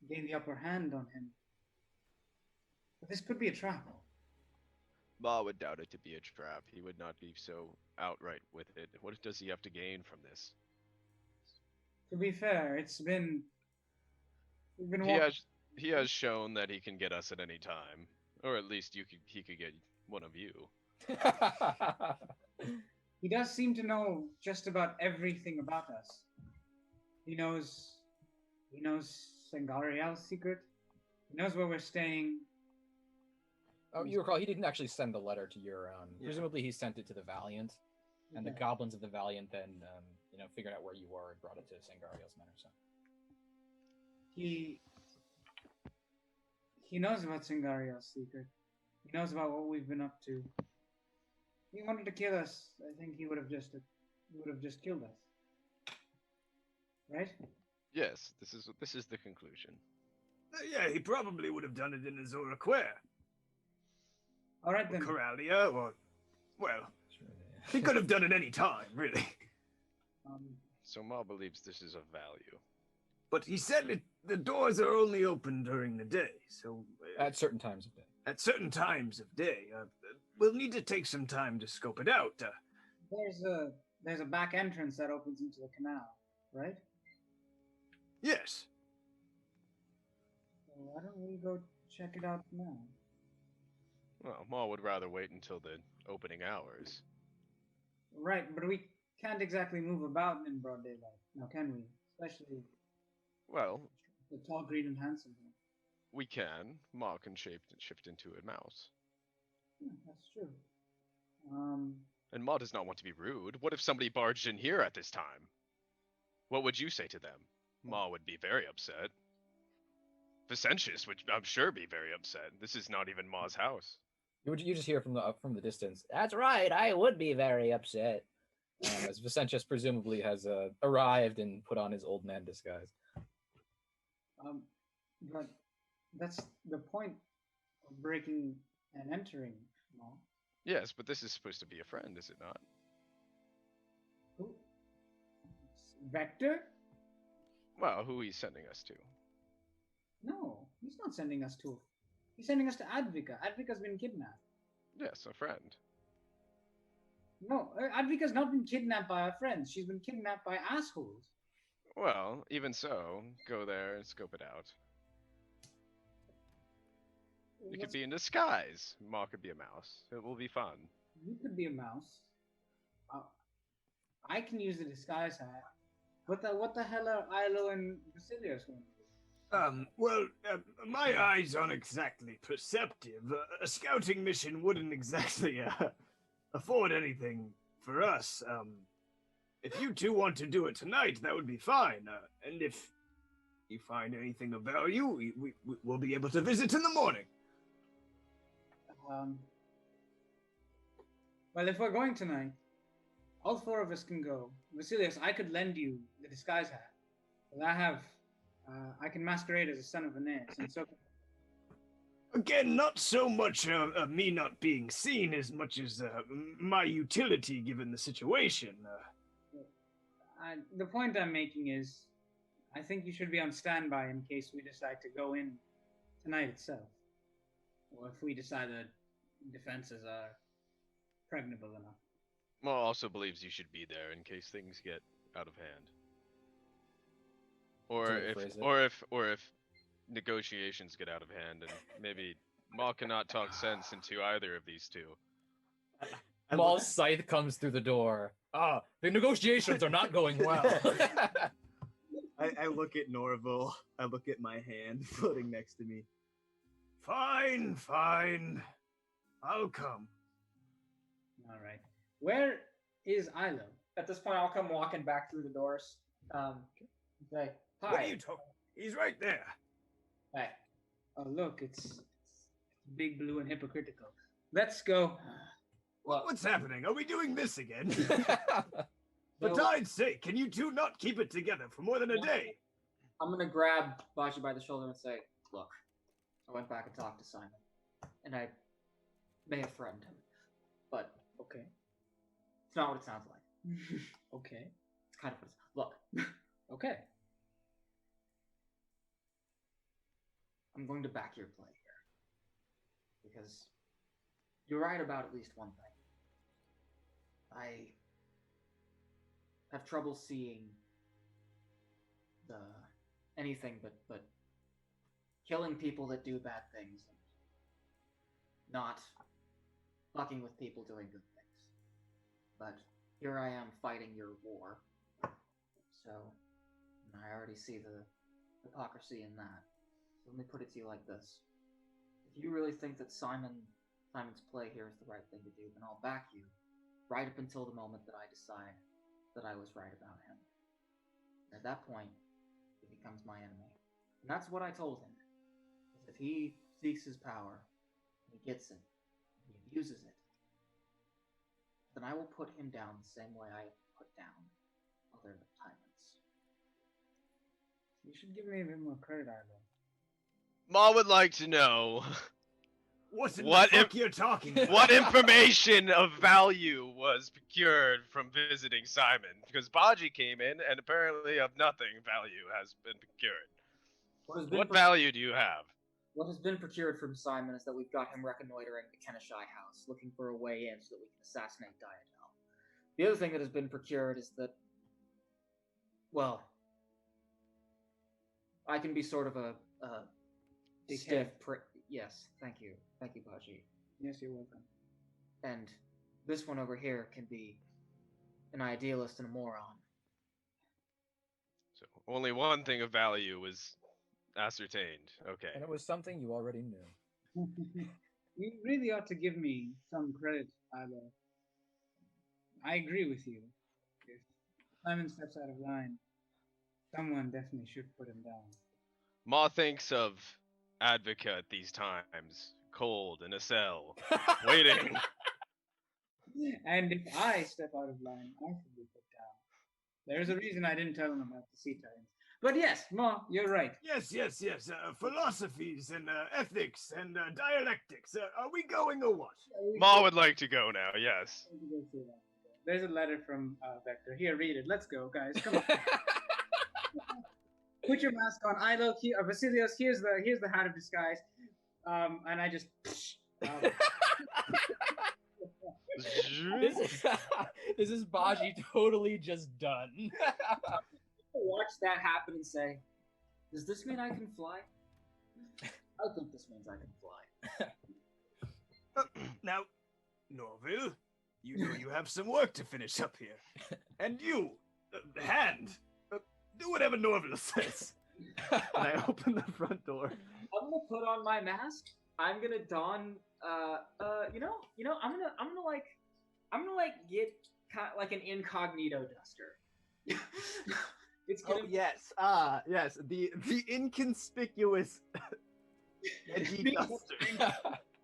gain the upper hand on him. But this could be a trap. Ma would doubt it to be a trap. He would not be so outright with it. What does he have to gain from this? To be fair, we've been He has shown that he can get us at any time, or at least he could get one of you. He does seem to know just about everything about us. He knows Sangariel's secret. He knows where we're staying. Oh, you recall he didn't actually send the letter to your Yeah. Presumably he sent it to the Valiant, and the Yeah. goblins of the Valiant then figured out where you were and brought it to Sangariel's Manor. So He knows about Sangariel's secret. He knows about what we've been up to. If he wanted to kill us, I think he would have just killed us. Right? Yes, this is the conclusion. Yeah, he probably would have done it in Azora Quare. All right Or then. Coralia, or... Well, sure, he could have done it any time, really. So Ma believes this is of value. But he said the doors are only open during the day, so... at certain times of day. At certain times of day. We'll need to take some time to scope it out. There's a back entrance that opens into the canal, right? Yes. So why don't we go check it out now? Well, Ma would rather wait until the opening hours. Right, but we can't exactly move about in broad daylight, now can we? Especially Well, the tall, green, and handsome one. we can. Ma can shift into a mouse. Yeah, that's true. And Ma does not want to be rude. What if somebody barged in here at this time? What would you say to them? Ma would be very upset. Vicentius would, I'm sure, be very upset. This is not even Ma's house. You just hear from the distance. That's right. I would be very upset. As Vicentius presumably has arrived and put on his old man disguise. But that's the point of breaking and entering, no? Yes, but this is supposed to be a friend, is it not? Who? Vector? Well, who he's sending us to. No, he's not sending us to. He's sending us to Advika. Advika's been kidnapped. Yes, a friend. No, Advika's not been kidnapped by our friends. She's been kidnapped by assholes. Well, even so, go there and scope it out. You could be in disguise. Ma could be a mouse. It will be fun. You could be a mouse. I can use the disguise hat. What the hell are Ilo and Vasilios going to do? My eyes aren't exactly perceptive. A scouting mission wouldn't exactly afford anything for us. If you two want to do it tonight, that would be fine. And if you find anything of value, we'll be able to visit in the morning. Well, if we're going tonight, all four of us can go. Vasilios, I could lend you the disguise hat. But I can masquerade as a son of Veneias, and so. Again, not so much me not being seen as much as my utility given the situation. The point I'm making is, I think you should be on standby in case we decide to go in tonight itself. Or if we decide that defenses are pregnable enough. Ma also believes you should be there in case things get out of hand. Or if negotiations get out of hand and maybe Ma cannot talk sense into either of these two. Maul's scythe comes through the door. The negotiations are not going well. I look at Norval. I look at my hand floating next to me. Fine. I'll come. All right. Where is Ilo? At this point, I'll come walking back through the doors. Say, hi. What are you talking? He's right there. Hey. Oh, look, it's big, blue, and hypocritical. Let's go. What's happening? Are we doing this again? For Tide's sake, can you two not keep it together for more than a day? I'm gonna grab Baji by the shoulder and say, look, I went back and talked to Simon, and I may have threatened him, but okay. It's not what it sounds like. Okay. It's kind of what it's... Look. Okay. I'm going to back your play here. Because you're right about at least one thing. I have trouble seeing anything but killing people that do bad things and not fucking with people doing good things. But here I am fighting your war. So I already see the hypocrisy in that. So let me put it to you like this. If you really think that Simon's play here is the right thing to do, then I'll back you right up until the moment that I decide that I was right about him. At that point, he becomes my enemy. And that's what I told him. If he seeks his power, he gets it, he abuses it, then I will put him down the same way I put down other tyrants. You should give me a bit more credit, Arlo. Ma would like to know what you're talking about. What information of value was procured from visiting Simon? Because Baji came in, and apparently of nothing value has been procured. What value do you have? What has been procured from Simon is that we've got him reconnoitering the Kenishai house, looking for a way in so that we can assassinate Diadel. The other thing that has been procured is that, well, I can be sort of a stiff yes, thank you. Thank you, Baji. Yes, you're welcome. And this one over here can be an idealist and a moron. So only one thing of value was ascertained. Okay. And it was something you already knew. You really ought to give me some credit, Ilo. I agree with you. If Simon steps out of line, someone definitely should put him down. Ma thinks of Advocate at these times, cold in a cell, waiting. And if I step out of line, I should be put down. There's a reason I didn't tell him about the Sea Titans. But yes, Ma, you're right. Yes. Philosophies and ethics and dialectics. Are we going or what? Ma would like to go now, yes. There's a letter from Vector. Here, read it. Let's go, guys. Come on. Put your mask on. Vasilios, here's the hat of disguise. And I just... This is Baji totally just done. Watch that happen and say, does this mean I can fly? I think this means I can fly. Now, Norville, you know you have some work to finish up here. And you, Hand, do whatever Norville says. And I open the front door. I'm gonna put on my mask. I'm gonna don I'm gonna get like an incognito duster. It's gonna yes, the inconspicuous edgy duster.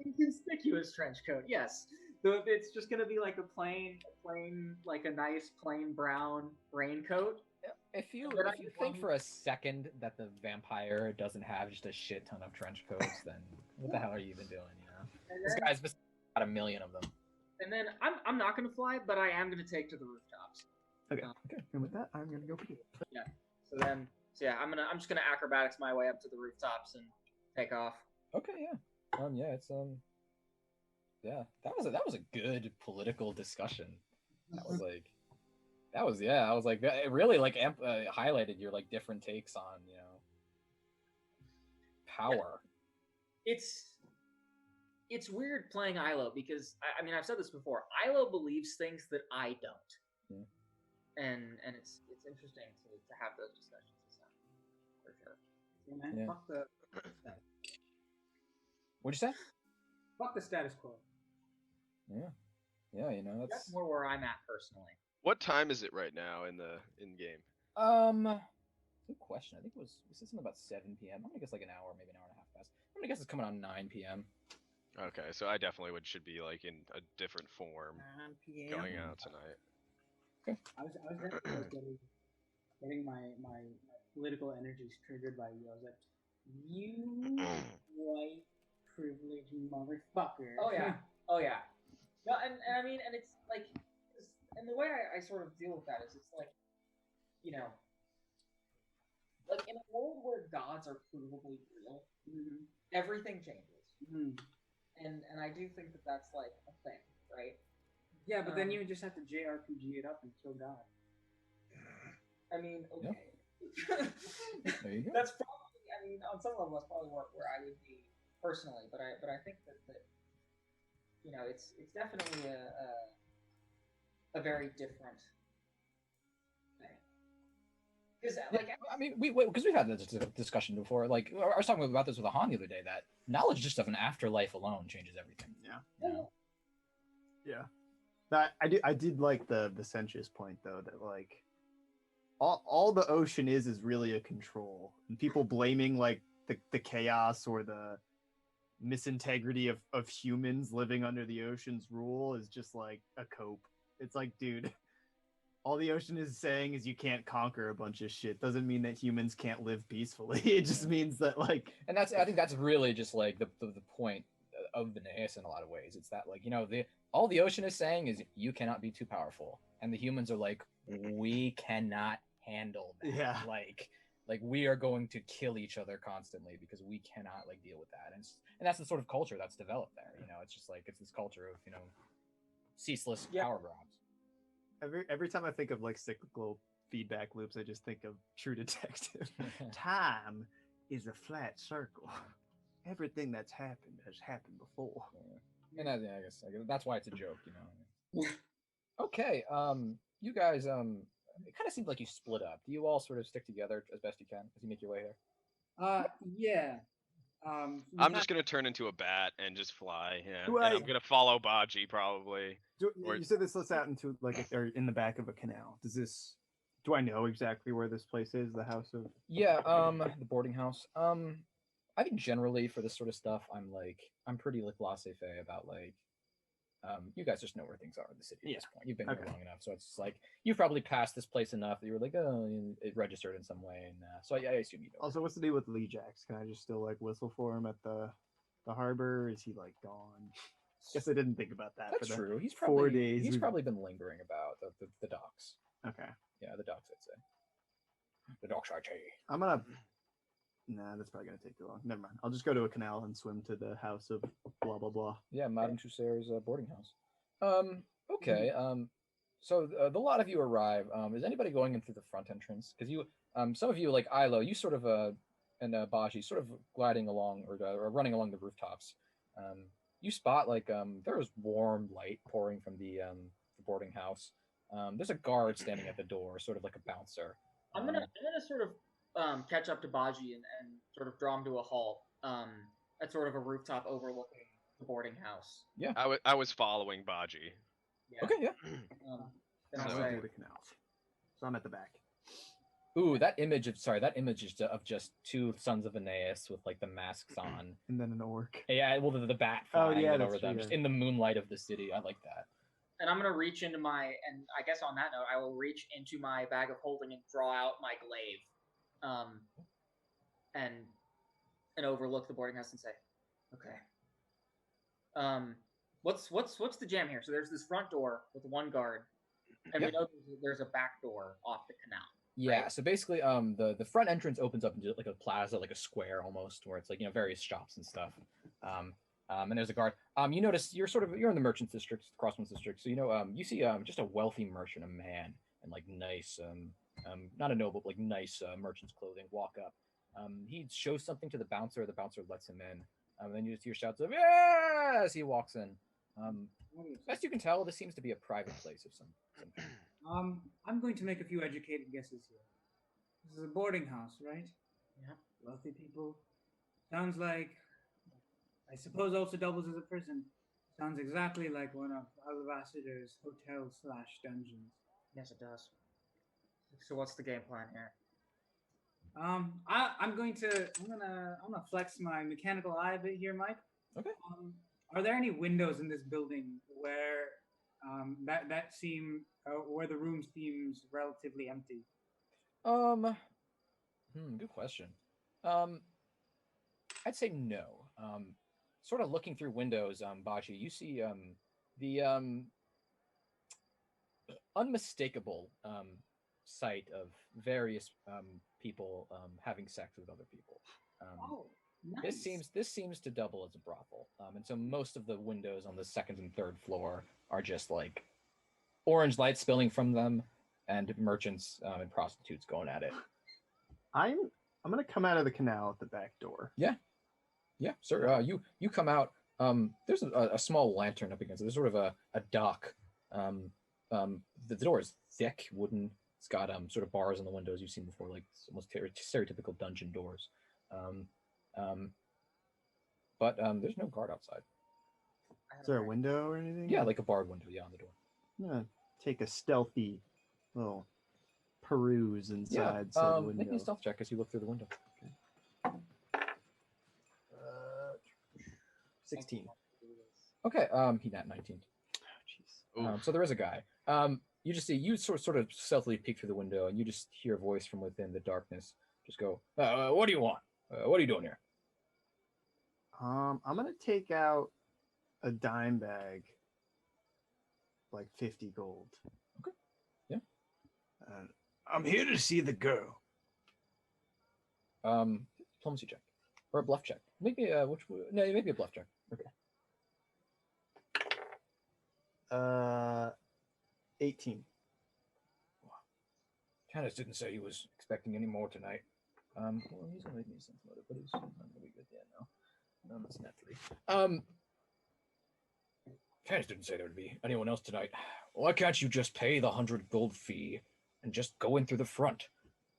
Inconspicuous trench coat, yes. It's just gonna be like a plain, like a nice plain brown raincoat. If you think for a second that the vampire doesn't have just a shit ton of trench coats, then what the hell are you even doing? You know, this guy's got 1 million of them. And then I'm not gonna fly, but I am gonna take to the rooftops. Okay. And with that, I'm gonna go pee. Yeah. So I'm just gonna acrobatics my way up to the rooftops and take off. Okay. Yeah. It's Yeah, that was a good political discussion. I was like, it really like highlighted your like different takes on power. Yeah. It's weird playing Ilo because I mean I've said this before. Ilo believes things that I don't. Yeah. And it's interesting to have those discussions for sure. Yeah, man. Yeah. Fuck the What'd you say? fuck the status quo. Yeah, That's more where I'm at personally. What time is it right now in game? Good question. I think we said something about 7 p.m. I'm gonna guess like an hour, maybe an hour and a half past. I'm gonna guess it's coming on 9 p.m. Okay, so I definitely should be like in a different form 9 p.m. going out tonight. I was getting my political energies triggered by you. I was like, you white privileged motherfucker. Oh yeah. No, and I mean, and it's like, and the way I sort of deal with that is it's like, like in a world where gods are provably real, everything changes. And I do think that that's like a thing, right? Yeah, but then you just have to JRPG it up and kill God. I mean, okay. There you go. That's probably, I mean, on some level, that's probably where I would be personally, but I think that it's definitely a very different thing. Because I mean, because we've had this discussion before. Like, I was talking about this with Han the other day. That knowledge just of an afterlife alone changes everything. Yeah. That I did like the Sentius point though, that like all the ocean is really a control, and people blaming like the chaos or the misintegrity of humans living under the ocean's rule is just like a cope. It's like, dude, all the ocean is saying is you can't conquer a bunch of shit. Doesn't mean that humans can't live peacefully. It just means that like, and I think that's really just like the point of Veneias in a lot of ways. It's that like, all the ocean is saying is you cannot be too powerful, and the humans are like, we cannot handle that. Yeah. Like we are going to kill each other constantly because we cannot like deal with that. And that's the sort of culture that's developed there. It's just like, it's this culture of ceaseless power grabs. Every time I think of like cyclical feedback loops, I just think of True Detective. Time is a flat circle. Everything that's happened has happened before. And I guess that's why it's a joke, Okay, you guys, it kind of seems like you split up. Do you all sort of stick together as best you can as you make your way here? Yeah. I'm just gonna turn into a bat and just fly. Yeah, Do and I'm gonna follow Baji probably. You said this lets out into like or in the back of a canal. Do I know exactly where this place is? The house of the boarding house. I think generally for this sort of stuff, I'm pretty like laissez-faire about like You guys just know where things are in the city at this point. You've been Okay. here long enough, so it's like you've probably passed this place enough that you were like, oh, it registered in some way, and so I assume you know. Also, what's the deal with Lee Jax? Can I just still like whistle for him at the harbor? Is he like gone? Guess I didn't think about that. That's for the true. He's 4 probably days. He's we've- probably been lingering about the docks. Okay. Yeah, the docks, I'd say. The docks, I'd say. I'm gonna. Nah, that's probably gonna take too long. Never mind. I'll just go to a canal and swim to the house of blah blah blah. Yeah, Madame Tussauds boarding house. Okay. So the lot of you arrive. Is anybody going in through the front entrance? Because you, some of you, like Ilo, you sort of, and Baji, sort of gliding along or running along the rooftops. You spot like there is warm light pouring from the boarding house. There's a guard standing at the door, sort of like a bouncer. I'm gonna sort of catch up to Baji and sort of draw him to a halt at sort of a rooftop overlooking the boarding house. Yeah. I was following Baji. Yeah. Okay, yeah. Then So I'll I say, went through the canal. So I'm at the back. Ooh, that image is of just two sons of Veneias with like the masks on. And then an orc. Yeah, well, the bat Oh, flying yeah, over that's them, true, just yeah. in the moonlight of the city. I like that. and I'm gonna reach into and I guess on that note, I will reach into my bag of holding and draw out my glaive, and overlook the boarding house and say, okay, what's the jam here? So there's this front door with one guard, and Yep. we know there's a back door off the canal. Yeah, Right. so basically, the front entrance opens up into like a plaza, like a square almost, where it's like various shops and stuff. And there's a guard. You notice you're in the merchants district, Crosslands district, so you see just a wealthy merchant, a man, and like nice, not a noble, but like nice merchant's clothing, walk up. He shows something to the bouncer lets him in. And then you just hear shouts of "Yeah!" as he walks in. Best you can tell, this seems to be a private place of some kind. I'm going to make a few educated guesses here. This is a boarding house, right? Yeah. Wealthy people. Sounds like, I suppose also doubles as a prison. Sounds exactly like one of Alvacitor's hotel/dungeons. Yes, it does. So what's the game plan here? I'm gonna flex my mechanical eye a bit here, Mike. Okay. Are there any windows in this building where where the room seems relatively empty? Good question. I'd say no. Sort of looking through windows, Baji, you see the unmistakable sight of various people having sex with other people. Nice. This seems to double as a brothel, and so most of the windows on the second and third floor are just like orange light spilling from them, and merchants and prostitutes going at it. I'm gonna come out of the canal at the back door. Yeah, sir. You come out. There's a small lantern up against it. There's sort of a dock. The door is thick, wooden. It's got sort of bars on the windows you've seen before, like almost stereotypical dungeon doors. But there's no guard outside. Is there a window or anything? Yeah, like a barred window, on the door. I'm gonna take a stealthy little peruse inside said window. Make me a stealth check as you look through the window. 16. Okay, he nat 19. Jeez. So there is a guy. You just see you sort of stealthily peek through the window, and you just hear a voice from within the darkness. Just go, what do you want? What are you doing here? I'm gonna take out a dime bag, like 50 gold. Okay. Yeah. I'm here to see the girl. Diplomacy check or a bluff check. Maybe maybe a bluff check. Okay. 18. Candace didn't say he was expecting any more tonight. Well, he's gonna make me some motive, but he's not gonna be good yet now. That's net 3. Candace didn't say there would be anyone else tonight. Why can't you just pay the 100 gold fee and just go in through the front?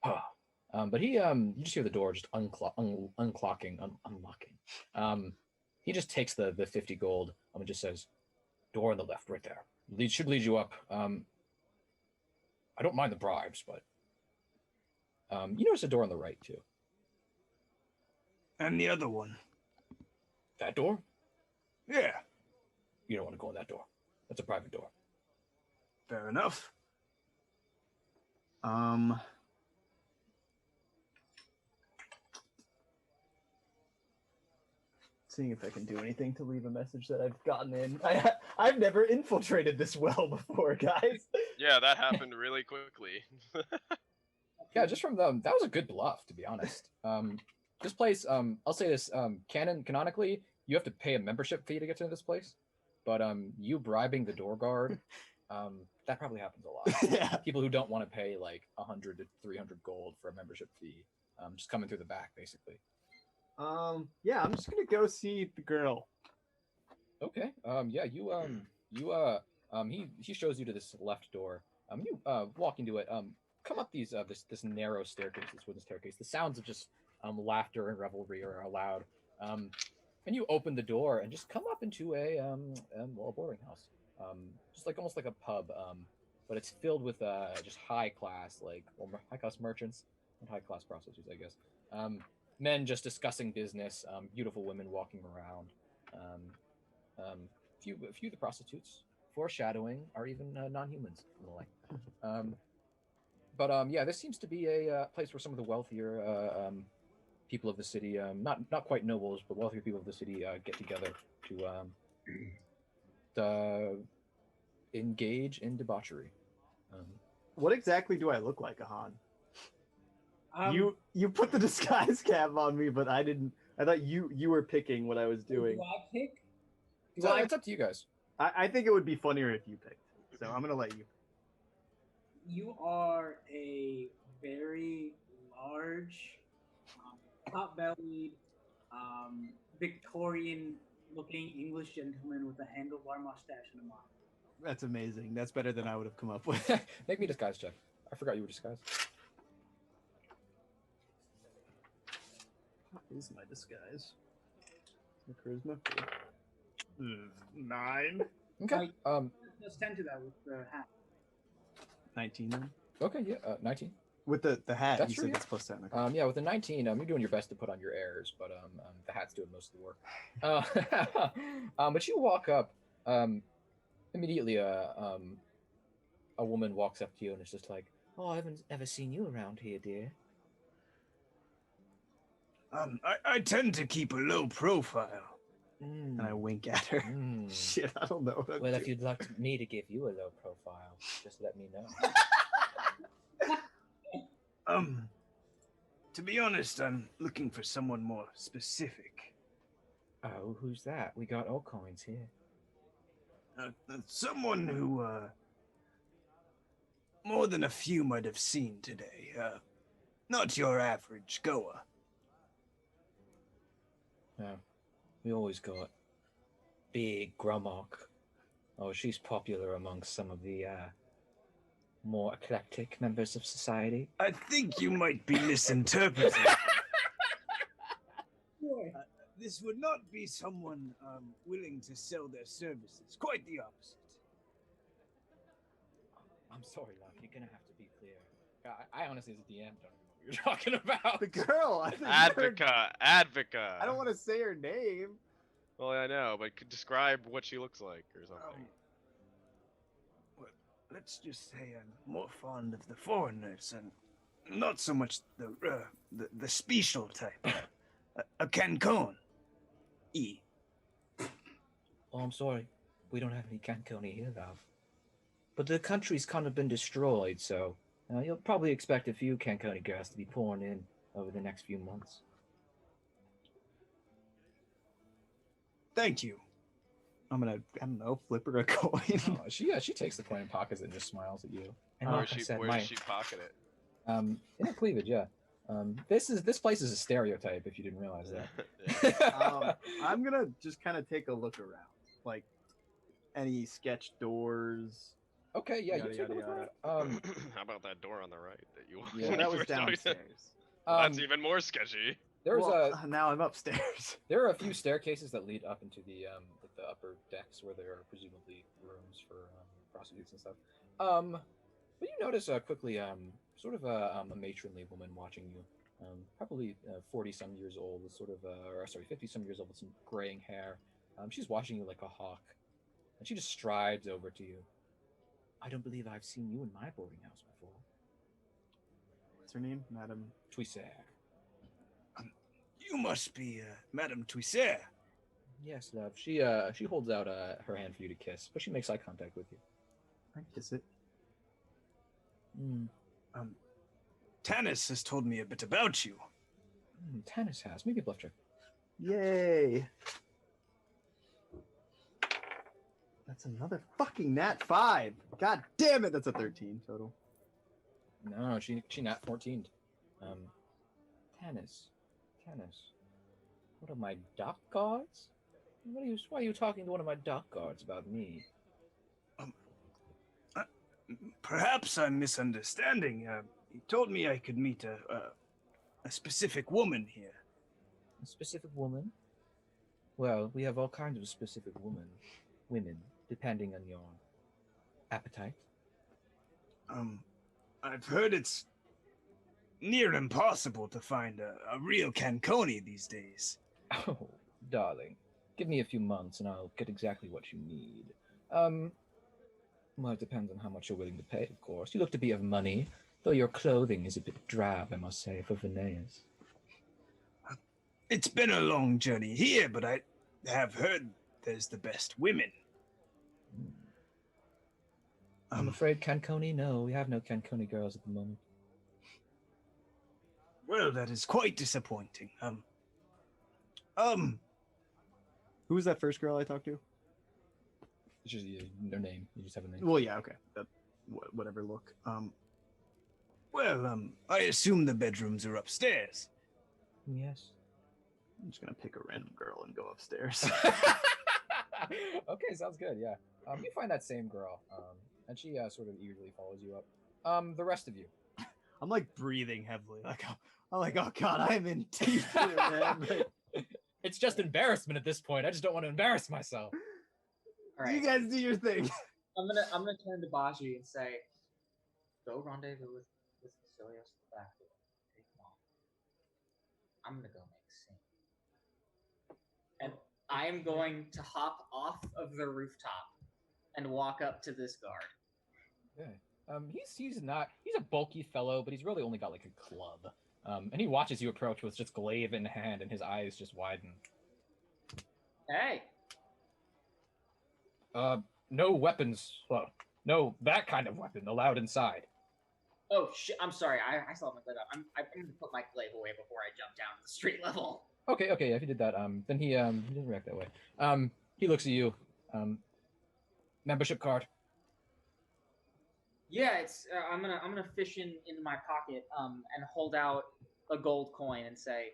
But he you just hear the door just unlocking. He just takes the 50 gold and just says, door on the left, right there. Should lead you up. I don't mind the bribes, but you notice a door on the right too. And the other one. That door? Yeah. You don't want to go in that door. It's a private door. Fair enough. Seeing if I can do anything to leave a message that I've gotten in. I've never infiltrated this well before, guys. Yeah, that happened really quickly. Yeah, just from them, that was a good bluff, to be honest. This place, I'll say this, canonically, you have to pay a membership fee to get to this place, but you bribing the door guard, that probably happens a lot. Yeah. People who don't want to pay like 100 to 300 gold for a membership fee, just coming through the back, basically. Yeah, I'm just gonna go see the girl. Okay. Yeah, he shows you to this left door. You walk into it. Come up these this narrow staircase, this wooden staircase. The sounds of just laughter and revelry are loud. And you open the door and just come up into a boarding house. Just like almost like a pub. But it's filled with just high class merchants and high class prostitutes, I guess. Men just discussing business. Beautiful women walking around. Few of the prostitutes, foreshadowing, are even non-humans and the like. But yeah, this seems to be a place where some of the wealthier people of the city, not quite nobles, but wealthier people of the city get together to engage in debauchery. What exactly do I look like, Ahan? You put the disguise cap on me, but I didn't. I thought you were picking what I was doing. Do I pick? It's up to you guys. I think it would be funnier if you picked. So I'm gonna let you. You are a very large, pot-bellied, Victorian-looking English gentleman with a handlebar mustache and a mop. That's amazing. That's better than I would have come up with. Make me a disguise check. I forgot you were disguised. What is my disguise? My charisma? 9. Okay. Plus 10 to that with the hat. 19 then? Okay, yeah, 19. With the hat, That's you true, said yeah. it's plus 10. Okay. Yeah, with the 19, you're doing your best to put on your airs, but the hat's doing most of the work. But you walk up, immediately a woman walks up to you and is just like, "Oh, I haven't ever seen you around here, dear." I tend to keep a low profile. And I wink at her. Shit, I don't know. What Well, if you'd like me to give you a low profile, just let me know. To be honest, I'm looking for someone more specific. Oh, who's that? We got all coins here. Someone who, more than a few might have seen today. Not your average goer. Yeah, we always got big Grummock. Oh, she's popular amongst some of the more eclectic members of society. I think you might be misinterpreting. This would not be someone willing to sell their services. Quite the opposite. I'm sorry, love. You're gonna have to be clear. I honestly, as a DM, don't know what you're talking about. The girl. Advoca. I don't want to say her name. Well, I know, but could describe what she looks like or something. Well, let's just say I'm more fond of the foreigners and not so much the special type. A Cancun. Oh, I'm sorry. We don't have any Canconi here, love. But the country's kind of been destroyed, so you'll probably expect a few Canconi girls to be pouring in over the next few months. Thank you. I'm gonna, I don't know, flip her a coin. Oh, she takes the coin and pockets it and just smiles at you. And Where like I said, does she pocket it? In her cleavage, yeah. This place is a stereotype. If you didn't realize that. I'm gonna just kind of take a look around, like any sketch doors. Okay, yeah, Yada, you take a yada, look around. How about that door on the right that you? Yeah, that was downstairs. That's even more sketchy. There's now I'm upstairs. There are a few staircases that lead up into the upper decks where there are presumably rooms for prostitutes and stuff. But you notice quickly sort of a matronly woman watching you, probably 40-some years old, with sort of 50-some years old with some graying hair. She's watching you like a hawk, And she just strides over to you. I don't believe I've seen you in my boarding house before. What's her name? Madame Twisser. You must be Madame Twisser. Yes, love. She holds out her hand for you to kiss, but she makes eye contact with you. I kiss it. Tanis has told me a bit about you. Tanis has. Maybe a bluff check. Yay! That's another fucking nat 5. God damn it, that's a 13 total. No, she nat 14'd. Tanis. One of my dock guards? Why are you talking to one of my dock guards about me? Perhaps I'm misunderstanding. He told me I could meet a specific woman here. A specific woman? Well, we have all kinds of specific women, depending on your appetite. I've heard it's near impossible to find a real Canconi these days. Oh, darling. Give me a few months and I'll get exactly what you need. Well, it depends on how much you're willing to pay, of course. You look to be of money, though your clothing is a bit drab, I must say, for Veneias. It's been a long journey here, but I have heard there's the best women. I'm afraid Canconi, no. We have no Canconi girls at the moment. Well, that is quite disappointing. Who was that first girl I talked to? It's just their name. You just have a name. Well, yeah, okay. That whatever look. I assume the bedrooms are upstairs. Yes. I'm just gonna pick a random girl and go upstairs. Okay, sounds good. Yeah. You find that same girl, and she sort of eagerly follows you up. The rest of you. I'm like breathing heavily. I'm like, oh god, I'm in deep here, man. Like, it's just embarrassment at this point. I just don't want to embarrass myself. All right. you guys do your thing. I'm gonna turn to Baji and say, go rendezvous with Vasilios at the back door. Take him off. I'm gonna go make a scene. And I am going to hop off of the rooftop and walk up to this guard. Okay. He's a bulky fellow, but he's really only got like a club. And he watches you approach with just glaive in hand, and his eyes just widen. Hey. No weapons. Well, no that kind of weapon allowed inside. Oh shit! I'm sorry. I still have my glaive out. I'm going to put my glaive away before I jump down to the street level. Okay. Yeah, if you did that, then he didn't react that way. He looks at you. Membership card. Yeah, it's. I'm gonna fish in my pocket. And hold out a gold coin and say,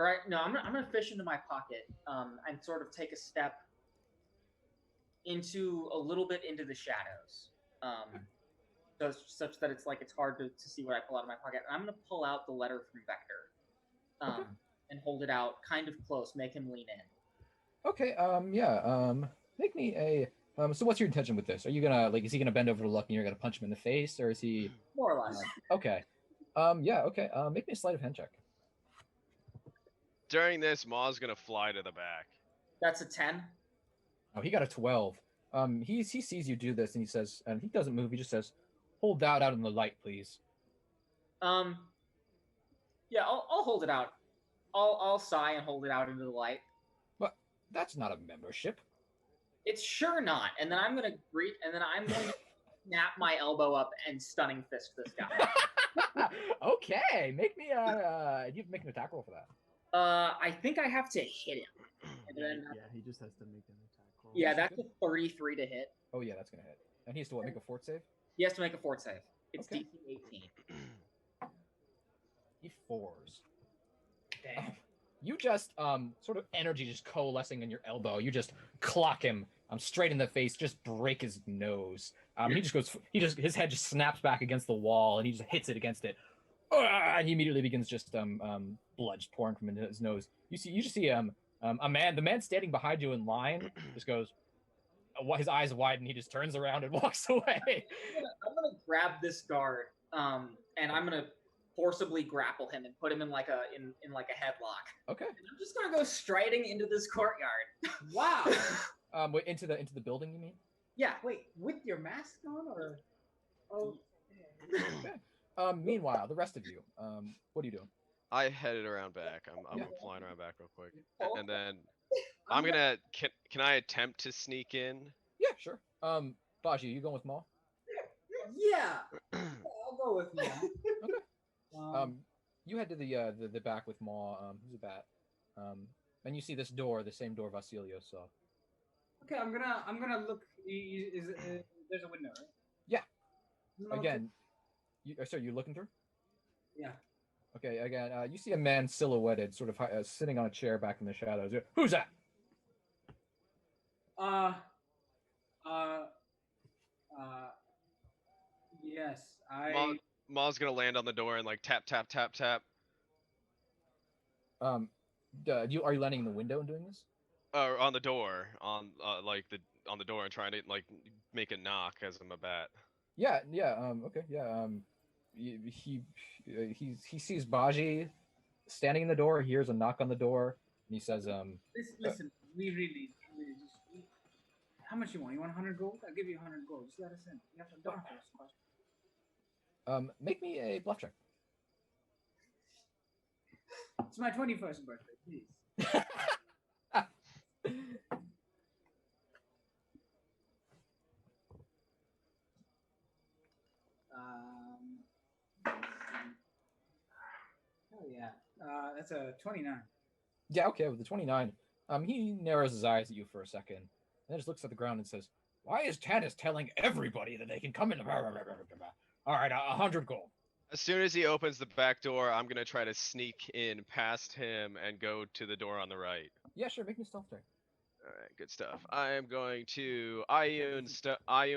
all right. No, I'm gonna fish into my pocket. And sort of take a step into a little bit into the shadows. So such that it's hard to see what I pull out of my pocket. And I'm gonna pull out the letter from Vector. Okay. And hold it out kind of close, make him lean in. Okay. Yeah. Make me a. So what's your intention with this? Are you gonna is he gonna bend over to look and you're gonna punch him in the face, or is he more or less? Okay. Yeah. Okay. Make me a sleight of hand check. During this, Ma's gonna fly to the back. That's a 10. Oh, he got a 12. He sees you do this and he says, and he doesn't move. He just says, "Hold that out in the light, please." Yeah, I'll hold it out. I'll sigh and hold it out into the light. But that's not a membership. It's sure not. And then I'm gonna snap my elbow up and stunning fist this guy. Okay, make me you have to make an attack roll for that. I think I have to hit him. And then, yeah, he just has to make an attack roll. Yeah, that's a 33 to hit. Oh yeah, that's gonna hit. And he has to make a fort save? He has to make a fort save. It's Okay. DC 18. He fours. Dang. You just sort of energy just coalescing in your elbow. You just clock him straight in the face, just break his nose. His head just snaps back against the wall and he just hits it against it. And he immediately begins just blood just pouring from his nose. You just see the man standing behind you in line just goes, his eyes widen, he just turns around and walks away. I'm gonna grab this guard, and I'm gonna forcibly grapple him and put him in like a headlock. Okay. And I'm just gonna go striding into this courtyard. Wow. Wait, into the building, you mean? Yeah. Wait, with your mask on, or? Oh. Okay. Meanwhile, the rest of you, what are you doing? I headed around back. I'm Yeah. flying around back real quick, Oh. and then I'm gonna. Can I attempt to sneak in? Yeah, sure. Baji, you going with Maul? Yeah. I'll go with Maul. Okay. You head to the back with Maul. Who's a bat? And you see this door, the same door Vasilios saw. Okay, I'm gonna look. There's a window, right? Yeah. No, Again, sorry, you looking through? Yeah. Okay. Again, you see a man silhouetted, sort of sitting on a chair back in the shadows. Who's that? Yes, Maul's gonna land on the door and like tap tap tap tap. Are you landing in the window and doing this? On the door, on the door and trying to like make a knock as I'm a bat. Yeah. Okay. Yeah. He sees Baji standing in the door, hears a knock on the door, and he says, Listen, we really just. How much you want? You want 100 gold? I'll give you 100 gold. Just let us in. You have to don't have to ask questions. Make me a bluff check. It's my 21st birthday, please. Oh yeah. That's a 29. Yeah, okay, with the 29, he narrows his eyes at you for a second, and then just looks at the ground and says, "Why is Tanis telling everybody that they can come in?" All right, 100 gold. As soon as he opens the back door, I'm gonna try to sneak in past him and go to the door on the right. Yeah, sure, make me a stealth check. Alright, good stuff. I am going to Ion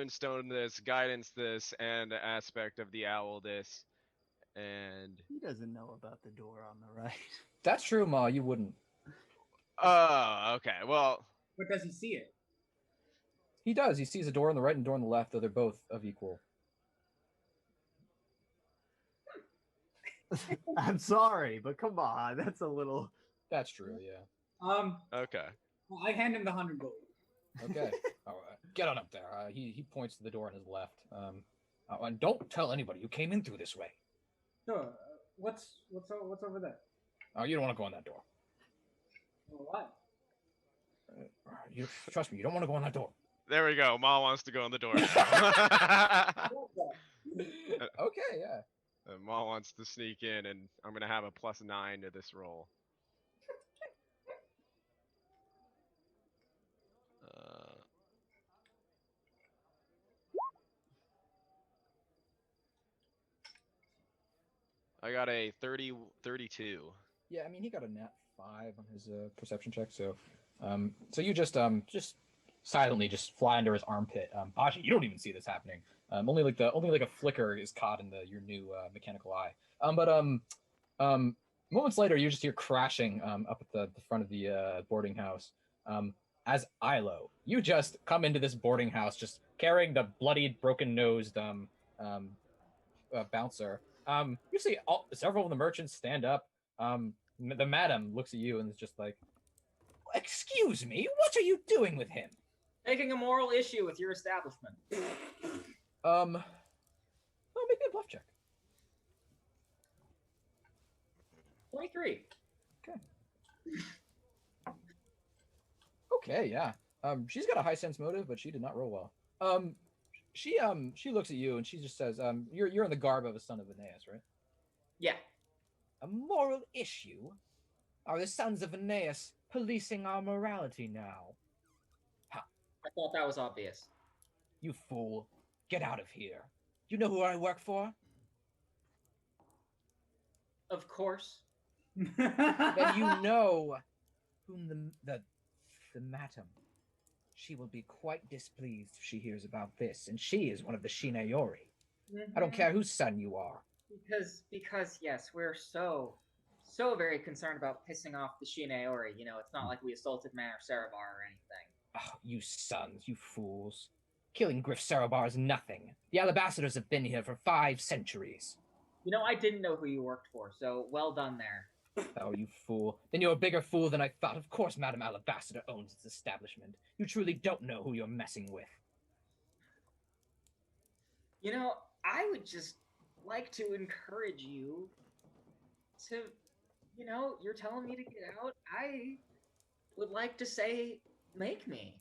Stone this, Guidance this, and Aspect of the Owl this, and... He doesn't know about the door on the right. That's true, Ma, you wouldn't. Oh, okay, well... But does he see it? He does, he sees a door on the right and a door on the left, though they're both of equal. I'm sorry, but come on, that's a little... That's true, yeah. Okay. Well, I hand him the 100 gold. Okay. All right. Get on up there. He points to the door on his left. And don't tell anybody you came in through this way. Sure. What's over there? Oh, you don't want to go in that door. Well, what? You trust me. You don't want to go in that door. There we go. Ma wants to go in the door. Okay. Yeah. Ma wants to sneak in, and I'm gonna have a +9 to this roll. I got a 32. Yeah, I mean, he got a nat 5 on his perception check, so you just silently just fly under his armpit. Baji, you don't even see this happening. Only like a flicker is caught in your new mechanical eye. Moments later, you just hear crashing up at the front of the boarding house. As Ilo, you just come into this boarding house just carrying the bloodied, broken-nosed bouncer. You see several of the merchants stand up. The madam looks at you and is just like, "Excuse me, what are you doing with him?" Taking a moral issue with your establishment. Well, make me a bluff check. 23. Okay, yeah. She's got a high sense motive, but she did not roll well. She looks at you and she just says, you're in the garb of a son of Veneias, right? Yeah. A moral issue? Are the sons of Veneias policing our morality now? Ha. I thought that was obvious. You fool. Get out of here. You know who I work for? Of course. Then you know whom the madam. She will be quite displeased if she hears about this, and she is one of the Shineori. Mm-hmm. I don't care whose son you are. Because yes, we're so very concerned about pissing off the Shineori. You know, it's not like we assaulted Manor Sarabar or anything. Oh, you sons, you fools. Killing Griff Sarabar is nothing. The Alabasters have been here for 5 centuries. You know, I didn't know who you worked for, so well done there. Oh, you fool. Then you're a bigger fool than I thought. Of course, Madame Alabaster owns its establishment. You truly don't know who you're messing with. You know, I would just like to encourage you to, you're telling me to get out. I would like to say, make me.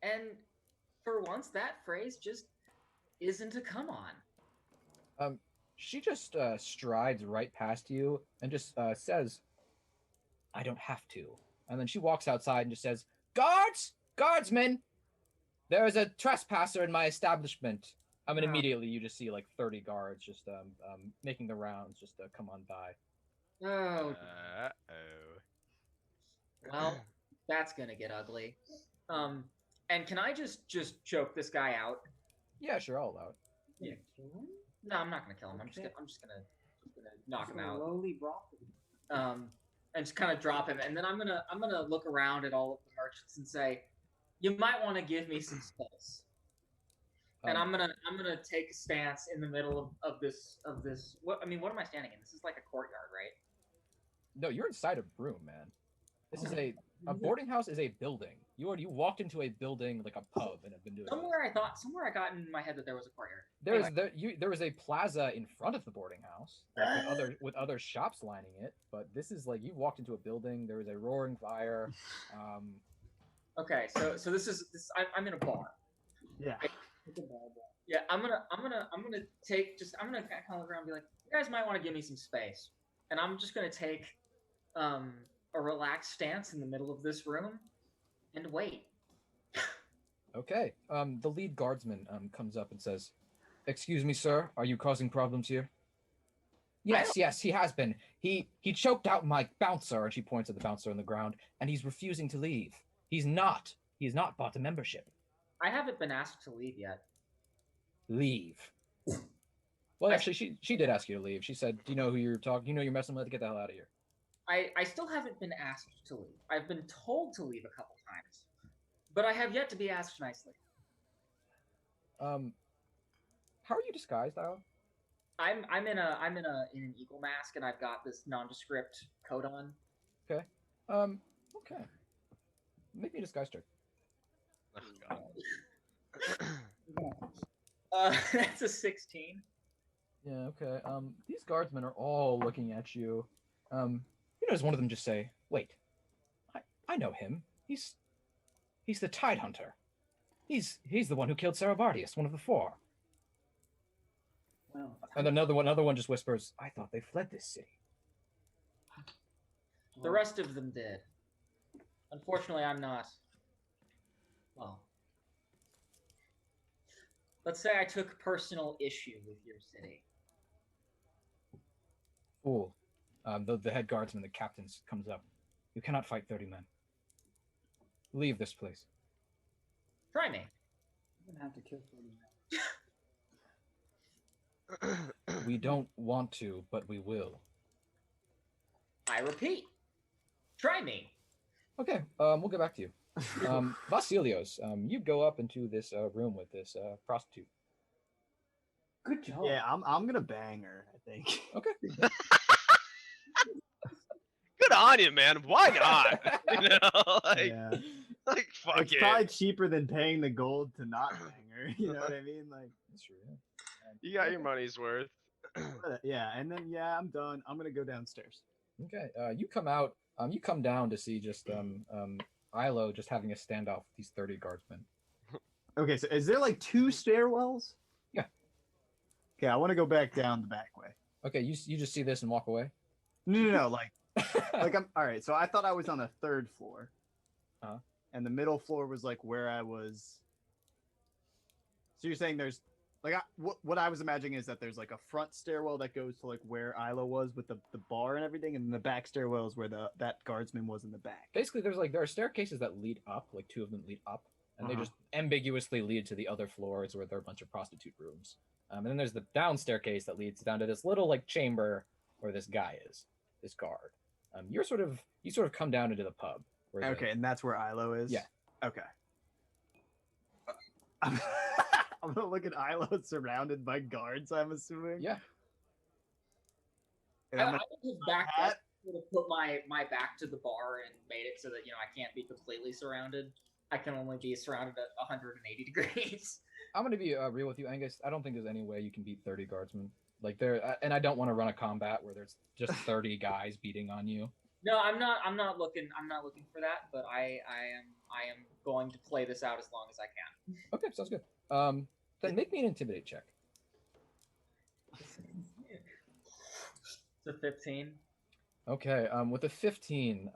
And for once, that phrase just isn't a come on. She just strides right past you and just says, I don't have to. And then she walks outside and just says, Guards! Guardsmen! There is a trespasser in my establishment. I mean, immediately you just see like 30 guards just making the rounds just to come on by. Oh. Uh-oh. Well, that's gonna get ugly. And can I just choke this guy out? Yeah, sure, I'll allow it. Yeah, kill him? No, I'm not gonna kill him. I'm Okay. just gonna knock him out. Lowly brothel. And just kind of drop him, and then I'm gonna look around at all of the merchants and say, you might want to give me some space. And I'm gonna take a stance in the middle of this. What am I standing in? This is like a courtyard, right? No, you're inside a room, man. This is a boarding house is a building. You walked into a building like a pub and have been doing Somewhere I got in my head that there was a courtyard. There was a plaza in front of the boarding house with other shops lining it, but this is like you walked into a building. There was a roaring fire. Okay, so I'm in a bar. Yeah. Yeah, I'm gonna kind of look around and be like, you guys might want to give me some space, and I'm just gonna take a relaxed stance in the middle of this room and wait. Okay. The lead guardsman comes up and says, "Excuse me, sir. Are you causing problems here?" Yes, he has been. He choked out my bouncer, and she points at the bouncer on the ground, and he's refusing to leave. He's not bought a membership. I haven't been asked to leave yet. Leave. Well, actually, she did ask you to leave. She said, "Do you know who you're talking? You know you're messing with? Get the hell out of here." I still haven't been asked to leave. I've been told to leave a couple times, but I have yet to be asked nicely. How are you disguised, Al? I'm in an eagle mask, and I've got this nondescript coat on. Okay. Okay. Make me a disguise check. Oh, God. That's a 16. Yeah, okay. These guardsmen are all looking at you. You notice one of them just say, "Wait, I know him. He's the Tidehunter. He's the one who killed Sarabardius, one of the four." Well, And another one just whispers, "I thought they fled this city." The rest of them did. Unfortunately, I'm not. Well, let's say I took personal issue with your city. Fool. The head guardsman, the captain, comes up. "You cannot fight 30 men. Leave this place." Try me. I'm gonna have to kill 40 men. "We don't want to, but we will." I repeat. Try me. Okay, we'll get back to you. Vasilios, you go up into this room with this prostitute. Good job. Yeah, I'm gonna bang her, I think. Okay. Good on you, man. Why not? You know, Yeah. like fuck It's it. probably cheaper than paying the gold to not bang her. You know what I mean? Like, That's true, yeah. You got your money's worth. yeah, and then I'm done. I'm gonna go downstairs. Okay, you come out. You come down to see just Ilo just having a standoff with these 30 guardsmen. Okay, so is there like 2 stairwells? Yeah. Okay, I want to go back down the back way. Okay, you just see this and walk away. No, like I'm all right. So I thought I was on the 3rd floor, and the middle floor was like where I was. So you're saying there's like what I was imagining is that there's like a front stairwell that goes to like where Isla was with the bar and everything, and then the back stairwell is where that guardsman was in the back. Basically, there are staircases that lead up, like 2 of them lead up, and they just ambiguously lead to the other floors where there are a bunch of prostitute rooms. And then there's the down staircase that leads down to this little like chamber where this guy is, this guard. You sort of come down into the pub. Okay, and that's where Ilo is? Yeah. Okay. I'm gonna look at Ilo surrounded by guards, I'm assuming. Yeah. And I I'm gonna just back hat, up. sort of put my back to the bar and made it so that I can't be completely surrounded. I can only be surrounded at 180 degrees. I'm gonna be real with you, Angus. I don't think there's any way you can beat 30 guardsmen. Like and I don't want to run a combat where there's just 30 guys beating on you. No, I'm not looking for that, but I am going to play this out as long as I can. Okay, sounds good. Then make me an intimidate check. It's a 15. Okay, with a 15,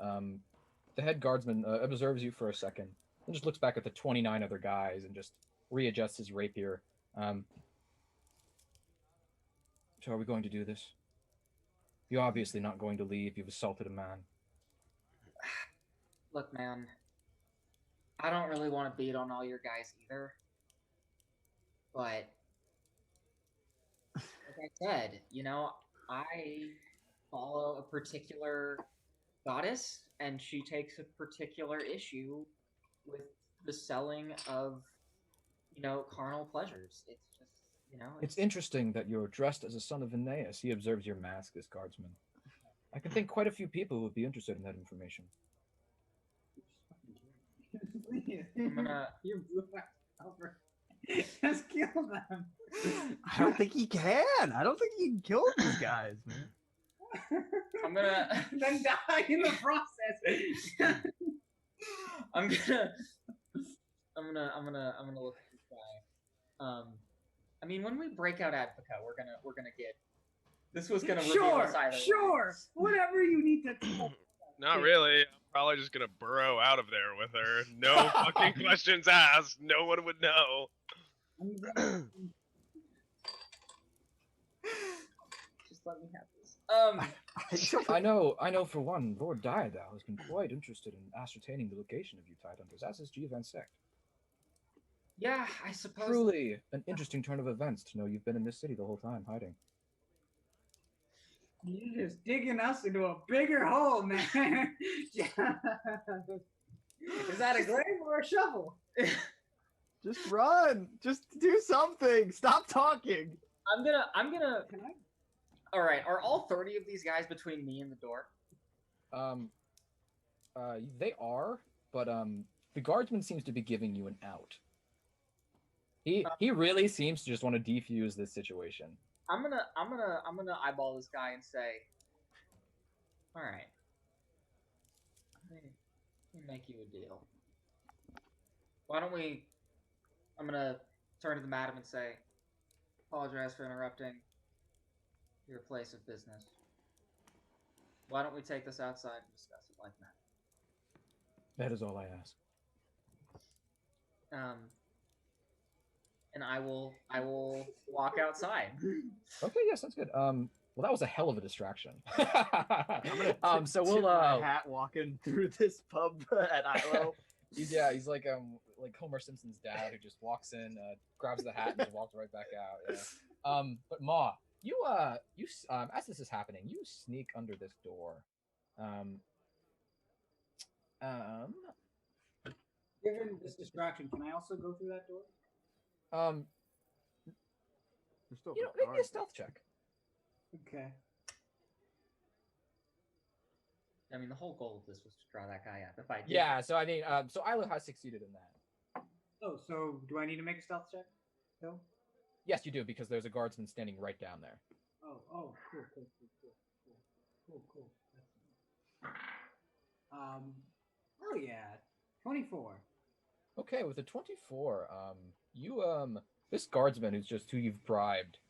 the head guardsman observes you for a second and just looks back at the 29 other guys and just readjusts his rapier. So are we going to do this? You're obviously not going to leave. You've assaulted a man. Look, man, I don't really want to beat on all your guys either. But, like I said, I follow a particular goddess, and she takes a particular issue with the selling of, carnal pleasures. It's just, It's interesting that you're dressed as a son of Veneias. He observes your mask as guardsman. I can think quite a few people would be interested in that information. I'm gonna... You blew us over. Just kill them. I don't think he can. I don't think he can kill these guys, man. I'm gonna... then die in the process. I'm gonna look at this guy. I mean, when we break out Advoca, we're gonna get. This was gonna reveal us either. Sure. Whatever you need to. Not really. I'm probably just gonna burrow out of there with her. No fucking questions asked. No one would know. Just let me have this. I know for one, Lord Diadal has been quite interested in ascertaining the location of you Tidehunters, as is Giovan Sect. Yeah, I suppose. Truly an interesting turn of events to know you've been in this city the whole time, hiding. You're just digging us into a bigger hole, man. Is that a grave or a shovel? Just run. Just do something. Stop talking. I'm gonna. Can I? All right. Are all 30 of these guys between me and the door? They are, but the guardsman seems to be giving you an out. He really seems to just want to defuse this situation. I'm gonna eyeball this guy and say, all right, let me make you a deal. Why don't we? I'm gonna turn to the madam and say, apologize for interrupting your place of business. Why don't we take this outside and discuss it like that? That is all I ask. And I will walk outside. Okay, yes, that's good. Well, that was a hell of a distraction. So Tip we'll my hat walking through this pub at ILO. He's like Homer Simpson's dad who just walks in, grabs the hat, and just walks right back out. Yeah. But Ma, you as this is happening, you sneak under this door. Given this distraction, can I also go through that door? Make me a stealth check. Okay. I mean, the whole goal of this was to draw that guy out. If I did, Yeah, so I mean, so Ilo has succeeded in that. Oh, so do I need to make a stealth check? No? Yes, you do, because there's a guardsman standing right down there. Oh, cool. Oh yeah, 24. Okay, with a 24, this guardsman who you've bribed,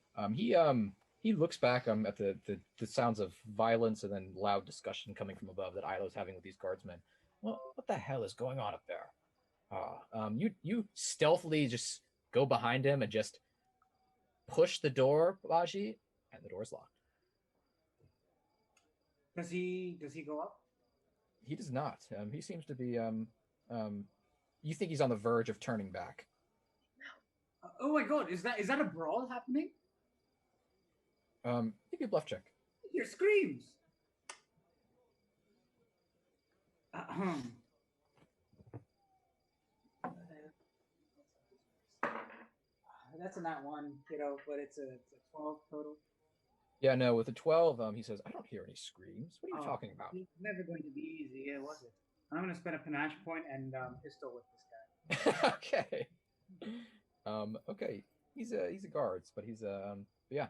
he looks back at the sounds of violence and then loud discussion coming from above that Ilo's having with these guardsmen. Well, what the hell is going on up there? You stealthily just go behind him and just push the door, Baji, and the door's locked. Does he go up? He does not. He seems to be you think he's on the verge of turning back. Oh my god, is that a brawl happening? Give me a bluff check. Your screams. That's a nat 1, but it's a 12 total. Yeah, no, with a 12, he says, I don't hear any screams. What are you talking about? It's never going to be easy, was it? I'm going to spend a panache point and pistol with this guy. Okay. Okay. He's a guards, but he's yeah.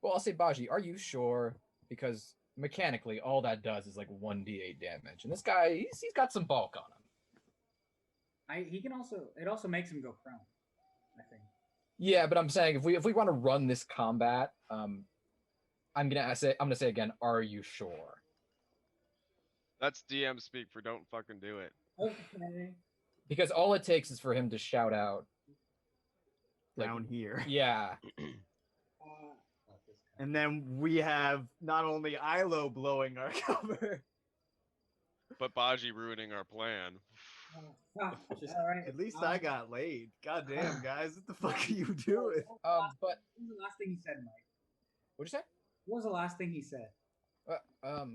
Well, I'll say Baji, are you sure? Because mechanically, all that does is like 1d8 damage, and this guy, he's got some bulk on him. He can also, it also makes him go prone, I think. Yeah, but I'm saying if we want to run this combat, I'm gonna say again, are you sure? That's DM speak for don't fucking do it. Okay. Because all it takes is for him to shout out down here. Yeah. And then we have not only Ilo blowing our cover, but Baji ruining our plan. At least I got laid. God damn, guys, what the fuck are you doing? But what was the last thing he said, Mike? What'd you say? What was the last thing he said?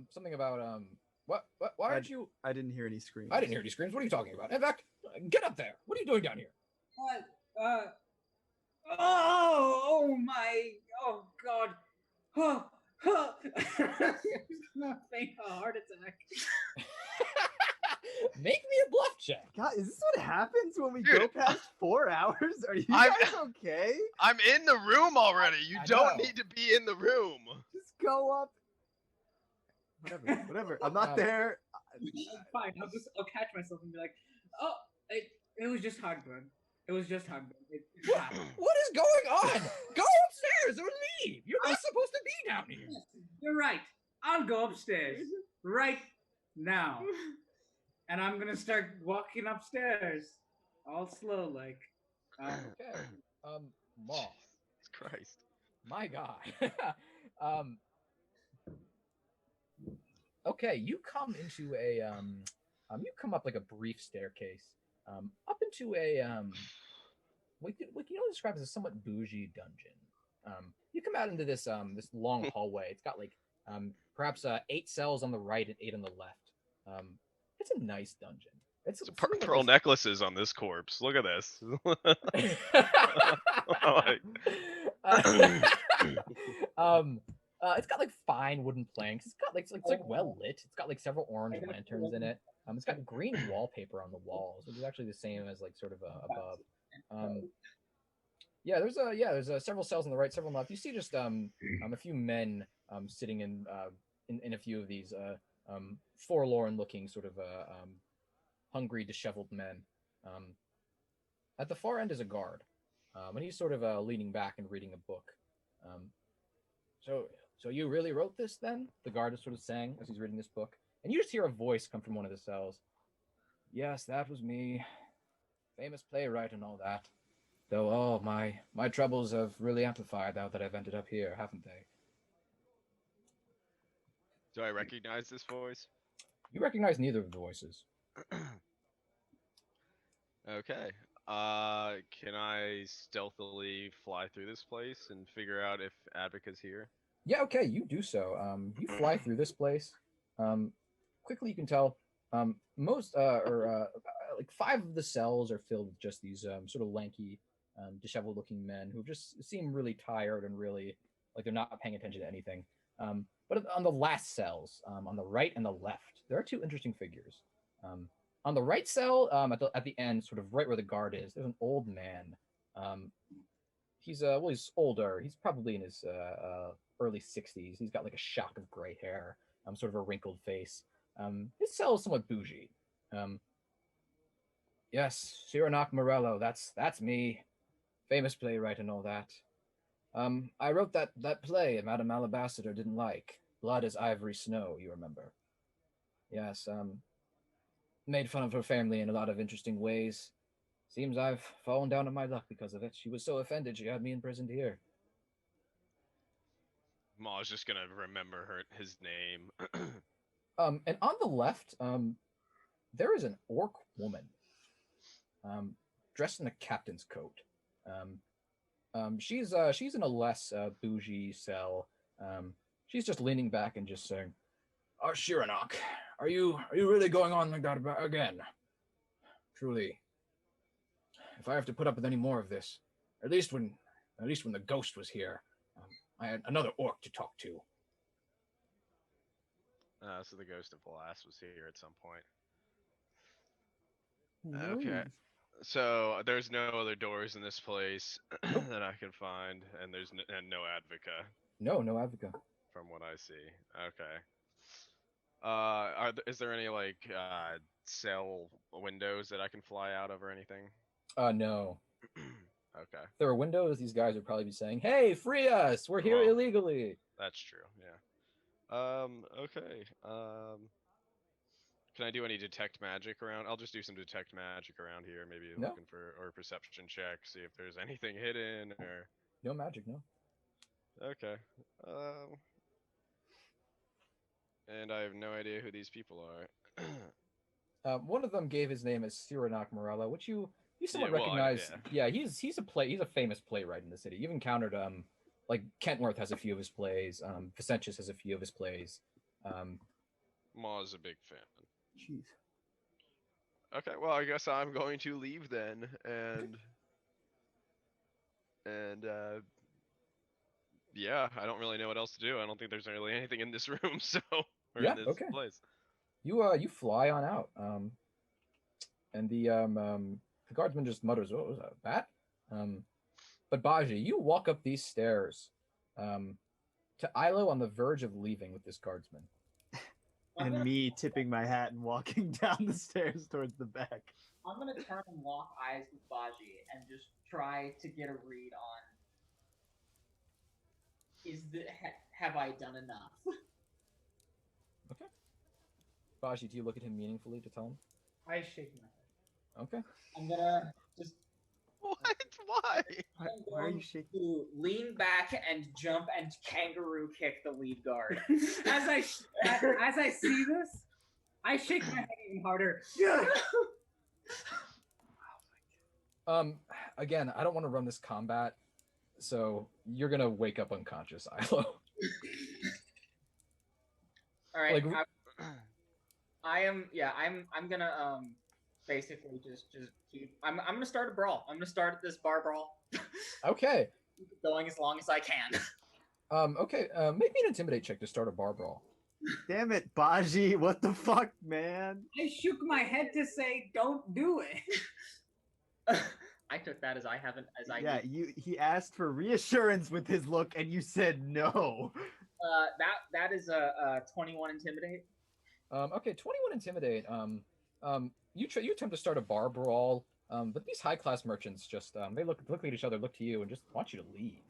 Something about what? Why aren't you? I didn't hear any screams. I didn't hear any screams. What are you talking about? In fact, get up there. What are you doing down here? Oh my, oh God. I'm gonna faint a heart attack. Make me a bluff check. God, is this what happens when we go past 4 hours? Are you guys okay? I'm in the room already. You don't need to be in the room. Just go up. Whatever. I'm not there. Fine. I'll catch myself and be like, oh, it was just heartburn. It was just heartburn. What is going on? Go upstairs or leave. You're not supposed to be down here. You're right. I'll go upstairs right now. And I'm going to start walking upstairs. All slow like. Okay. Maw. Jesus Christ. My God. Okay, you come into a you come up like a brief staircase. Up into a what you know describe as a somewhat bougie dungeon. You come out into this this long hallway. It's got like perhaps 8 cells on the right and 8 on the left. It's a nice dungeon. It's pearl necklaces on this corpse. Look at this. It's got like fine wooden planks. It's got like it's like well lit. It's got like several orange lanterns in it. It's got green wallpaper on the walls, which is actually the same as like sort of above. There's several cells on the right, several on the left. You see just a few men sitting in a few of these forlorn looking sort of hungry, disheveled men. At the far end is a guard, and he's sort of leaning back and reading a book. So you really wrote this then? The guard is sort of saying as he's reading this book. And you just hear a voice come from one of the cells. Yes, that was me. Famous playwright and all that. Though, oh, my troubles have really amplified now that I've ended up here, haven't they? Do I recognize this voice? You recognize neither of the voices. Okay. Can I stealthily fly through this place and figure out if Advocate's here? Yeah, okay, you do so. You fly through this place. Quickly you can tell most like 5 of the cells are filled with just these sort of lanky, disheveled looking men who just seem really tired and really like they're not paying attention to anything. But on the last cells, on the right and the left, there are 2 interesting figures. On the right cell, at the end, sort of right where the guard is, there's an old man. He's older. He's probably in his early 60s. He's got like a shock of gray hair, sort of a wrinkled face. His cell is somewhat bougie. Yes, Cyranak Morello, that's me. Famous playwright and all that. I wrote that play Madame Alabaster didn't like. Blood as Ivory Snow, you remember. Yes, made fun of her family in a lot of interesting ways. Seems I've fallen down on my luck because of it. She was so offended she had me imprisoned here. Ma's just gonna remember his name. And on the left, there is an orc woman, dressed in a captain's coat. She's in a less bougie cell. She's just leaning back and just saying, Cyranak, are you really going on like that again? Truly, if I have to put up with any more of this, at least when the ghost was here, I had another orc to talk to. So the ghost of Velas was here at some point. Who Okay. knows? So there's no other doors in this place Nope. that I can find, and there's no advoca No advocate. from what I see. Okay. Is there any like cell windows that I can fly out of or anything? No. Okay. If there were windows, these guys would probably be saying, "Hey, free us! We're here Well, illegally." That's true. Yeah. Okay. Can I do any detect magic around? I'll just do some detect magic around here. Maybe No. looking for or perception check, see if there's anything hidden or. No magic, no. Okay. And I have no idea who these people are. One of them gave his name as Cyranok Morella, which you somewhat Yeah, well, recognize. yeah. He's a famous playwright in the city. You've encountered like Kentworth has a few of his plays. Vasilios has a few of his plays. Ma's a big fan. Jeez. Okay, well, I guess I'm going to leave then, and yeah, I don't really know what else to do. I don't think there's really anything in this room, so or Yeah, in this okay. place. You fly on out. And the guardsman just mutters, "What was that? A bat?" But Baji, you walk up these stairs, to Ilo on the verge of leaving with this guardsman. And me tipping my hat and walking down the stairs towards the back. I'm gonna turn and lock eyes with Baji and just try to get a read on have I done enough? Okay. Baji, do you look at him meaningfully to tell him? I shake my head. Okay. I'm gonna just What? Why? Why are you shaking? to lean back and jump and kangaroo kick the lead guard. As I see this, I shake my head even harder. Again, I don't want to run this combat, so you're gonna wake up unconscious, Ilo. All right. Like- I'm gonna basically just keep. I'm gonna start a brawl. I'm gonna start this bar brawl. Okay. Keep it going as long as I can. Okay. Make me an intimidate check to start a bar brawl. Damn it, Baji! What the fuck, man? I shook my head to say, "Don't do it." I took that as I haven't as I. Yeah, he asked for reassurance with his look, and you said no. That is a 21 intimidate. Okay, 21 intimidate. You attempt to start a bar brawl, but these high class merchants just they look at each other, look to you, and just want you to leave.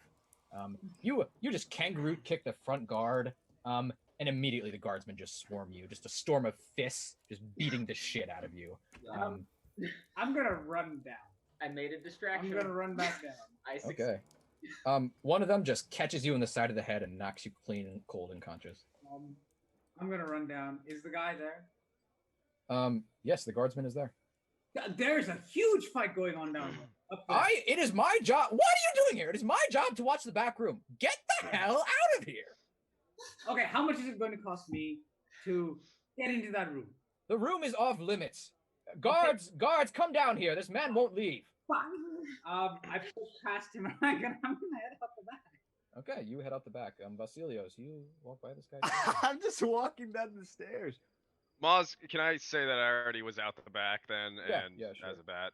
You just kangaroo kick the front guard, and immediately the guardsmen just swarm you, just a storm of fists, just beating the shit out of you. I'm gonna run down. I made a distraction. I'm gonna run back down. I succeeded. Okay. One of them just catches you in the side of the head and knocks you clean and cold unconscious. I'm gonna run down. Is the guy there? Yes, the guardsman is there. There's a huge fight going on down there. It is my job. What are you doing here? It is my job to watch the back room. Get the hell out of here. Okay, how much is it going to cost me to get into that room? The room is off limits. Guards, come down here. This man won't leave. I push past him and I'm gonna head up the back. Okay, you head out the back. Vasilios, you walk by this guy. I'm just walking down the stairs. Maz, can I say that I already was out the back then Yeah, sure. as a bat?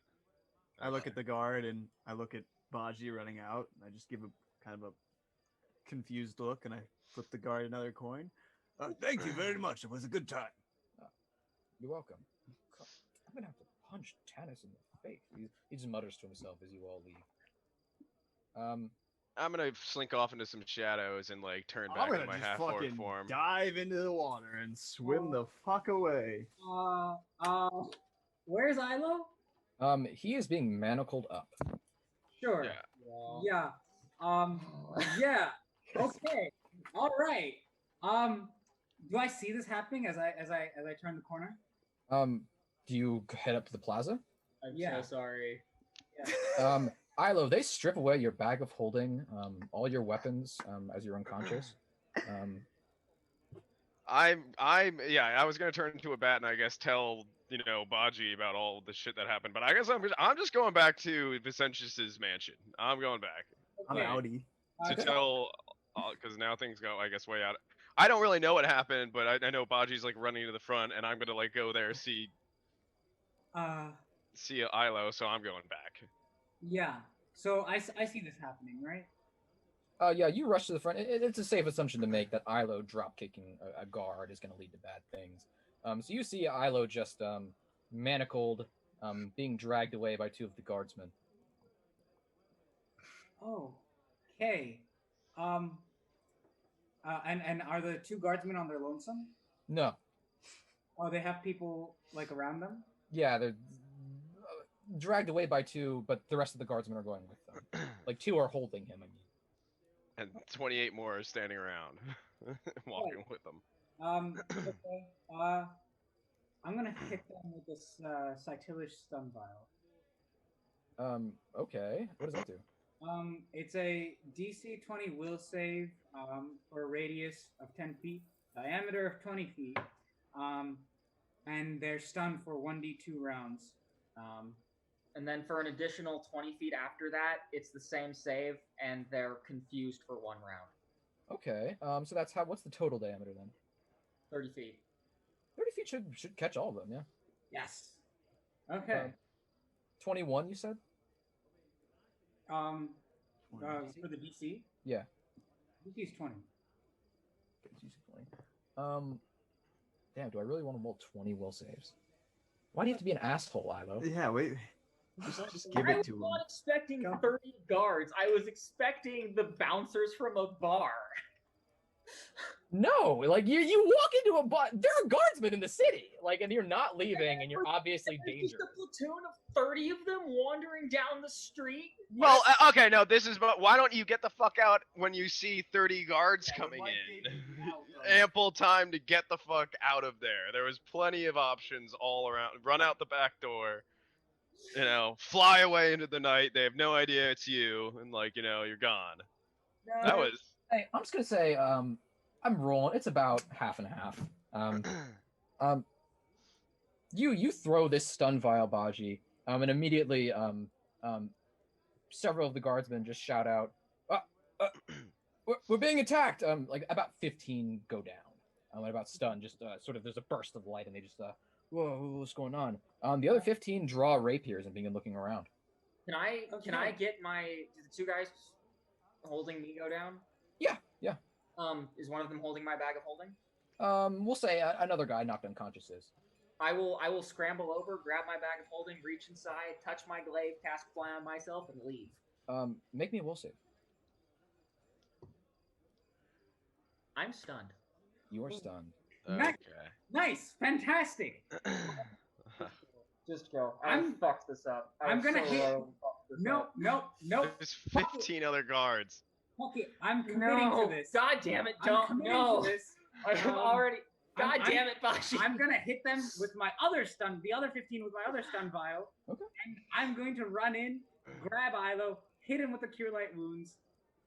I look at the guard and I look at Baji running out. And I just give a kind of a confused look and I flip the guard another coin. Thank you very much. It was a good time. You're welcome. I'm gonna have to punch Tanis in the face. He just mutters to himself as you all leave. I'm gonna slink off into some shadows and like turn back I'm to gonna my just half orc fucking form. dive into the water and swim the fuck away. Where's Ilo? He is being manacled up. Sure. Yeah. Yeah. Okay. All right. Do I see this happening as I turn the corner? Do you head up to the plaza? I'm Yeah. so sorry. Yeah. Ilo, they strip away your bag of holding, all your weapons, as you're unconscious. yeah, I was gonna turn into a bat and I guess tell, Baji about all the shit that happened, but I guess I'm just going back to Vicentius's mansion. I'm going back. I'm Okay. outie. To tell, because now things go, I guess, way out. I don't really know what happened, but I know Baji's like running to the front, and I'm gonna like go there see Ilo, so I'm going back. Yeah. So I see this happening, right? Yeah, you rush to the front. It's a safe assumption to make that Ilo drop kicking a guard is going to lead to bad things. So you see Ilo just manacled, being dragged away by two of the guardsmen. Oh, okay. And are the two guardsmen on their lonesome? No. Oh, they have people like around them? Yeah, they're dragged away by two, but the rest of the guardsmen are going with them. Like two are holding him. I mean. And 28 more are standing around, walking with them. Okay. I'm gonna hit them with this Cytilish stun vial. Okay. What does that do? It's a DC 20 will save for a radius of 10 feet, diameter of 20 feet, and they're stunned for 1d2 rounds. And then for an additional 20 feet after that, it's the same save, and they're confused for 1 round. Okay. So that's what's the total diameter then? 30 feet. 30 feet should catch all of them, yeah. Yes. Okay. 21, you said? For the DC? Yeah. DC is 20. Damn, do I really want to roll 20 will saves? Why do you have to be an asshole, Ilo? Yeah, wait. Just give it to him. I was not expecting 30 guards. I was expecting the bouncers from a bar. No, like you walk into a bar. There are guardsmen in the city, like, and you're not leaving, and you're obviously dangerous. Just a platoon of 30 of them wandering down the street. Well, okay, no, but why don't you get the fuck out when you see 30 guards coming in? Ample time to get the fuck out of there. There was plenty of options all around. Run out the back door. Fly away into the night. They have no idea it's you, and you're gone. No. That was. Hey, I'm just gonna say, I'm rolling. It's about half and half. You throw this stun vial, Baji, and immediately, several of the guardsmen just shout out, we're being attacked. Like about 15 go down. And about stun, just sort of there's a burst of light, and they just whoa, what's going on? The other 15 draw rapiers and begin looking around. Can I get the two guys holding me go down? Yeah. Is one of them holding my bag of holding? We'll say another guy knocked unconscious is. I will scramble over, grab my bag of holding, reach inside, touch my glaive, cast fly on myself, and leave. Make me a will save. I'm stunned. You are stunned. Okay. Nice, fantastic. Just go. I fucked this up. I'm gonna hit. No. There's 15 other guards. Okay, I'm committing to this. God damn it! Don't. No. I'm already. God damn it, Bashi. I'm gonna hit them with my other stun. The other 15 with my other stun vial. Okay. And I'm going to run in, grab Ilo, hit him with the cure light wounds,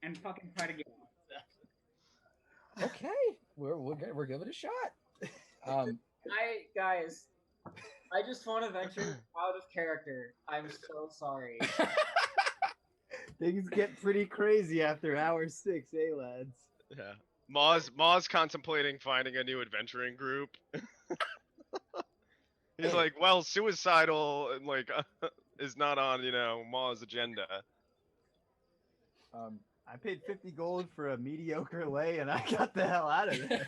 and fucking try to get him. Okay, we'll give it a shot. Guys, I just want to venture out of character. I'm so sorry. Things get pretty crazy after hour 6, lads? Yeah. Maw's contemplating finding a new adventuring group. He's like, well, suicidal and is not on, Maw's agenda. I paid 50 gold for a mediocre lay, and I got the hell out of there.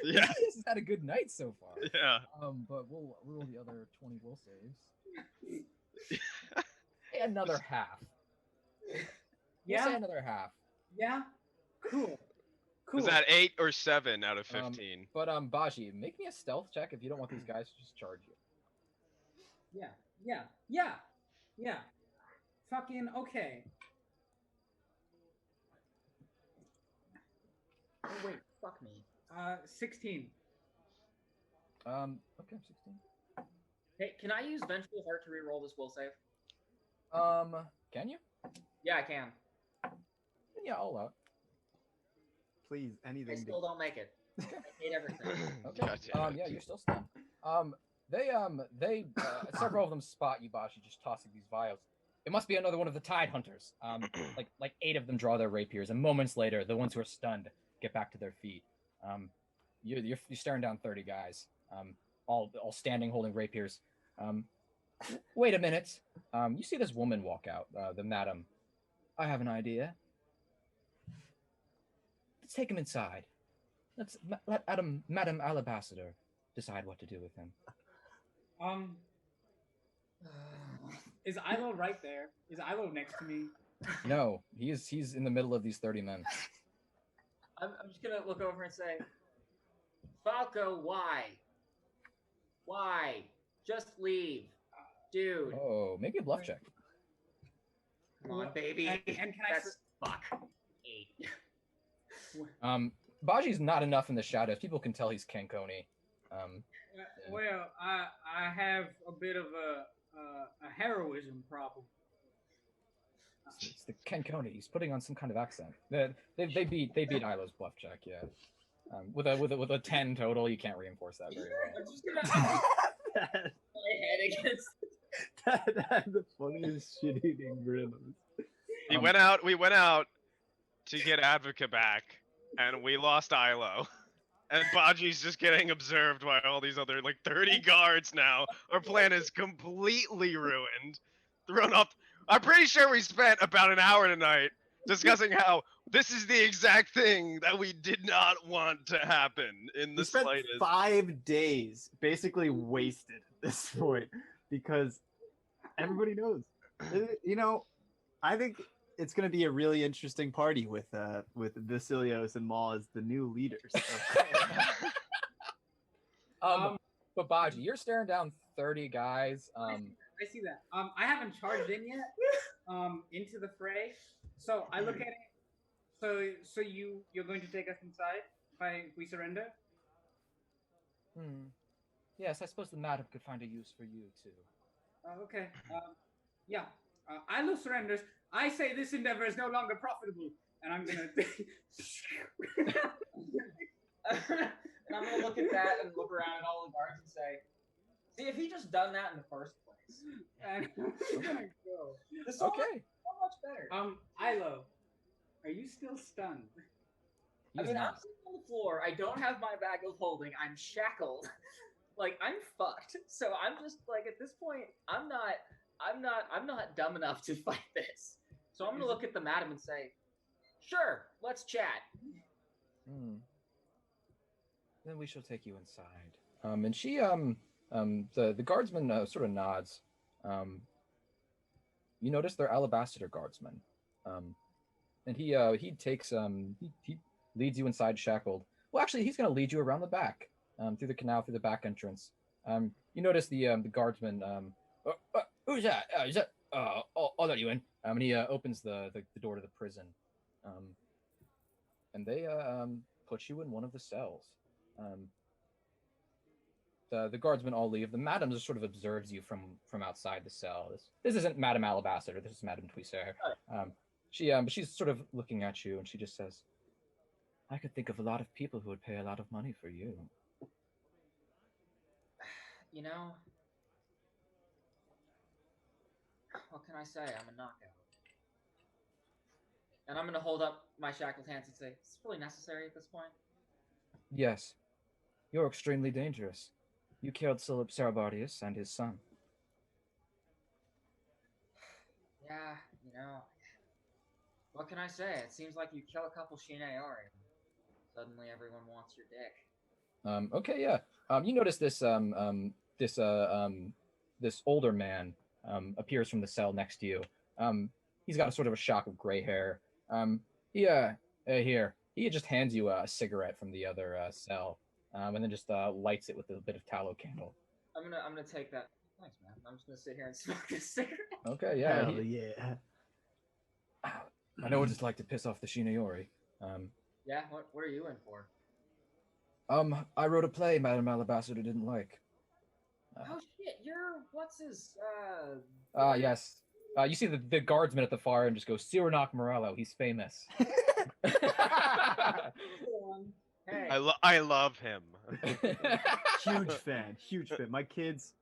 Yeah. This has had a good night so far. Yeah. But we'll roll the other 20 will saves. Hey, another half. Yeah. We'll say another half. Yeah. Cool. Was that 8 or 7 out of 15? But Baji, make me a stealth check if you don't want these guys to just charge you. Yeah. Fucking okay. Oh wait, fuck me. 16. Okay, 16. Hey, can I use Vengeful Heart to reroll this will save? Can you? Yeah, I can. Yeah, I'll allow it. Please, I anything. still don't make it. I hate everything. Okay. God damn it. Yeah, you're still stunned. They several of them spot you, Bashi, just tossing these vials. It must be another one of the Tidehunters. Like 8 of them draw their rapiers, and moments later, the ones who are stunned get back to their feet. You're staring down 30 guys, all standing, holding rapiers. Wait a minute. You see this woman walk out, the madam. I have an idea. Let's take him inside. Let Madam Alabaster decide what to do with him. Is Ilo right there? Is Ilo next to me? No, he's in the middle of these 30 men. I'm just gonna look over and say, Falco, why? Why? Just leave, dude. Oh, maybe a bluff check. Come on, baby. And can That's fuck. 8. Baji's not enough in the shadows. People can tell he's Canconi. Well, I have a bit of a heroism problem. It's the Canconi. He's putting on some kind of accent. They beat Ilo's bluff check, yeah. With a 10 total, you can't reinforce that very well. I'm just gonna my head against. That had the funniest shit-eating grin. We went out to get Advocate back, and we lost Ilo. And Baji's just getting observed by all these other, 30 guards now. Our plan is completely ruined. Thrown up. I'm pretty sure we spent about an hour tonight discussing how this is the exact thing that we did not want to happen in the We spent slightest. 5 days basically wasted at this point because everybody knows. You know, I think it's going to be a really interesting party with Vasilios and Maul as the new leaders. But Baji, you're staring down 30 guys. I see that. I haven't charged in yet. Into the fray. So I look at it. So you're going to take us inside if we surrender? Yes, I suppose the madam could find a use for you too. Okay. Yeah. Ilo surrenders. I say this endeavor is no longer profitable, and I'm gonna. And I'm gonna look at that and look around at all the guards and say, "See, if he just done that in the first place, and I'm gonna go. this is okay. So much better." Ilo, are you still stunned? I'm sitting on the floor. I don't have my bag of holding. I'm shackled. I'm fucked. So I'm just at this point, I'm not dumb enough to fight this. So I'm gonna look at the madam and say, "Sure, let's chat." Then we shall take you inside. And she the guardsman sort of nods. You notice they're alabaster guardsmen. And he takes he leads you inside shackled. Well, actually, he's gonna lead you around the back, through the canal, through the back entrance. You notice the guardsman. Who's that? Is that? I'll let you in. And he opens the door to the prison, and they put you in one of the cells. The guardsmen all leave. The madam just sort of observes you from outside the cell. This isn't Madame Alabaster. This is Madame Twisser. She's sort of looking at you, and she just says, "I could think of a lot of people who would pay a lot of money for you." You know, what can I say? I'm a knockout. And I'm gonna hold up my shackled hands and say, "Is this really necessary at this point?" Yes, you're extremely dangerous. You killed Cerebardius and his son. Yeah, what can I say? It seems like you kill a couple Shineori, and suddenly everyone wants your dick. Okay, yeah. You notice this this older man appears from the cell next to you. He's got a sort of a shock of gray hair. Here. He just hands you a cigarette from the other cell, and then just lights it with a bit of tallow candle. I'm gonna take that. Thanks, man. I'm just gonna sit here and smoke this cigarette. Okay, yeah. Hell yeah. I know what it's like to piss off the Shineori. Yeah, what are you in for? I wrote a play Madame Alabaster didn't like. Oh shit, what's his Yes. You see the guardsman at the far end just go, Cyrenok Morello, he's famous. Hey. I love him. Huge fan. My kids.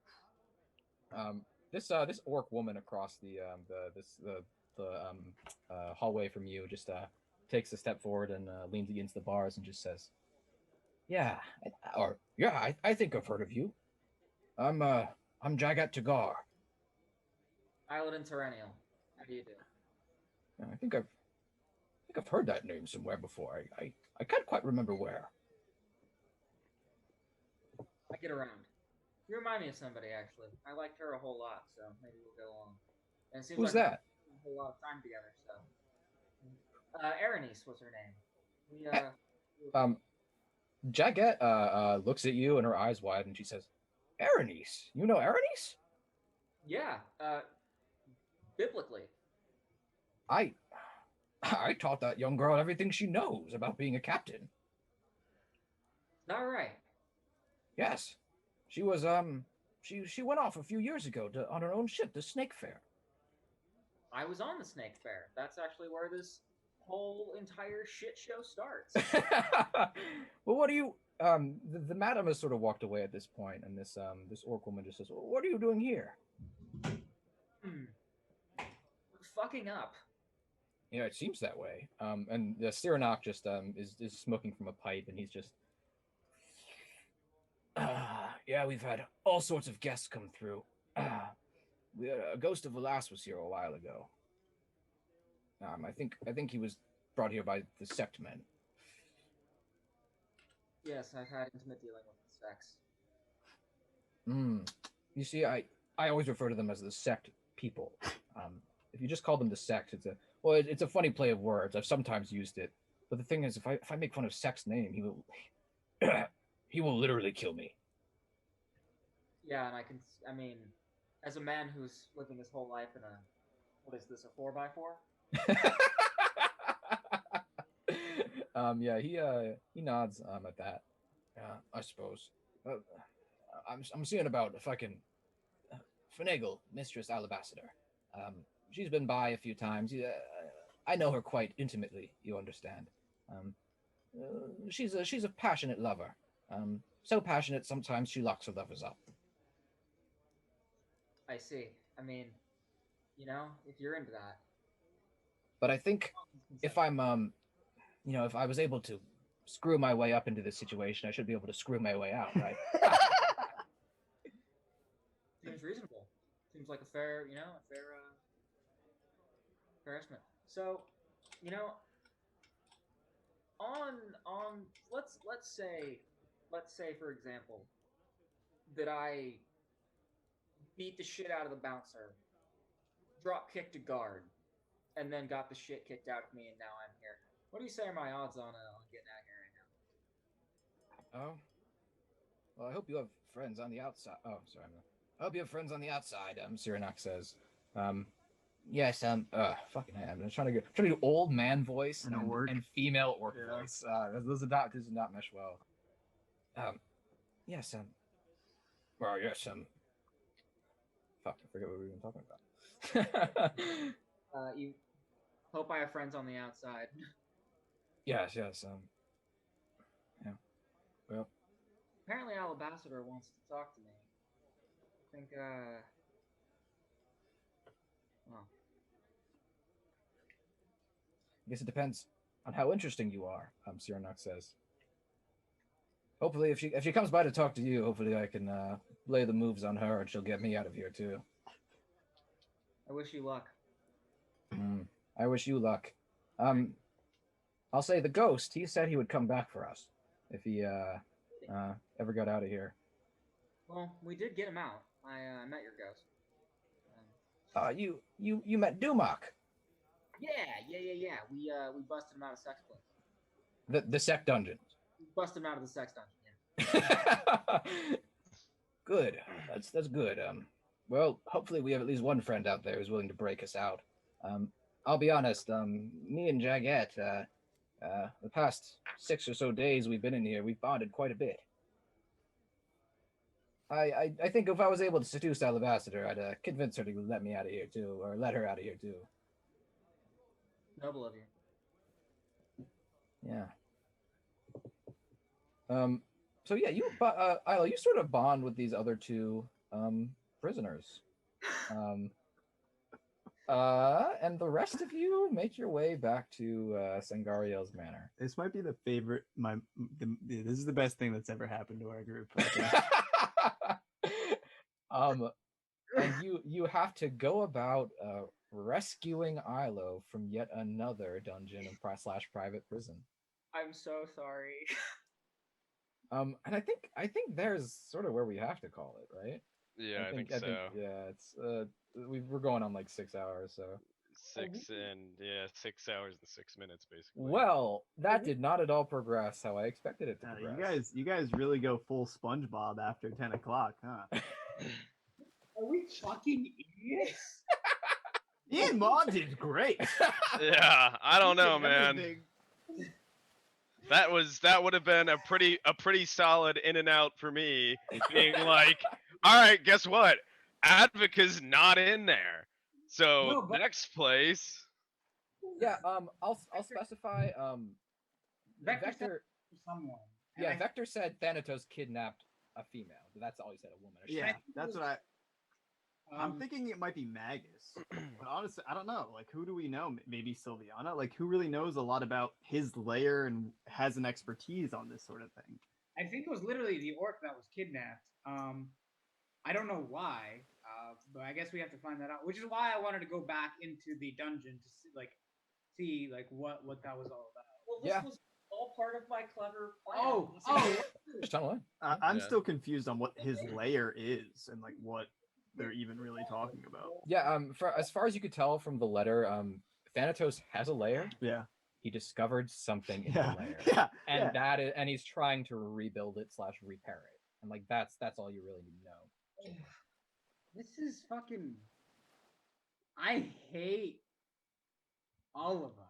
This orc woman across the hallway from you just takes a step forward and leans against the bars and just says, "Yeah, I think I've heard of you. I'm Jagat Tagar. Islet and Terrennial. How do you do? I think I've heard that name somewhere before. I can't quite remember where." I get around. You remind me of somebody, actually. I liked her a whole lot, so maybe we'll go along. And it seems Who's like that? we spent a whole lot of time together, so. Erenice was her name. Jagat looks at you and her eyes widen and she says, "Erenice? You know Erenice?" Yeah, biblically. I taught that young girl everything she knows about being a captain. Not right. Yes. She was she went off a few years ago on her own ship, the Snake Fair. I was on the Snake Fair. That's actually where this whole entire shit show starts. Well, what do you the madam has sort of walked away at this point, and this orc woman just says, "Well, what are you doing here?" Fucking up. Yeah, it seems that way. And the Cyranok just is smoking from a pipe, and he's just, yeah, we've had all sorts of guests come through. A ghost of Velas was here a while ago. I think he was brought here by the sect men. Yes, I've had intimate dealing with the sex. You see, I always refer to them as the sect people. If you just call them the sect, it's a funny play of words. I've sometimes used it, but the thing is, if I make fun of Sect's name, he will literally kill me. Yeah, and I mean, as a man who's living his whole life in a, what is this, a 4x4? Yeah, he nods at that. I suppose. I'm seeing about if I can finagle Mistress Alabaster. She's been by a few times. I know her quite intimately. You understand. She's a passionate lover. So passionate sometimes she locks her lovers up. I see. I mean, if you're into that. But I think if I'm if I was able to screw my way up into this situation, I should be able to screw my way out, right? Seems reasonable. Seems like a fair estimate. So, on let's say for example that I beat the shit out of the bouncer, drop kicked a guard, and then got the shit kicked out of me, and now I'm here. What do you say are my odds on getting out of here right now? Oh, well, I hope you have friends on the outside. Oh, sorry. I hope you have friends on the outside. Cyranok says. Yes. Fucking hell. I'm trying to do old man voice and female orc voice. This does not mesh well. Yes. Well, yes. Fuck. I forget what we were even talking about. You hope I have friends on the outside. Yes. Yeah. Well. Apparently, Alabaster wants to talk to me. I think. Well. I guess it depends on how interesting you are, Cyranok says. Hopefully, if she comes by to talk to you, hopefully I can lay the moves on her and she'll get me out of here too. I wish you luck. I wish you luck. I'll say the ghost, he said he would come back for us if he ever got out of here. Well, we did get him out. I met your ghost. You met Dumak. Yeah. We busted him out of sex place. The sect dungeon. We busted him out of the sex dungeon. Yeah. Good. That's good. Well, hopefully we have at least one friend out there who's willing to break us out. I'll be honest. Me and Jagat, the past 6 or so days we've been in here, we've bonded quite a bit. I think if I was able to seduce Alabaster, I'd convince her to let me out of here too, or let her out of here too. Noble of you. Yeah. So yeah, Isla, you sort of bond with these other two prisoners. And the rest of you make your way back to Sangariel's manor. This might be the favorite. This is the best thing that's ever happened to our group. And you have to go about rescuing Ilo from yet another dungeon and / private prison. I'm so sorry. And I think there's sort of where we have to call it, right? Yeah, I think so. Yeah, it's we're going on like 6 hours, so 6 hours and 6 minutes, basically. well, that did not at all progress how I expected it to progress. You guys really go full SpongeBob after 10 o'clock, huh? Are we fucking idiots? Ian Ma did great. Yeah, I don't know, man. That would have been a pretty solid in and out for me, being like, all right, guess what? Advoca's not in there. So No, but- next place. Yeah, I'll specify Vector Someone. Yeah, Vector said Thanatos kidnapped a female. But that's all he said, a woman. Yeah, that's what I'm thinking it might be Magus. But honestly, I don't know. Like, who do we know? Maybe Sylviana? Like, who really knows a lot about his lair and has an expertise on this sort of thing? I think it was literally the orc that was kidnapped. I don't know why, but I guess we have to find that out. Which is why I wanted to go back into the dungeon to see what that was all about. Well, this was all part of my clever plan. Oh! Just tell me. I'm still confused on what his lair is and like what they're even really talking about. Yeah, as far as you could tell from the letter, Thanatos has a lair. Yeah. He discovered something in the lair. Yeah. And that is, and he's trying to rebuild it / repair it. And like that's all you really need to know. This is fucking. I hate all of us.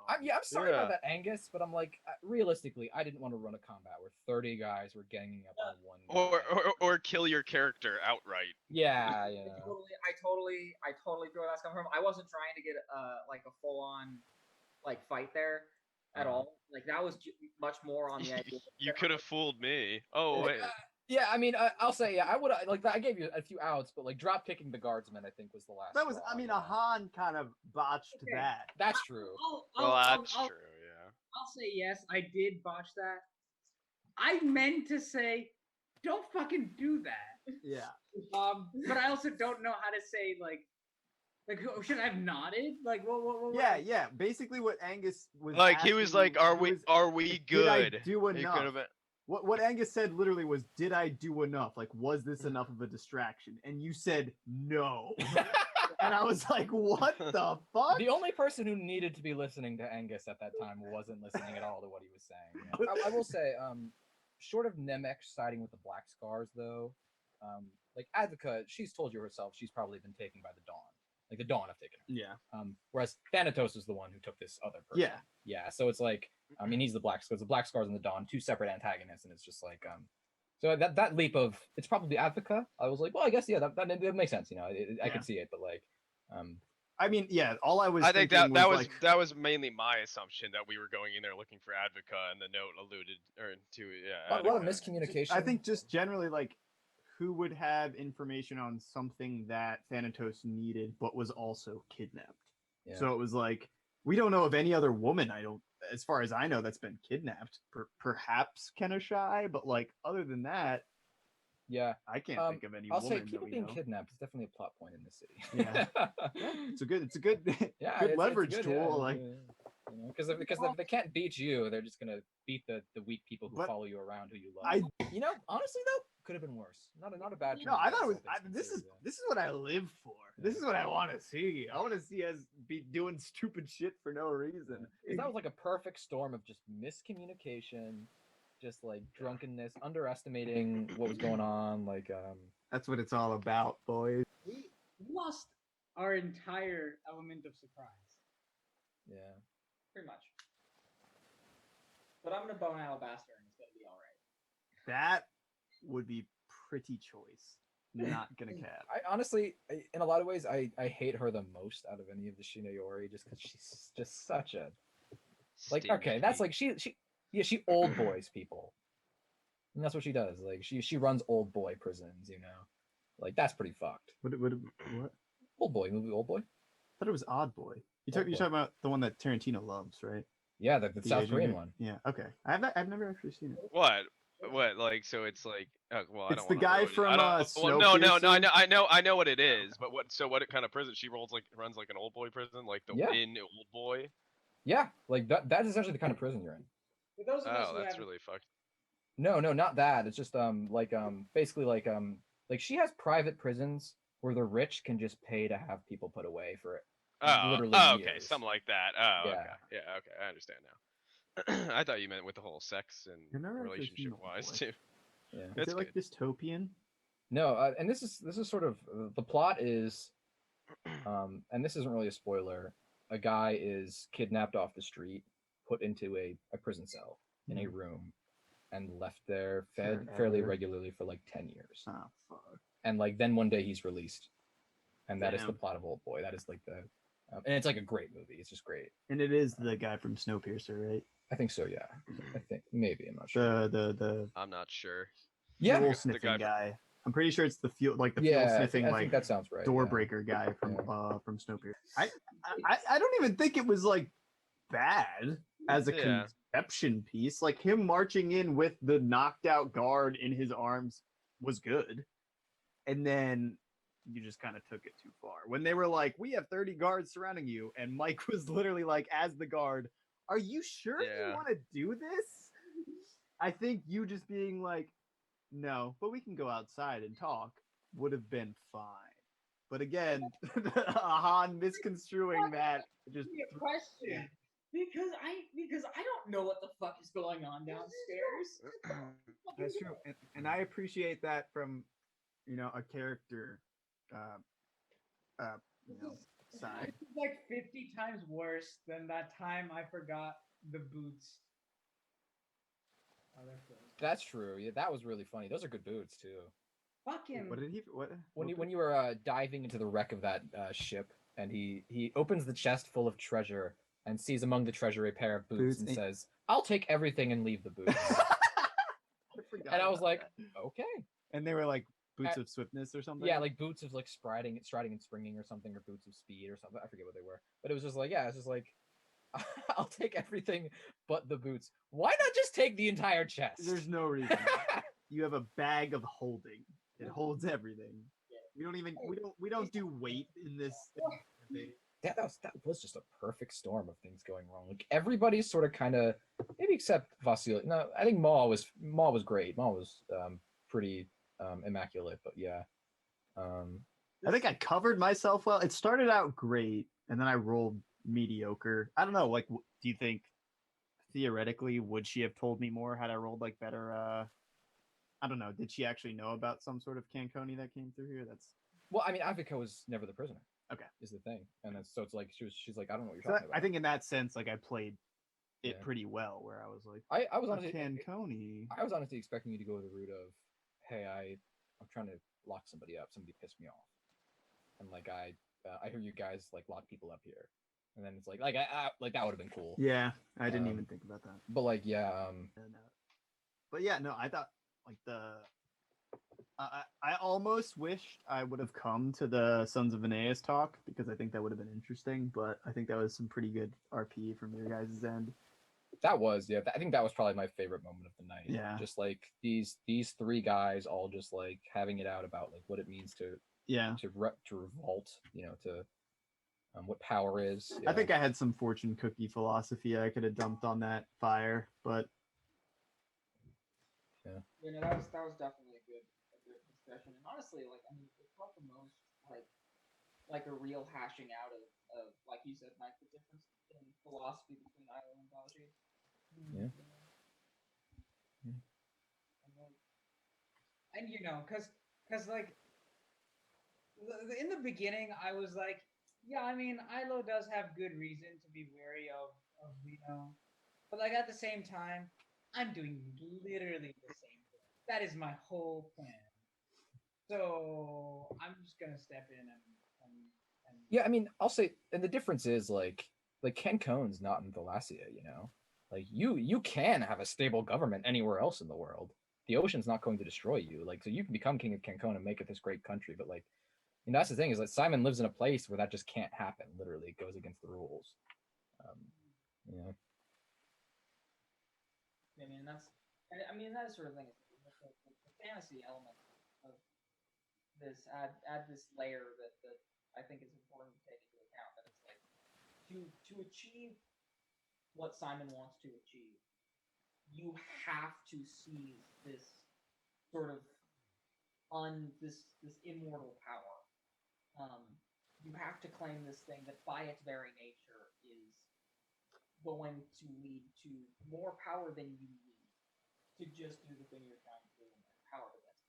I'm sorry about that, Angus, but I'm like, realistically, I didn't want to run a combat where 30 guys were ganging up on one guy. Or kill your character outright. Yeah, yeah. I totally feel where that's coming from. I wasn't trying to get like a full on like fight there at all. Like that was much more on the idea. You could have fooled me. Oh wait. Yeah, I mean, I'll say, I would like I gave you a few outs, but like drop kicking the guardsman, I think was the last. That was, I mean, Ahan kind of botched that. That's true. That's true. Yeah. I'll say yes, I did botch that. I meant to say, don't fucking do that. Yeah. But I also don't know how to say like should I have nodded? Like what? Yeah. Basically, what Angus was like, he was like, "Are we good?" Did I do enough? What Angus said literally was, "Did I do enough? Like, was this enough of a distraction?" And you said no. And I was like, "What the fuck?" The only person who needed to be listening to Angus at that time wasn't listening at all to what he was saying. Yeah. I will say, short of Nemec siding with the Black Scars, though, like Advoca, she's told you herself she's probably been taken by the Dawn. Like the Dawn have taken her. Yeah. Whereas Thanatos is the one who took this other person. Yeah. Yeah. So it's like, I mean, he's the Black Scars. The Black Scars and the Dawn, two separate antagonists, and it's just like, so that leap of it's probably Advoca. I was like, well, I guess that makes sense. You know, I could see it, but like, I mean, yeah. All I was. I think that was like, that was mainly my assumption that we were going in there looking for Advoca, and the note alluded to a lot of miscommunication. I think just generally like, who would have information on something that Thanatos needed, but was also kidnapped. Yeah. So it was like, we don't know of any other woman. As far as I know, that's been kidnapped. Perhaps Kenashai, but like other than that, yeah, I can't think of any. I'll woman say people being kidnapped is definitely a plot point in this city. Yeah, it's a good leverage tool. Yeah, like, you know, because if they can't beat you, they're just gonna beat the weak people who follow you around, who you love. You know, honestly though, could have been worse. Not a bad. No, I thought it was. This is what I live for. Yeah. This is what I want to see. I want to see us be doing stupid shit for no reason. Because that was like a perfect storm of just miscommunication, just like drunkenness, underestimating what was going on. Like, that's what it's all about, boys. We lost our entire element of surprise. Yeah, pretty much. But I'm gonna bone Alabaster, and it's gonna be all right. That would be pretty choice. Not gonna cap. I honestly, in a lot of ways, I hate her the most out of any of the Shinayori, just because she's just such a like. Okay, that's like she Yeah, she old boys people. And that's what she does. Like she runs old boy prisons, you know. Like that's pretty fucked. What? Old boy movie, Old Boy. I thought it was Odd Boy. You're Old Boy. talking about the one that Tarantino loves, right? Yeah, the South Asian Korean guy? one. Yeah. Okay. I've never actually seen it. What? What? Like, so it's like, well, I It's don't the wanna guy ruin it. from I don't, well, no, Snowpiercer. I know what it is, but what? So what kind of prison? She runs like an old boy prison, like the Yeah. in Old Boy. Yeah, like that's essentially the kind of prison you're in. For those of us Oh, who that's have really fucked. No, not that. It's just basically like she has private prisons where the rich can just pay to have people put away for it. Literally Okay, years. something like that. Oh, Yeah. okay, yeah, okay, I understand now. I thought you meant with the whole sex I've and never actually seen relationship Old wise Boy. too. Yeah. Is That's it like dystopian? No, and this is sort of the plot is, and this isn't really a spoiler. A guy is kidnapped off the street, put into a prison cell in a room, and left there fed fairly Forever. regularly for like 10 years. Oh fuck. And like then one day he's released, and that is the Damn. plot of Old Boy. That is like the, and it's like a great movie. It's just great. And it is the guy from Snowpiercer, right? I think so. Yeah, I think maybe I'm not sure. The I'm not sure. Yeah, fuel The sniffing guy guy. I'm pretty sure it's the fuel fuel yeah, sniffing I think that sounds right. door yeah. breaker guy from Yeah. from Snowpiercer. I don't even think it was like bad as a Yeah. conception piece. Like him marching in with the knocked out guard in his arms was good. And then you just kind of took it too far. When they were like, "We have 30 guards surrounding you," and Mike was literally like, as the guard, "Are you sure Yeah. you want to do this?" I think you just being like, "No, but we can go outside and talk," would have been fine. But again, Han misconstruing that just Be a question because I don't know what the fuck is going on downstairs. That's true, and I appreciate that from a character side. This is like 50 times worse than that time I forgot the boots. Oh, they're closed. That's true. Yeah, that was really funny. Those are good boots too. Fucking. What did he? What? When you were diving into the wreck of that ship, and he opens the chest full of treasure and sees among the treasure a pair of boots and says, "I'll take everything and leave the boots." And I was like, "Okay." And they were like boots of swiftness or something. Yeah, like boots of like striding and springing or something, or boots of speed or something. I forget what they were, but it was just like, yeah, it's just like, I'll take everything but the boots. Why not just take the entire chest? There's no reason. You have a bag of holding. It holds everything. We don't do weight in this thing. That was just a perfect storm of things going wrong. Like everybody's sort of kind of, maybe except Vasilios. No, I think Maw was great. Maw was pretty immaculate, but yeah. I think I covered myself well. It started out great, and then I rolled mediocre. I don't know. Like, do you think theoretically would she have told me more had I rolled like better? I don't know. Did she actually know about some sort of Canconi that came through here? That's well, I mean, Avica was never the prisoner. Okay, is the thing, and so it's like she's like, I don't know what you're so talking about. I think in that sense, like I played it pretty well, where I was like, I was honestly Canconi. I was honestly expecting you to go the route of, hey, I'm trying to lock somebody up. Somebody pissed me off, and like I hear you guys like lock people up here, and then it's like I like that would have been cool. Yeah, I didn't even think about that. But like yeah, but yeah, no, I thought like I almost wished I would have come to the Sons of Veneias talk because I think that would have been interesting. But I think that was some pretty good RP from your guys' end. That was I think that was probably my favorite moment of the night. Yeah, just like these three guys all just like having it out about like what it means to revolt, to what power is. I think I had some fortune cookie philosophy I could have dumped on that fire, but that was definitely a good discussion. And honestly, like I mean, it felt the most like a real hashing out of like you said, Mike, the difference in philosophy between Io and Baji. Yeah. And cause like in the beginning I was like, yeah, I mean Ilo does have good reason to be wary of Lino, but like at the same time, I'm doing literally the same thing. That is my whole plan. So I'm just gonna step in and yeah, I mean, I'll say, and the difference is like Ken Cone's not in Valacia, Like you can have a stable government anywhere else in the world. The ocean's not going to destroy you. Like, so you can become king of Cancun and make it this great country. But like, and that's the thing is that Simon lives in a place where that just can't happen. Literally, it goes against the rules. You know. I mean that sort of thing. The fantasy element of this add this layer that I think is important to take into account. That it's like to achieve what Simon wants to achieve, you have to seize this sort of this immortal power. You have to claim this thing that by its very nature is going to lead to more power than you need to just do the thing you're trying to do and power to that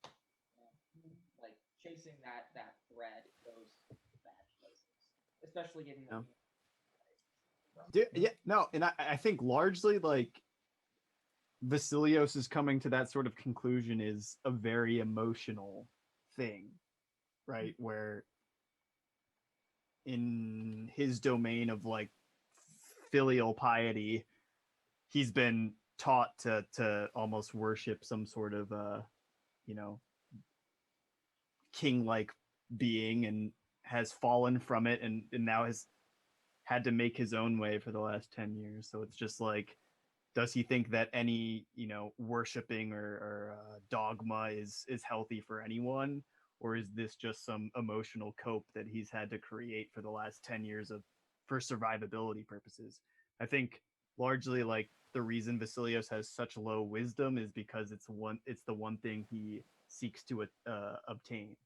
time. Like chasing that thread goes bad places, especially getting and I think largely like Vasilios is coming to that sort of conclusion is a very emotional thing, right? Where in his domain of like filial piety, he's been taught to almost worship some sort of king-like being, and has fallen from it and now has had to make his own way for the last 10 years. So it's just like, does he think that any worshiping or dogma is healthy for anyone, or is this just some emotional cope that he's had to create for the last 10 years for survivability purposes? I think largely like the reason Vasilios has such low wisdom is because it's the one thing he seeks to obtain.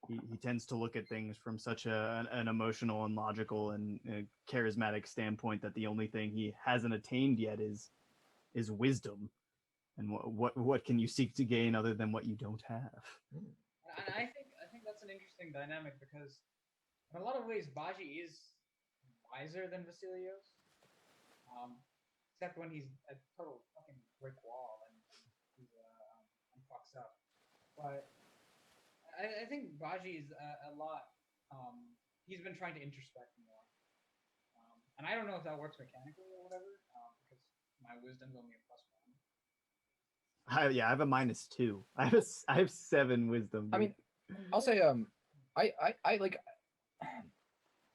He tends to look at things from such an emotional and logical and charismatic standpoint that the only thing he hasn't attained yet is wisdom. And what can you seek to gain other than what you don't have? And I think that's an interesting dynamic, because in a lot of ways Baji is wiser than Vasilios, except when he's a total fucking brick wall and he fucks up. But I think Baji is a lot. He's been trying to introspect more, and I don't know if that works mechanically or whatever, because my wisdom's only a +1. I have a -2. I have 7 wisdom. Dude. I mean, I'll say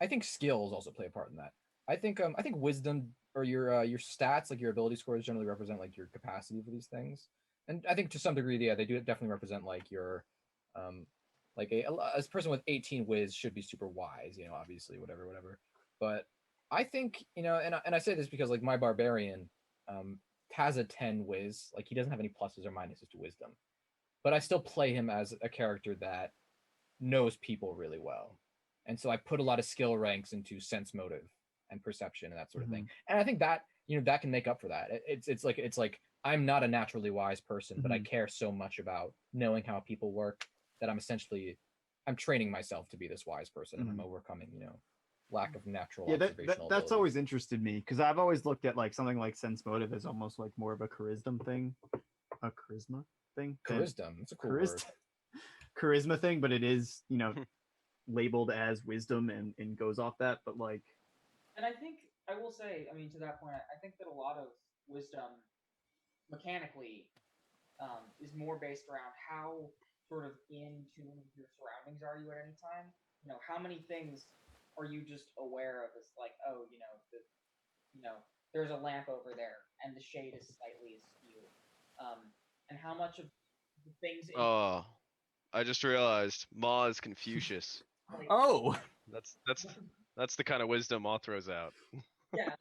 I think skills also play a part in that. I think wisdom or your stats, like your ability scores, generally represent like your capacity for these things, and I think to some degree, yeah, they do definitely represent like your like a person with 18 whiz should be super wise, obviously, whatever. But I think, and I say this because like my barbarian has a 10 whiz, like he doesn't have any pluses or minuses to wisdom, but I still play him as a character that knows people really well. And so I put a lot of skill ranks into sense motive and perception and that sort of thing. And I think that, that can make up for that. It's like I'm not a naturally wise person, but I care so much about knowing how people work that I'm training myself to be this wise person, and I'm overcoming, lack of natural observational that's always interested me, because I've always looked at like something like sense motive as almost like more of a charisma thing. Charisma. It's a cool word. Charisma thing, but it is, labeled as wisdom and goes off that, but like. And I think I will say, I mean, to that point, I think that a lot of wisdom mechanically is more based around how sort of in tune with your surroundings are you at any time. How many things are you just aware of as like, oh, there's a lamp over there and the shade is slightly askew, and how much of the things. I just realized Ma is Confucius. Like, That's the kind of wisdom Ma throws out. Yeah,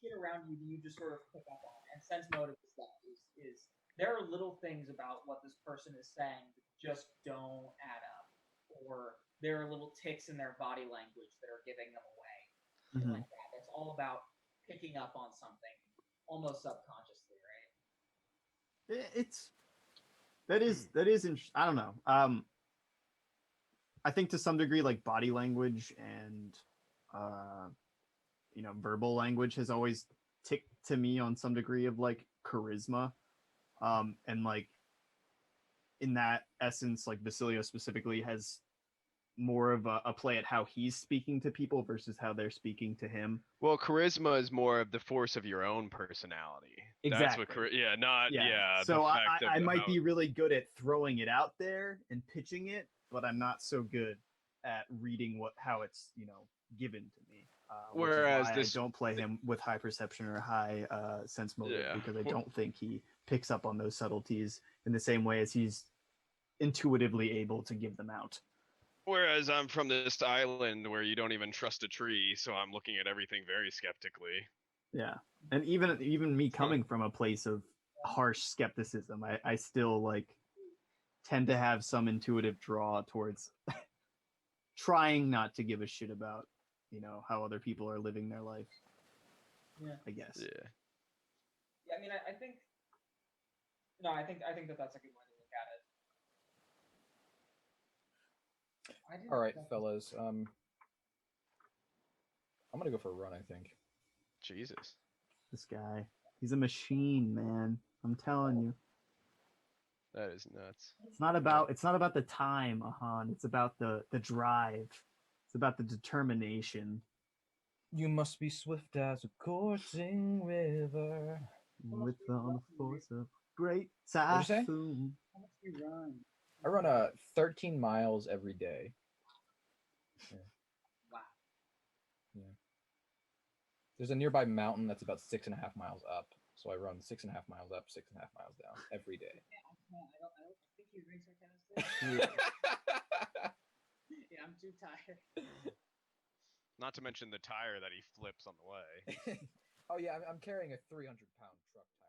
shit around you, you just sort of pick up on, and sense motive is that is there are little things about what this person is saying that just don't add up, or there are little ticks in their body language that are giving them away. Like that. It's all about picking up on something, almost subconsciously, right? That is interesting. I don't know. I think to some degree, like body language and verbal language has always ticked to me on some degree of like charisma. And like in that essence, like Vasilios specifically has more of a play at how he's speaking to people versus how they're speaking to him. Well, charisma is more of the force of your own personality. Exactly. That's what not So the fact I of might how- be really good at throwing it out there and pitching it, but I'm not so good at reading how it's given to me. Whereas I don't play him with high perception or high sense motive because I don't think he picks up on those subtleties in the same way as he's intuitively able to give them out. Whereas I'm from this island where you don't even trust a tree, so I'm looking at everything very skeptically. Yeah, and even me coming from a place of harsh skepticism, I still tend to have some intuitive draw towards trying not to give a shit about how other people are living their life. Yeah, I guess. Yeah. Yeah, I mean, I think. No, I think that's a good way to look at it. All right, fellas. I'm gonna go for a run. I think. Jesus. This guy, he's a machine, man. I'm telling you. That is nuts. It's not about the time, Ahan. It's about the drive. It's about the determination. You must be swift as a coursing river. With all the force of great What'd you say? typhoon. How much do you run? I run 13 miles every day. Yeah. Wow. Yeah. There's a nearby mountain that's about 6.5 miles up, so I run 6.5 miles up, 6.5 miles down every day. I don't think he's being sarcastic. Yeah, I'm too tired. Not to mention the tire that he flips on the way. Oh yeah, I'm carrying a 300-pound truck tire.